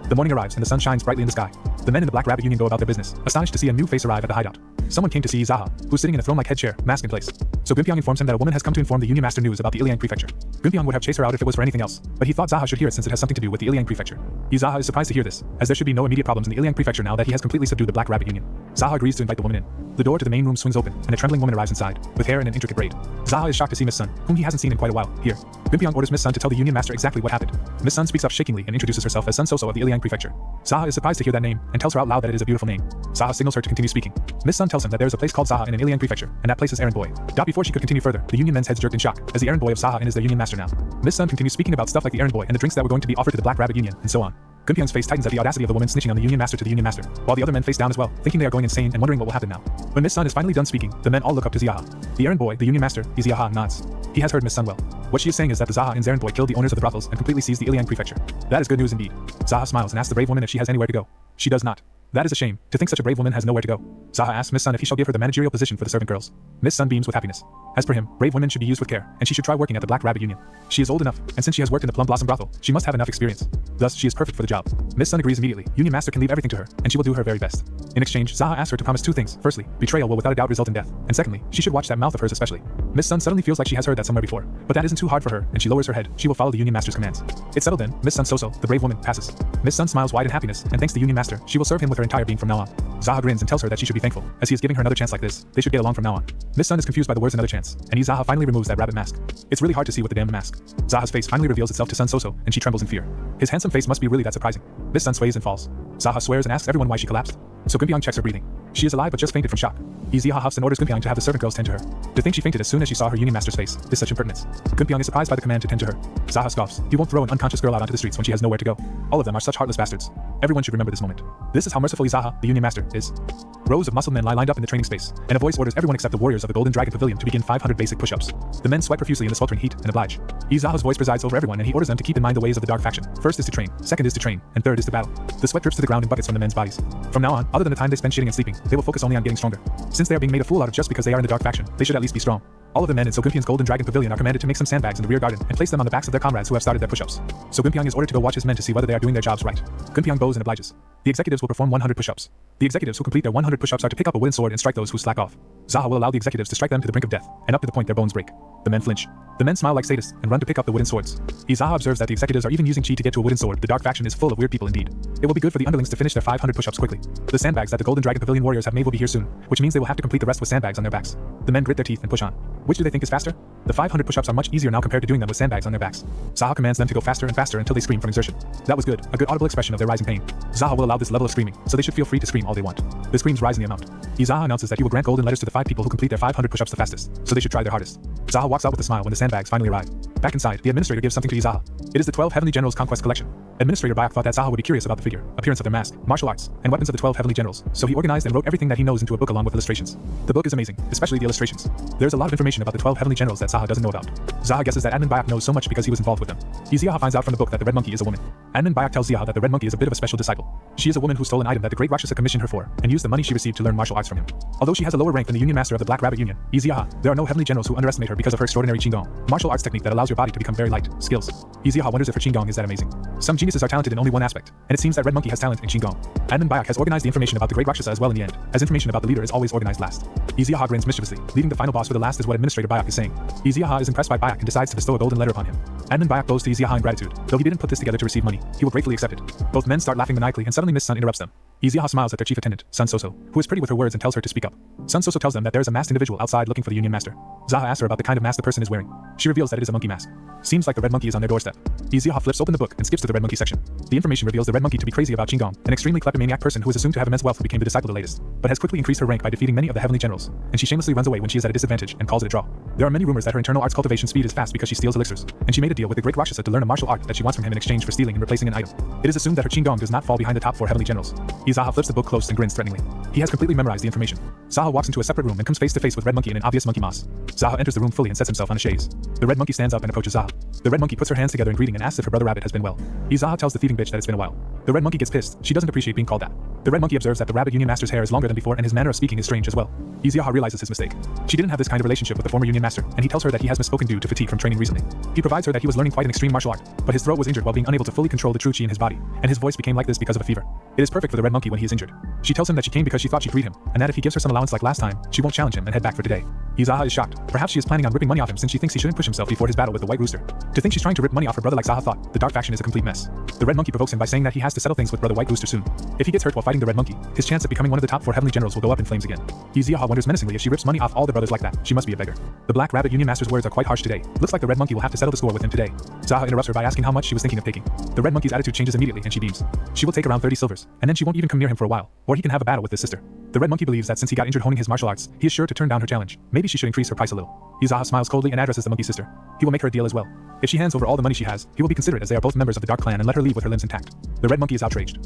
C: The morning arrives and the sun shines brightly in the sky. The men in the Black Rabbit Union go about their business, astonished to see a new face arrive at the hideout. Someone came to see Zaha, who's sitting in a throne-like head chair, mask in place. So Gunpyeong informs him that a woman has come to inform the Union Master news about the Iliang Prefecture. Gunpyeong would have chased her out if it was for anything else, but he thought Zaha should hear it since it has something to do with the Iliang Prefecture. Zaha is surprised to hear this, as there should be no immediate problems in the Iliang Prefecture now that he has completely subdued the Black Rabbit Union. Zaha agrees to invite the woman in. The door to the main room swings open, and a trembling woman arrives inside, with hair in an intricate braid. Zaha is shocked to see Miss Sun, whom he hasn't seen in quite a while, here. Gunpyeong orders Miss Sun to tell the Union Master exactly what happened. Miss Sun speaks up shakingly and introduces herself as Sun Soso of the Iliang Prefecture. Zaha is surprised to hear that name, and tells her out loud that it is a beautiful name. Zaha signals her to continue speaking. Miss Sun tells him that there is a place called Zaha in an Iliang Prefecture, and that place is Errand Boy. Before she could continue further, the Union men's heads jerked in shock, as the Errand Boy of Zaha is their Union Master now. Miss Sun continues speaking about stuff like the Errand Boy and the drinks that were going to be offered to the Black Rabbit Union, and so on. Gunpyeong's face tightens at the audacity of the woman snitching on the Union Master to the Union Master, while the other men face down as well, thinking they are going insane and wondering what will happen now. When Miss Sun is finally done speaking, the men all look up to Zaha. The Errand Boy, the Union Master, Zaha nods. He has heard Miss Sun well. What she is saying is that the Zaha and Errand Boy killed the owners of the brothels and completely seized the Iliang Prefecture. That is good news indeed. Zaha smiles and asks the brave woman if she has anywhere to go. She does not. That is a shame, to think such a brave woman has nowhere to go. Zaha asks Miss Sun if he shall give her the managerial position for the servant girls. Miss Sun beams with happiness. As per him, brave women should be used with care, and she should try working at the Black Rabbit Union. She is old enough, and since she has worked in the Plum Blossom Brothel, she must have enough experience. Thus, she is perfect for the job. Miss Sun agrees immediately. Union Master can leave everything to her, and she will do her very best. In exchange, Zaha asks her to promise 2 things. Firstly, betrayal will without a doubt result in death, and secondly, she should watch that mouth of hers especially. Miss Sun suddenly feels like she has heard that somewhere before, but that isn't too hard for her, and she lowers her head. She will follow the Union Master's commands. It's settled then. Miss Sun Soso, the brave woman, passes. Miss Sun smiles wide in happiness, and thanks the Union Master. She will serve him with her entire being from now on. Zaha grins and tells her that she should be thankful, as he is giving her another chance like this. They should get along from now on. Miss Sun is confused by the words another chance, and Zaha finally removes that rabbit mask. It's really hard to see with the damn mask. Zaha's face finally reveals itself to Sun Soso, and she trembles in fear. His handsome face must be really that surprising. Miss Sun sways and falls. Zaha swears and asks everyone why she collapsed. So Gunpyeong checks her breathing. She is alive but just fainted from shock. Ziha huffs and orders Gunpyong to have the servant girls tend to her. To think she fainted as soon as she saw her Union Master's face is such impertinence. Gunpyong is surprised by the command to tend to her. Zaha scoffs. He won't throw an unconscious girl out onto the streets when she has nowhere to go. All of them are such heartless bastards. Everyone should remember this moment. This is how merciful Zaha, the Union Master, is. Rows of muscled men lie lined up in the training space, and a voice orders everyone except the warriors of the Golden Dragon Pavilion to begin 500 basic push-ups. The men sweat profusely in the sweltering heat and oblige. Zaha's voice presides over everyone, and he orders them to keep in mind the ways of the dark faction. First is to train, second is to train, and third is to battle. The sweat drips to the ground in buckets from the men's bodies. From now on, other than the time they spend shitting and sleeping, they will focus only on getting stronger. Since they are being made a fool out of just because they are in the dark faction, they should at least be strong. All of the men in Gunpyong's Golden Dragon Pavilion are commanded to make some sandbags in the rear garden and place them on the backs of their comrades who have started their push-ups. So Gunpyong is ordered to go watch his men to see whether they are doing their jobs right. Gunpyong bows and obliges. The executives will perform 100 push-ups. The executives who complete their 100 push-ups are to pick up a wooden sword and strike those who slack off. Zaha will allow the executives to strike them to the brink of death, and up to the point their bones break. The men flinch. The men smile like sadists and run to pick up the wooden swords. Zaha observes that the executives are even using chi to get to a wooden sword. The dark faction is full of weird people indeed. It will be good for the underlings to finish their 500 push-ups quickly. The sandbags that the Golden Dragon Pavilion warriors have made will be here soon, which means they will have to complete the rest with sandbags on their backs. The men grit their teeth and push on. Which do they think is faster? The 500 push-ups are much easier now compared to doing them with sandbags on their backs. Zaha commands them to go faster and faster until they scream from exertion. That was good, a good audible expression of their rising pain. Zaha will allow this level of screaming, so they should feel free to scream all they want. The screams rise in the amount. Zaha announces that he will grant golden letters to the 5 people who complete their 500 push-ups the fastest, so they should try their hardest. Zaha walks out with a smile when the sandbags finally arrive. Back inside, the administrator gives something to Zaha. It is the 12 Heavenly Generals Conquest Collection. Administrator Bayek thought that Zaha would be curious about the figure, appearance of their mask, martial arts, and weapons of the 12 Heavenly Generals, so he organized and wrote everything that he knows into a book along with illustrations. The book is amazing, especially the illustrations. There's a lot of information about the 12 Heavenly Generals that Zaha doesn't know about. Zaha guesses that Admin Bayek knows so much because he was involved with them. Zaha finds out from the book that the Red Monkey is a woman. Admin Bayek tells Zaha that the Red Monkey is a bit of a special disciple. She is a woman who stole an item that the Great Rakshasa commissioned her for, and used the money she received to learn martial arts from him. Although she has a lower rank than the Union Master of the Black Rabbit Union, Zaha, there are no Heavenly Generals who underestimate her because of her extraordinary Qigong, martial arts technique that allows your body to become very light, skills. Zaha wonders if her Qigong is that amazing. Some geniuses are talented in only one aspect, and it seems that Red Monkey has talent in Qigong. Admin Bayek has organized the information about the Great Rakshasa as well in the end, as information about the leader is always organized last. Zaha grins mischievously, leaving the final boss for the last is what Administrator Bayek is saying. Zaha is impressed by Bayek and decides to bestow a golden letter upon him. Admin Bayek bows to Zaha in gratitude, though he didn't put this together to receive money, he will gratefully accept it. Both men start laughing maniacally and suddenly Miss Sun interrupts them. Zaha smiles at their chief attendant, Sun Soso, who is pretty with her words and tells her to speak up. Sun Soso tells them that there is a masked individual outside looking for the Union Master. Zaha asks her about the kind of mask the person is wearing. She reveals that it is a monkey mask. Seems like the Red Monkey is on their doorstep. Zaha flips open the book and skips to the Red Monkey section. The information reveals the Red Monkey to be crazy about Qigong, an extremely kleptomaniac person who is assumed to have immense wealth who became the disciple the latest, but has quickly increased her rank by defeating many of the Heavenly Generals, and she shamelessly runs away when she is at a disadvantage and calls it a draw. There are many rumors that her internal arts cultivation speed is fast because she steals elixirs, and she made a deal with the Great Rakshasa to learn a martial art that she wants from him in exchange for stealing and replacing an item. It is assumed that her Qigong does not fall behind the top 4 Heavenly Generals. Zaha flips the book close and grins threateningly. He has completely memorized the information. Zaha walks into a separate room and comes face to face with Red Monkey in an obvious monkey moss. Zaha enters the room fully and sets himself on a chaise. The Red Monkey stands up and approaches Zaha. The Red Monkey puts her hands together in greeting and asks if her brother Rabbit has been well. Zaha tells the thieving bitch that it's been a while. The Red Monkey gets pissed. She doesn't appreciate being called that. The Red Monkey observes that the Rabbit Union Master's hair is longer than before and his manner of speaking is strange as well. Zaha realizes his mistake. She didn't have this kind of relationship with the former Union Master, and he tells her that he has misspoken due to fatigue from training recently. He provides her that he was learning quite an extreme martial art, but his throat was injured while being unable to fully control the true chi in his body, and his voice became like this because of a fever. It is perfect for the Red Monkey when he is injured. She tells him that she came because she thought she'd greet him, and that if he gives her some allowance like last time, she won't challenge him and head back for today. Zaha is shocked. Perhaps she is planning on ripping money off him since she thinks he shouldn't push himself before his battle with the White Rooster. To think she's trying to rip money off her brother like Zaha thought, the Dark Faction is a complete mess. The Red Monkey provokes him by saying that he has to settle things with brother White Rooster soon. If he gets hurt while fighting the Red Monkey, his chance of becoming one of the top 4 Heavenly Generals will go up in flames again. Zaha wonders menacingly if she rips money off all the brothers like that, she must be a beggar. The Black Rabbit Union Master's words are quite harsh today. Looks like the Red Monkey will have to settle the score with him today. Zaha interrupts her by asking how much she was thinking of taking. The Red Monkey's attitude changes immediately and she beams. She will take around 30 silvers, and then she won't even come near him for a while, or he can have a battle with his sister. The Red Monkey believes that since he got injured honing his martial arts, he is sure to turn down her challenge. Maybe she should increase her price a little. Zaha smiles coldly and addresses the monkey's sister. He will make her a deal as well. If she hands over all the money she has, he will be considerate as they are both members of the Dark Clan and let her leave with her limbs intact. The Red Monkey is outraged.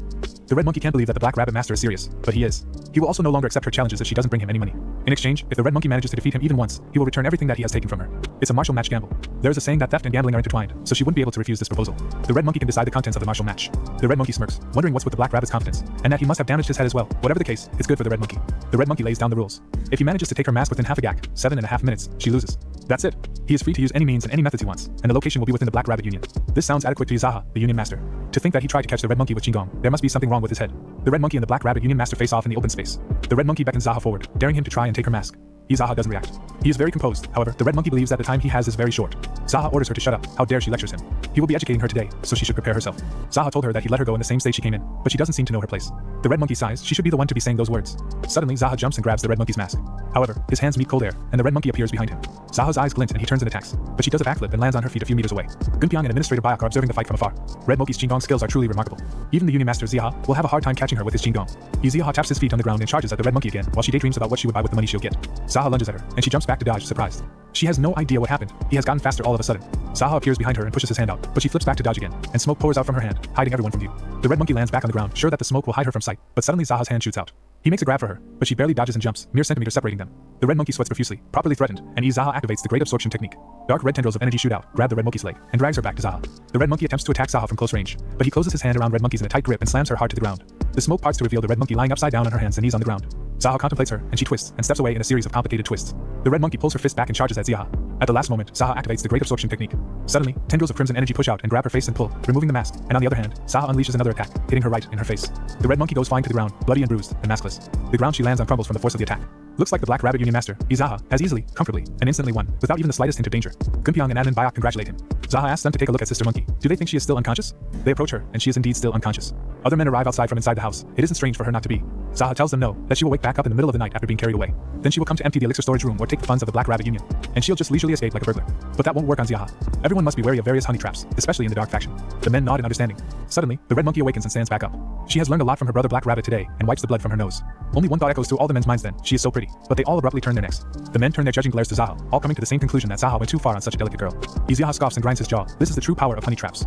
C: The Red Monkey can't believe that the Black Rabbit Master is serious, but he is. He will also no longer accept her challenges if she doesn't bring him any money. In exchange, if the Red Monkey manages to defeat him even once, he will return everything that he has taken from her. It's a martial match gamble. There is a saying that theft and gambling are intertwined, so she wouldn't be able to refuse this proposal. The Red Monkey can decide the contents of the martial match. The Red Monkey smirks, wondering what's with the Black Rabbit's confidence, and that he must have damaged his head as well. Whatever the case, it's good for the Red Monkey. The Red Monkey lays down the rules. If he manages to take her mask within half a gak, 7.5 minutes, she loses. That's it. He is free to use any means and any methods he wants, and the location will be within the Black Rabbit Union. This sounds adequate to Zaha, the Union Master. To think that he tried to catch the Red Monkey with Qigong, there must be something wrong with his head. The Red Monkey and the Black Rabbit Union Master face off in the open space. The Red Monkey beckons Zaha forward, daring him to try and take her mask. Zaha doesn't react. He is very composed, however, the Red Monkey believes that the time he has is very short. Zaha orders her to shut up, how dare she lectures him. He will be educating her today, so she should prepare herself. Zaha told her that he let her go in the same state she came in, but she doesn't seem to know her place. The Red Monkey sighs, she should be the one to be saying those words. Suddenly Zaha jumps and grabs the Red Monkey's mask. However, his hands meet cold air, and the Red Monkey appears behind him. Zaha's eyes glint and he turns and attacks, but she does a backflip and lands on her feet a few meters away. Gunpyong and Administrator Bayek are observing the fight from afar. Red Monkey's Qigong skills are truly remarkable. Even the Union Master Zaha will have a hard time catching her her with his Jin Gong. Iziaha taps his feet on the ground and charges at the red monkey again while she daydreams about what she would buy with the money she'll get. Zaha lunges at her, and she jumps back to dodge, surprised. She has no idea what happened. He has gotten faster all of a sudden. Zaha appears behind her and pushes his hand out, but she flips back to dodge again, and smoke pours out from her hand, hiding everyone from view. The red monkey lands back on the ground, sure that the smoke will hide her from sight, but suddenly Zaha's hand shoots out. He makes a grab for her, but she barely dodges and jumps, mere centimeters separating them. The red monkey sweats profusely, properly threatened, and Zaha activates the great absorption technique. Dark red tendrils of energy shoot out, grab the red monkey's leg, and drags her back to Zaha. The red monkey attempts to attack Zaha from close range, but he closes his hand around red monkey's in a tight grip and slams her hard to the ground. The smoke parts to reveal the red monkey lying upside down on her hands and knees on the ground. Zaha contemplates her, and she twists and steps away in a series of complicated twists. The red monkey pulls her fist back and charges at Zaha. At the last moment, Zaha activates the great absorption technique. Suddenly, tendrils of crimson energy push out and grab her face and pull, removing the mask, and on the other hand, Zaha unleashes another attack, hitting her right in her face. The red monkey goes flying to the ground, bloody and bruised, and maskless. The ground she lands on crumbles from the force of the attack. Looks like the Black Rabbit Union Master, Zaha, has easily, comfortably, and instantly won, without even the slightest hint of danger. Gunpyeong and Admin Bayak congratulate him. Zaha asks them to take a look at Sister Monkey. Do they think she is still unconscious? They approach her, and she is indeed still unconscious. Other men arrive outside from inside the house. It isn't strange for her not to be. Zaha tells them no, that she will wake back up in the middle of the night after being carried away. Then she will come to empty the elixir storage room or take the funds of the Black Rabbit Union, and she'll just leisurely escape like a burglar. But that won't work on Zaha. Everyone must be wary of various honey traps, especially in the dark faction. The men nod in understanding. Suddenly, the red monkey awakens and stands back up. She has learned a lot from her brother Black Rabbit today and wipes the blood from her nose. Only one thought echoes through all the men's minds then, she is so pretty, but they all abruptly turn their necks. The men turn their judging glares to Zaha, all coming to the same conclusion that Zaha went too far on such a delicate girl. Zaha scoffs and grinds his jaw. This is the true power of honey traps.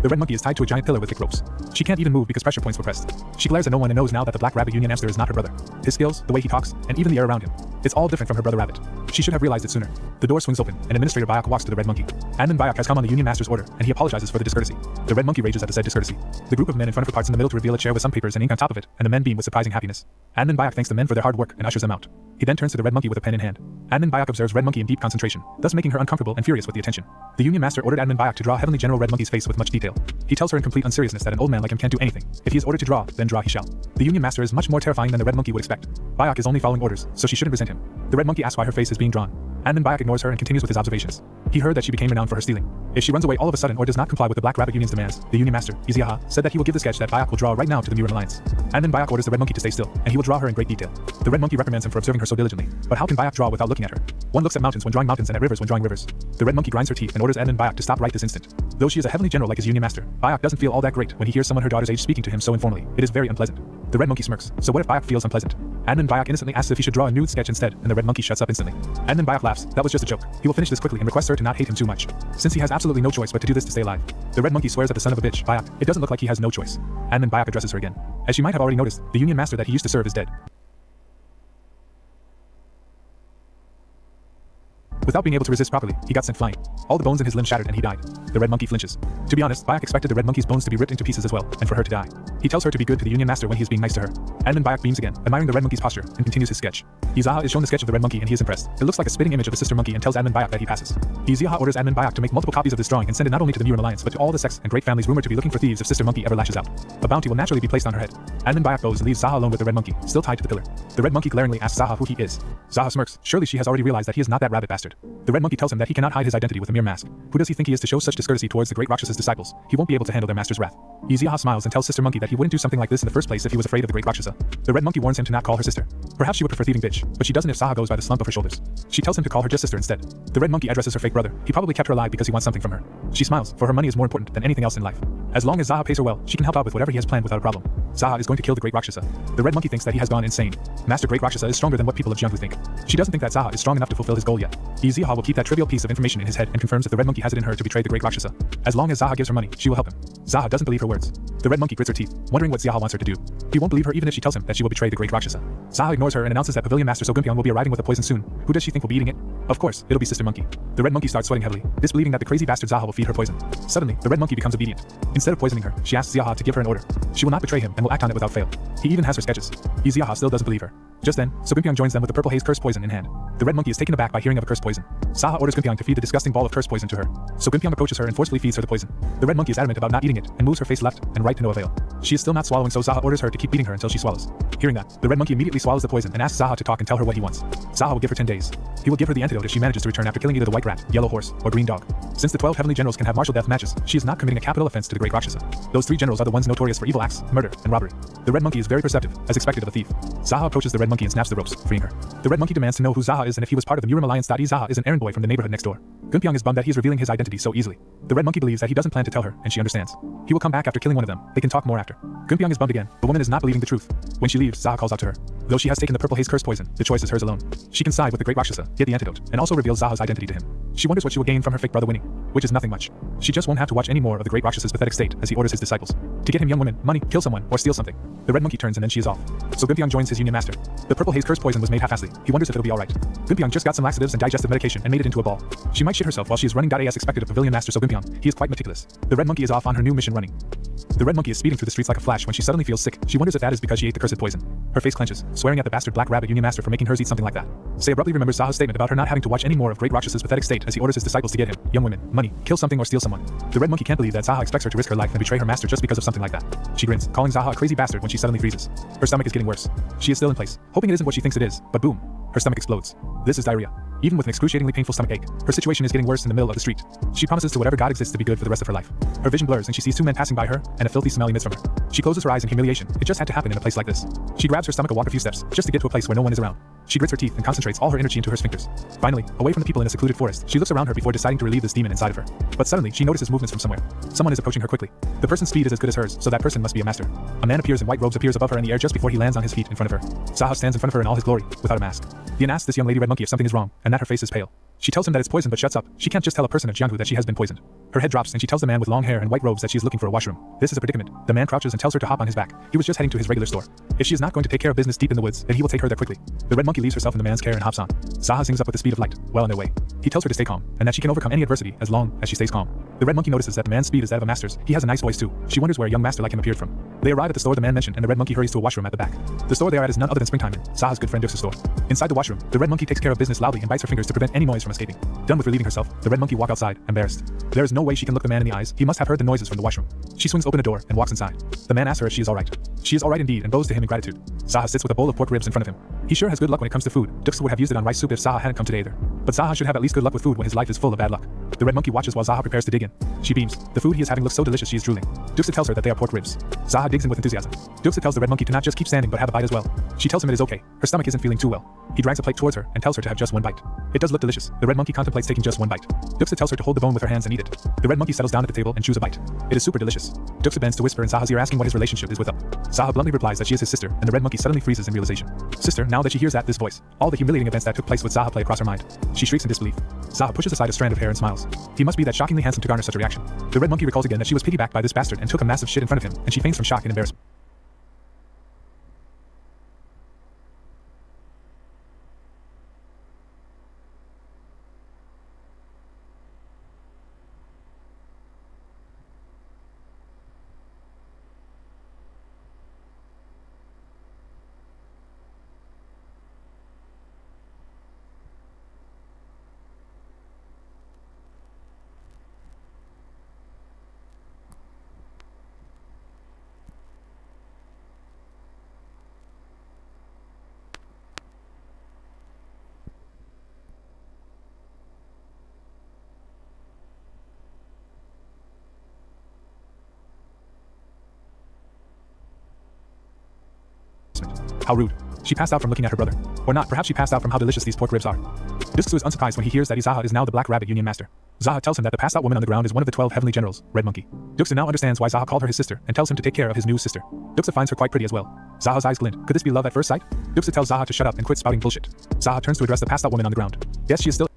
C: The red monkey is tied to a giant pillar with thick ropes. She can't even move because pressure points were pressed. She glares at no one and knows now that the Black Rabbit Union Master is not her brother. His skills, the way he talks, and even the air around him. It's all different from her brother Rabbit. She should have realized it sooner. The door swings open, and Administrator Bayak walks to the red monkey. Admin Bayak has come on the Union Master's order, and he apologizes for the discourtesy. The red monkey rages at the said discourtesy. The group of men in front of her parts in the middle to reveal a chair with some papers and ink on top of it, and the men beam with surprising happiness. Admin Bayak thanks the men for their hard work and ushers them out. He then turns to the red monkey with a pen in hand. Admin Bayak observes red monkey in deep concentration, thus making her uncomfortable and furious with the attention. The Union Master ordered Admin Bayak to draw Heavenly General Red Monkey's face with much detail. He tells her in complete unseriousness that an old man like him can't do anything. If he is ordered to draw, then draw he shall. The Union Master is much more terrifying than the red monkey would expect. Bayak is only following orders, so she shouldn't resent him. The red monkey asks why her face is being drawn. Admin Bayak ignores her and continues with his observations. He heard that she became renowned for her stealing. If she runs away all of a sudden or does not comply with the Black Rabbit Union's demands, the Union Master, Zaha, said that he will give the sketch that Bayak will draw right now to the Murin Alliance. Admin Bayak orders the red monkey to stay still, and he will draw her in great detail. The red monkey reprimands him for observing her so diligently. But how can Bayak draw without looking at her? One looks at mountains when drawing mountains and at rivers when drawing rivers. The red monkey grinds her teeth and orders Admin Bayak to stop right this instant. Though she is a heavenly general like his Union Master, Bayak doesn't feel all that great when he hears someone her daughter's age speaking to him so informally. It is very unpleasant. The red monkey smirks. So what if Bayak feels unpleasant? Admin Bayak innocently asks if he should draw a nude sketch instead, and the red monkey shuts up instantly. Admin Bayak laughs. That was just a joke. He will finish this quickly and requests her to not hate him too much, since he has absolutely no choice but to do this to stay alive. The red monkey swears at the son of a bitch, Bayak. It doesn't look like he has no choice. Admin Bayak addresses her again. As she might have already noticed, the Union Master that he used to serve is dead. Without being able to resist properly, he got sent flying. All the bones in his limbs shattered and he died. The red monkey flinches. To be honest, Bayak expected the red monkey's bones to be ripped into pieces as well, and for her to die. He tells her to be good to the Union Master when he is being nice to her. Admin Bayak beams again, admiring the red monkey's posture, and continues his sketch. Zaha is shown the sketch of the red monkey and he is impressed. It looks like a spitting image of the sister monkey and tells Admin Bayak that he passes. Zaha orders Admin Bayak to make multiple copies of this drawing and send it not only to the Murin Alliance but to all the sects and great families rumored to be looking for thieves if sister monkey ever lashes out. A bounty will naturally be placed on her head. Admin Bayak goes and leaves Zaha alone with the red monkey, still tied to the pillar. The red monkey glaringly asks Zaha who he is. Zaha smirks. Surely she has already realized that he is not that rabbit bastard. The red monkey tells him that he cannot hide his identity with a mere mask. Who does he think he is to show such discourtesy towards the great Rakshasa's disciples? He won't be able to handle their master's wrath. Zaha smiles and tells Sister Monkey that he wouldn't do something like this in the first place if he was afraid of the great Rakshasa. The red monkey warns him to not call her sister. Perhaps she would prefer thieving bitch, but she doesn't if Zaha goes by the slump of her shoulders. She tells him to call her just sister instead. The red monkey addresses her fake brother. He probably kept her alive because he wants something from her. She smiles, for her money is more important than anything else in life. As long as Zaha pays her well, she can help out with whatever he has planned without a problem. Zaha is going to kill the great Rakshasa. The red monkey thinks that he has gone insane. Master Great Rakshasa is stronger than what people of Jianghu think. She doesn't think that Zaha is strong enough to fulfill his goal yet. Zaha will keep that trivial piece of information in his head and confirms that the red monkey has it in her to betray the great Rakshasa. As long as Zaha gives her money, she will help him. Zaha doesn't believe her words. The red monkey grits her teeth, wondering what Zaha wants her to do. He won't believe her even if she tells him that she will betray the great Rakshasa. Zaha ignores her and announces that Pavilion Master Sogumpion will be arriving with a poison soon. Who does she think will be eating it? Of course, it'll be Sister Monkey. The red monkey starts sweating heavily, disbelieving that the crazy bastard Zaha will feed her poison. Suddenly, the red monkey becomes obedient. Instead of poisoning her, she asks Zaha to give her an order. She will not betray him and will act on it without fail. He even has her sketches. Zaha still doesn't believe her. Just then, Sogumpion joins them with the purple haze curse poison in hand. The red monkey is taken aback by hearing of a curse poison. Zaha orders Gumpion to feed the disgusting ball of curse poison to her. So Gumpion approaches her and forcefully feeds her the poison. The red monkey is adamant about not eating it and moves her face left and right to no avail. She is still not swallowing, so Zaha orders her to keep beating her until she swallows. Hearing that, the red monkey immediately swallows the poison and asks Zaha to talk and tell her what he wants. Zaha will give her 10 days. He will give her the antidote if she manages to return after killing either the white rat, yellow horse, or green dog. Since the 12 heavenly generals can have martial death matches, she is not committing a capital offense to the great Rakshasa. Those 3 generals are the ones notorious for evil acts, murder, and robbery. The red monkey is very perceptive, as expected of a thief. Zaha approaches the red monkey and snaps the ropes, freeing her. The red monkey demands to know who Zaha is and if he was part of the Murim Alliance. Zaha is an errand boy from the neighborhood next door. Gunpyeong is bummed that he is revealing his identity so easily. The red monkey believes that he doesn't plan to tell her, and she understands. He will come back after killing one of them. They can talk more after. Gunpyeong is bummed again. The woman is not believing the truth. When she leaves, Zaha calls out to her. Though she has taken the purple haze curse poison, the choice is hers alone. She can side with the great Rakshasa, get the antidote, and also reveal Zaha's identity to him. She wonders what she will gain from her fake brother winning, which is nothing much. She just won't have to watch any more of the great Raksasa's pathetic state as he orders his disciples to get him young women, money, kill someone, or steal something. The red monkey turns and then she is off. So Gunpyeong joins his union master. The purple haze curse poison was made half-assly. He wonders if it'll be alright. Gunpyeong just got some laxatives and digestive medication and made it into a ball. She might shit herself while she is running. As expected of pavilion master So Gunpyeong, he is quite meticulous. The red monkey is off on her new mission running. The red monkey is speeding through the streets like a flash when she suddenly feels sick. She wonders if that is because she ate the cursed poison. Her face clenches, swearing at the bastard black rabbit union master for making hers eat something like that. Say abruptly remembers Zaha's statement about her not having to watch any more of great Raksasa's pathetic state as he orders his disciples to get him young women, money, kill something, or steal someone. The red monkey can't believe that Zaha expects her to risk her life and betray her master just because of something like that. She grins, calling Zaha a crazy bastard when she suddenly freezes. Her stomach is getting worse. She is still in place, hoping it isn't what she thinks it is, but boom, her stomach explodes. This is diarrhea. Even with an excruciatingly painful stomachache, her situation is getting worse in the middle of the street. She promises to whatever god exists to be good for the rest of her life. Her vision blurs and she sees 2 men passing by her, and a filthy smell emits from her. She closes her eyes in humiliation. It just had to happen in a place like this. She grabs her stomach and walks a few steps, just to get to a place where no one is around. She grits her teeth and concentrates all her energy into her sphincters. Finally, away from the people in a secluded forest, she looks around her before deciding to relieve this demon inside of her. But suddenly, she notices movements from somewhere. Someone is approaching her quickly. The person's speed is as good as hers, so that person must be a master. A man appears in white robes appears above her in the air just before he lands on his feet in front of her. Zaha stands in front of her in all his glory, without a mask. He asks this young lady red monkey if something is wrong, and that her face is pale. She tells him that it's poison but shuts up. She can't just tell a person of Jianghu that she has been poisoned. Her head drops and she tells the man with long hair and white robes that she is looking for a washroom. This is a predicament. The man crouches and tells her to hop on his back. He was just heading to his regular store. If she is not going to take care of business deep in the woods, then he will take her there quickly. The red monkey leaves herself in the man's care and hops on. Zaha sings up with the speed of light, well on their way. He tells her to stay calm, and that she can overcome any adversity as long as she stays calm. The red monkey notices that the man's speed is that of a master's. He has a nice voice too. She wonders where a young master like him appeared from. They arrive at the store the man mentioned, and the red monkey hurries to a washroom at the back. The store they are at is none other than Springtime Inn, Zaha's good friend Dux's store. Inside the washroom, the red monkey takes care of business loudly and bites her fingers to prevent any noise from escaping. Done with relieving herself, the red monkey walks outside, embarrassed. There is no way she can look the man in the eyes. He must have heard the noises from the washroom. She swings open a door and walks inside. The man asks her if she is alright. She is alright indeed and bows to him in gratitude. Zaha sits with a bowl of pork ribs in front of him. He sure has good luck when it comes to food. Dux would have used it on rice soup if Zaha hadn't come today either. But Zaha should have at least good luck with food when his life is full of bad luck. The red monkey watches while Zaha prepares to dig in. She beams. The food he is having looks so delicious she is drooling. Duxa tells her that they are pork ribs. Zaha digs in with enthusiasm. Duxa tells the red monkey to not just keep standing but have a bite as well. She tells him it is okay. Her stomach isn't feeling too well. He drags a plate towards her and tells her to have just one bite. It does look delicious. The red monkey contemplates taking just one bite. Duxa tells her to hold the bone with her hands and eat it. The red monkey settles down at the table and chews a bite. It is super delicious. Duxa bends to whisper in Zaha's ear asking what his relationship is with them. Zaha bluntly replies that she is his sister, and the red monkey suddenly freezes in realization. Sister, now that she hears this voice, all the humiliating events that took place with Zaha play across her mind. She shrieks in disbelief. Zaha pushes aside a strand of hair and smiles. He must be that shockingly handsome to garner such a reaction. The red monkey recalls again that she was piggybacked by this bastard and took a massive shit in front of him, and she faints from shock and embarrassment. How rude. She passed out from looking at her brother. Or not, perhaps she passed out from how delicious these pork ribs are. Duxu is unsurprised when he hears that Zaha is now the Black Rabbit Union Master. Zaha tells him that the passed out woman on the ground is one of the 12 heavenly generals, Red Monkey. Duxa now understands why Zaha called her his sister and tells him to take care of his new sister. Duxa finds her quite pretty as well. Zaha's eyes glint. Could this be love at first sight? Duxa tells Zaha to shut up and quit spouting bullshit. Zaha turns to address the passed out woman on the ground. Yes, she is still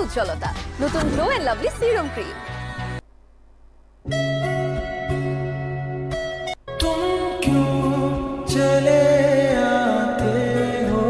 B: উজ্জ্বলতা নতুন glow and lovely serum cream
O: तुम क्यों चले आते हो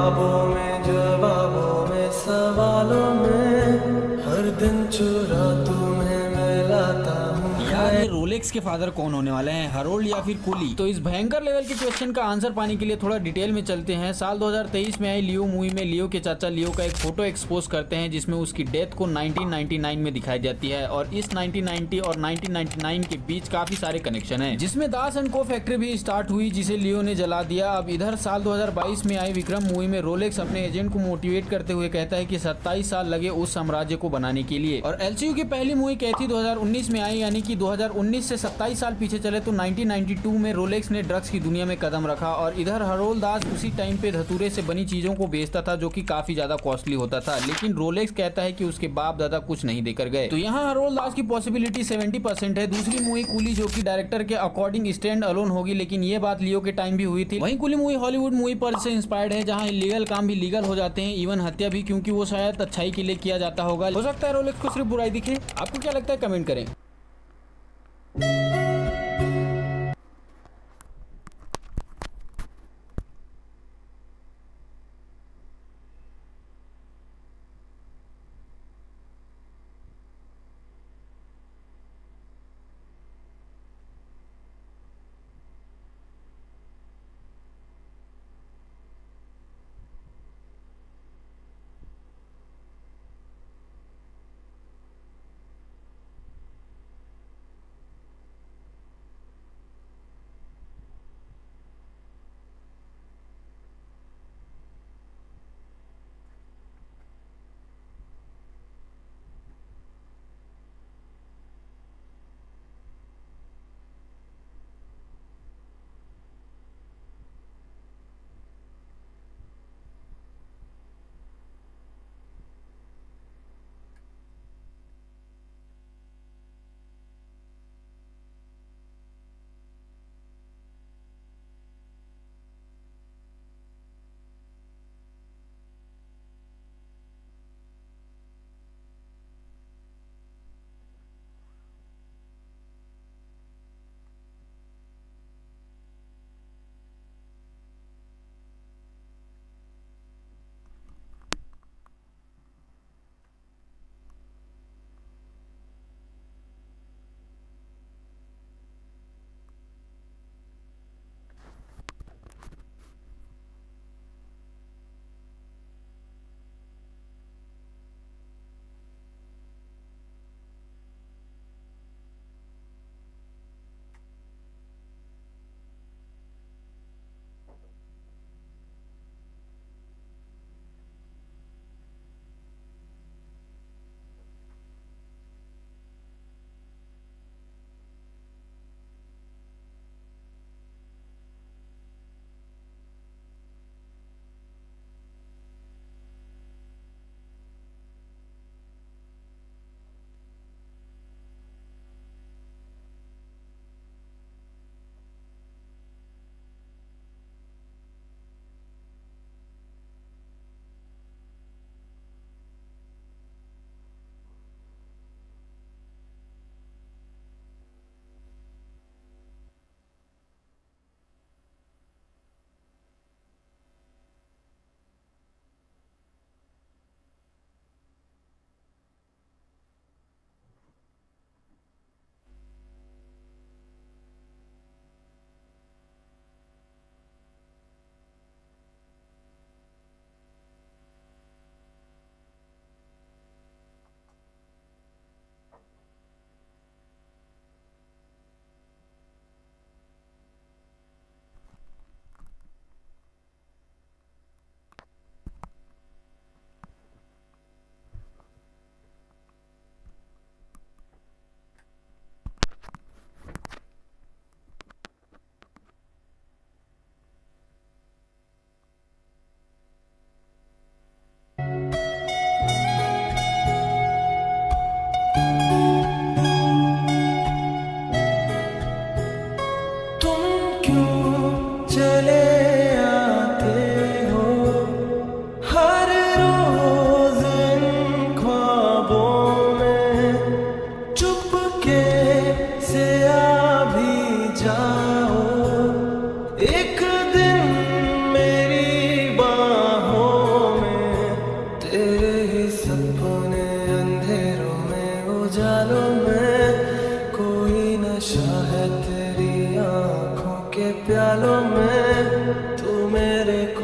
G: ख्वाबों में जवाबों में सवालों में हर दिन चुरा तुम्हें मैं लाता हूँ।
R: यार ये रोलेक्स के फादर कौन होने वाले हैं, हरोल्ड या फिर कुली? तो इस भयंकर लेवल के क्वेश्चन का आंसर पाने के लिए थोड़ा डिटेल में चलते हैं। साल 2023 में आई लियो मूवी में लियो के चाचा लियो का एक फोटो एक्सपोज करते हैं जिसमें उसकी डेथ को 1999 में दिखाई जाती है और इस 1990 और 1999 के बीच काफी सारे कनेक्शन हैं, जिसमें दास एंड को फैक्ट्री भी स्टार्ट हुई जिसे लियो ने जला दिया। अब इधर साल 2022 में आई विक्रम मूवी में रोलेक्स अपने एजेंट को मोटिवेट करते हुए कहता है कि 27 साल लगे उस साम्राज्य को बनाने के लिए। और एलसीयू की पहली मूवी कैथी 2019 में आई, यानी कि 2019 से 27 साल पीछे चले तो 1992 में रोलेक्स ने ड्रग्स की दुनिया में कदम रखा और इधर हरोल्ड दास उसी टाइम पे धतूरे से बनी चीजों को बेचता था जो कि काफी ज्यादा कॉस्टली होता था, लेकिन रोलेक्स कहता है कि उसके बाप दादा कुछ नहीं देकर गए। तो यहाँ हरोल्ड दास की पॉसिबिलिटी 70% है। दूसरी मूवी कूली जो कि डायरेक्टर के अकॉर्डिंग स्टैंड अलोन होगी, लेकिन ये बात लियो के टाइम भी हुई थी। वहीं कूली मूवी हॉलीवुड मूवी पर से इंस्पायर्ड है जहाँ इलीगल काम भी लीगल हो जाते हैं, इवन हत्या भी, क्योंकि वो शायद अच्छाई के लिए किया जाता होगा। हो सकता है रोलेक्स को सिर्फ बुराई दिखे। आपको क्या लगता है, कमेंट करें।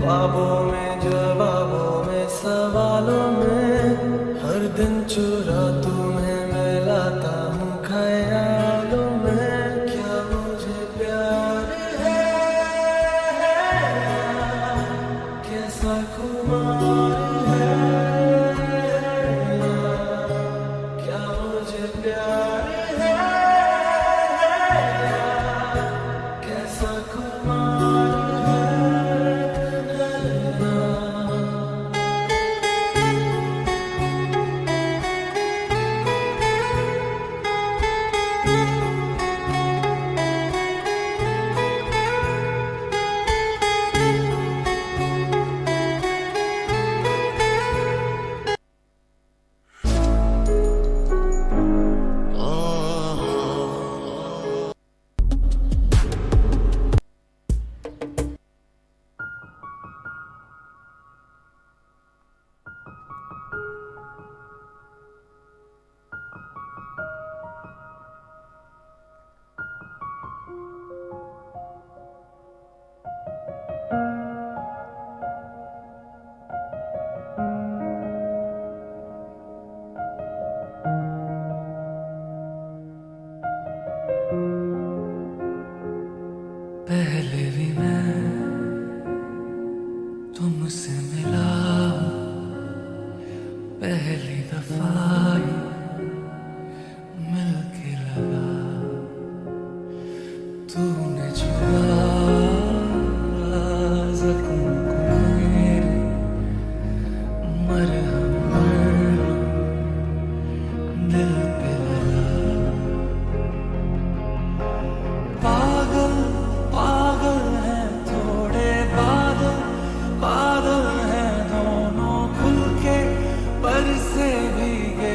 G: ख्वाबों में जवाबों में सवालों में हर दिन चुरा तुम्हें मैं लाता हूँ ख्यालों में क्या मुझे प्यार है कैसा खुमार है क्या मुझे प्यार है कैसा खुमार पहले भी मैं तुमसे मिला पहली दफा मिलके लगा तूने छुआ जख्म को मेरे मरहम दिल पे लगा पागल पागल है थोड़े बादल बादल हैं दोनों खुल के बरसे भीगे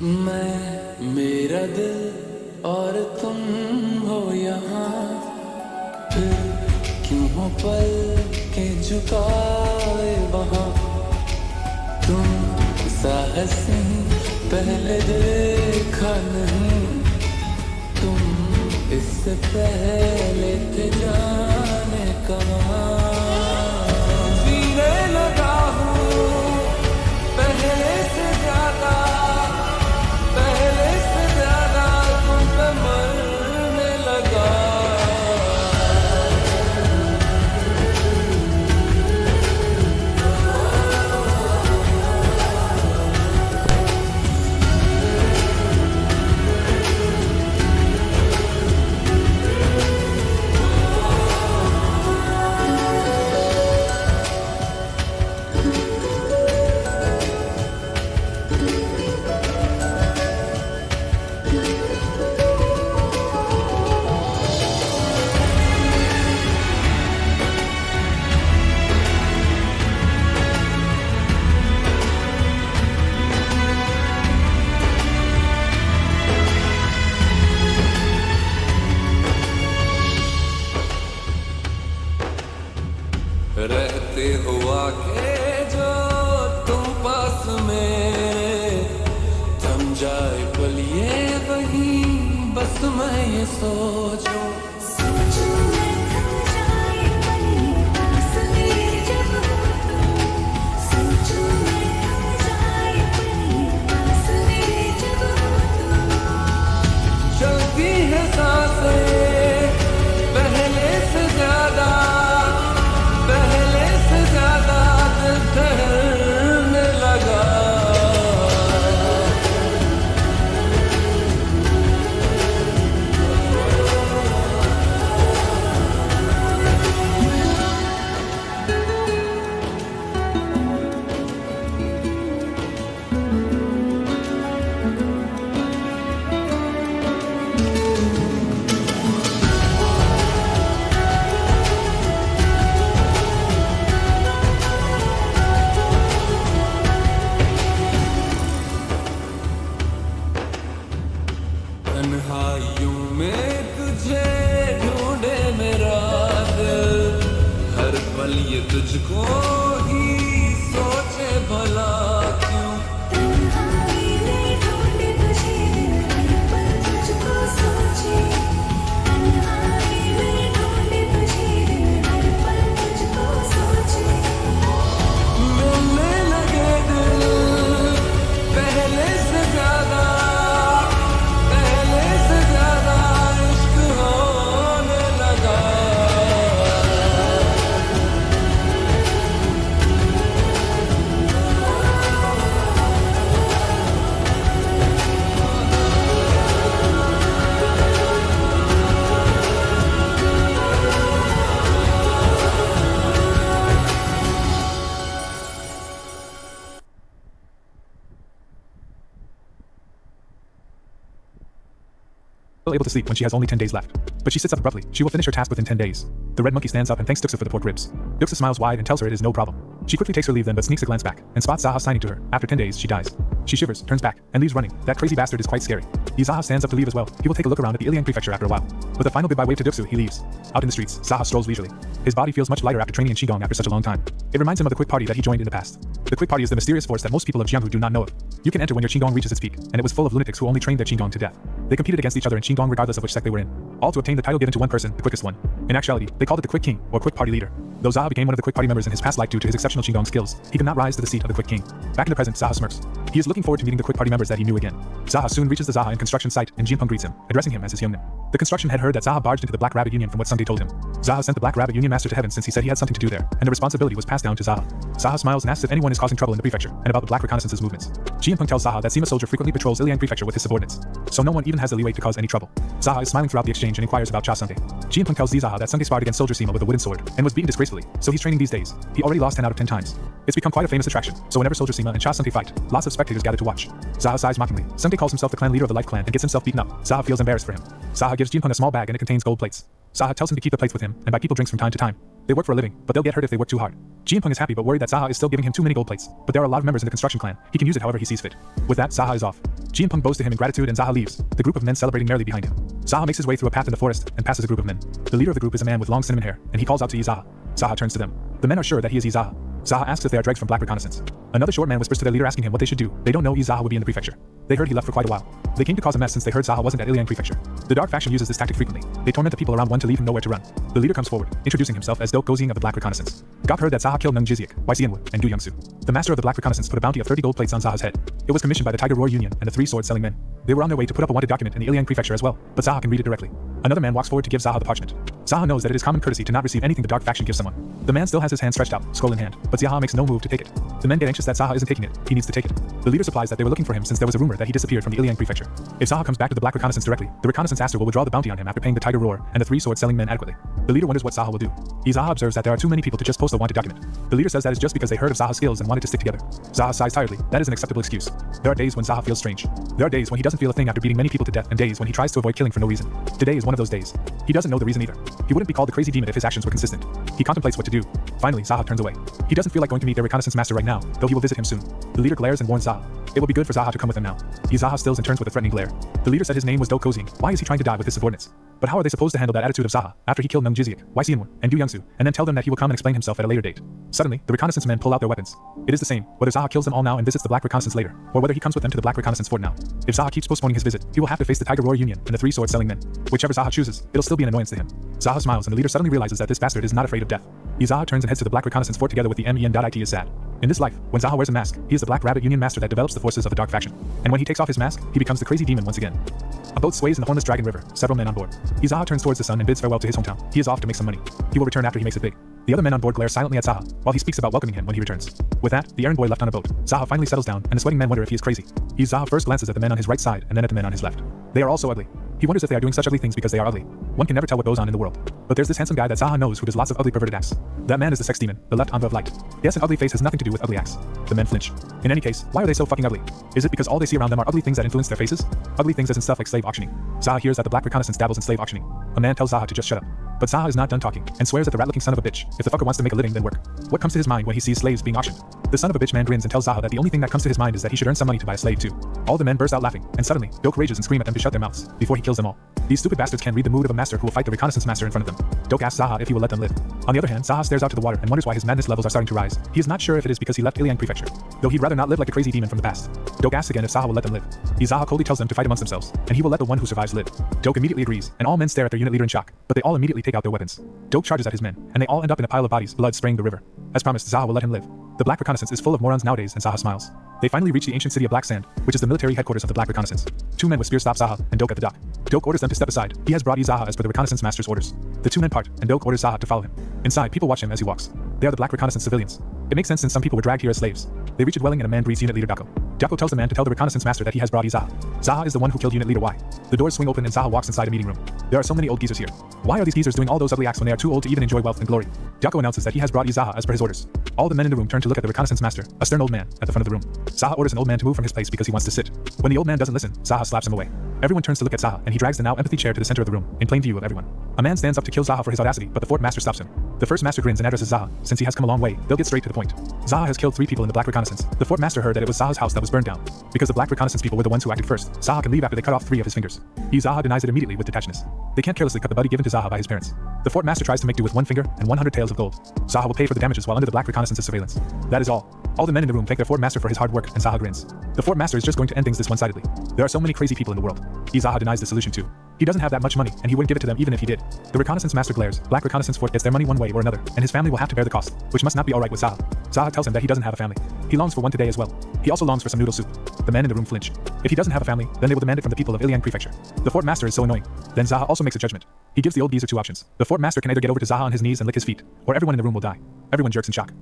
G: मैं मेरा दिल और तुम हो यहाँ, फिर क्यों हो पल के झुकाए वहाँ। तुम साहसी पहले देखा नहीं, तुम इससे पहले थे जाने कहाँ। जीने लगा हूँ पहले से ज्यादा, पहले से ज्यादा तुम पे मरने लगा। रहते हुआ के जो तुम पास मेरे, थम जाए पल ये वही बस मैं ये सोचूं। चलती है सांसें पहले से ज्यादा, पहले से ज्यादा दिल ठहरने लगा। तन्हाइयों में तुझे ढूंढे मेरा दिल, हर पल ये तुझको ही सोचे भला क्यों। तन्हाई में ढूंढे तुझे, हर पल तुझको सोचे। तन्हाई में ढूंढे तुझे, हर पल तुझको सोचे। मिलने लगे दिल पहले से ज्यादा,
C: able to sleep when she has only 10 days left. But she sits up abruptly. She will finish her task within 10 days. The red monkey stands up and thanks Duxa for the pork ribs. Duxa smiles wide and tells her it is no problem. She quickly takes her leave then but sneaks a glance back and spots Zaha signing to her. After 10 days, she dies. She shivers, turns back, and leaves running. That crazy bastard is quite scary. Zaha stands up to leave as well. He will take a look around at the Iliang prefecture after a while. With a final goodbye wave to Duxu, he leaves. Out in the streets, Zaha strolls leisurely. His body feels much lighter after training in Qigong after such a long time. It reminds him of the quick party that he joined in the past. The quick party is the mysterious force that most people of Jianghu do not know of. You can enter when your Qigong reaches its peak, and it was full of lunatics who only trained their Qigong to death. They competed against each other in Qigong regardless of which sect they were in, all to obtain the title given to one person, the quickest one. In actuality, they called it the Quick King, or Quick Party Leader. Though Zaha became one of the Quick Party members in his past life due to his exceptional Qigong skills, he could not rise to the seat of the Quick King. Back in the present, Zaha smirks. He is looking forward to meeting the Quick Party members that he knew again. Zaha soon reaches the Zaha in construction site, and Jinpeng greets him, addressing him as his youngman. The construction head heard that Zaha barged into the Black Rabbit Union from what Sungday told him. Zaha sent the Black Rabbit Union master to heaven since he said he had something to do there, and the responsibility was passed down to Zaha. Zaha smiles and asks if anyone is causing trouble in the prefecture, and about the Black Reconnaissance's movements. Jinpeng tells Zaha that Sima soldier frequently patrols Iliang prefecture with his subordinates, so no one even has the leeway to cause any trouble. Zaha is smiling throughout the exchange and inquires about Cha Sungday. Jinpeng tells Zaha that Sungday sparred against soldier Sima with a wooden sword, and was beaten disgracefully, so he's training these days. He already lost 10 out of 10 times. It's become quite a famous attraction, so whenever soldier Sima and Cha Sungday fight, lots of spectators gather to watch. Zaha sighs mockingly. Sungday calls himself the clan leader of the Light Clan and gets himself beaten up. Zaha feels embarrassed for him. Zaha gives Jinpeng a small bag and it contains gold plates. Zaha tells him to keep the plates with him and buy people drinks from time to time. They work for a living, but they'll get hurt if they work too hard. Jinpeng is happy but worried that Zaha is still giving him too many gold plates, but there are a lot of members in the construction clan. He can use it however he sees fit. With that, Zaha is off. Ji and Peng bows to him in gratitude and Zaha leaves, the group of men celebrating merrily behind him. Zaha makes his way through a path in the forest and passes a group of men. The leader of the group is a man with long cinnamon hair, and he calls out to Zaha. Zaha turns to them. The men are sure that he is Zaha. Zaha asks if they are dregs from Black Reconnaissance. Another short man whispers to their leader asking him what they should do. They don't know Zaha would be in the prefecture. They heard he left for quite a while. They came to cause a mess since they heard Zaha wasn't at Iliang Prefecture. The Dark Faction uses this tactic frequently. They torment the people around one to leave him nowhere to run. The leader comes forward, introducing himself as Dok Gozing of the Black Reconnaissance. Gok heard that Zaha killed Nung Jiziak, Xianwu, and Du Youngsu. The master of the Black Reconnaissance put a bounty of 30 gold plates on Zaha's head. It was commissioned by the Tiger Roar Union and the 3 sword-selling men. They were on their way to put up a wanted document in the Iliang Prefecture as well, but Zaha can read it directly. Another man walks forward to give Zaha the parchment. Zaha knows that it is common courtesy to not receive anything the Dark Faction gives someone. The man still has his hand stretched out, scroll in hand, but Zaha makes no move to take it. The men get anxious that Zaha isn't taking it. He needs to take it. The leader supplies that they were looking for him since there was a rumor that he disappeared from the Iliang Prefecture. If Zaha comes back to the Black Reconnaissance directly, the Reconnaissance Master will withdraw the bounty on him after paying the Tiger Roar and the 3 sword-selling men adequately. The leader wonders what Zaha will do. Zaha observes that there are too many people to just post a wanted document. The leader says that is just because they heard of Zaha's skills and wanted to stick together. Zaha sighs tiredly. That is an acceptable excuse. There are days when Zaha feels strange. There are days when he doesn't feel a thing after beating many people to death, and days when he tries to avoid killing for no reason. Today is one of those days. He doesn't know the reason either. He wouldn't be called the crazy demon if his actions were consistent. He contemplates what to do. Finally, Zaha turns away. He doesn't feel like going to meet their Reconnaissance Master right now, though he will visit him soon. The leader glares and warns Zaha. It will be good for Zaha to come with him now. Zaha stills and turns with a threatening glare. The leader said his name was Dok Gozing. Why is he trying to die with his subordinates? But how are they supposed to handle that attitude of Zaha after he killed Nung Jiziak, Xianwu, and Du Youngsu, and then tell them that he will come and explain himself at a later date? Suddenly, the Reconnaissance men pull out their weapons. It is the same, whether Zaha kills them all now and visits the Black Reconnaissance later, or whether he comes with them to the Black Reconnaissance fort now. If Zaha keeps postponing his visit, he will have to face the Tiger Roar Union and the 3 sword-selling men. Whichever Zaha chooses, it'll still be an annoyance to him. Zaha smiles and the leader suddenly realizes that this bastard is not afraid of death. Zaha turns and heads to the Black Reconnaissance fort together with the MEN.IT is sad. In this life, when Zaha wears a mask, he is the Black Rabbit Union Master that develops the forces of the Dark Faction. And when he takes off his mask, he becomes the crazy demon once again. A boat sways in the Hornless Dragon River, several men on board. Zaha turns towards the sun and bids farewell to his hometown. He is off to make some money. He will return after he makes it big. The other men on board glare silently at Zaha, while he speaks about welcoming him when he returns. With that, the errand boy left on a boat. Zaha finally settles down, and the sweating men wonder if he is crazy. Zaha first glances at the men on his right side and then at the men on his left. They are all so ugly. He wonders if they are doing such ugly things because they are ugly. One can never tell what goes on in the world. But there's this handsome guy that Zaha knows who does lots of ugly perverted acts. That man is the sex demon, the left envoy of light. Yes, an ugly face has nothing to do with ugly acts. The men flinch. In any case, why are they so fucking ugly? Is it because all they see around them are ugly things that influence their faces? Ugly things as in stuff like slave auctioning. Zaha hears that the Black Reconnaissance dabbles in slave auctioning. A man tells Zaha to just shut up. But Zaha is not done talking, and swears at the rat-looking son of a bitch. If the fucker wants to make a living, then work. What comes to his mind when he sees slaves being auctioned? The son of a bitch man grins and tells Zaha that the only thing that comes to his mind is that he should earn some money to buy a slave too. All the men burst out laughing, and suddenly, Dok rages and scream at them to shut their mouths, before he kills them all. These stupid bastards can't read the mood of a master who will fight the Reconnaissance Master in front of them. Dok asks Zaha if he will let them live. On the other hand, Zaha stares out to the water and wonders why his madness levels are starting to rise. He is not sure if it is because he left Iliang Prefecture, though he'd rather not live like a crazy demon from the past. Dok asks again if Zaha will let them live. Zaha coldly tells them to fight amongst themselves, and he will let the one who survives live. Dok immediately agrees, and all men stare at their unit leader in shock, but they all immediately take out their weapons. Dok charges at his men, and they all end up in a pile of bodies, blood spraying the river. As promised, Zaha will let him live. The Black Reconnaissance is full of morons nowadays, and Zaha smiles. They finally reach the ancient city of Black Sand, which is the military headquarters of the Black Reconnaissance. 2 men with spears stop Zaha and Dok at the dock. Dok orders them to step aside. He has brought Zaha as per the Reconnaissance Master's orders. The 2 men part, and Dok orders Zaha to follow him. Inside, people watch him as he walks. They are the Black Reconnaissance civilians. It makes sense since some people were dragged here as slaves. They reach a dwelling and a man greets unit leader Dako. Dako tells the man to tell the Reconnaissance Master that he has brought Zaha. Zaha is the one who killed unit leader Y. The doors swing open and Zaha walks inside a meeting room. There are so many old geezers here. Why are these geezers doing all those ugly acts when they are too old to even enjoy wealth and glory? Dako announces that he has brought Zaha as per his orders. All the men in the room turn to look at the Reconnaissance Master, a stern old man, at the front of the room. Zaha orders an old man to move from his place because he wants to sit. When the old man doesn't listen, Zaha slaps him away. Everyone turns to look at Zaha, and he drags the now empathy chair to the center of the room, in plain view of everyone. A man stands up to kill Zaha for his audacity, but the fort master stops him. The first master grins and addresses Zaha. Since he has come a long way, they'll get straight to the point. Zaha has killed 3 people in the Black Reconnaissance. The fort master heard that it was Zaha's house that was burned down. Because the Black Reconnaissance people were the ones who acted first, Zaha can leave after they cut off 3 of his fingers. Zaha denies it immediately with detachedness. They can't carelessly cut the buddy given to Zaha by his parents. The fort master tries to make do with 1 finger and 100 taels of gold. Zaha will pay for the damages while under the Black Reconnaissance's surveillance. That is all. All the men in the room thank their fort master for his hard work, and Zaha grins. The fort master is just going to end things this one-sidedly. There are so many crazy people in the world. Zaha denies the solution too. He doesn't have that much money, and he wouldn't give it to them even if he did. The Reconnaissance Master glares. Black Reconnaissance Fort gets their money one way or another, and his family will have to bear the cost, which must not be alright with Zaha. Zaha tells him that he doesn't have a family. He longs for one today as well. He also longs for some noodle soup. The men in the room flinch. If he doesn't have a family, then they will demand it from the people of Iliang Prefecture. The fort master is so annoying. Then Zaha also makes a judgment. He gives the old geezer 2 options. The fort master can either get over to Zaha on his knees and lick his feet, or everyone in the room will die. Everyone jerks in shock.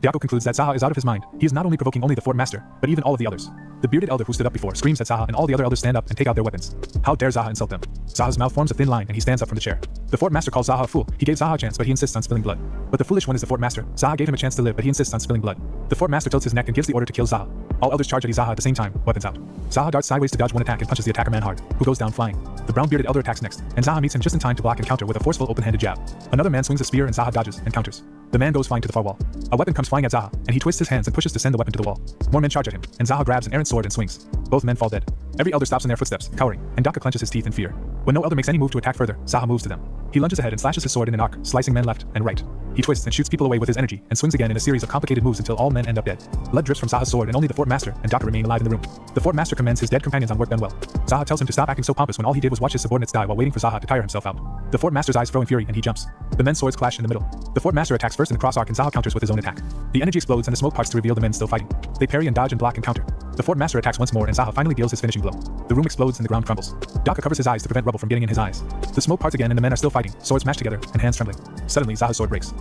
C: Dako concludes that Zaha is out of his mind. He is not only provoking only the fort master, but even all of the others. The bearded elder who stood up before screams at Zaha, and all the other elders stand up and take out their weapons. How dare Zaha insult them? Zaha's mouth forms a thin line and he stands up from the chair. The fort master calls Zaha a fool. He gave Zaha a chance, but he insists on spilling blood. But the foolish one is the fort master. Zaha gave him a chance to live, but he insists on spilling blood. The fort master tilts his neck and gives the order to kill Zaha. All elders charge at Zaha at the same time, weapons out. Zaha darts sideways to dodge one attack and punches the attacker man hard, who goes down flying. The brown bearded elder attacks next, and Zaha meets him just in time to block and counter with a forceful open-handed jab. Another man swings a spear and Zaha dodges and counters. The man goes flying to the far wall. A weapon comes flying at Zaha, and he twists his hands and pushes to send the weapon to the wall. More men charge at him, and Zaha grabs an errant sword and swings. Both men fall dead. Every elder stops in their footsteps, cowering, and Daka clenches his teeth in fear. When no elder makes any move to attack further, Zaha moves to them. He lunges ahead and slashes his sword in an arc, slicing men left and right. He twists and shoots people away with his energy, and swings again in a series of complicated moves until all men end up dead. Blood drips from Zaha's sword, and only the Fort Master and Daka remain alive in the room. The Fort Master commends his dead companions on work done well. Zaha tells him to stop acting so pompous when all he did was watch his subordinates die while waiting for Zaha to tire himself out. The Fort Master's eyes throw in fury, and he jumps. The men's swords clash in the middle. The Fort Master attacks first in the cross arc, and Zaha counters with his own attack. The energy explodes, and the smoke parts to reveal the men still fighting. They parry and dodge and block and counter. The Fort Master attacks once more, and Zaha finally deals his finishing blow. The room explodes and the ground crumbles. Daka covers his eyes to prevent rubble from getting in his eyes. The smoke parts again, and the men are still fighting, swords mashed together, and hands trembling. Suddenly, Zaha's sword breaks.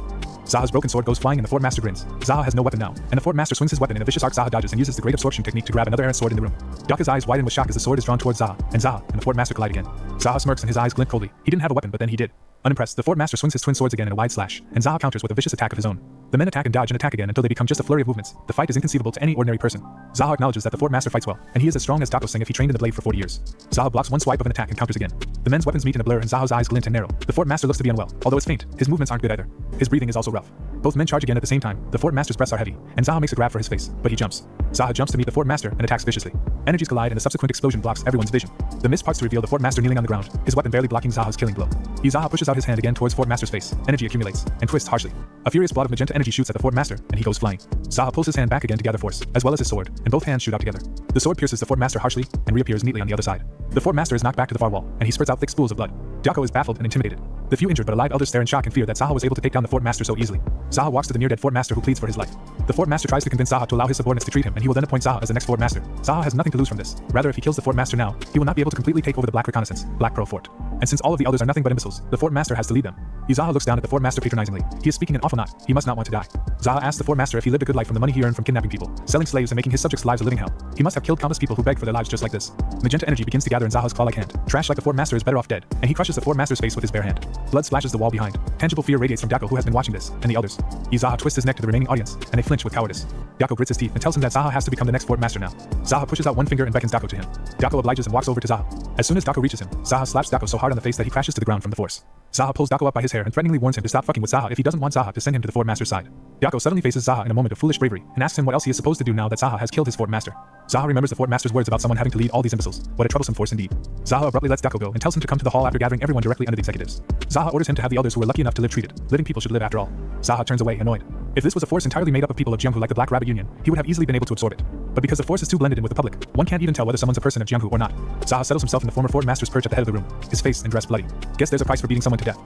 C: Zaha's broken sword goes flying, and the Fort Master grins. Zaha has no weapon now, and the Fort Master swings his weapon in a vicious arc. Zaha dodges and uses the great absorption technique to grab another errant sword in the room. Daka's eyes widen with shock as the sword is drawn towards Zaha, and the Fort Master collide again. Zaha smirks and his eyes glint coldly. He didn't have a weapon, but then he did. Unimpressed, the Fort Master swings his twin swords again in a wide slash, and Zaha counters with a vicious attack of his own. The men attack and dodge and attack again until they become just a flurry of movements. The fight is inconceivable to any ordinary person. Zaha acknowledges that the Fort Master fights well, and he is as strong as Dako Singh if he trained in the blade for 40 years. Zaha blocks one swipe of an attack and counters again. The men's weapons meet in a blur, and Zaha's eyes glint and narrow. The Fort Master looks to be unwell, although it's faint. His movements aren't good either. His breathing is also rough. Both men charge again at the same time. The Fort Master's breaths are heavy, and Zaha makes a grab for his face, but he jumps. Zaha jumps to meet the Fort Master and attacks viciously. Energies collide, and a subsequent explosion blocks everyone's vision. The mist parts to reveal the Fort Master kneeling on the ground, his weapon barely blocking Zaha's killing blow. Zaha pushes out his hand again towards Fort Master's face. Energy accumulates and twists harshly. A furious blood of magenta energy shoots at the Fort Master, and he goes flying. Zaha pulls his hand back again to gather force, as well as his sword, and both hands shoot out together. The sword pierces the Fort Master harshly and reappears neatly on the other side. The Fort Master is knocked back to the far wall, and he spurts out thick spools of blood. Dako is baffled and intimidated. The few injured but alive elders stare in shock and fear that Zaha was able to take down the Fort Master so easily. Zaha walks to the near-dead Fort Master, who pleads for his life. The Fort Master tries to convince Zaha to allow his subordinates to treat him, and he will then appoint Zaha as the next Fort Master. Zaha has nothing to lose from this. Rather, if he kills the Fort Master now, he will not be able to completely take over the Black Reconnaissance, Black Pearl Fort. And since all of the others are nothing but imbeciles, the Fort Master has to lead them. Zaha looks down at the Fort Master patronizingly. He is speaking an awful knot. He must not want to die. Zaha asks the Fort Master if he lived a good life from the money he earned from kidnapping people, selling slaves, and making his subjects' lives a living hell. He must have killed countless people who beg for their lives just like this. Magenta energy begins to gather in Zaha's claw-like hand. Trash like the Fort Master is better off dead, and he crushes the Fort Master's face with his bare hand. Blood splashes the wall behind. Tangible fear radiates from Dako, who has been watching this, and the others. Zaha twists his neck to the remaining audience, and they flinch with cowardice. Dako grits his teeth and tells him that Zaha has to become the next Fort Master now. Zaha pushes out one finger and beckons Dako to him. Dako obliges and walks over to Zaha. As soon as Dako reaches him, Zaha slaps Dako so hard on the face that he crashes to the ground from the force. Zaha pulls Dako up by his hair and threateningly warns him to stop fucking with Zaha if he doesn't want Zaha to send him to the Fort Master's side. Dako suddenly faces Zaha in a moment of foolish bravery and asks him what else he is supposed to do now that Zaha has killed his Fort Master. Zaha remembers the Fort Master's words about someone having to lead all these imbeciles. What a troublesome force indeed. Zaha abruptly lets Dako go and tells him to come to the hall after gathering everyone directly under the executives. Zaha orders him to have the elders who were lucky enough to live treated. Living people should live after all. Zaha turns away, annoyed. If this was a force entirely made up of people of Jianghu like the Black Rabbit Union, he would have easily been able to absorb it. But because the force is too blended in with the public, one can't even tell whether someone's a person of Jianghu or not. Zaha settles himself in the former Fort Master's perch at the head of the room, his face and dress bloody. Guess there's a price for beating someone to death.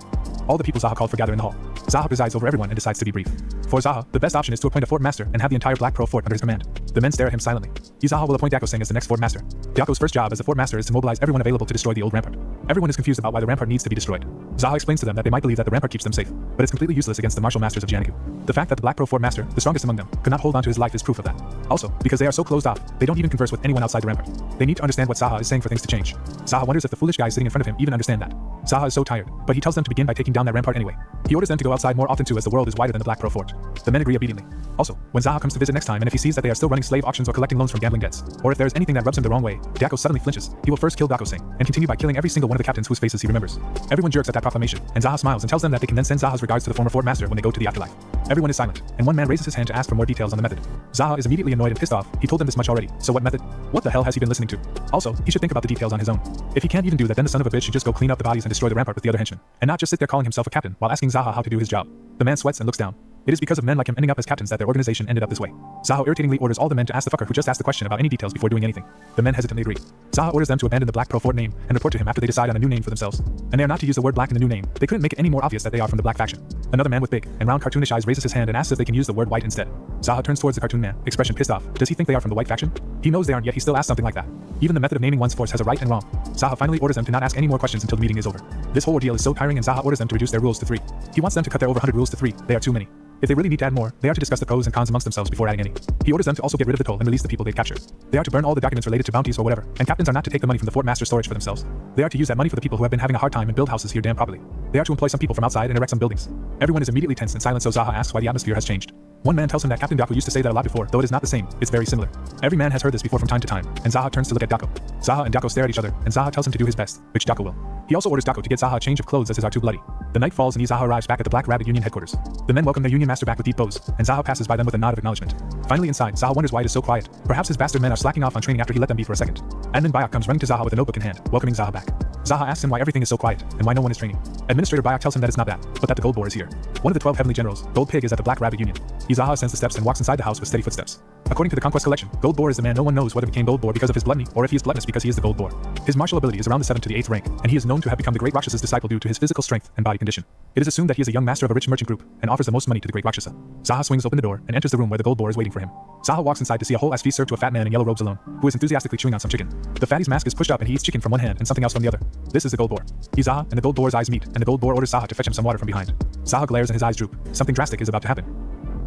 C: All the people Zaha called for gather in the hall. Zaha presides over everyone and decides to be brief. For Zaha, the best option is to appoint a Fort Master and have the entire Black Pearl Fort under his command. The men stare at him silently. Zaha will appoint Dako Singh as the next Fort Master. Dako's first job as a Fort Master is to mobilize everyone available to destroy the old rampart. Everyone is confused about why the rampart needs to be destroyed. Zaha explains to them that they might believe that the rampart keeps them safe, but it's completely useless against the martial masters of Jianghu. The fact that the Black Pearl Fort Master, the strongest among them, could not hold on to his life is proof of that. Also, because they are so closed off, they don't even converse with anyone outside the rampart. They need to understand what Zaha is saying for things to change. Zaha wonders if the foolish guys sitting in front of him even understand that. Zaha is so tired, but he tells them to begin by taking down that rampart anyway. He orders them to go outside more often too, as the world is wider than the Black Pearl Fort. The men agree obediently. Also, when Zaha comes to visit next time and if he sees that they are still running slave auctions or collecting loans from gambling debts, or if there is anything that rubs him the wrong way, Dako suddenly flinches. He will first kill Dako Singh, and continue by killing every single one of the captains whose faces he remembers. Everyone jerks at that proclamation, and Zaha smiles and tells them that they can then send Zaha's regards to the former Fort Master when they go to the afterlife. Everyone is silent, and one man raises his hand to ask for more details on the method. Zaha is immediately annoyed and pissed off. He told them this much already, so what method? What the hell has he been listening to? Also, he should think about the details on his own. If he can't even do that, then the son of a bitch should just go clean up the bodies and destroy the rampart with the other henchmen, and not just sit there calling himself a captain while asking Zaha how to do his job. The man sweats and looks down. It is because of men like him ending up as captains that their organization ended up this way. Zaha irritatingly orders all the men to ask the fucker who just asked the question about any details before doing anything. The men hesitantly agree. Zaha orders them to abandon the Black Pearl Fort name and report to him after they decide on a new name for themselves. And they are not to use the word black in the new name. They couldn't make it any more obvious that they are from the black faction. Another man with big and round cartoonish eyes raises his hand and asks if they can use the word white instead. Zaha turns towards the cartoon man, expression pissed off. Does he think they are from the white faction? He knows they aren't, yet he still asks something like that. Even the method of naming one's force has a right and wrong. Zaha finally orders them to not ask any more questions until the meeting is over. This whole ordeal is so tiring, and Zaha orders them to reduce their rules to 3. He wants them to cut their over 100 rules to 3. They are too many. If they really need to add more, they are to discuss the pros and cons amongst themselves before adding any. He orders them to also get rid of the toll and release the people they've captured. They are to burn all the documents related to bounties or whatever, and captains are not to take the money from the Fort Master storage for themselves. They are to use that money for the people who have been having a hard time and build houses here damn properly. They are to employ some people from outside and erect some buildings. Everyone is immediately tense and silent, so Zaha asks why the atmosphere has changed. One man tells him that Captain Gakko used to say that a lot before, though it is not the same, it's very similar. Every man has heard this before from time to time, and Zaha turns to look at Gakko. Zaha and Gakko stare at each other, and Zaha tells him to do his best, which Gakko will. He also orders Gakko to get Zaha a change of clothes as his are too bloody. The night falls and Zaha arrives back at the Black Rabbit Union headquarters. The men welcome their Union master back with deep bows, and Zaha passes by them with a nod of acknowledgement. Finally inside, Zaha wonders why it is so quiet. Perhaps his bastard men are slacking off on training after he let them be for a second. And then Bayek comes running to Zaha with a notebook in hand, welcoming Zaha back. Zaha asks him why everything is so quiet, and why no one is training. Administrator Bayek tells him that it's not that, but that the Gold Boar is here. One of the 12 heavenly generals, Gold Pig, is at the Black Rabbit Union. Zaha ascends the steps and walks inside the house with steady footsteps. According to the Conquest Collection, Gold Boar is the man no one knows whether became Gold Boar because of his bloodney or if he is gluttonous because he is the Gold Boar. His martial ability is around the 7th to the 8th rank, and he is known to have become the Great Rakshas's disciple due to his physical strength and body condition. It is assumed that he is a young master of a rich merchant group and offers the most money to the Great Rakshasa. Zaha swings open the door and enters the room where the Gold Boar is waiting for him. Zaha walks inside to see a whole ass feast served to a fat man in yellow robes alone, who is enthusiastically chewing on some chicken. The fatty's mask is pushed up and he eats chicken from one hand and something else from the other. This is the Gold Boar. He's Zaha, and the Gold Boar's eyes meet, and the Gold Boar orders Zaha to fetch him some water from behind. Zaha glares and his eyes droop. Something drastic is about to happen.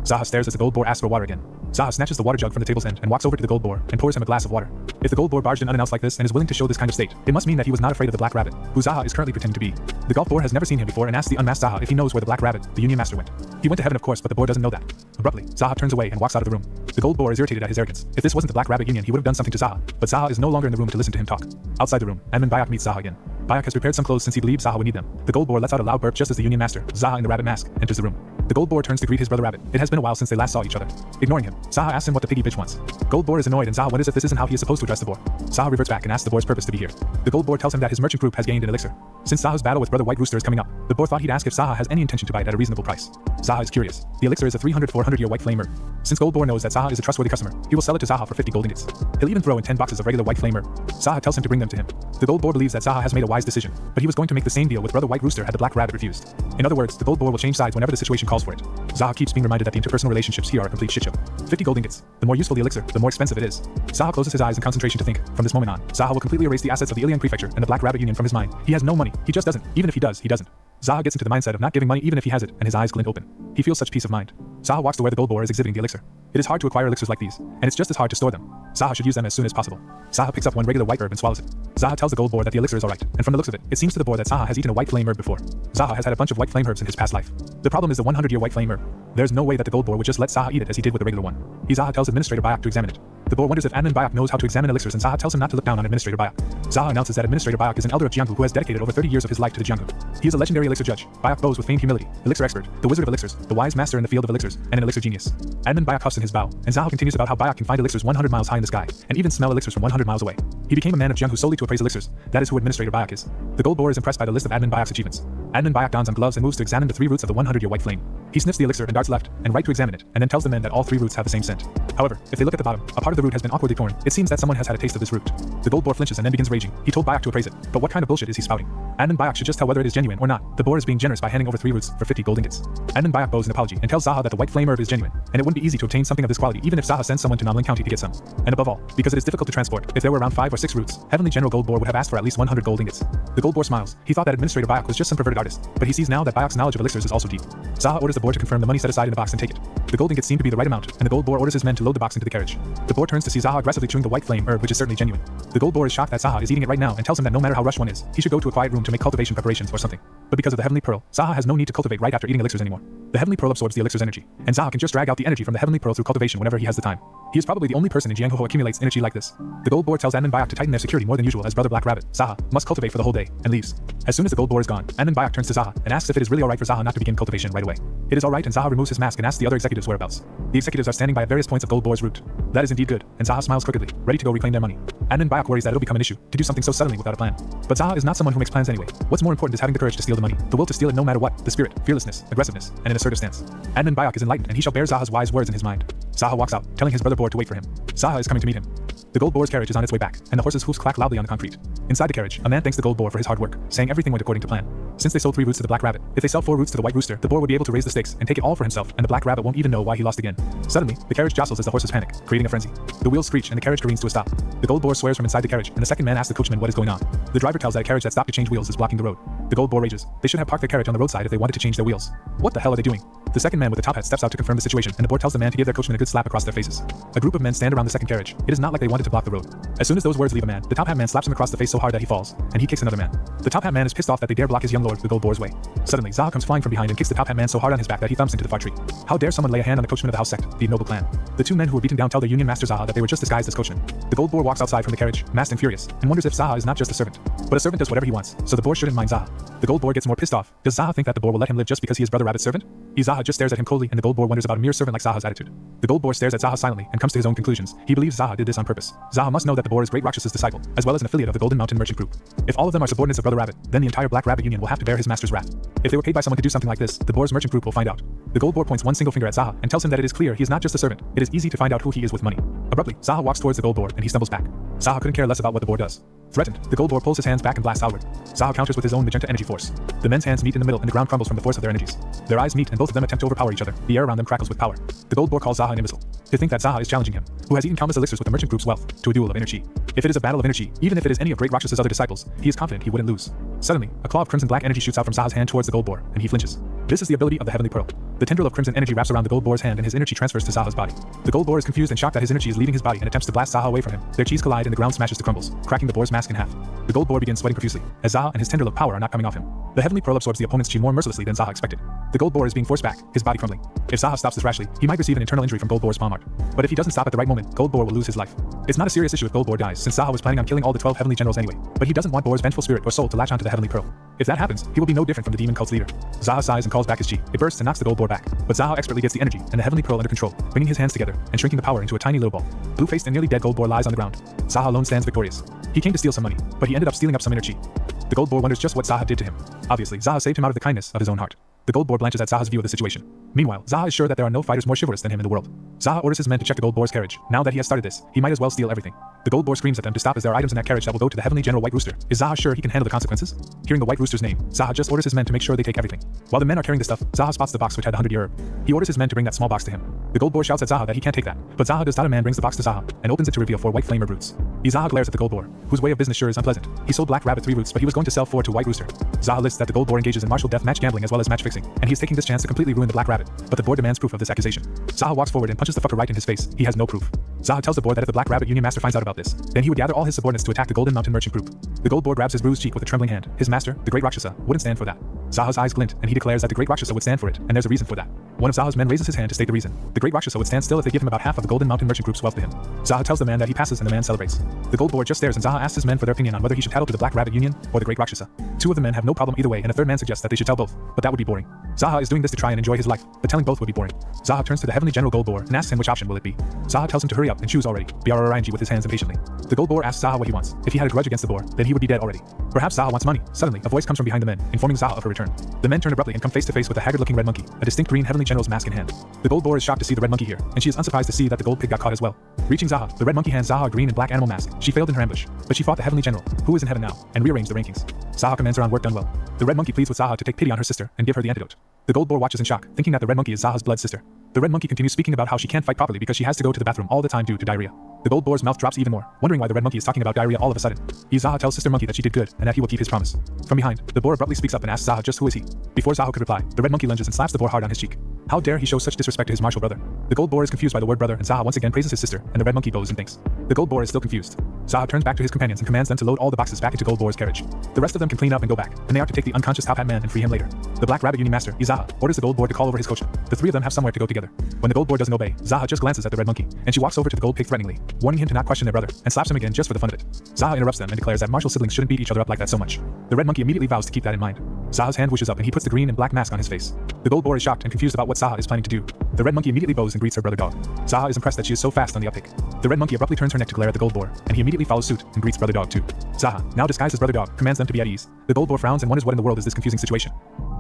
C: Zaha stares as the Gold Boar asks for water again. Zaha snatches the water jug from the table's end and walks over to the Gold Boar and pours him a glass of water. If the Gold Boar barged in unannounced like this and is willing to show this kind of state, it must mean that he was not afraid of the Black Rabbit, who Zaha is currently pretending to be. The Gold Boar has never seen him before and asks the unmasked Zaha if he knows where the Black Rabbit, the Union Master, went. He went to heaven, of course, but the boar doesn't know that. Abruptly, Zaha turns away and walks out of the room. The Gold Boar is irritated at his arrogance. If this wasn't the Black Rabbit Union, he would have done something to Zaha, but Zaha is no longer in the room to listen to him talk. Outside the room, Admin Bayek meets Zaha again. Bayek has prepared some clothes since he believes Zaha would need them. The Gold Boar lets out a loud burp just as the Union Master, Zaha in the rabbit mask, enters the room. The Gold Boar turns to greet his brother Rabbit. It has been a while since they last saw each other. Ignoring him, Zaha asks him what the piggy bitch wants. Gold Boar is annoyed and Zaha wonders if this isn't how he is supposed to address the boar. Zaha reverts back and asks the boar's purpose to be here. The Gold Boar tells him that his merchant group has gained an elixir. Since Zaha's battle with Brother White Rooster is coming up, the boar thought he'd ask if Zaha has any intention to buy it at a reasonable price. Zaha is curious. The elixir is a 300-400-year white flame herb. Since Gold Boar knows that Zaha is a trustworthy customer, he will sell it to Zaha for 50 gold ingots. He'll even throw in 10 boxes of regular white flame herb. Zaha tells him to bring them to him. The Gold Boar believes that Zaha has made a wise decision, but he was going to make the same deal with Brother White Rooster had the Black Rabbit refused. In other words, the Gold Boar will change sides whenever the situation calls for it. Zaha keeps being reminded that the interpersonal relationships here are a complete shitshow. 50 gold ingots. The more useful the elixir, the more expensive it is. Zaha closes his eyes in concentration to think. From this moment on, Zaha will completely erase the assets of the Ilian Prefecture and the Black Rabbit Union from his mind. He has no money. He just doesn't. Even if he does, he doesn't. Zaha gets into the mindset of not giving money even if he has it, and his eyes glint open. He feels such peace of mind. Zaha walks to where the Gold Boar is exhibiting the elixir. It is hard to acquire elixirs like these, and it's just as hard to store them. Zaha should use them as soon as possible. Zaha picks up one regular white herb and swallows it. Zaha tells the Gold Boar that the elixir is alright, and from the looks of it, it seems to the boar that Zaha has eaten a white flame herb before. Zaha has had a bunch of white flame herbs in his past life. The problem is the 100-year white flame herb. There's no way that the Gold Boar would just let Zaha eat it as he did with the regular one. Zaha tells Administrator Bayek to examine it. The boar wonders if Admin Bayek knows how to examine elixirs, and Zaha tells him not to look down on Administrator Bayek. Zaha announces that Administrator Bayek is an elder of Jianghu who has dedicated over 30 years of his life to the Jianghu. He is a legendary elixir judge. Bayek bows with famed humility, elixir expert, the wizard of elixirs, the wise master in the field of elixirs, and an elixir genius. Admin Bayek huffs in his bow, and Zaha continues about how Bayek can find elixirs 100 miles high in the sky, and even smell elixirs from 100 miles away. He became a man of Jianghu solely to appraise elixirs. That is who Administrator Bayek is. The Gold Boar is impressed by the list of Admin Bayek's achievements. Admin Bayek dons on gloves and moves to examine the 3 roots of the 100-year white flame. He sniffs the elixir and darts left and right to examine it, and then tells the men that all 3 roots have the same scent. However, if they look at the bottom, a part of the root has been awkwardly torn. It seems that someone has had a taste of this root. The Gold Boar flinches and then begins raging. He told Bayek to appraise it, but what kind of bullshit is he spouting? Admin Bayek should just tell whether it is genuine or not. The boar is being generous by handing over 3 roots for 50 gold ingots. Admin Bayek bows an apology and tells Zaha that the white flame herb is genuine, and it wouldn't be easy to obtain something of this quality even if Zaha sends someone to Namlin County to get some. And above all, because it is difficult to transport, if there were around 5 or 6 roots, Heavenly General Gold Boar would have asked for at least 100 gold ingots. The Gold Boar smiles. He thought that Administrator Bayek was just some perverted artist, but he sees now that Bayek's knowledge of elixirs is also deep. Zaha orders the boar to confirm the money set aside in the box and take it. The gold ingots seem to be the right amount, and the Gold Boar orders his men to load the box into the carriage. The boar turns to see Zaha aggressively chewing the white flame herb, which is certainly genuine. The Gold Boar is shocked that Zaha is eating it right now and tells him that no matter how rushed one is, he should go to a quiet room to make cultivation preparations or something. But because of the Heavenly Pearl, Zaha has no need to cultivate right after eating elixirs anymore. The Heavenly Pearl absorbs the elixir's energy, and Zaha can just drag out the energy from the Heavenly Pearl through cultivation whenever he has the time. He is probably the only person in Jianghu who accumulates energy like this. The Gold Boar tells Admin Bayek to tighten their security more than usual as Brother Black Rabbit, Zaha, must cultivate for the whole day, and leaves. As soon as the Gold Boar is gone, Admin Bayek turns to Zaha and asks if it is really alright for Zaha not to begin cultivation right away. It is alright, and Zaha removes his mask and asks the other executives' whereabouts. The executives are standing by at various points of Gold Boar's route. That is indeed good, and Zaha smiles crookedly, ready to go reclaim their money. Admin Bayek worries that it'll become an issue to do something so suddenly without a plan. But Zaha is not someone who makes plans anyway. What's more important is having the courage to steal the money, the will to steal it no matter what, the spirit, fearlessness, aggressiveness, and an assertive stance. Admin Bayek is enlightened, and he shall bear Zaha's wise words in his mind. Zaha walks out, telling his brother boar to wait for him. Zaha is coming to meet him. The Gold Boar's carriage is on its way back, and the horse's hoofs clack loudly on the concrete. Inside the carriage, a man thanks the Gold Boar for his hard work, saying everything went according to plan. Since they sold 3 roots to the Black Rabbit, if they sell 4 roots to the White Rooster, the boar would be able to raise the stakes and take it all for himself, and the Black Rabbit won't even know why he lost again. Suddenly, the carriage jostles as the horses panic, creating a frenzy. The wheels screech and the carriage careens to a stop. The Gold Boar swears from inside the carriage, and the second man asks the coachman what is going on. The driver tells that a carriage that stopped to change wheels is blocking the road. The gold boar rages. They should have parked their carriage on the roadside if they wanted to change their wheels. What the hell are they doing? The second man with the top hat steps out to confirm the situation, and the boar tells the man to give their coachman a good slap across their faces. A group of men stand around the second carriage. It is not like they wanted to block the road. As soon as those words leave a man, the top hat man slaps him across the face so hard that he falls, and he kicks another man. The top hat man is pissed off that they dare block his young lord, the gold boar's way. Suddenly, Zaha comes flying from behind and kicks the top hat man so hard on his back that he thumps into the far tree. How dare someone lay a hand on the coachman of the house sect, the noble clan? The two men who were beaten down tell their union master Zaha that they were just disguised as coachmen. The gold boar walks outside from the carriage, masked and furious, and wonders if Zaha is not just a servant. But a servant does whatever he wants, so the boar shouldn't mind Zaha. The gold boar gets more pissed off. Does Zaha think that the boar will let him live just because he is Brother Rabbit's servant? Zaha just stares at him coldly, and the gold boar wonders about a mere servant like Zaha's attitude. The gold boar stares at Zaha silently and comes to his own conclusions. He believes Zaha did this on purpose. Zaha must know that the boar is Great Rakshas's disciple, as well as an affiliate of the Golden Mountain Merchant Group. If all of them are subordinates of Brother Rabbit, then the entire Black Rabbit Union will have to bear his master's wrath. If they were paid by someone to do something like this, the boar's merchant group will find out. The gold boar points one single finger at Zaha and tells him that it is clear he is not just a servant. It is easy to find out who he is with money. Abruptly, Zaha walks towards the gold boar and he stumbles back. Zaha couldn't care less about what the boar does. Threatened, the gold boar pulls his hands back and blasts outward. Zaha counters with his own magenta energy force. The men's hands meet in the middle and the ground crumbles from the force of their energies. Their eyes meet and both of them attempt to overpower each other. The air around them crackles with power. The gold boar calls Zaha an imbecile. To think that Zaha is challenging him, who has eaten countless elixirs with the merchant group's wealth, to a duel of inner chi. If it is a battle of inner chi, even if it is any of Great Rakshas's other disciples, he is confident he wouldn't lose. Suddenly, a claw of crimson black energy shoots out from Zaha's hand towards the gold boar, and he flinches. This is the ability of the Heavenly Pearl. The tendril of crimson energy wraps around the gold boar's hand and his energy transfers to Zaha's body. The gold boar is confused and shocked that his energy is leaving his body and attempts to blast Zaha away from him. Their chis collide and the ground smashes to crumbles, cracking the boar's mask in half. The gold boar begins sweating profusely, as Zaha and his tendril of power are not coming off him. The Heavenly Pearl absorbs the opponent's chi more mercilessly than Zaha expected. The gold boar is being forced back, his body crumbling. If Zaha stops this rashly, he might receive an internal injury from gold boar's palm art. But if he doesn't stop at the right moment, gold boar will lose his life. It's not a serious issue if gold boar dies, since Zaha was planning on killing all the 12 heavenly generals anyway. But he doesn't want boar's vengeful spirit or soul to latch onto the Heavenly Pearl. If that happens, he will be no different from the demon cult's leader. Zaha sighs and calls back his chi. It bursts and knocks the gold boar back. But Zaha expertly gets the energy and the Heavenly Pearl under control, bringing his hands together and shrinking the power into a tiny little ball. Blue-faced and nearly dead gold boar lies on the ground. Zaha alone stands victorious. He came to steal some money, but he ended up stealing up some inner chi. The gold boar wonders just what Zaha did to him. Obviously, Zaha saved him out of the kindness of his own heart. The gold boar blanches at Zaha's view of the situation. Meanwhile, Zaha is sure that there are no fighters more chivalrous than him in the world. Zaha orders his men to check the gold boar's carriage. Now that he has started this, he might as well steal everything. The gold boar screams at them to stop as there are items in that carriage that will go to the heavenly general White Rooster. Is Zaha sure he can handle the consequences? Hearing the White Rooster's name, Zaha just orders his men to make sure they take everything. While the men are carrying the stuff, Zaha spots the box which had the 100-year herb. He orders his men to bring that small box to him. The gold boar shouts at Zaha that he can't take that, but Zaha does not. A man brings the box to Zaha and opens it to reveal 4 white flame herb roots. Zaha glares at the gold boar, whose way of business sure is unpleasant. He sold Black Rabbit 3 roots, but he was going to sell 4 to White Rooster. Zaha lists that the gold boar engages in martial death match gambling as well as match fixing, and he is taking this chance to completely ruin the Black Rabbit. But the boar demands proof of this accusation. Zaha walks forward and punches the fucker right in his face. He has no proof. Zaha tells the boar that if the Black Rabbit Union Master finds out about this, then he would gather all his subordinates to attack the Golden Mountain Merchant Group. The gold boar grabs his bruised cheek with a trembling hand. His master, the Great Rakshasa, wouldn't stand for that. Zaha's eyes glint, and he declares that the Great Rakshasa would stand for it, and there's a reason for that. One of Zaha's men raises his hand to state the reason. The Great Rakshasa would stand still if they give him about half of the Golden Mountain Merchant Group's wealth to him. Zaha tells the man that he passes and the man celebrates. The gold boar just stares and Zaha asks his men for their opinion on whether he should tattle to the Black Rabbit Union or the Great Rakshasa. 2 of the men have no problem either way, and a third man suggests that they should tell both, but that would be boring. Zaha is doing this to try and enjoy his life, but telling both would be boring. Zaha turns to the Heavenly General Gold Boar and asks him which option will it be. Zaha tells him to hurry up and choose already, BRRING with his hands impatiently. The gold boar asks Zaha what he wants. If he had a grudge against the boar, then he would be dead already. Perhaps Zaha wants money. Suddenly, a voice comes from behind the men, informing Zaha of her return. The men turn abruptly and come face to face with a haggard-looking red monkey, a distinct green Heavenly General's mask in hand. The gold boar is shocked to see the red monkey here, and she is unsurprised to see that the gold pig got caught as well. Reaching Zaha, the red monkey hands Zaha a green and black animal mask. She failed in her ambush, but she fought the Heavenly General, who is in heaven now, and rearranged the rankings. Zaha commends her on work done well. The red monkey pleads with Zaha to take pity on her sister and give her the antidote. The gold boar watches in shock, thinking that the red monkey is Zaha's blood sister. The red monkey continues speaking about how she can't fight properly because she has to go to the bathroom all the time due to diarrhea. The gold boar's mouth drops even more, wondering why the red monkey is talking about diarrhea all of a sudden. Zaha tells Sister Monkey that she did good and that he will keep his promise. From behind, the boar abruptly speaks up and asks Zaha just who is he. Before Zaha could reply, the red monkey lunges and slaps the boar hard on his cheek. How dare he show such disrespect to his martial brother? The gold boar is confused by the word brother, and Zaha once again praises his sister, and the red monkey bows and thinks. The gold boar is still confused. Zaha turns back to his companions and commands them to load all the boxes back into Gold Boar's carriage. The rest of them can clean up and go back, and they are to take the unconscious Top Hat Man and free him later. The Black Rabbit Union Master, Zaha, orders the Gold Boar to call over his coachman. The 3 of them have somewhere to go together. When the Gold Boar doesn't obey, Zaha just glances at the red monkey, and she walks over to the gold pig threateningly, warning him to not question their brother, and slaps him again just for the fun of it. Zaha interrupts them and declares that martial siblings shouldn't beat each other up like that so much. The red monkey immediately vows to keep that in mind. Zaha's hand wishes up and he puts the green and black mask on his face. The Gold Boar is shocked and confused about what Zaha is planning to do. The red monkey immediately bows and greets her brother dog. Zaha is impressed that she is so fast on the uptake. The red monkey abruptly turns her neck to glare at the Gold Boar, and he immediately follows suit and greets brother dog too. Zaha, now disguised as brother dog, commands them to be at ease. The Gold Boar frowns and wonders what in the world is this confusing situation.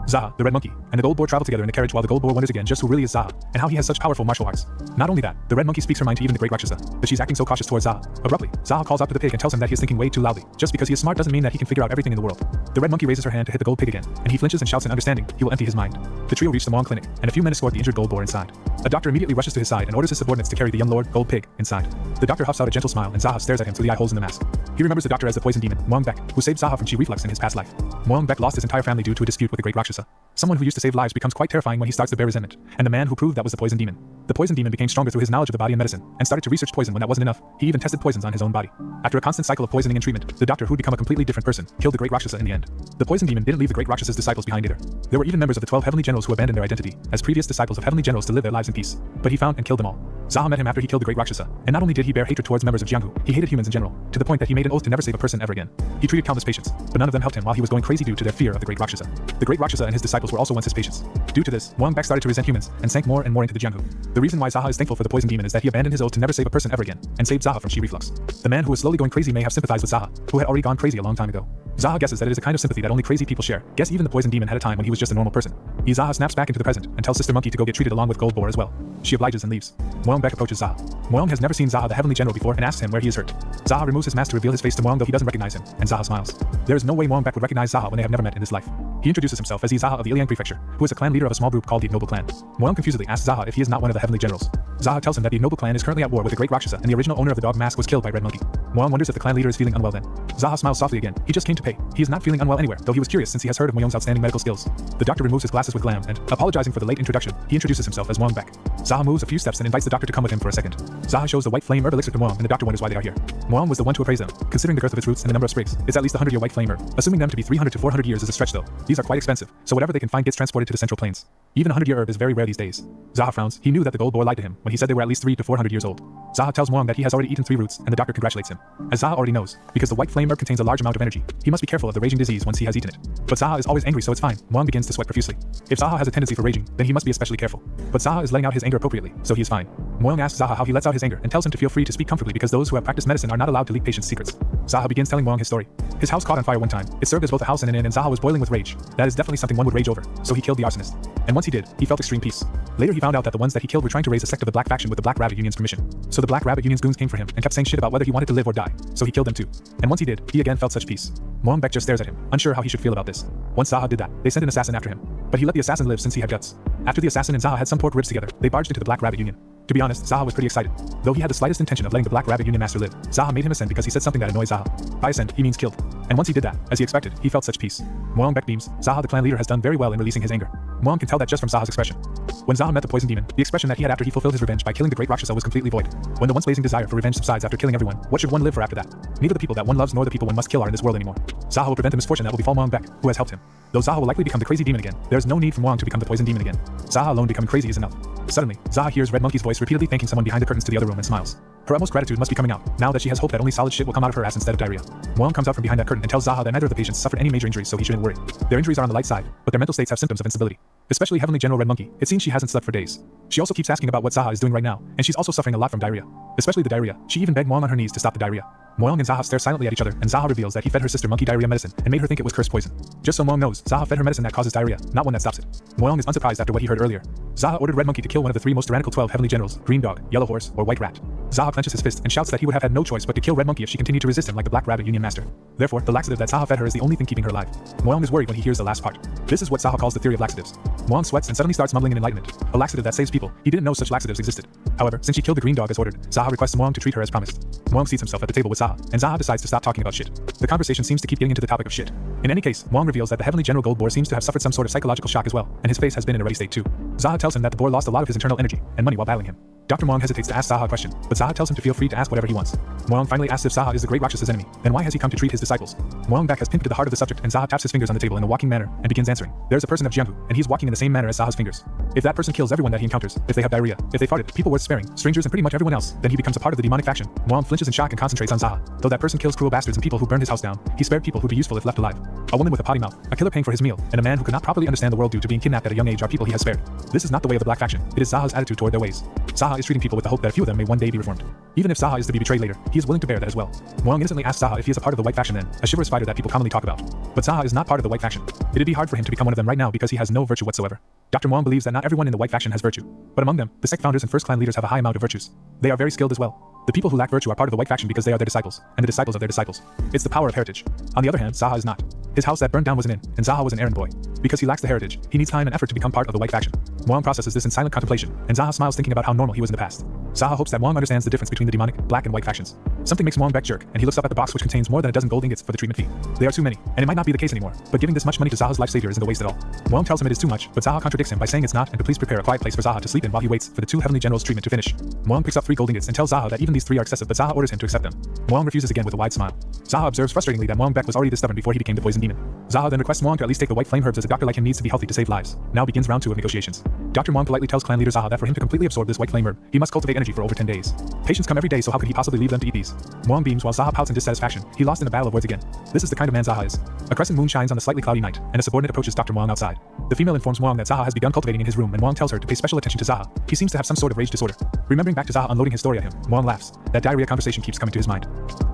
C: Zaha, the red monkey, and the gold boar travel together in the carriage while the gold boar wonders again just who really is Zaha, and how he has such powerful martial arts. Not only that, the red monkey speaks her mind to even the great Rakshasa, but she's acting so cautious towards Zaha. Abruptly, Zaha calls out to the pig and tells him that he is thinking way too loudly. Just because he is smart doesn't mean that he can figure out everything in the world. The red monkey raises her hand to hit the gold pig again, and he flinches and shouts in understanding he will empty his mind. The trio reach the Moang clinic, and a few men escort the injured gold boar inside. A doctor immediately rushes to his side and orders his subordinates to carry the young lord, gold pig, inside. The doctor huffs out a gentle smile and Zaha stares at him through the eye holes in the mask. He remembers the doctor as the poison demon, Moang Bek, who saved Zaha from chi reflux in his past life. Moang Bek lost his entire family due to a dispute with the great Rakshasa. Someone who used to save lives becomes quite terrifying when he starts to bear resentment, and the man who proved that was the poison demon. The poison demon became stronger through his knowledge of the body and medicine, and started to research poison when that wasn't enough. He even tested poisons on his own body. After a constant cycle of poisoning and treatment, the doctor, who'd become a completely different person, killed the great Rakshasa in the end. The poison demon didn't leave the great Rakshas's disciples behind either. There were even members of the 12 heavenly generals who abandoned their identity as previous disciples of heavenly generals to live their lives in peace. But he found and killed them all. Zaha met him after he killed the great Rakshasa, and not only did he bear hatred towards members of Jianghu, he hated humans in general, to the point that he made an oath to never save a person ever again. He treated countless patients, but none of them helped him while he was going crazy due to their fear of the great Rakshasa. The great Rakshasa and his disciples were also once his patients. Due to this, Moang Bek started to resent humans and sank more and more into the Jianghu. The reason why Zaha is thankful for the poison demon is that he abandoned his oath to never save a person ever again, and saved Zaha from chi reflux. The man who was slowly going crazy may have sympathized with Zaha, who had already gone crazy a long time ago. Zaha guesses that it is a kind of sympathy that only crazy people share. Guess even the poison demon had a time when he was just a normal person. Zaha snaps back into the present and tells Sister Monkey to go get treated along with Gold Boar as well. She obliges and leaves. Moang Bek approaches Zaha. Moang has never seen Zaha the heavenly general before and asks him where he is hurt. Zaha removes his mask to reveal his face to Moang, though he doesn't recognize him, and Zaha smiles. There is no way Moang Bek would recognize Zaha when they have never met in this life. He introduces himself as Zaha of the Iliang Prefecture, who is a clan leader of a small group called the Ignoble Clan. Moang confusedly asks Zaha if he is not one of the heavenly generals. Zaha tells him that the Ignoble Clan is currently at war with the great Rakshasa, and the original owner of the dog mask was killed by Red Monkey. Moang wonders if the clan leader is feeling unwell then. Zaha smiles softly again. He just came to pay. He is not feeling unwell anywhere, though he was curious since he has heard of Moyong's outstanding medical skills. The doctor removes his glasses with glam and, apologizing for the late introduction, he introduces himself as Moang Bek. Zaha moves a few steps and invites the doctor to come with him for a second. Zaha shows the white flame herb elixir to Moang, and the doctor wonders why they are here. Moang was the one to appraise them. Considering the girth of its roots and the number of sprigs, it's at least 100-year white flame herb. Assuming them to be 300 to 400 years is a stretch though. These are quite expensive, so whatever they can find gets transported to the Central Plains. Even 100-year herb is very rare these days. Zaha frowns. He knew that the gold boar lied to him when he said they were at least 300 to 400 years old. Zaha tells Moang that he has already eaten 3 roots, and the doctor congratulates him. As Zaha already knows, because the white flame herb contains a large amount of energy, he must be careful of the raging disease once he has eaten it. But Zaha is always angry, so it's fine. Moang begins to sweat profusely. If Zaha has a tendency for raging, then he must be especially careful. But Zaha is letting out his anger appropriately, so he is fine. Moang asks Zaha how he lets out his anger and tells him to feel free to speak comfortably because those who have practiced medicine are not allowed to leak patients' secrets. Zaha begins telling Moang his story. His house caught on fire one time. It served as both a house and an inn, and Zaha was boiling with rage. That is definitely something one would rage over, so he killed the arsonist. And once he did, he felt extreme peace. Later he found out that the ones that he killed were trying to raise a sect of the Black Faction with the Black Rabbit Union's permission. So the Black Rabbit Union's goons came for him and kept saying shit about whether he wanted to live or die, so he killed them too. And once he did, he again felt such peace. Moang Bek just stares at him, unsure how he should feel about this. Once Zaha did that, they sent an assassin after him. But he let the assassin live since he had guts. After the assassin and Zaha had some pork ribs together, they barged into the Black Rabbit Union. To be honest, Zaha was pretty excited. Though he had the slightest intention of letting the Black Rabbit Union master live, Zaha made him ascend because he said something that annoyed Zaha. By ascend, he means killed. And once he did that, as he expected, he felt such peace. Moang Bek beams. Zaha the clan leader has done very well in releasing his anger. Moang can tell that just from Zaha's expression. When Zaha met the poison demon, the expression that he had after he fulfilled his revenge by killing the great Rakshasa was completely void. When the once blazing desire for revenge subsides after killing everyone, what should one live for after that? Neither the people that one loves nor the people one must kill are in this world anymore. Zaha will prevent the misfortune that will befall Moang Bek, who has helped him. Though Zaha will likely become the crazy demon again, there is no need for Moang to become the poison demon again. Zaha alone becoming crazy is enough. Suddenly, Zaha hears Red Monkey's voice repeatedly thanking someone behind the curtains to the other room and smiles. Her utmost gratitude must be coming out, now that she has hope that only solid shit will come out of her ass instead of diarrhea. Moang comes out from behind that curtain and tells Zaha that neither of the patients suffered any major injuries, so he shouldn't worry. Their injuries are on the light side, but their mental states have symptoms of instability. Especially Heavenly General Red Monkey, it seems she hasn't slept for days. She also keeps asking about what Zaha is doing right now, and she's also suffering a lot from diarrhea. Especially the diarrhea. She even begged Moang on her knees to stop the diarrhea. Moang and Zaha stare silently at each other, and Zaha reveals that he fed her sister monkey diarrhea medicine and made her think it was cursed poison. Just so Moang knows, Zaha fed her medicine that causes diarrhea, not one that stops it. Moang is unsurprised after what he heard earlier. Zaha ordered Red Monkey to kill one of the 3 most tyrannical 12 heavenly generals, Green Dog, Yellow Horse, or White Rat. Zaha clenches his fist and shouts that he would have had no choice but to kill Red Monkey if she continued to resist him like the Black Rabbit Union Master. Therefore, the laxative that Zaha fed her is the only thing keeping her alive. Moang is worried when he hears the last part. This is what Zaha calls the theory of laxatives. Moang sweats and suddenly starts mumbling in enlightenment. A laxative that saves people. He didn't know such laxatives existed. However, since she killed the Green Dog as ordered, Zaha requests Moang to treat her as promised. Moang seats himself at the table with Zaha, and Zaha decides to stop talking about shit. The conversation seems to keep getting into the topic of shit. In any case, Moang reveals that the Heavenly General Gold Boar seems to have suffered some sort of psychological shock as well, and his face has been in a ready state too. Zaha tells him that the boar lost a lot of his internal energy and money while battling him. Dr. Moang hesitates to ask Zaha a question, but Zaha tells him to feel free to ask whatever he wants. Moang finally asks if Zaha is the great Rakshasa's enemy, then why has he come to treat his disciples? Moang Bek has pinpointed the heart of the subject, and Zaha taps his fingers on the table in a walking manner and begins answering. There's a person of Jianghu, and he's walking in the same manner as Zaha's fingers. If that person kills everyone that he encounters, if they have diarrhea, if they farted, people worth sparing strangers and pretty much everyone else, then he becomes a part of the demonic faction. Muang flinches in shock and concentrates on Zaha. Though that person kills cruel bastards and people who burned his house down, he spared people who'd be useful if left alive. A woman with a potty mouth, a killer paying for his meal, and a man who could not properly understand the world due to being kidnapped at a young age are people he has spared. This is not the way of the black faction. It is Zaha's attitude toward their ways. Zaha is treating people with the hope that a few of them may one day be reformed. Even if Zaha is to be betrayed later, he is willing to bear that as well. Muang innocently asks Zaha if he is a part of the white faction then, a chivalrous fighter that people commonly talk about. But Zaha is not part of the white faction. It'd be hard for him to become one of them right now because he has no virtue whatsoever. Dr. Muang believes that not everyone in the white faction has virtue, but among them, the sect founders and first clan leaders have a high amount of virtues. They are very skilled as well. The people who lack virtue are part of the white faction because they are their disciples, and the disciples of their disciples. It's the power of heritage. On the other hand, Zaha is not. His house that burned down was an inn, and Zaha was an errand boy. Because he lacks the heritage, he needs time and effort to become part of the white faction. Muang processes this in silent contemplation, and Zaha smiles thinking about how normal he was in the past. Zaha hopes that Muang understands the difference between the demonic, black and white factions. Something makes Muang back jerk, and he looks up at the box which contains more than a dozen gold ingots for the treatment fee. They are too many, and it might not be the case anymore, but giving this much money to Zaha's life savior isn't a waste at all. Muang tells him it is too much, but Zaha contradicts him by saying it's not and to please prepare a quiet place for Zaha to sleep in while he waits for the two heavenly generals' treatment to finish. Muang picks up 3 gold ingots and tells Zaha that even these 3 are excessive, but Zaha orders him to accept them. Muang refuses again with a wide smile. Zaha observes frustratingly that Muang Bek was already this stubborn before he became the poison demon. Zaha then requests Muang to at least take the white flame herbs as a doctor like him needs to be healthy to save lives. Now begins round 2 of negotiations. Dr. Muang politely tells clan leader Zaha that for him to completely absorb this white flame herb, he must cultivate energy for over 10 days. Patients come every day, so how could he possibly leave them to eat these? Muang beams while Zaha pouts in dissatisfaction. He lost in a battle of words again. This is the kind of man Zaha is. A crescent moon shines on a slightly cloudy night, and a subordinate approaches Dr. Muang outside. The female informs Muang that Zaha has begun cultivating in his room, and Muang tells her to pay special attention to Zaha. He seems to have some sort of rage disorder. Remembering back to Zaha unloading his story at him, Muang laughs. That diarrhea conversation keeps coming to his mind.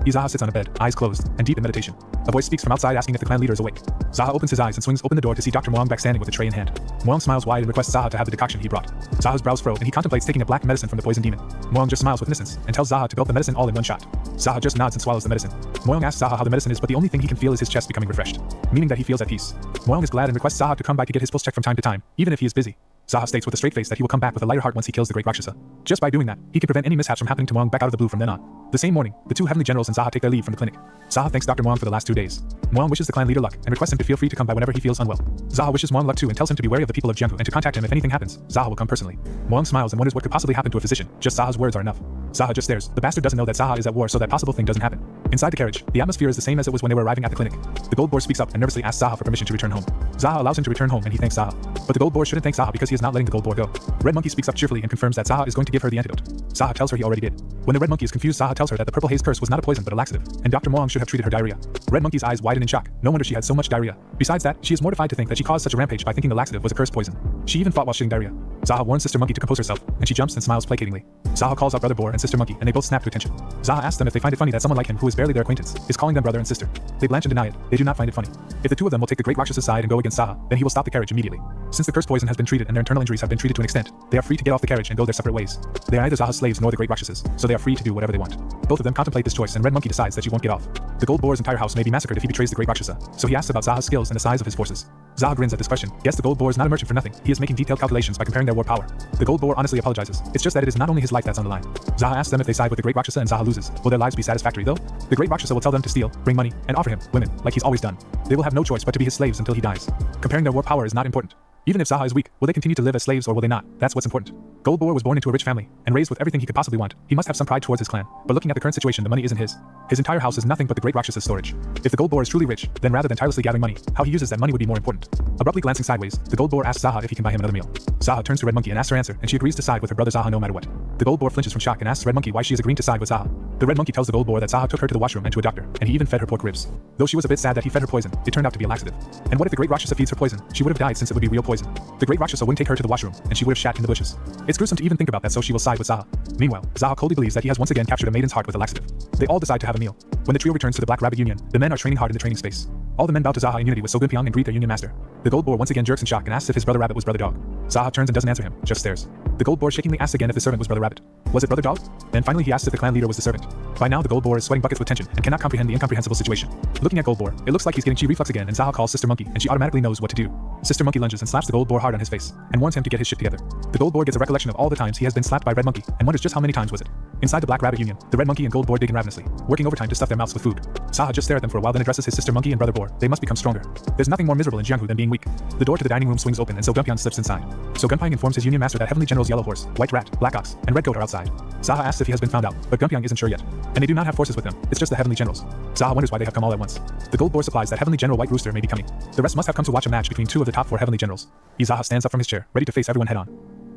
C: Zaha sits on a bed, eyes closed, and deep in meditation. A voice speaks from outside asking if the clan leader is awake. Zaha opens his eyes and swings open the door to see Dr. Muang back standing with a tray in hand. Muang smiles wide and requests Zaha to have the decoction he brought. Zaha's brows furrow and he contemplates taking a black medicine from the poison demon. Muang just smiles with innocence and tells Zaha to gulp the medicine all in one shot. Zaha just nods and swallows the medicine. Muang asks Zaha how the medicine is, but the only thing he can feel is his chest becoming refreshed, meaning that he feels at peace. Muang is glad and requests Zaha to come by to get his pulse checked from time to time, even if he is busy. Zaha states with a straight face that he will come back with a lighter heart once he kills the great Rakshasa. Just by doing that, he can prevent any mishaps from happening to Muang back out of the blue from then on. The same morning, the two heavenly generals and Zaha take their leave from the clinic. Zaha thanks Dr. Muang for the last 2 days. Muang wishes the clan leader luck and requests him to feel free to come by whenever he feels unwell. Zaha wishes Muang luck too and tells him to be wary of the people of Jianghu and to contact him if anything happens. Zaha will come personally. Muang smiles and wonders what could possibly happen to a physician. Just Zaha's words are enough. Zaha just stares. The bastard doesn't know that Zaha is at war, so that possible thing doesn't happen. Inside the carriage, the atmosphere is the same as it was when they were arriving at the clinic. The gold boar speaks up and nervously asks Zaha for permission to return home. Zaha allows him to return home and he thanks Zaha. But the gold boar shouldn't thank Zaha because he is not letting the gold boar go. Red Monkey speaks up cheerfully and confirms that Zaha is going to give her the antidote. Zaha tells her he already did. When the Red Monkey is confused, Zaha tells her that the purple haze curse was not a poison but a laxative, and Dr. Muang should have treated her diarrhea. Red Monkey's eyes widen in shock. No wonder she had so much diarrhea. Besides that, she is mortified to think that she caused such a rampage by thinking the laxative was a cursed poison. She even fought while shitting diarrhea. Zaha warns Sister Monkey to compose herself, and she jumps and smiles placatingly. Zaha calls out Brother Boar and Sister Monkey, and they both snap to attention. Zaha asks them if they find it funny that someone like him, who is barely their acquaintance, is calling them brother and sister. They blanch and deny it. They do not find it funny. If the two of them will take the great Rakshasa side and go against Zaha, then he will stop the carriage immediately. Since the cursed poison has been treated and their internal injuries have been treated to an extent, they are free to get off the carriage and go their separate ways. They are neither Zaha's slaves nor the great Rakshasas, so they are free to do whatever they want. Both of them contemplate this choice, and Red Monkey decides that she won't get off. The gold boar's entire house may be massacred if he betrays the great Rakshasa, so he asks about Zaha's skills and the size of his forces. Zaha grins at this question. Yes, the gold boar is not a merchant for nothing. He is making detailed calculations by comparing their war power. The gold boar honestly apologizes. It's just that it is not only his life that's on the line. Zaha asks them if they side with the great Rakshasa and Zaha loses. Will their lives be satisfactory though? The great Rakshasa will tell them to steal, bring money, and offer him women, like he's always done. They will have no choice but to be his slaves until he dies. Comparing their war power is not important. Even if Zaha is weak, will they continue to live as slaves or will they not? That's what's important. Gold Boar was born into a rich family and raised with everything he could possibly want. He must have some pride towards his clan, but looking at the current situation, the money isn't his. His entire house is nothing but the great Rakshas's storage. If the Gold Boar is truly rich, then rather than tirelessly gathering money, how he uses that money would be more important. Abruptly glancing sideways, the Gold Boar asks Zaha if he can buy him another meal. Zaha turns to Red Monkey and asks her answer, and she agrees to side with her brother Zaha no matter what. The Gold Boar flinches from shock and asks Red Monkey why she is agreeing to side with Zaha. The Red Monkey tells the Gold Boar that Zaha took her to the washroom and to a doctor, and he even fed her pork ribs. Though she was a bit sad that he fed her poison, it turned out to be a laxative. And what if the great Rakshasa feeds her poison? She would have died since it would be real poison. The great Rakshasa wouldn't take her to the washroom, and she would have shat in the bushes. It's gruesome to even think about that, so she will side with Zaha. Meanwhile, Zaha coldly believes that he has once again captured a maiden's heart with a laxative. They all decide to have a meal. When the trio returns to the Black Rabbit Union, the men are training hard in the training space. All the men bow to Zaha in unity with Sogunpyong and greet their union master. The Gold Boar once again jerks in shock and asks if his brother Rabbit was Brother Dog. Zaha turns and doesn't answer him, just stares. The Gold Boar shakingly asks again if the servant was Brother Rabbit. Was it Brother Dog? Then finally he asks if the clan leader was the servant. By now the Gold Boar is sweating buckets with tension and cannot comprehend the incomprehensible situation. Looking at Gold Boar, it looks like he's getting chi reflux again, and Zaha calls Sister Monkey and she automatically knows what to do. Sister Monkey lunges and slaps the Gold Boar hard on his face and warns him to get his shit together. The Gold Boar gets a recollection of all the times he has been slapped by Red Monkey and wonders just how many times was it. Inside the Black Rabbit Union, the Red Monkey and Gold Boar dig in ravenously, working overtime to stuff their mouths with food. Zaha just stares at them for a while, then addresses his Sister Monkey and Brother Boar. They must become stronger. There's nothing more miserable in Jianghu than being weak. The door to the dining room swings open and Sogunpyong slips inside. Sogunpyong informs his union master that Heavenly Generals Yellow Horse, White Rat, Black Ox, and Red Goat are outside. Zaha asks if he has been found out, but Gunpyong isn't sure yet. And they do not have forces with them, it's just the Heavenly Generals. Zaha wonders why they have come all at once. The Gold Boar supplies that Heavenly General White Rooster may be coming. The rest must have come to watch a match between two of the top 4 Heavenly Generals. Zaha stands up from his chair, ready to face everyone head on.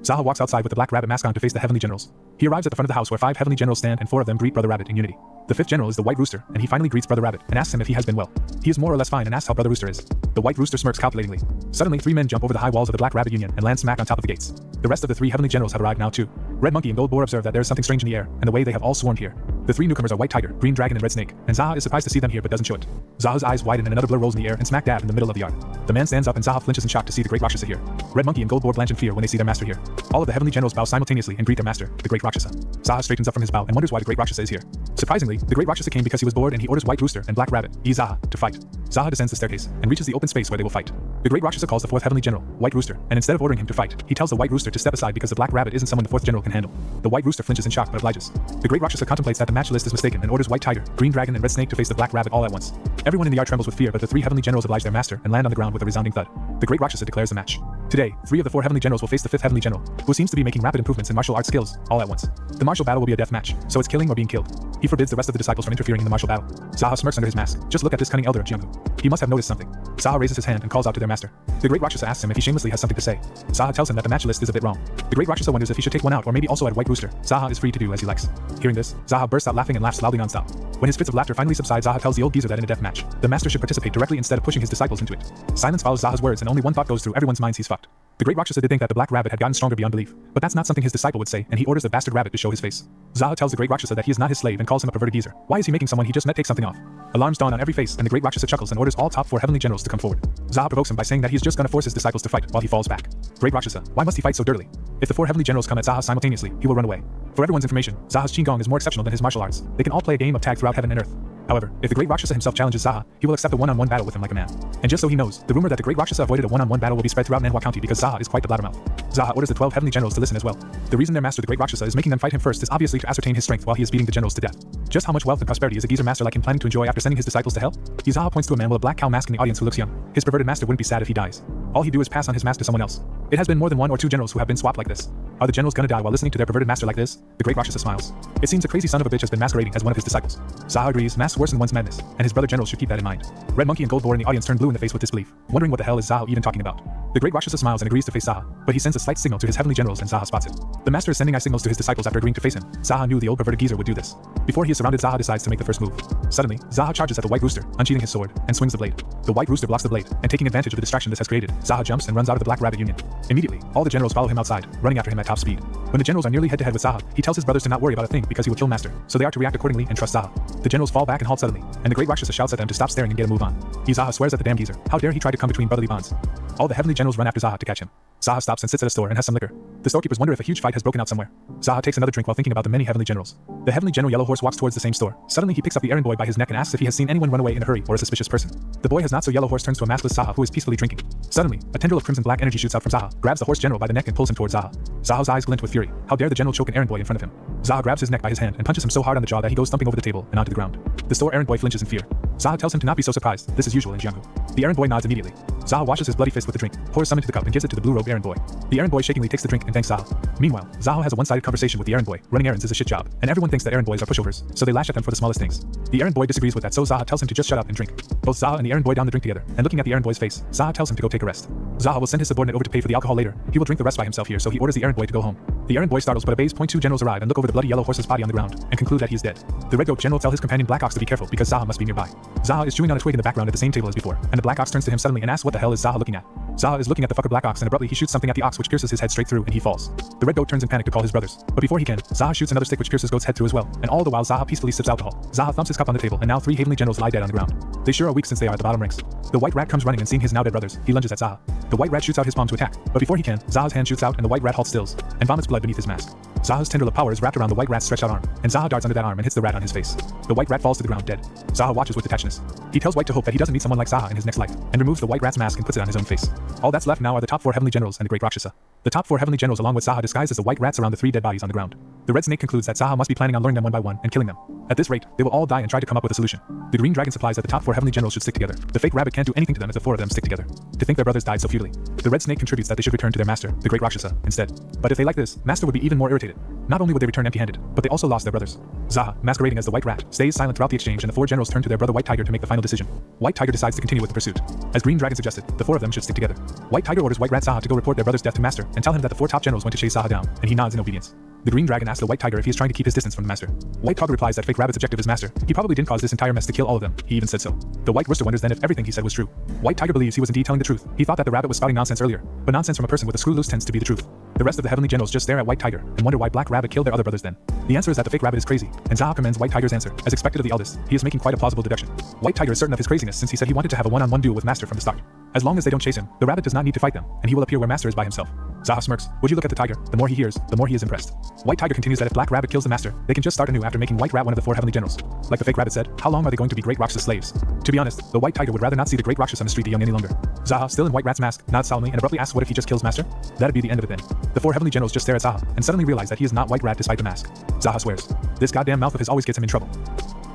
C: Zaha walks outside with the Black Rabbit mask on to face the Heavenly Generals. He arrives at the front of the house where 5 Heavenly Generals stand and 4 of them greet Brother Rabbit in unity. The 5th general is the White Rooster, and he finally greets Brother Rabbit and asks him if he has been well. He is more or less fine and asks how Brother Rooster is. The White Rooster smirks calculatingly. Suddenly, 3 men jump over the high walls of the Black Rabbit Union and land smack on top of the gates. The rest of the 3 Heavenly Generals have arrived now too. Red Monkey and Gold Boar observe that there is something strange in the air, and the way they have all swarmed here. The 3 newcomers are White Tiger, Green Dragon, and Red Snake, and Zaha is surprised to see them here but doesn't show it. Zaha's eyes widen and another blur rolls in the air and smack dab in the middle of the yard. The man stands up and Zaha flinches in shock to see the Great Rakshasa here. Red Monkey and Gold Boar blanch in fear when they see their master here. All of the Heavenly Generals bow simultaneously and greet their master, the Great Rakshasa. Zaha straightens up from his bow and wonders why the Great Rakshasa is here. Surprisingly, the Great Rakshasa came because he was bored and he orders White Rooster and Black Rabbit, Zaha, to fight. Zaha descends the staircase and reaches the open space where they will fight. The Great Rakshasa calls the 4th Heavenly General, White Rooster, and instead of ordering him to fight, he tells the White Rooster to step aside because the Black Rabbit isn't someone the 4th General can handle. The White Rooster flinches in shock but obliges. The Great Rakshasa contemplates that the match list is mistaken and orders White Tiger, Green Dragon, and Red Snake to face the Black Rabbit all at once. Everyone in the yard trembles with fear, but the 3 Heavenly Generals oblige their master and land on the ground with a resounding thud. The Great Rakshasa declares the match. Today, 3 of the 4 Heavenly Generals will face the 5th Heavenly General, who seems to be making rapid improvements in martial arts skills, all at once. The martial battle will be a death match, so it's killing or being killed. He forbids the rest of the disciples from interfering in the martial battle. Zaha smirks under his mask. Just look at this cunning elder of Jianghu. He must have noticed something. Zaha raises his hand and calls out to their master. The Great Rakshasa asks him if he shamelessly has something to say. Zaha tells him that the match list is a bit wrong. The Great Rakshasa wonders if he should take one out or maybe also add White Rooster. Zaha is free to do as he likes. Hearing this, Zaha bursts out laughing and laughs loudly non-stop. When his fits of laughter finally subside, Zaha tells the old geezer that in a death match, the master should participate directly instead of pushing his disciples into it. Silence follows Zaha's words and only one thought goes through everyone's minds: he's fucked. The Great Rakshasa did think that the Black Rabbit had gotten stronger beyond belief, but that's not something his disciple would say, and he orders the bastard rabbit to show his face. Zaha tells the Great Rakshasa that he is not his slave and calls him a perverted geezer. Why is he making someone he just met take something off? Alarms dawn on every face, and the Great Rakshasa chuckles and orders all top 4 Heavenly Generals to come forward. Zaha provokes him by saying that he's just gonna force his disciples to fight while he falls back. Great Rakshasa, why must he fight so dirtily? If the 4 Heavenly Generals come at Zaha simultaneously, he will run away. For everyone's information, Zaha's Qigong is more exceptional than his martial arts. They can all play a game of tag throughout heaven and earth. However, if the Great Rakshasa himself challenges Zaha, he will accept a one-on-one battle with him like a man. And just so he knows, the rumor that the Great Rakshasa avoided a one-on-one battle will be spread throughout Nanhua County because Zaha is quite the blabbermouth. Zaha orders the 12 Heavenly Generals to listen as well. The reason their master, the Great Rakshasa, is making them fight him first is obviously to ascertain his strength while he is beating the generals to death. Just how much wealth and prosperity is a geezer master like him planning to enjoy after sending his disciples to hell? Zaha points to a man with a black cow mask in the audience who looks young. His perverted master wouldn't be sad if he dies. All he'd do is pass on his mask to someone else. It has been more than 1 or 2 generals who have been swapped like this. Are the generals gonna die while listening to their perverted master like this? The Great Rakshasa smiles. It seems a crazy son of a bitch has been masquerading as one of his disciples. Zaha agrees, masks worsen one's madness, and his brother generals should keep that in mind. Red Monkey and Gold Boar in the audience turn blue in the face with disbelief, wondering what the hell is Zaha even talking about. The Great Rakshasa smiles and agrees to face Zaha, but he sends a slight signal to his Heavenly Generals and Zaha spots it. The master is sending eye signals to his disciples after agreeing to face him. Zaha knew the old perverted geezer would do this. Before he is surrounded, Zaha decides to make the first move. Suddenly, Zaha charges at the White Rooster, unsheathing his sword, and swings the blade. The White Rooster blocks the blade, and taking advantage of the distraction this has created, Zaha jumps and runs out of the Black Rabbit Union. Immediately, all the generals follow him outside, running after him at top speed. When the generals are nearly head-to-head with Zaha, he tells his brothers to not worry about a thing because he will kill master, so they are to react accordingly and trust Zaha. The generals fall back and halt suddenly, and the Great Rakshasa shouts at them to stop staring and get a move on. Zaha swears at the damn geezer. How dare he try to come between brotherly bonds? All the Heavenly Generals run after Zaha to catch him. Zaha stops and sits at a store and has some liquor. The storekeepers wonder if a huge fight has broken out somewhere. Zaha takes another drink while thinking about the many Heavenly Generals. The Heavenly General Yellow Horse walks towards the same store. Suddenly he picks up the errand boy by his neck and asks if he has seen anyone run away in a hurry or a suspicious person. The boy has not, so Yellow Horse turns to a maskless Zaha who is peacefully drinking. Suddenly, a tendril of crimson black energy shoots out from Zaha, grabs the horse general by the neck and pulls him towards Zaha. Zaha's eyes glint with fury. How dare the general choke an errand boy in front of him? Zaha grabs his neck by his hand and punches him so hard on the jaw that he goes thumping over the table and onto the ground. The store errand boy flinches in fear. Zaha tells him to not be so surprised. This is usual in Jianghu. The errand boy nods immediately. Zaha washes his bloody fist with the drink, pours some into the cup and gives it to the blue-robed errand boy. The errand boy shakingly takes the drink and thanks Zaha. Meanwhile, Zaha has a one-sided conversation with the errand boy. Running errands is a shit job, and everyone thinks that errand boys are pushovers, so they lash at them for the smallest things. The errand boy disagrees with that, so Zaha tells him to just shut up and drink. Both Zaha and the errand boy down the drink together, and looking at the errand boy's face, Zaha tells him to go take a rest. Zaha will send his subordinate over to pay for the alcohol later. He will drink the rest by himself here, so he orders the errand boy to go home. The errand boy startles but obeys. 2 generals arrive and look over the bloody yellow horse's body on the ground, and conclude that he is dead. The red goat general tells his companion Black Ox to be careful because Zaha must be nearby. Zaha is chewing on a twig in the background at the same table as before, and the Black Ox turns to him suddenly and asks what the hell is Zaha looking at. Zaha is looking at the fucker Black Ox and abruptly he shoots something at the ox which pierces his head straight through and he falls. The red goat turns in panic to call his brothers, but before he can, Zaha shoots another stick which pierces goat's head through as well, and all the while Zaha peacefully sips alcohol. Zaha thumps his cup on the table and now 3 Heavenly Generals lie dead on the ground. They sure are weak since they are at the bottom ranks. The white rat comes running and seeing his now dead brothers, he lunges at Zaha. The white rat shoots out his palm to attack, but before he can, Zaha's hand shoots out and the white rat halts stills, and vomits blood beneath his mask. Zaha's tendril of power is wrapped around the white rat's stretched out arm, and Zaha darts under that arm and hits the rat on his face. The white rat falls to the ground dead. Zaha watches with detachedness. He tells White to hope that he doesn't meet someone like Zaha in his next life, and removes the white rat's mask and puts it on his own face. All that's left now are the top 4 Heavenly Generals and the Great Rakshasa. The top 4 Heavenly Generals along with Zaha disguised as the white rats around the 3 dead bodies on the ground. The red snake concludes that Zaha must be planning on luring them one by one and killing them. At this rate, they will all die and try to come up with a solution. The green dragon supplies that the top 4 Heavenly Generals should stick together. The fake rabbit can't do anything to them if the 4 of them stick together. to think their brothers died so futilely. The red snake contributes that they should return to their master, the great Rakshasa, instead. But if they like this, master would be even more irritated. Not only would they return empty-handed, but they also lost their brothers. Zaha, masquerading as the white rat, stays silent throughout the exchange, and the 4 generals turn to their brother White Tiger to make the final decision. White Tiger decides to continue with the pursuit. As Green Dragon suggested, the 4 of them should stick together. White Tiger orders White Rat Zaha to go report their brother's death to master and tell him that the 4 top generals went to chase Zaha down, and he nods in obedience. The Green Dragon asks the White Tiger if he is trying to keep his distance from the master. White Tiger replies that Fake Rabbit's objective is master. He probably didn't cause this entire mess to kill all of them. He even said so. The White Rooster wonders then if everything he said was true. White Tiger believes he was indeed telling the truth. He thought that the rabbit was spouting nonsense earlier, but nonsense from a person with a screw loose tends to be the truth. The rest of the heavenly generals just stare at White Tiger and wonder why Black Rabbit killed their other brothers then. The answer is that the Fake Rabbit is crazy, and Zaha commends White Tiger's answer. As expected of the eldest, he is making quite a plausible deduction. White Tiger is certain of his craziness since he said he wanted to have a one-on-one duel with master from the start. As long as they don't chase him, the rabbit does not need to fight them, and he will appear where master is by himself. Zaha smirks. Would you look at the tiger? The more he hears, the more he is impressed. White Tiger continues that if Black Rabbit kills the master, they can just start anew after making White Rat one of the 4 heavenly generals. Like the Fake Rabbit said, how long are they going to be Great Rakshasa slaves? To be honest, the White Tiger would rather not see the Great Rakshasa on the street young any longer. Zaha, still in White Rat's mask, nods solemnly and abruptly asks what if he just kills master? That'd be the end of it then. The 4 heavenly generals just stare at Zaha and suddenly realize that he is not White Rat despite the mask. Zaha swears. This goddamn mouth of his always gets him in trouble.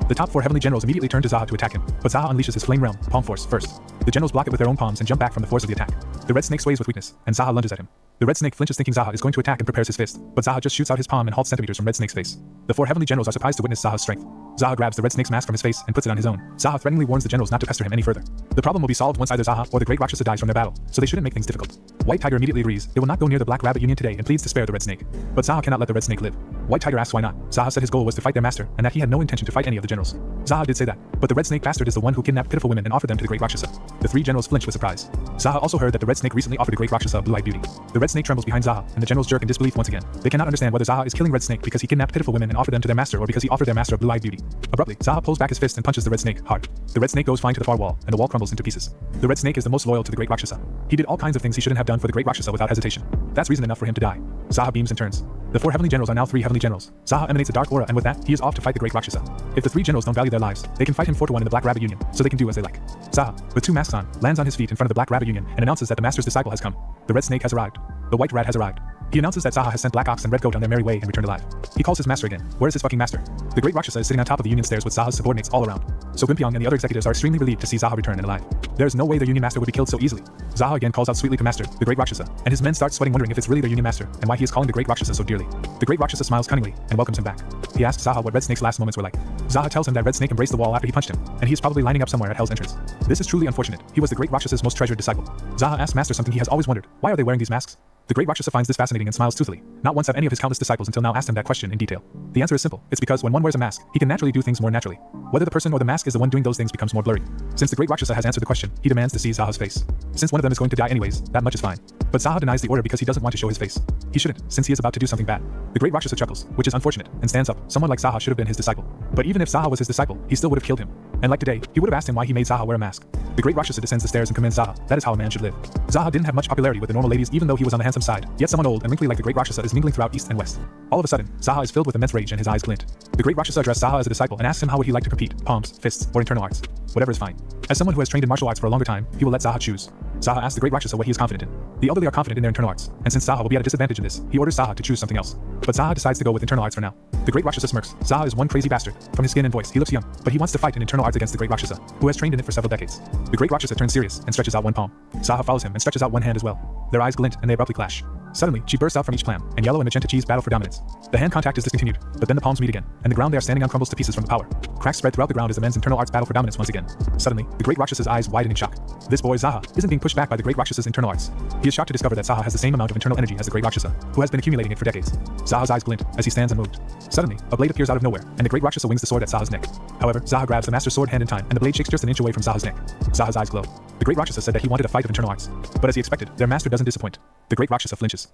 C: The top 4 heavenly generals immediately turn to Zaha to attack him, but Zaha unleashes his flame realm, palm force, first. The generals block it with their own palms and jump back from the force of the attack. The red snake sways with weakness, and Zaha lunges at him. The red snake flinches thinking Zaha is going to attack and prepares his fist, but Zaha just shoots out his palm and halts centimeters from red snake's face. The 4 heavenly generals are surprised to witness Zaha's strength. Zaha grabs the red snake's mask from his face and puts it on his own. Zaha threateningly warns the generals not to pester him any further. The problem will be solved once either Zaha or the Great Rakshasa dies from their battle, so they shouldn't make things difficult. White Tiger immediately agrees they will not go near the Black Rabbit Union today and pleads to spare the red snake. But Zaha cannot let the red snake live. White Tiger asks why not. Zaha said his goal was to fight their master and that he had no intention to fight any of the generals. Zaha did say that, but the red snake bastard is the one who kidnapped pitiful women and offered them to the Great Rakshasa. The 3 generals flinch with surprise. Zaha also heard that the red snake recently offered the Great Rakshasa a blue-eyed beauty. The red snake trembles behind Zaha, and the generals jerk in disbelief once again. They cannot understand whether Zaha is killing red snake because he kidnapped pitiful women and offered them to their master or because he offered their master a blue-eyed beauty. Abruptly, Zaha pulls back his fist and punches the red snake hard. The red snake goes flying to the far wall, and the wall crumbles into pieces. The red snake is the most loyal to the Great Rakshasa. He did all kinds of things he shouldn't have done for the Great Rakshasa without hesitation. That's reason enough for him to die. Zaha beams and turns. The 4 heavenly generals are now 3 heavenly generals. Zaha emanates a dark aura, and with that, he is off to fight the Great Rakshasa. If the 3 generals don't value their lives, they can fight him 4-1 in the Black Rabbit Union, so they can do as they like. Zaha, with 2 masks on, lands on his feet in front of the Black Rabbit Union and announces that the master's disciple has come. The red snake has arrived. The white rat has arrived. He announces that Zaha has sent Black Ox and Red Goat on their merry way and returned alive. He calls his master again. Where is his fucking master? The Great Rakshasa is sitting on top of the Union stairs with Zaha's subordinates all around. So Gwynpyong and the other executives are extremely relieved to see Zaha return and alive. There is no way their Union master would be killed so easily. Zaha again calls out sweetly to master, the Great Rakshasa, and his men start sweating wondering if it's really their Union master and why he is calling the Great Rakshasa so dearly. The Great Rakshasa smiles cunningly and welcomes him back. He asks Zaha what Red Snake's last moments were like. Zaha tells him that Red Snake embraced the wall after he punched him, and he is probably lining up somewhere at Hell's entrance. This is truly unfortunate. He was the Great Rakshasa's most treasured disciple. Zaha asks master something he has always wondered. Why are they wearing these masks? The Great Rakshasa finds this fascinating and smiles toothily. Not once have any of his countless disciples until now asked him that question in detail. The answer is simple. It's because when one wears a mask, he can naturally do things more naturally. Whether the person or the mask is the one doing those things becomes more blurry. Since the Great Rakshasa has answered the question, he demands to see Zaha's face. Since one of them is going to die anyways, that much is fine. But Zaha denies the order because he doesn't want to show his face. He shouldn't, since he is about to do something bad. The Great Rakshasa chuckles, which is unfortunate, and stands up. Someone like Zaha should have been his disciple. But even if Zaha was his disciple, he still would have killed him. And like today, he would have asked him why he made Zaha wear a mask. The Great Rakshasa descends the stairs and commands Zaha. That is how a man should live. Zaha didn't have much popularity with the normal ladies even though he was on the handsome side, yet someone old and wrinkly like the Great Rakshasa is mingling throughout east and west. All of a sudden, Zaha is filled with immense rage and his eyes glint. The Great Rakshasa addressed Zaha as a disciple and asks him how would he like to compete, palms, fists, or internal arts. Whatever is fine. As someone who has trained in martial arts for a longer time, he will let Zaha choose. Zaha asks the Great Rakshasa what he is confident in. The elderly are confident in their internal arts, and since Zaha will be at a disadvantage in this, he orders Zaha to choose something else. But Zaha decides to go with internal arts for now. The Great Rakshasa smirks. Zaha is one crazy bastard. From his skin and voice, he looks young, but he wants to fight in internal arts against the Great Rakshasa, who has trained in it for several decades. The Great Rakshasa turns serious and stretches out one palm. Zaha follows him and stretches out one hand as well. Their eyes glint and they abruptly clash. Suddenly, she bursts out from each palm, and Yellow and Magenta Cheese battle for dominance. The hand contact is discontinued, but then the palms meet again, and the ground they are standing on crumbles to pieces from the power. Cracks spread throughout the ground as the men's internal arts battle for dominance once again. Suddenly, the Great Raksasa's eyes widen in shock. This boy, Zaha, isn't being pushed back by the Great Raksasa's internal arts. He is shocked to discover that Zaha has the same amount of internal energy as the Great Rakshasa, who has been accumulating it for decades. Zaha's eyes glint as he stands unmoved. Suddenly, a blade appears out of nowhere, and the Great Rakshasa wings the sword at Zaha's neck. However, Zaha grabs the Master's sword hand in time, and the blade shakes just an inch away from Zaha's neck. Zaha's eyes glow. The Great Rakshasa said that he wanted a fight of internal arts, but as he expected, their master doesn't disappoint. The Great Rakshasa flinches.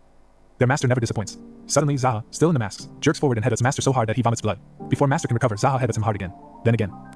C: Their master never disappoints. Suddenly, Zaha, still in the masks, jerks forward and headbutts master so hard that he vomits blood. Before master can recover, Zaha headbutts him hard again.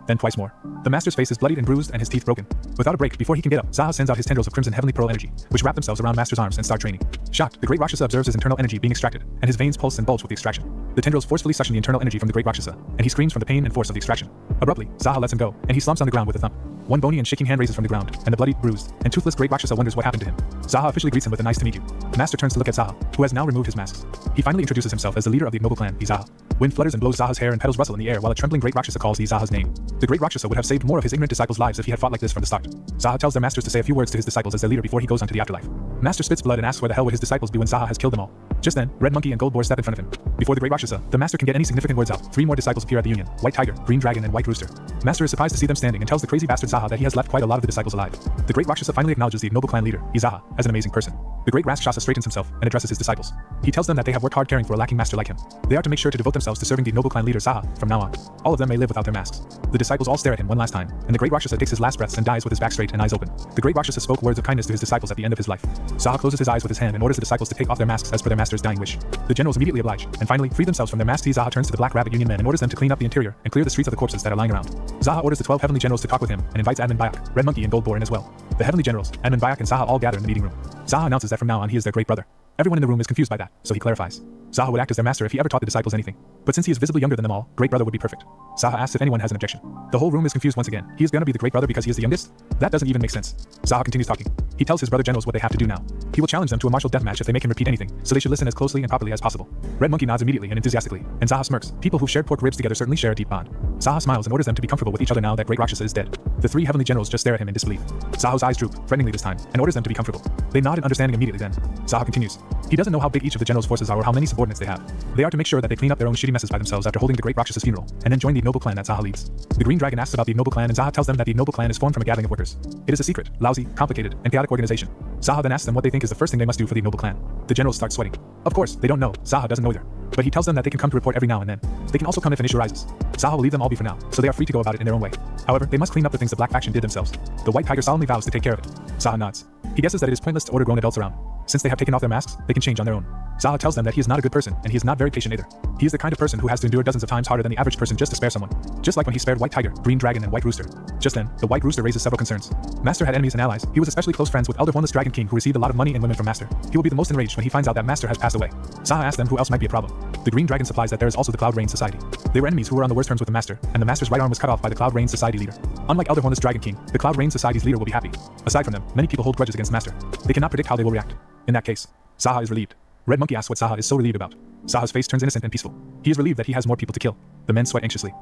C: Then twice more. The master's face is bloodied and bruised and his teeth broken. Without a break, before he can get up, Zaha sends out his tendrils of crimson heavenly pearl energy, which wrap themselves around master's arms and start training. Shocked, the Great Rakshasa observes his internal energy being extracted, and his veins pulse and bulge with the extraction. The tendrils forcefully suction the internal energy from the Great Rakshasa, and he screams from the pain and force of the extraction. Abruptly, Zaha lets him go, and he slumps on the ground with a thump. One bony and shaking hand raises from the ground, and the bloody, bruised, and toothless great Rakshasa wonders what happened to him. Zaha officially greets him with a nice to meet you. Master turns to look at Zaha, who has now removed his masks. He finally introduces himself as the leader of the ignoble clan, Zaha. Wind flutters and blows Zaha's hair and petals rustle in the air while a trembling great Rakshasa calls Zaha's name. The great Rakshasa would have saved more of his ignorant disciples' lives if he had fought like this from the start. Zaha tells their masters to say a few words to his disciples as their leader before he goes on to the afterlife. Master spits blood and asks where the hell would his disciples be when Zaha has killed them all. Just then, Red Monkey and Gold Boar step in front of him. Before the great Rakshasa, the master can get any significant words out. 3 more disciples appear at the union: White Tiger, Green Dragon, and White Rooster. Master is surprised to see them standing and tells the crazy bastard Zaha that he has left quite a lot of the disciples alive. The great Rakshasa finally acknowledges the ignoble clan leader, Zaha, as an amazing person. The great Rakshasa straightens himself and addresses his disciples. He tells them that they have worked hard caring for a lacking master like him. They are to make sure to devote themselves to serving the ignoble clan leader Zaha from now on. All of them may live without their masks. The disciples all stare at him one last time, and the great Rakshasa takes his last breaths and dies with his back straight and eyes open. The great Rakshasa spoke words of kindness to his disciples at the end of his life. Zaha closes his eyes with his hand and orders the disciples to take off their masks as per their master's dying wish. The generals immediately oblige, and finally free themselves from their masks. Zaha turns to the Black Rabbit Union men and orders them to clean up the interior and clear the streets of the corpses that are lying around. Zaha orders the 12 heavenly generals to talk with him and invites Admin Bayak, Red Monkey, and Gold Boar in as well. The heavenly generals, Admin Bayak and Zaha all gather in the meeting room. Zaha announces that from now on he is their great brother. Everyone in the room is confused by that, so he clarifies. Zaha would act as their master if he ever taught the disciples anything. But since he is visibly younger than them all, great brother would be perfect. Zaha asks if anyone has an objection. The whole room is confused once again. He is gonna be the great brother because he is the youngest? That doesn't even make sense. Zaha continues talking. He tells his brother generals what they have to do now. He will challenge them to a martial deathmatch if they make him repeat anything, so they should listen as closely and properly as possible. Red Monkey nods immediately and enthusiastically, and Zaha smirks. People who've shared pork ribs together certainly share a deep bond. Zaha smiles and orders them to be comfortable with each other now that great Rakshasa is dead. The 3 heavenly generals just stare at him in disbelief. Zaha's eyes droop, threateningly this time, and orders them to be comfortable. They nod in understanding immediately then. Zaha continues. He doesn't know how big each of the generals' forces are or how many subordinates they have. They are to make sure that they clean up their own shitty messes by themselves after holding the great Rakshas's funeral, and then join the ignoble clan that Zaha leads. The Green Dragon asks about the ignoble clan and Zaha tells them that the ignoble clan is formed from a gathering of workers. It is a secret, lousy, complicated, and chaotic organization. Zaha then asks them what they think is the first thing they must do for the ignoble clan. The generals start sweating. Of course, they don't know. Zaha doesn't know either. But he tells them that they can come to report every now and then. They can also come if an issue arises. Zaha will leave them all be for now, so they are free to go about it in their own way. However, they must clean up the things the Black Faction did themselves. The White Tiger solemnly vows to take care of it. Zaha nods. He guesses that it is pointless to order grown adults around. Since they have taken off their masks, they can change on their own. Zaha tells them that he is not a good person, and he is not very patient either. He is the kind of person who has to endure dozens of times harder than the average person just to spare someone. Just like when he spared White Tiger, Green Dragon, and White Rooster. Just then, the White Rooster raises several concerns. Master had enemies and allies. He was especially close friends with Elder Hornless Dragon King, who received a lot of money and women from Master. He will be the most enraged when he finds out that Master has passed away. Zaha asks them who else might be a problem. The Green Dragon supplies that there is also the Cloud Rain Society. They were enemies who were on the worst terms with the Master, and the Master's right arm was cut off by the Cloud Rain Society leader. Unlike Elder Hornless Dragon King, the Cloud Rain Society's leader will be happy. Aside from them, many people hold grudges against Master. They cannot predict how they will react. In that case, Zaha is relieved. Red Monkey asks what Zaha is so relieved about. Zaha's face turns innocent and peaceful. He is relieved that he has more people to kill. The men sweat anxiously.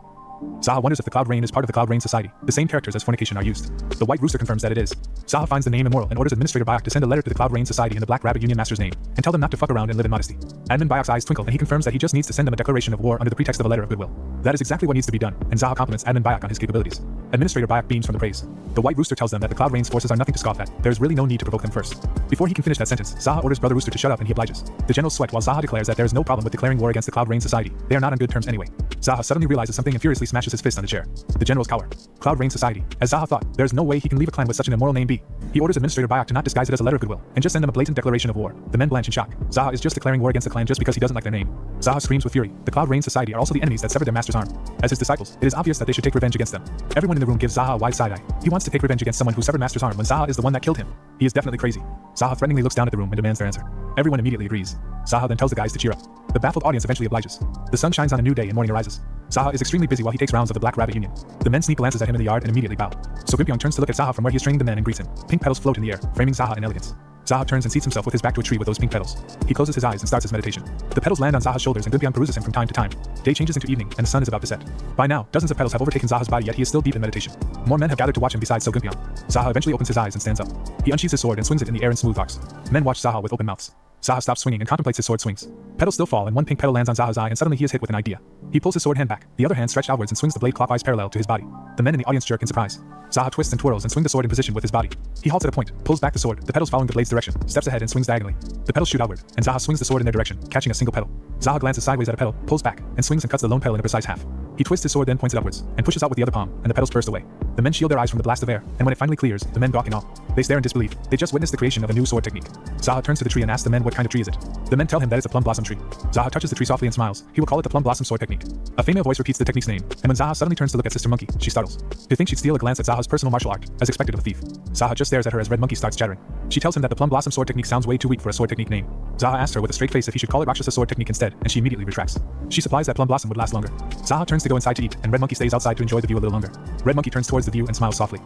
C: Zaha wonders if the Cloud Rain is part of the Cloud Rain Society. The same characters as fornication are used. The White Rooster confirms that it is. Zaha finds the name immoral and orders Administrator Bayak to send a letter to the Cloud Rain Society in the Black Rabbit Union Master's name, and tell them not to fuck around and live in modesty. Admin Bayak's eyes twinkle and he confirms that he just needs to send them a declaration of war under the pretext of a letter of goodwill. That is exactly what needs to be done, and Zaha compliments Admin Bayak on his capabilities. Administrator Bayak beams from the praise. The White Rooster tells them that the Cloud Rain's forces are nothing to scoff at. There is really no need to provoke them first. Before he can finish that sentence, Zaha orders Brother Rooster to shut up and he obliges. The generals sweat while Zaha declares that there is no problem with declaring war against the Cloud Rain Society. They are not on good terms anyway. Zaha suddenly realizes something and furiously smashes his fist on the chair. The generals cower. Cloud Rain Society. As Zaha thought, there is no way he can leave a clan with such an immoral name be. He orders Administrator Bayak to not disguise it as a letter of goodwill, and just send them a blatant declaration of war. The men blanch in shock. Zaha is just declaring war against the clan just because he doesn't like their name. Zaha screams with fury. The Cloud Rain Society are also the enemies that severed their master's arm. As his disciples, it is obvious that they should take revenge against them. Everyone in the room gives Zaha a wide side eye. He wants to take revenge against someone who severed master's arm when Zaha is the one that killed him. He is definitely crazy. Zaha threateningly looks down at the room and demands their answer. Everyone immediately agrees. Zaha then tells the guys to cheer up. The baffled audience eventually obliges. The sun shines on a new day and morning arises. Zaha is extremely busy while he takes rounds of the Black Rabbit Union. The men sneak glances at him in the yard and immediately bow. So Gimpyong turns to look at Zaha from where he is training the men and greets him. Pink petals float in the air, framing Zaha in elegance. Zaha turns and seats himself with his back to a tree with those pink petals. He closes his eyes and starts his meditation. The petals land on Zaha's shoulders and Gimpyong peruses him from time to time. Day changes into evening and the sun is about to set. By now, dozens of petals have overtaken Zaha's body, yet he is still deep in meditation. More men have gathered to watch him besides So Gimpyong. Zaha eventually opens his eyes and stands up. He unsheathes his sword and swings it in the air in smooth arcs. Men watch Zaha with open mouths. Zaha stops swinging and contemplates his sword swings. Petals still fall and one pink petal lands on Zaha's eye and suddenly he is hit with an idea. He pulls his sword hand back, the other hand stretched outwards and swings the blade clockwise parallel to his body. The men in the audience jerk in surprise. Zaha twists and twirls and swings the sword in position with his body. He halts at a point, pulls back the sword, the petals following the blade's direction, steps ahead and swings diagonally. The petals shoot outward, and Zaha swings the sword in their direction, catching a single petal. Zaha glances sideways at a petal, pulls back, and swings and cuts the lone petal in a precise half. He twists his sword then points it upwards, and pushes out with the other palm, and the petals burst away. The men shield their eyes from the blast of air, and when it finally clears, the men gawk in awe. They stare in disbelief. They just witnessed the creation of a new sword technique. Zaha turns to the tree and asks the men what kind of tree is it. The men tell him that it's a plum blossom tree. Zaha touches the tree softly and smiles. He will call it the plum blossom sword technique. A female voice repeats the technique's name, and when Zaha suddenly turns to look at Sister Monkey, she startles. To think she'd steal a glance at Zaha's personal martial art, as expected of a thief. Zaha just stares at her as Red Monkey starts chattering. She tells him that the Plum Blossom sword technique sounds way too weak for a sword technique name. Zaha asks her with a straight face if he should call it Rakshasa sword technique instead, and she immediately retracts. She supplies that Plum Blossom would last longer. Zaha turns to go inside to eat, and Red Monkey stays outside to enjoy the view a little longer. Red Monkey turns towards the view and smiles softly.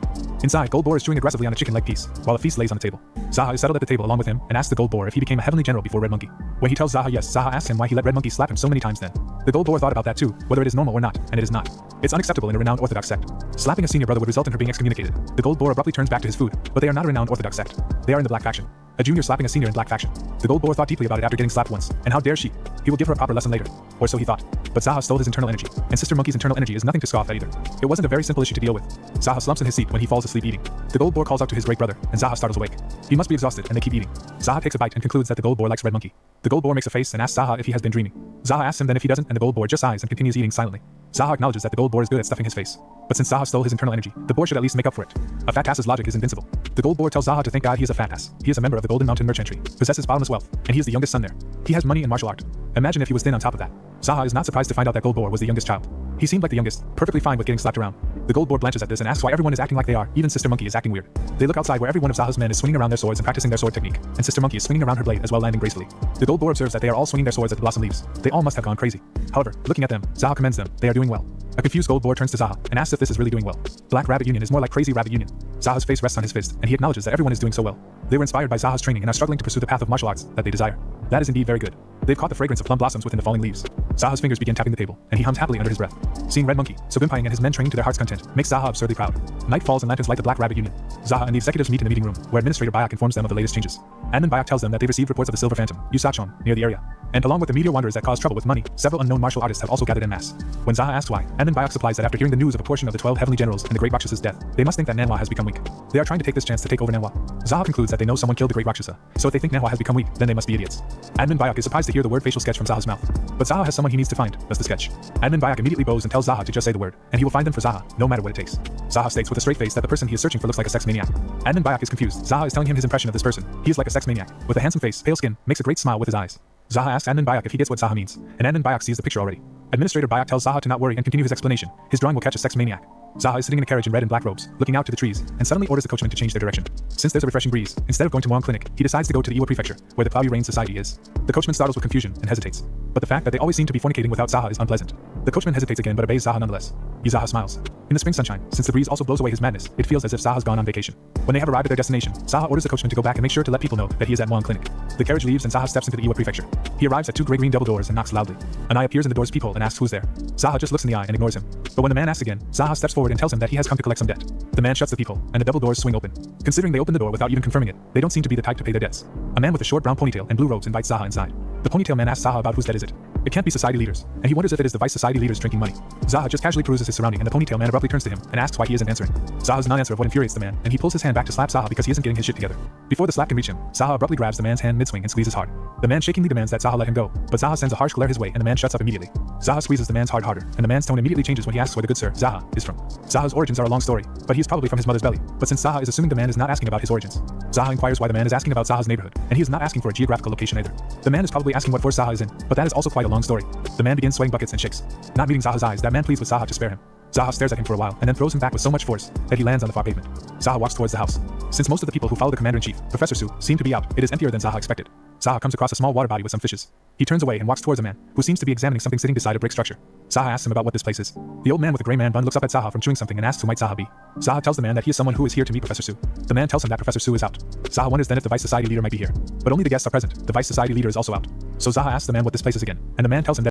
C: Inside, Gold Boar is chewing aggressively on a chicken leg piece, while a feast lays on the table. Zaha is settled at the table along with him, and asks the Gold Boar if he became a heavenly general before Red Monkey. When he tells Zaha yes, Zaha asks him why he let Red Monkey slap him so many times then. The Gold Boar thought about that too, whether it is normal or not, and it is not. It's unacceptable in a renowned Orthodox sect. Slapping a senior brother would result in her being excommunicated. The Gold Boar abruptly turns back to his food, but they are not a renowned Orthodox sect. They are in the Black faction. A junior slapping a senior in Black faction. The Gold Boar thought deeply about it after getting slapped once, and how dare she? He will give her a proper lesson later, or so he thought. But Zaha stole his internal energy, and Sister Monkey's internal energy is nothing to scoff at either. It wasn't a very simple issue to deal with. Zaha slumps in his seat when he falls asleep eating. The Gold Boar calls out to his great brother, and Zaha startles awake. He must be exhausted, and they keep eating. Zaha takes a bite and concludes that the Gold Boar likes Red Monkey. The Gold Boar makes a face and asks Zaha if he has been dreaming. Zaha asks him then if he doesn't, and the Gold Boar just sighs and continues eating silently. Zaha acknowledges that the Gold Boar is good at stuffing his face. But since Zaha stole his internal energy, the boar should at least make up for it. A fat ass's logic is invincible. The Gold Boar tells Zaha to thank God he is a fat ass. He is a member of the Golden Mountain Merchantry, possesses bottomless wealth, and he is the youngest son there. He has money and martial art. Imagine if he was thin on top of that. Zaha is not surprised to find out that Gold Boar was the youngest child. He seemed like the youngest, perfectly fine with getting slapped around. The Gold Boar blanches at this and asks why everyone is acting like they are, even Sister Monkey is acting weird. They look outside where every one of Zaha's men is swinging around their swords and practicing their sword technique, and Sister Monkey is swinging around her blade as well, landing gracefully. The Gold Boar observes that they are all swinging their swords at the blossom leaves. They all must have gone crazy. However, looking at them, Zaha commends them. They are doing well. A confused Gold Boar turns to Zaha and asks if this is really doing well. Black Rabbit Union is more like Crazy Rabbit Union. Zaha's face rests on his fist, and he acknowledges that everyone is doing so well. They were inspired by Zaha's training and are struggling to pursue the path of martial arts that they desire. That is indeed very good. They've caught the fragrance of plum blossoms within the falling leaves. Zaha's fingers begin tapping the table, and he hums happily under his breath. Seeing Red Monkey, Subimpai and his men trained to their heart's content makes Zaha absurdly proud. Night falls and lanterns light the Black Rabbit Union. Zaha and the executives meet in the meeting room, where Administrator Bayak informs them of the latest changes. Admin Bayak tells them that they've received reports of the Silver Phantom, Usachon, near the area. And along with the meteor wanderers that cause trouble with money, several unknown martial artists have also gathered en masse. When Zaha asks why, Admin Bayak supplies that after hearing the news of a portion of the 12 heavenly generals and the Great Rakshasa's death, they must think that Nanwa has become weak. They are trying to take this chance to take over Nanwa. Zaha concludes that they know someone killed the Great Rakshasa, so if they think Nanwa has become weak, then they must be idiots. Admin Bayak is surprised to hear the word facial sketch from Zaha's mouth. But Zaha has someone he needs to find, thus the sketch. Admin Bayak immediately bows and tells Zaha to just say the word, and he will find them for Zaha, no matter what it takes. Zaha states with a straight face that the person he is searching for looks like a sex maniac. Admin Bayak is confused. Zaha is telling him his impression of this person. He is like a sex maniac, with a handsome face, pale skin, makes a great smile with his eyes. Zaha asks Admin Bayak if he gets what Zaha means, and Admin Bayak sees the picture already. Administrator Bayak tells Zaha to not worry and continue his explanation. His drawing will catch a sex maniac. Zaha is sitting in a carriage in red and black robes, looking out to the trees, and suddenly orders the coachman to change their direction. Since there's a refreshing breeze, instead of going to Muang Clinic, he decides to go to the Iwa Prefecture, where the Cloudy Rain Society is. The coachman startles with confusion and hesitates. But the fact that they always seem to be fornicating without Zaha is unpleasant. The coachman hesitates again but obeys Zaha nonetheless. Zaha smiles. In the spring sunshine, since the breeze also blows away his madness, it feels as if Zaha's gone on vacation. When they have arrived at their destination, Zaha orders the coachman to go back and make sure to let people know that he is at Muang Clinic. The carriage leaves and Zaha steps into the Iwa Prefecture. He arrives at two great green double doors and knocks loudly. An eye appears in the door's peephole and asks who's there. Zaha just looks in the eye and ignores him. But when the man asks again, Zaha steps forward and tells him that he has come to collect some debt. The man shuts the peephole, and the double doors swing open. Considering they opened the door without even confirming it, they don't seem to be the type to pay their debts. A man with a short brown ponytail and blue robes invites Zaha inside. The ponytail man asks Zaha about whose debt is it. It can't be society leaders, and he wonders if it is the vice society leaders drinking money. Zaha just casually peruses his surrounding, and the ponytail man abruptly turns to him and asks why he isn't answering. Zaha's non-answer of what infuriates the man, and he pulls his hand back to slap Zaha because he isn't getting his shit together. Before the slap can reach him, Zaha abruptly grabs the man's hand mid-swing and squeezes hard. The man shakingly demands that Zaha let him go, but Zaha sends a harsh glare his way and the man shuts up immediately. Zaha squeezes the man's heart harder, and the man's tone immediately changes when he asks where the good sir, Zaha, is from. Zaha's origins are a long story, but he is probably from his mother's belly. But since Zaha is assuming the man is not asking about his origins, Zaha inquires why the man is asking about Zaha's neighborhood, and he is not asking for a geographical location either. The man is probably asking what force Zaha is in, but that is also quite a long story. The man begins sweating buckets and shakes. Not meeting Zaha's eyes, that man pleads with Zaha to spare him. Zaha stares at him for a while and then throws him back with so much force that he lands on the far pavement. Zaha walks towards the house. Since most of the people who follow the commander-in-chief, Professor Su, seem to be out, it is emptier than Zaha expected. Zaha comes across a small water body with some fishes. He turns away and walks towards a man, who seems to be examining something sitting beside a brick structure. Zaha asks him about what this place is. The old man with the gray man bun looks up at Zaha from chewing something and asks who might Zaha be. Zaha tells the man that he is someone who is here to meet Professor Su. The man tells him that Professor Su is out. Zaha wonders then if the vice society leader might be here. But only the guests are present. The vice society leader is also out. So Zaha asks the man what this place is again, and the man tells him that